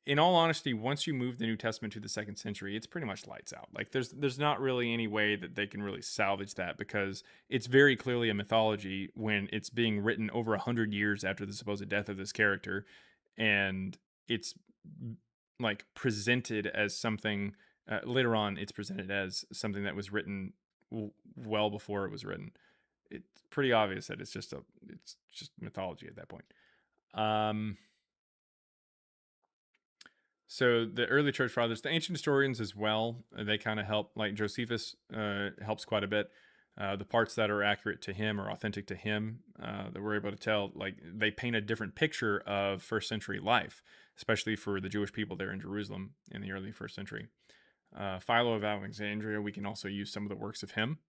In all honesty, once you move the New Testament to the 2nd century, it's pretty much lights out. Like there's not really any way that they can really salvage that because it's very clearly a mythology when it's being written over 100 years after the supposed death of this character, and it's like presented as something. Later on, it's presented as something that was written well before it was written. It's pretty obvious that it's just mythology at that point. So the early church fathers, the ancient historians as well, they kind of help. Like Josephus helps quite a bit. The parts that are accurate to him or authentic to him, that we're able to tell, like they paint a different picture of first century life, especially for the Jewish people there in Jerusalem in the early first century. Philo of Alexandria, we can also use some of the works of him.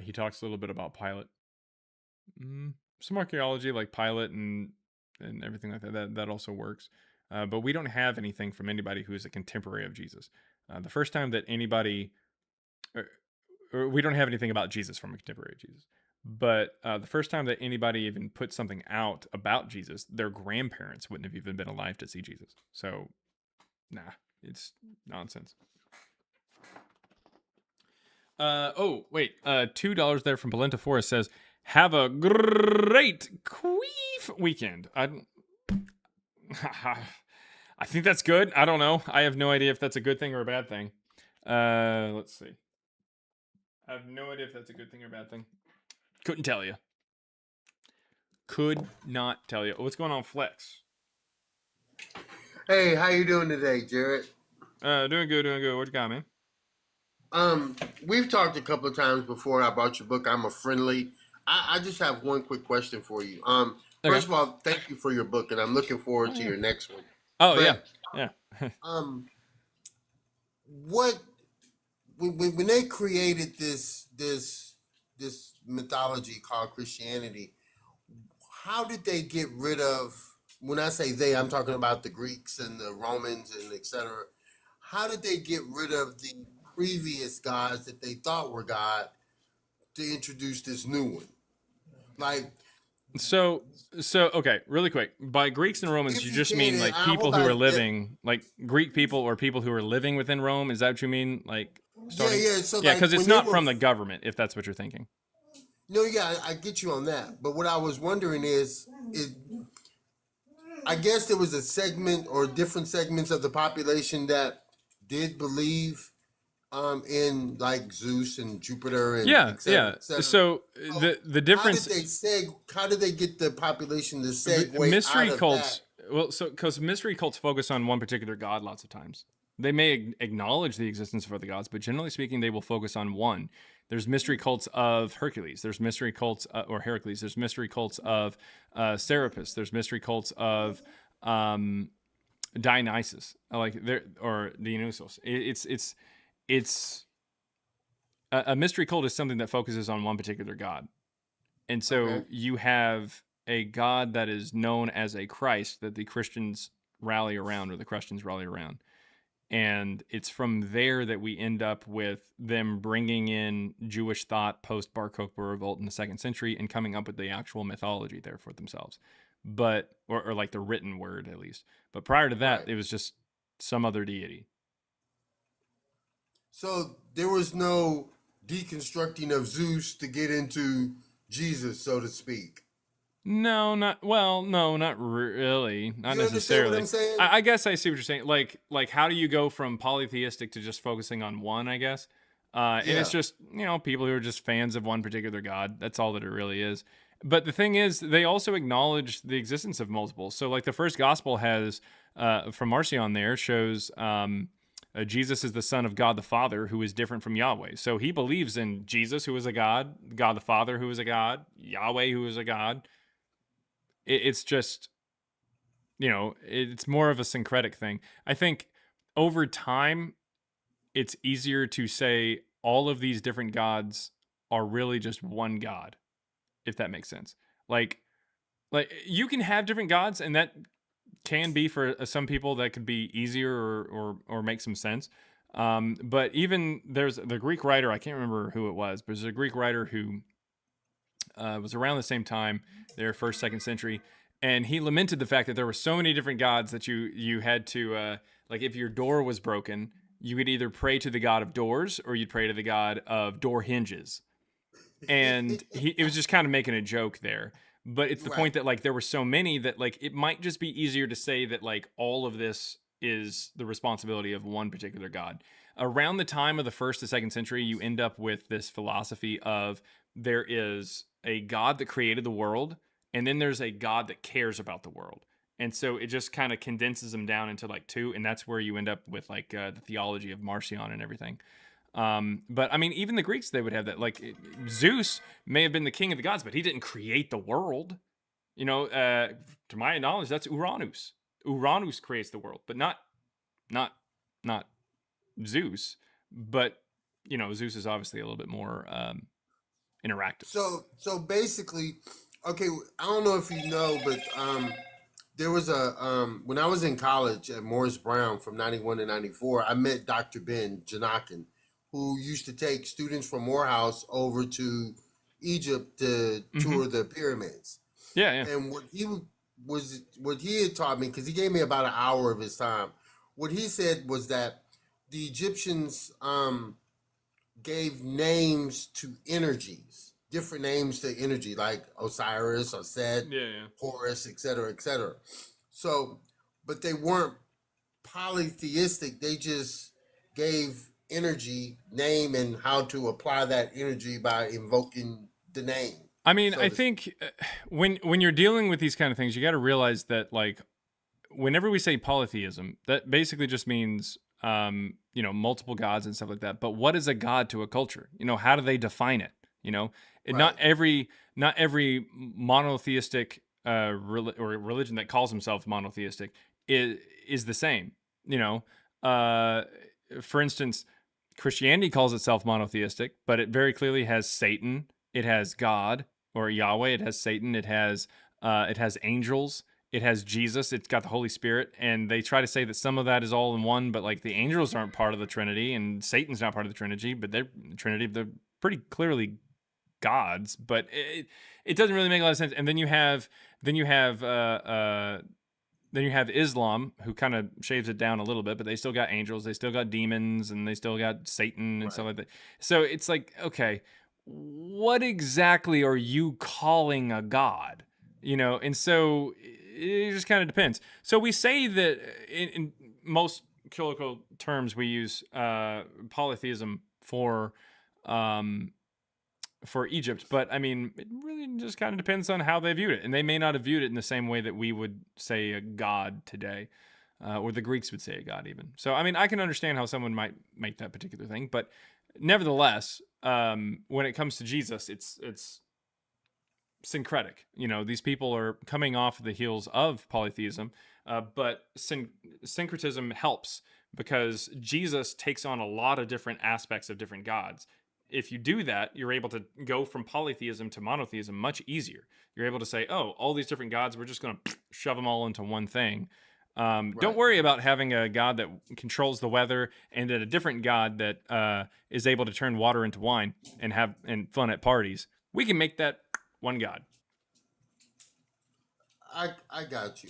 He talks a little bit about Pilate. Some archaeology like Pilate and everything like that. That also works. But we don't have anything from anybody who is a contemporary of Jesus. The first time that anybody, or we don't have anything about Jesus from a contemporary of Jesus. But the first time that anybody even put something out about Jesus, their grandparents wouldn't have even been alive to see Jesus. So, nah, it's nonsense. Oh, wait. $2 there from Polenta Forest says, have a great queef weekend. I think that's good. I don't know. I have no idea if that's a good thing or a bad thing. Let's see. I have no idea if that's a good thing or a bad thing. Couldn't tell you. Could not tell you. What's going on, Flex? Hey, how you doing today, Jared? Doing good. What you got, man? We've talked a couple of times before about your book, I'm a Friendly. I just have one quick question for you. First of all, thank you for your book, and I'm looking forward to your next one. Oh, but, yeah. What when they created this mythology called Christianity, how did they get rid of? When I say they, I'm talking about the Greeks and the Romans and etc. How did they get rid of the previous gods that they thought were God to introduce this new one? Like, so okay, really quick. By Greeks and Romans, you just mean like people who are living, like Greek people or people who are living within Rome. Is that what you mean? Like, starting? Yeah. So yeah, like, because it's not from the government, if that's what you're thinking. No, yeah, I get you on that. But what I was wondering is I guess there was a segment or different segments of the population that did believe in like Zeus and Jupiter and et cetera, et cetera. So the difference. How did they get the population to segue mystery out of cults? That? Well, so because mystery cults focus on one particular god lots of times. They may acknowledge the existence of other gods, but generally speaking, they will focus on one. There's mystery cults of Hercules. There's mystery cults or Heracles. There's mystery cults of Serapis. There's mystery cults of Dionysus, like there or Dionysos. It's a mystery cult is something that focuses on one particular god, and so you have a god that is known as a Christ that the Christians rally around, or the Christians rally around. And it's from there that we end up with them bringing in Jewish thought post Bar Kokhba revolt in the 2nd century and coming up with the actual mythology there for themselves. But, or like the written word at least. But prior to that, it was just some other deity. So there was no deconstructing of Zeus to get into Jesus, so to speak. No, not really. Not you necessarily. What I'm saying? I guess I see what you're saying. Like how do you go from polytheistic to just focusing on one, I guess? And it's just, people who are just fans of one particular god. That's all that it really is. But the thing is, they also acknowledge the existence of multiple. So like the first gospel has, from Marcion there, shows Jesus is the son of God the Father, who is different from Yahweh. So he believes in Jesus, who is a god, God the Father, who is a god, Yahweh, who is a god. It's just, it's more of a syncretic thing. I think over time, it's easier to say all of these different gods are really just one god, if that makes sense. Like you can have different gods, and that can be for some people that could be easier or make some sense. But even there's the Greek writer, I can't remember who it was, but there's a Greek writer who was around the same time, there, 1st, 2nd century, and he lamented the fact that there were so many different gods that you had to, like if your door was broken, you could either pray to the god of doors or you'd pray to the god of door hinges. And it was just kind of making a joke there. But it's the point that like there were so many that like it might just be easier to say that like all of this is the responsibility of one particular god. Around the time of the 1st to 2nd century, you end up with this philosophy of there is a god that created the world, and then there's a god that cares about the world. And so it just kind of condenses them down into like two, and that's where you end up with like the theology of Marcion and everything. But I mean, even the Greeks, they would have that. Like Zeus may have been the king of the gods, but he didn't create the world. You know, to my knowledge, that's Uranus. Uranus creates the world, but not Zeus. But you know, Zeus is obviously a little bit more interactive. So basically, okay, I don't know if you know, but there was a when I was in college at Morris Brown from 91 to 94, I met Dr. Ben Janakin, who used to take students from Morehouse over to Egypt to tour the pyramids. Yeah. And what he had taught me, because he gave me about an hour of his time, what he said was that the Egyptians gave names to energies, different names to energy, like Osiris or Set, Horus, etc., etc. So, but they weren't polytheistic. They just gave energy name and how to apply that energy by invoking the name. I mean, I think when you're dealing with these kind of things, you got to realize that, like, whenever we say polytheism, that basically just means you know, multiple gods and stuff like that. But what is a god to a culture? You know, how do they define it? You know, not every monotheistic or religion that calls himself monotheistic is the same. You know, for instance, Christianity calls itself monotheistic, but it very clearly has Satan, it has God or Yahweh, it has Satan, it has angels, it has Jesus, it's got the Holy Spirit, and they try to say that some of that is all in one, but like the angels aren't part of the Trinity, and Satan's not part of the Trinity, but they're pretty clearly gods, but it doesn't really make a lot of sense. And then you have Islam, who kind of shaves it down a little bit, but they still got angels, they still got demons, and they still got Satan and stuff like that. So it's like, okay, what exactly are you calling a god? You know, and so it just kind of depends. So we say that in most colloquial terms, we use polytheism for Egypt, but I mean, it really just kind of depends on how they viewed it, and they may not have viewed it in the same way that we would say a god today, or the Greeks would say a god even. So I mean, I can understand how someone might make that particular thing, but nevertheless, when it comes to Jesus, it's syncretic. You know, these people are coming off the heels of polytheism, but syncretism helps because Jesus takes on a lot of different aspects of different gods. If you do that, you're able to go from polytheism to monotheism much easier. You're able to say, oh, all these different gods, we're just going to shove them all into one thing. Don't worry about having a god that controls the weather and a different god that is able to turn water into wine and have fun at parties. We can make that one god. I got you.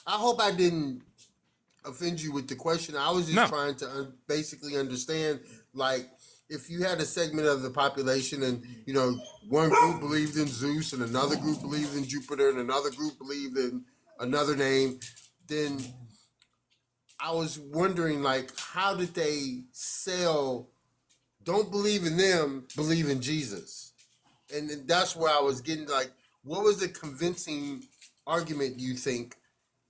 I hope I didn't offend you with the question. I was just trying to basically understand, like, if you had a segment of the population and, you know, one group believed in Zeus and another group believed in Jupiter and another group believed in another name, then I was wondering, like, how did they sell, don't believe in them, believe in Jesus? And that's where I was getting, like, what was the convincing argument, you think,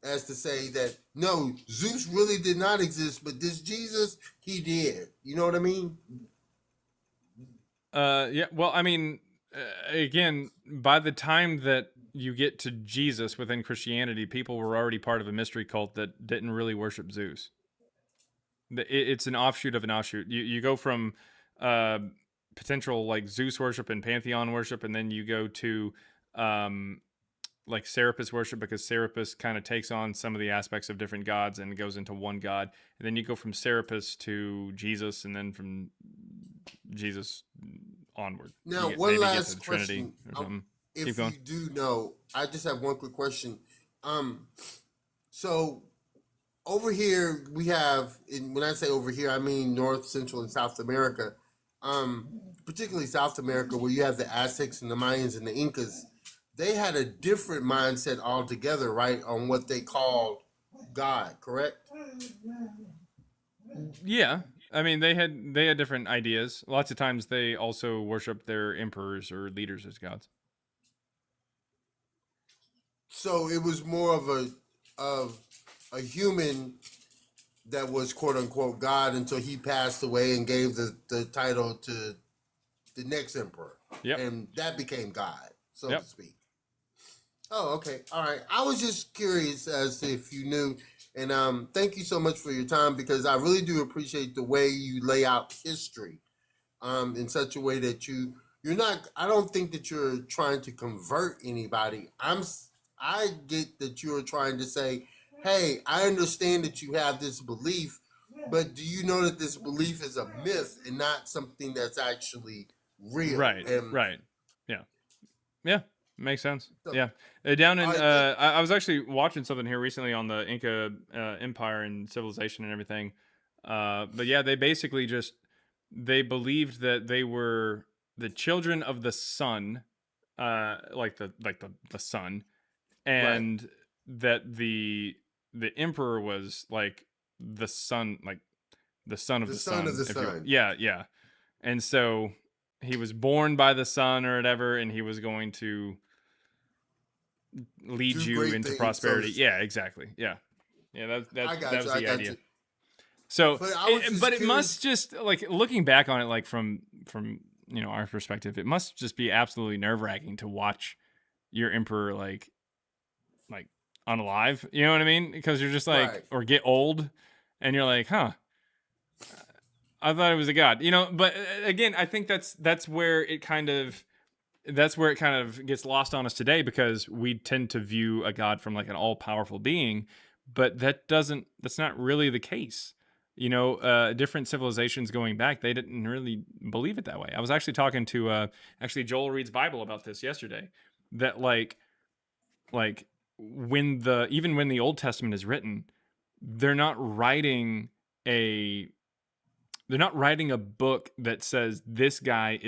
as to say that, no, Zeus really did not exist, but this Jesus, he did. You know what I mean? Yeah, well, I mean, again, by the time that you get to Jesus within Christianity, people were already part of a mystery cult that didn't really worship Zeus. It's an offshoot of an offshoot. You go from potential like Zeus worship and pantheon worship, and then you go to like Serapis worship, because Serapis kind of takes on some of the aspects of different gods and goes into one god. And then you go from Serapis to Jesus, and then from Jesus onward. Now, one last question. If you do know, I just have one quick question. So over here we have, when I say over here, I mean North, Central, and South America. Particularly South America, where you have the Aztecs and the Mayans and the Incas. They had a different mindset altogether, right, on what they called God, correct? Yeah. I mean, they had different ideas. Lots of times they also worship their emperors or leaders as gods. So it was more of a human that was quote unquote God until he passed away and gave the title to the next emperor. Yep. And that became God, so Yep. to speak. Oh, okay. All right. I was just curious as to if you knew. And thank you so much for your time, because I really do appreciate the way you lay out history in such a way that you're not, I don't think that you're trying to convert anybody. I get that you're trying to say, hey, I understand that you have this belief, but do you know that this belief is a myth and not something that's actually real? Right. And Right. Yeah. Yeah. Makes sense. So- Yeah. Down in, All right, I was actually watching something here recently on the Inca Empire and civilization and everything. But yeah, they basically just, they believed that they were the children of the sun, like the sun, and that the emperor was like the son, like the son of The the son sun. of the if you will. sun. Yeah, yeah. And so he was born by the sun or whatever, and he was going to lead Do you great into things, prosperity. so- Yeah, exactly. Yeah. Yeah, I got that was you, I the got idea. you. So, But I was just but it curious- must just, like, looking back on it, like from our perspective, it must just be absolutely nerve-wracking to watch your emperor like unalive. You know what I mean? Because you're just like, Right. or get old, and you're like, huh. I thought it was a god, But again, I think that's where it kind of gets lost on us today, because we tend to view a god from like an all-powerful being, but that's not really the case. Different civilizations going back, they didn't really believe it that way. I was actually talking to Joel Reed's Bible about this yesterday, that like when the Old Testament is written, they're not writing a book that says this God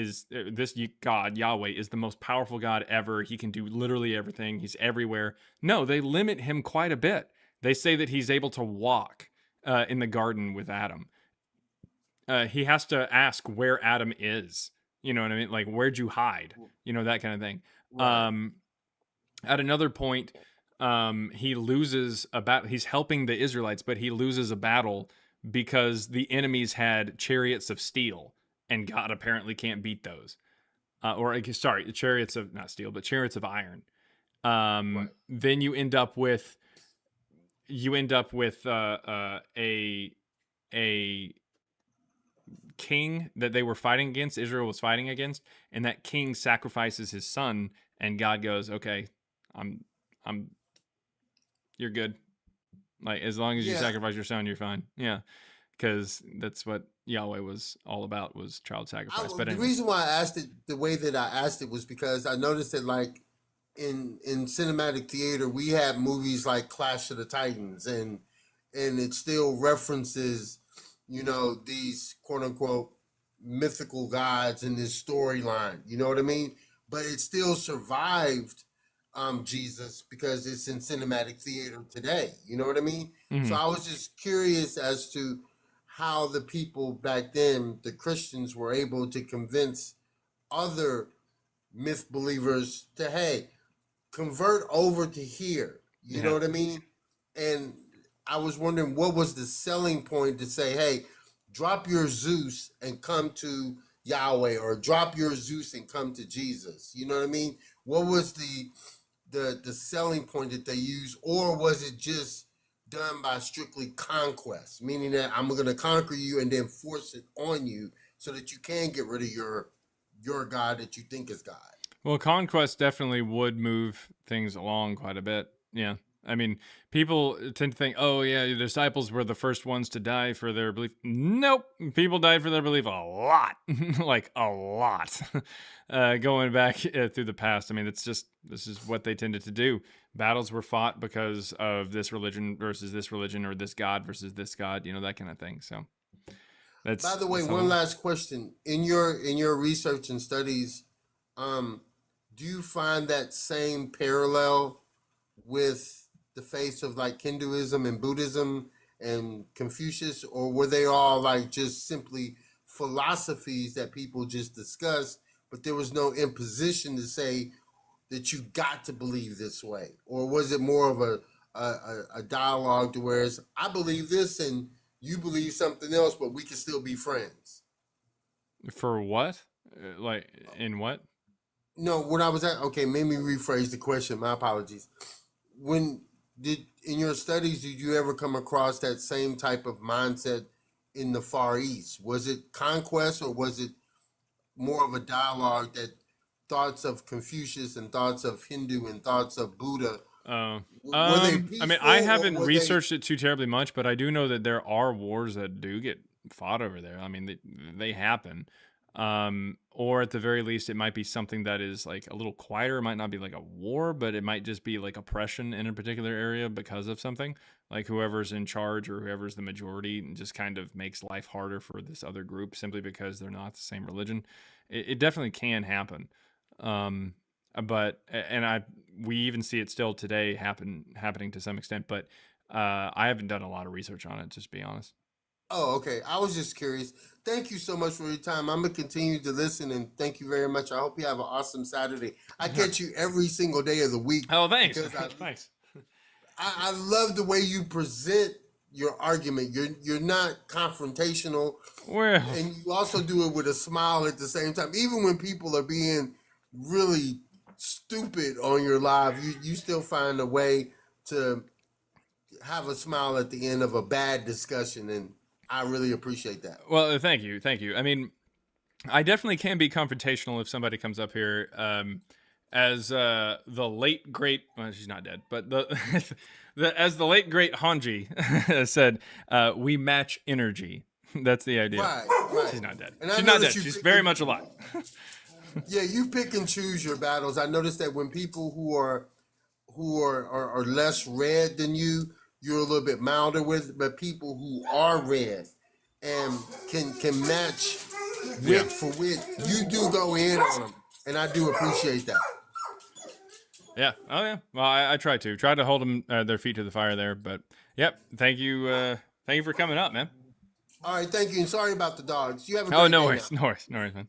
Yahweh is the most powerful God ever. He can do literally everything. He's everywhere. No, they limit him quite a bit. They say that he's able to walk in the garden with Adam. He has to ask where Adam is. You know what I mean? Like, where'd you hide? That kind of thing. Right. At another point, he loses a battle. He's helping the Israelites, but he loses a battle because the enemies had chariots of steel, and God apparently can't beat those. Chariots of, not steel, but chariots of iron. Then you end up with a king that they were fighting against, Israel was fighting against, and that king sacrifices his son, and God goes, okay, you're good. Like, as long as you Yeah. sacrifice your son, you're fine. Yeah. Because that's what Yahweh was all about, was child sacrifice. But the anyway. reason why I asked it the way that I asked it was because I noticed that, like, in cinematic theater, we had movies like Clash of the Titans, and it still references, these quote unquote mythical gods in this storyline. You know what I mean? But it still survived Jesus because it's in cinematic theater today. You know what I mean? Mhm. So I was just curious as to how the people back then, the Christians, were able to convince other myth believers to, hey, convert over to here. You know what I mean? And I was wondering, what was the selling point to say, hey, drop your Zeus and come to Yahweh, or drop your Zeus and come to Jesus? You know what I mean? What was the selling point that they used, or was it just done by strictly conquest, meaning that I'm going to conquer you and then force it on you so that you can get rid of your God that you think is God? Well, conquest definitely would move things along quite a bit. Yeah. I mean, people tend to think, oh, yeah, the disciples were the first ones to die for their belief. Nope. People died for their belief a lot. Like, a lot. Going back through the past. I mean, this is what they tended to do. Battles were fought because of this religion versus this religion, or this God versus this God, that kind of thing. So that's. By the way, one last question. In your research and studies, do you find that same parallel with the faiths of like Hinduism and Buddhism and Confucius, or were they all like just simply philosophies that people just discussed, but there was no imposition to say that you got to believe this way? Or was it more of a dialogue to where it's, I believe this and You believe something else, but we can still be friends. For what? Like in what? No, when I was at, okay, maybe rephrase the question. My apologies. In your studies, did you ever come across that same type of mindset in the Far East? Was it conquest, or was it more of a dialogue that thoughts of Confucius and thoughts of Hindu and thoughts of Buddha, were they peaceful? I mean, I haven't or were researched it too terribly much, but I do know that there are wars that do get fought over there. I mean, they happen. Or at the very least, it might be something that is like a little quieter. It might not be like a war, but it might just be like oppression in a particular area because of something. Like whoever's in charge or whoever's the majority and just kind of makes life harder for this other group simply because they're not the same religion. It definitely can happen. But we even see it still today happening to some extent. But I haven't done a lot of research on it, just to be honest. Oh, okay. I was just curious. Thank you so much for your time. I'm going to continue to listen, and thank you very much. I hope you have an awesome Saturday. I catch you every single day of the week. Oh, thanks. Thanks. I love the way you present your argument. You're not confrontational. Well, and you also do it with a smile at the same time. Even when people are being really stupid on your live, you still find a way to have a smile at the end of a bad discussion, and I really appreciate that. Well, thank you. I mean, I definitely can be confrontational if somebody comes up here. As the late great, well, she's not dead, but as the late great Hanji said, we match energy. That's the idea. Right. She's not dead. And She's not dead. She's very much alive. Yeah, you pick and choose your battles. I noticed that when people who are less red than you, you're a little bit milder with, but people who are red and can match wit for wit, you do go in on them, and I do appreciate that. Yeah. Oh yeah. Well, I try to hold them their feet to the fire there, but yep. Thank you for coming up, man. All right, thank you, and sorry about the dogs. You have a great no day worries, now. no worries, man.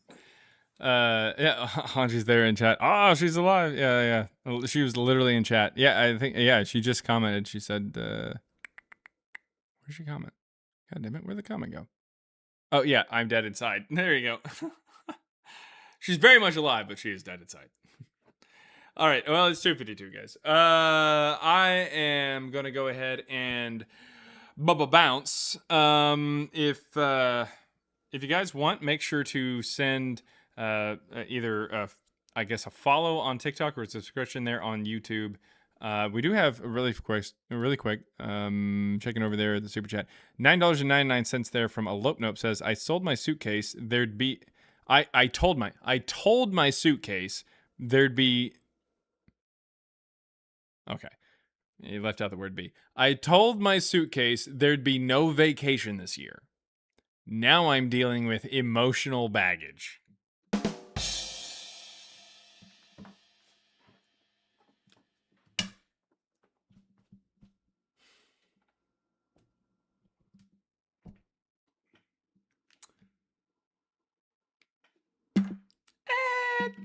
Yeah, Hanji's there in chat. Oh, she's alive. Yeah. She was literally in chat. Yeah, I think. Yeah, she just commented. She said, "Where'd she comment? God damn it, where'd the comment go? Oh yeah, I'm dead inside. There you go. She's very much alive, but she is dead inside." All right. Well, it's 2:52, guys. I am gonna go ahead and bounce. If you guys want, make sure to send either I guess a follow on TikTok or a subscription there on YouTube. We do have a really quick checking over there the super chat. $9.99 there from Elope Nope says, I sold my suitcase. I told my suitcase there'd be. Okay. He left out the word be. I told my suitcase there'd be no vacation this year. Now I'm dealing with emotional baggage.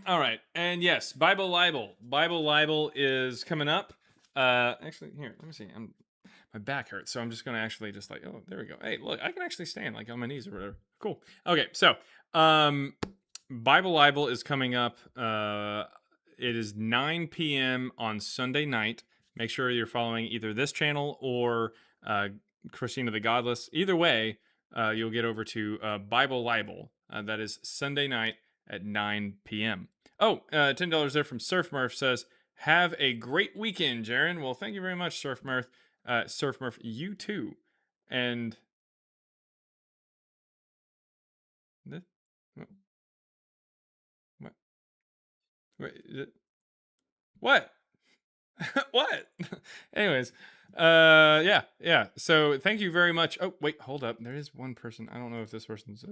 All right. And yes, Bible Libel is coming up. Actually, here, let me see. My back hurts, so I'm just going to actually just like, oh, there we go. Hey, look, I can actually stand like on my knees or whatever. Cool. Okay, so Bible Libel is coming up. It is 9 p.m. on Sunday night. Make sure you're following either this channel or Christina the Godless. Either way, you'll get over to Bible Libel. That is Sunday night at 9 p.m. Oh, $10 there from Surf Murph says, have a great weekend, Jaren. Well, thank you very much, Surf Murph. Surf Murph, you too. And this, what? Wait, what? What? Anyways, yeah. So thank you very much. Oh, wait, hold up. There is one person. I don't know if this person's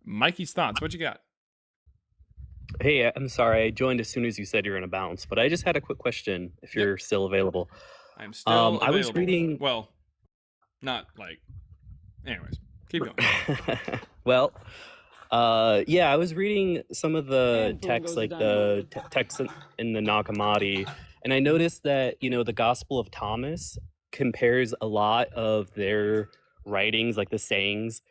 Mikey's thoughts. What you got? Hey, I'm sorry. I joined as soon as you said you're going to bounce, but I just had a quick question if you're still available. I'm still available. I was reading. Well, not like. Anyways, keep going. Well, yeah, I was reading some of the texts, like the text in the Nag Hammadi, and I noticed that, the Gospel of Thomas compares a lot of their writings, like the sayings.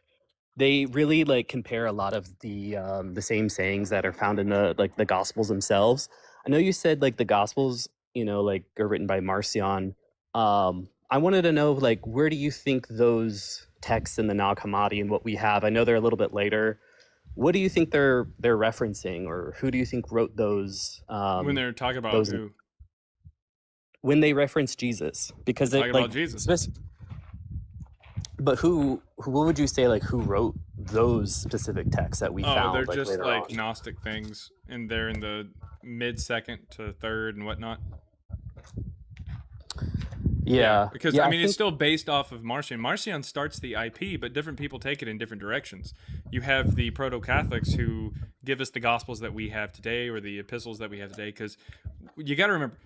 They really like compare a lot of the same sayings that are found in the Gospels themselves. I know you said like the Gospels, like are written by Marcion. I wanted to know like where do you think those texts in the Nag Hammadi and what we have? I know they're a little bit later. What do you think they're referencing, or who do you think wrote those? When they're talking about Those who? when they reference Jesus, because Talking it like about Jesus. but who what would you say like who wrote those specific texts that we Oh, they're found like just later like on? Gnostic things, and they're in the mid-second to third and whatnot. Yeah, because yeah, I I mean it's think still based off of Marcion. Marcion starts the IP, but different people take it in different directions. You have the proto-Catholics who give us the Gospels that we have today, or the epistles that we have today. Because you got to remember,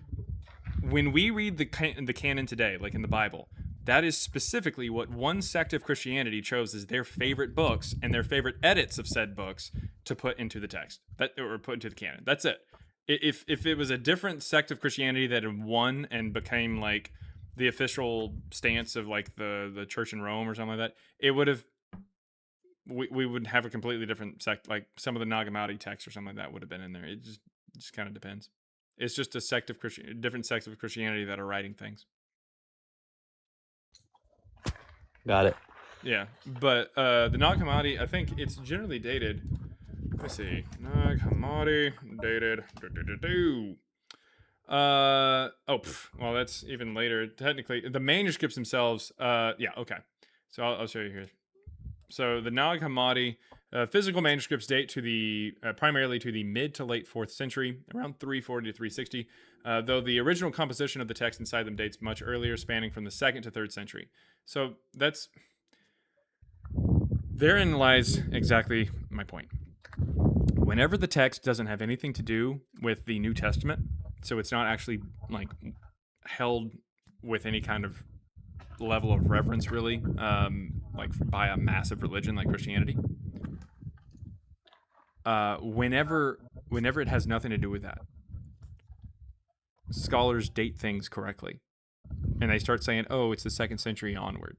when we read the canon today, like in the Bible, that is specifically what one sect of Christianity chose as their favorite books and their favorite edits of said books to put into the text, or put into the canon. That's it. If it was a different sect of Christianity that had won and became like the official stance of like the church in Rome or something like that, it would have we would have a completely different sect. Like some of the Nag Hammadi texts or something like that would have been in there. It just kind of depends. It's just a sect of different sects of Christianity that are writing things. got it. Yeah, but the Nag Hammadi, I think it's generally dated. Let's see, Nag Hammadi dated. Well, that's even later. Technically, the manuscripts themselves. Yeah, okay. So I'll show you here. So the Nag Hammadi physical manuscripts date to the primarily to the mid to late 4th century, around 340 to 360. Though the original composition of the text inside them dates much earlier, spanning from the 2nd to 3rd century. So therein lies exactly my point. Whenever the text doesn't have anything to do with the New Testament, so it's not actually like held with any kind of level of reverence, really, like by a massive religion like Christianity. Whenever it has nothing to do with that, scholars date things correctly, and they start saying, "Oh, it's the 2nd century onward."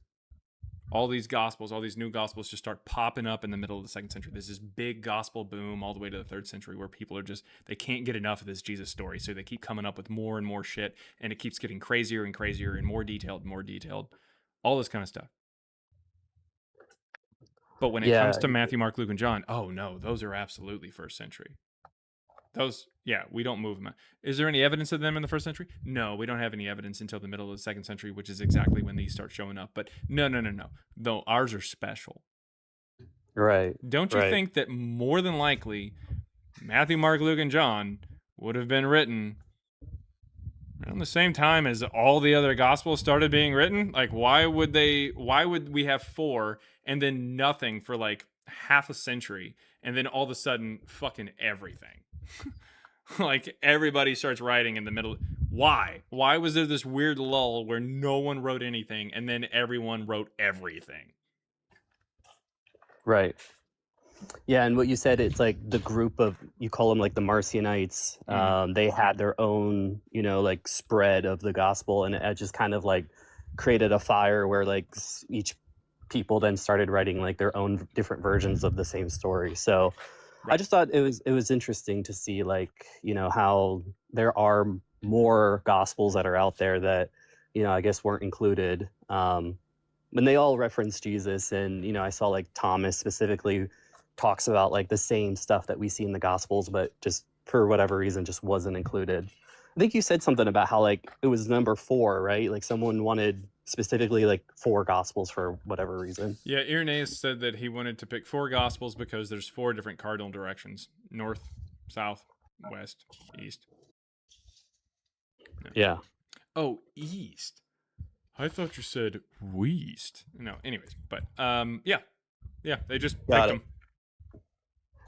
All these gospels, all these new gospels just start popping up in the middle of the 2nd century. There's this big gospel boom all the way to the 3rd century where people are just, they can't get enough of this Jesus story. So they keep coming up with more and more shit, and it keeps getting crazier and crazier and more detailed, all this kind of stuff. But when it comes to Matthew, Mark, Luke, and John, oh no, those are absolutely 1st century. Those, yeah, we don't move them. Is there any evidence of them in the 1st century? No, we don't have any evidence until the middle of the 2nd century, which is exactly when these start showing up. But no. Though ours are special. Right. Don't you think that more than likely Matthew, Mark, Luke, and John would have been written around the same time as all the other gospels started being written? Like, why would we have 4 and then nothing for like half a century, and then all of a sudden fucking everything? Like everybody starts writing in the middle. Why was there this weird lull where no one wrote anything and then everyone wrote everything? Right. Yeah, and what you said, it's like the group of, you call them like the Marcionites. They had their own, like spread of the gospel, and it just kind of like created a fire where like each people then started writing like their own different versions of the same story. So I just thought it was interesting to see like, how there are more gospels that are out there that, I guess weren't included. When they all reference Jesus, and, I saw like Thomas specifically talks about like the same stuff that we see in the gospels, but just for whatever reason just wasn't included. I think you said something about how like it was number 4, right? Like someone wanted specifically like 4 gospels for whatever reason. Yeah, Irenaeus said that he wanted to pick 4 gospels because there's 4 different cardinal directions: north, south, west, east. Yeah. Oh, east. I thought you said west. No, anyways, but yeah, they just picked them.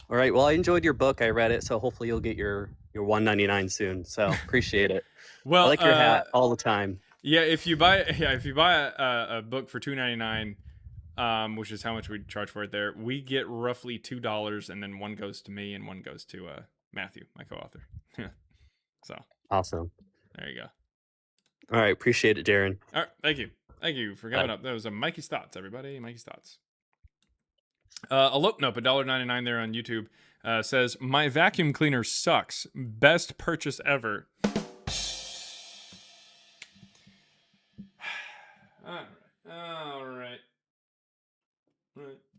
All right. Well, I enjoyed your book. I read it, so hopefully you'll get your $1.99 soon. So appreciate it. Well, I like your hat all the time. Yeah, if you buy a book for $2.99, which is how much we charge for it there, we get roughly $2, and then one goes to me and one goes to Matthew, my co-author. So awesome. There you All right, appreciate it, Darren. All right, thank you for coming up. That was a Mikey's Thoughts, everybody. Mikey's Thoughts. Elope Nope, $1.99 there on YouTube, says, my vacuum cleaner sucks. Best purchase ever. All right.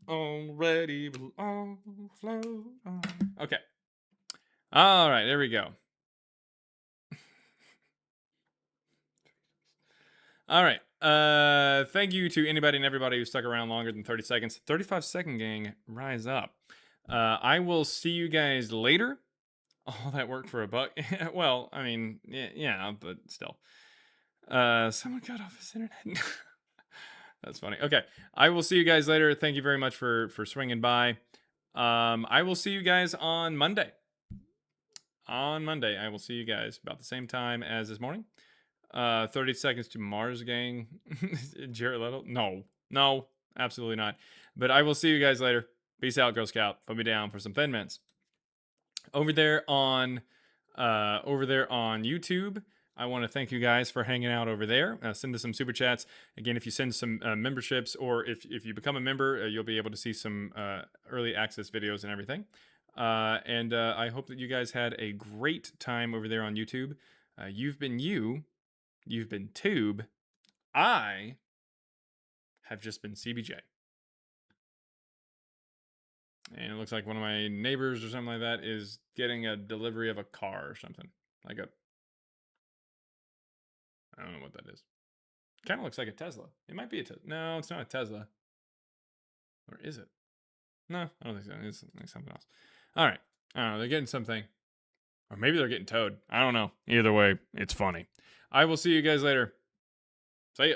Already will all flow on. Okay. All right, there we go. All right. Thank you to anybody and everybody who stuck around longer than 30 seconds. 35-second gang, rise up. I will see you guys later. All that work for $1. Well, I mean, yeah, but still. Someone cut off his internet. That's funny. Okay, I will see you guys later. Thank you very much for swinging by. I will see you guys on Monday. On Monday, I will see you guys about the same time as this morning. 30 seconds to Mars gang. Jared Leto? No, absolutely not. But I will see you guys later. Peace out, Girl Scout. Put me down for some Thin Mints. Over there on YouTube, I want to thank you guys for hanging out over there. Send us some super chats. Again, if you send some memberships, or if you become a member, you'll be able to see some early access videos and everything. And I hope that you guys had a great time over there on YouTube. You've been you. You've been Tube. I have just been CBJ. And it looks like one of my neighbors or something like that is getting a delivery of a car or something. Like a... I don't know what that is. Kind of looks like a Tesla. It might be a Tesla. No, it's not a Tesla. Or is it? No, I don't think so. It's like something else. All right. I don't know. They're getting something. Or maybe they're getting towed. I don't know. Either way, it's funny. I will see you guys later. See ya.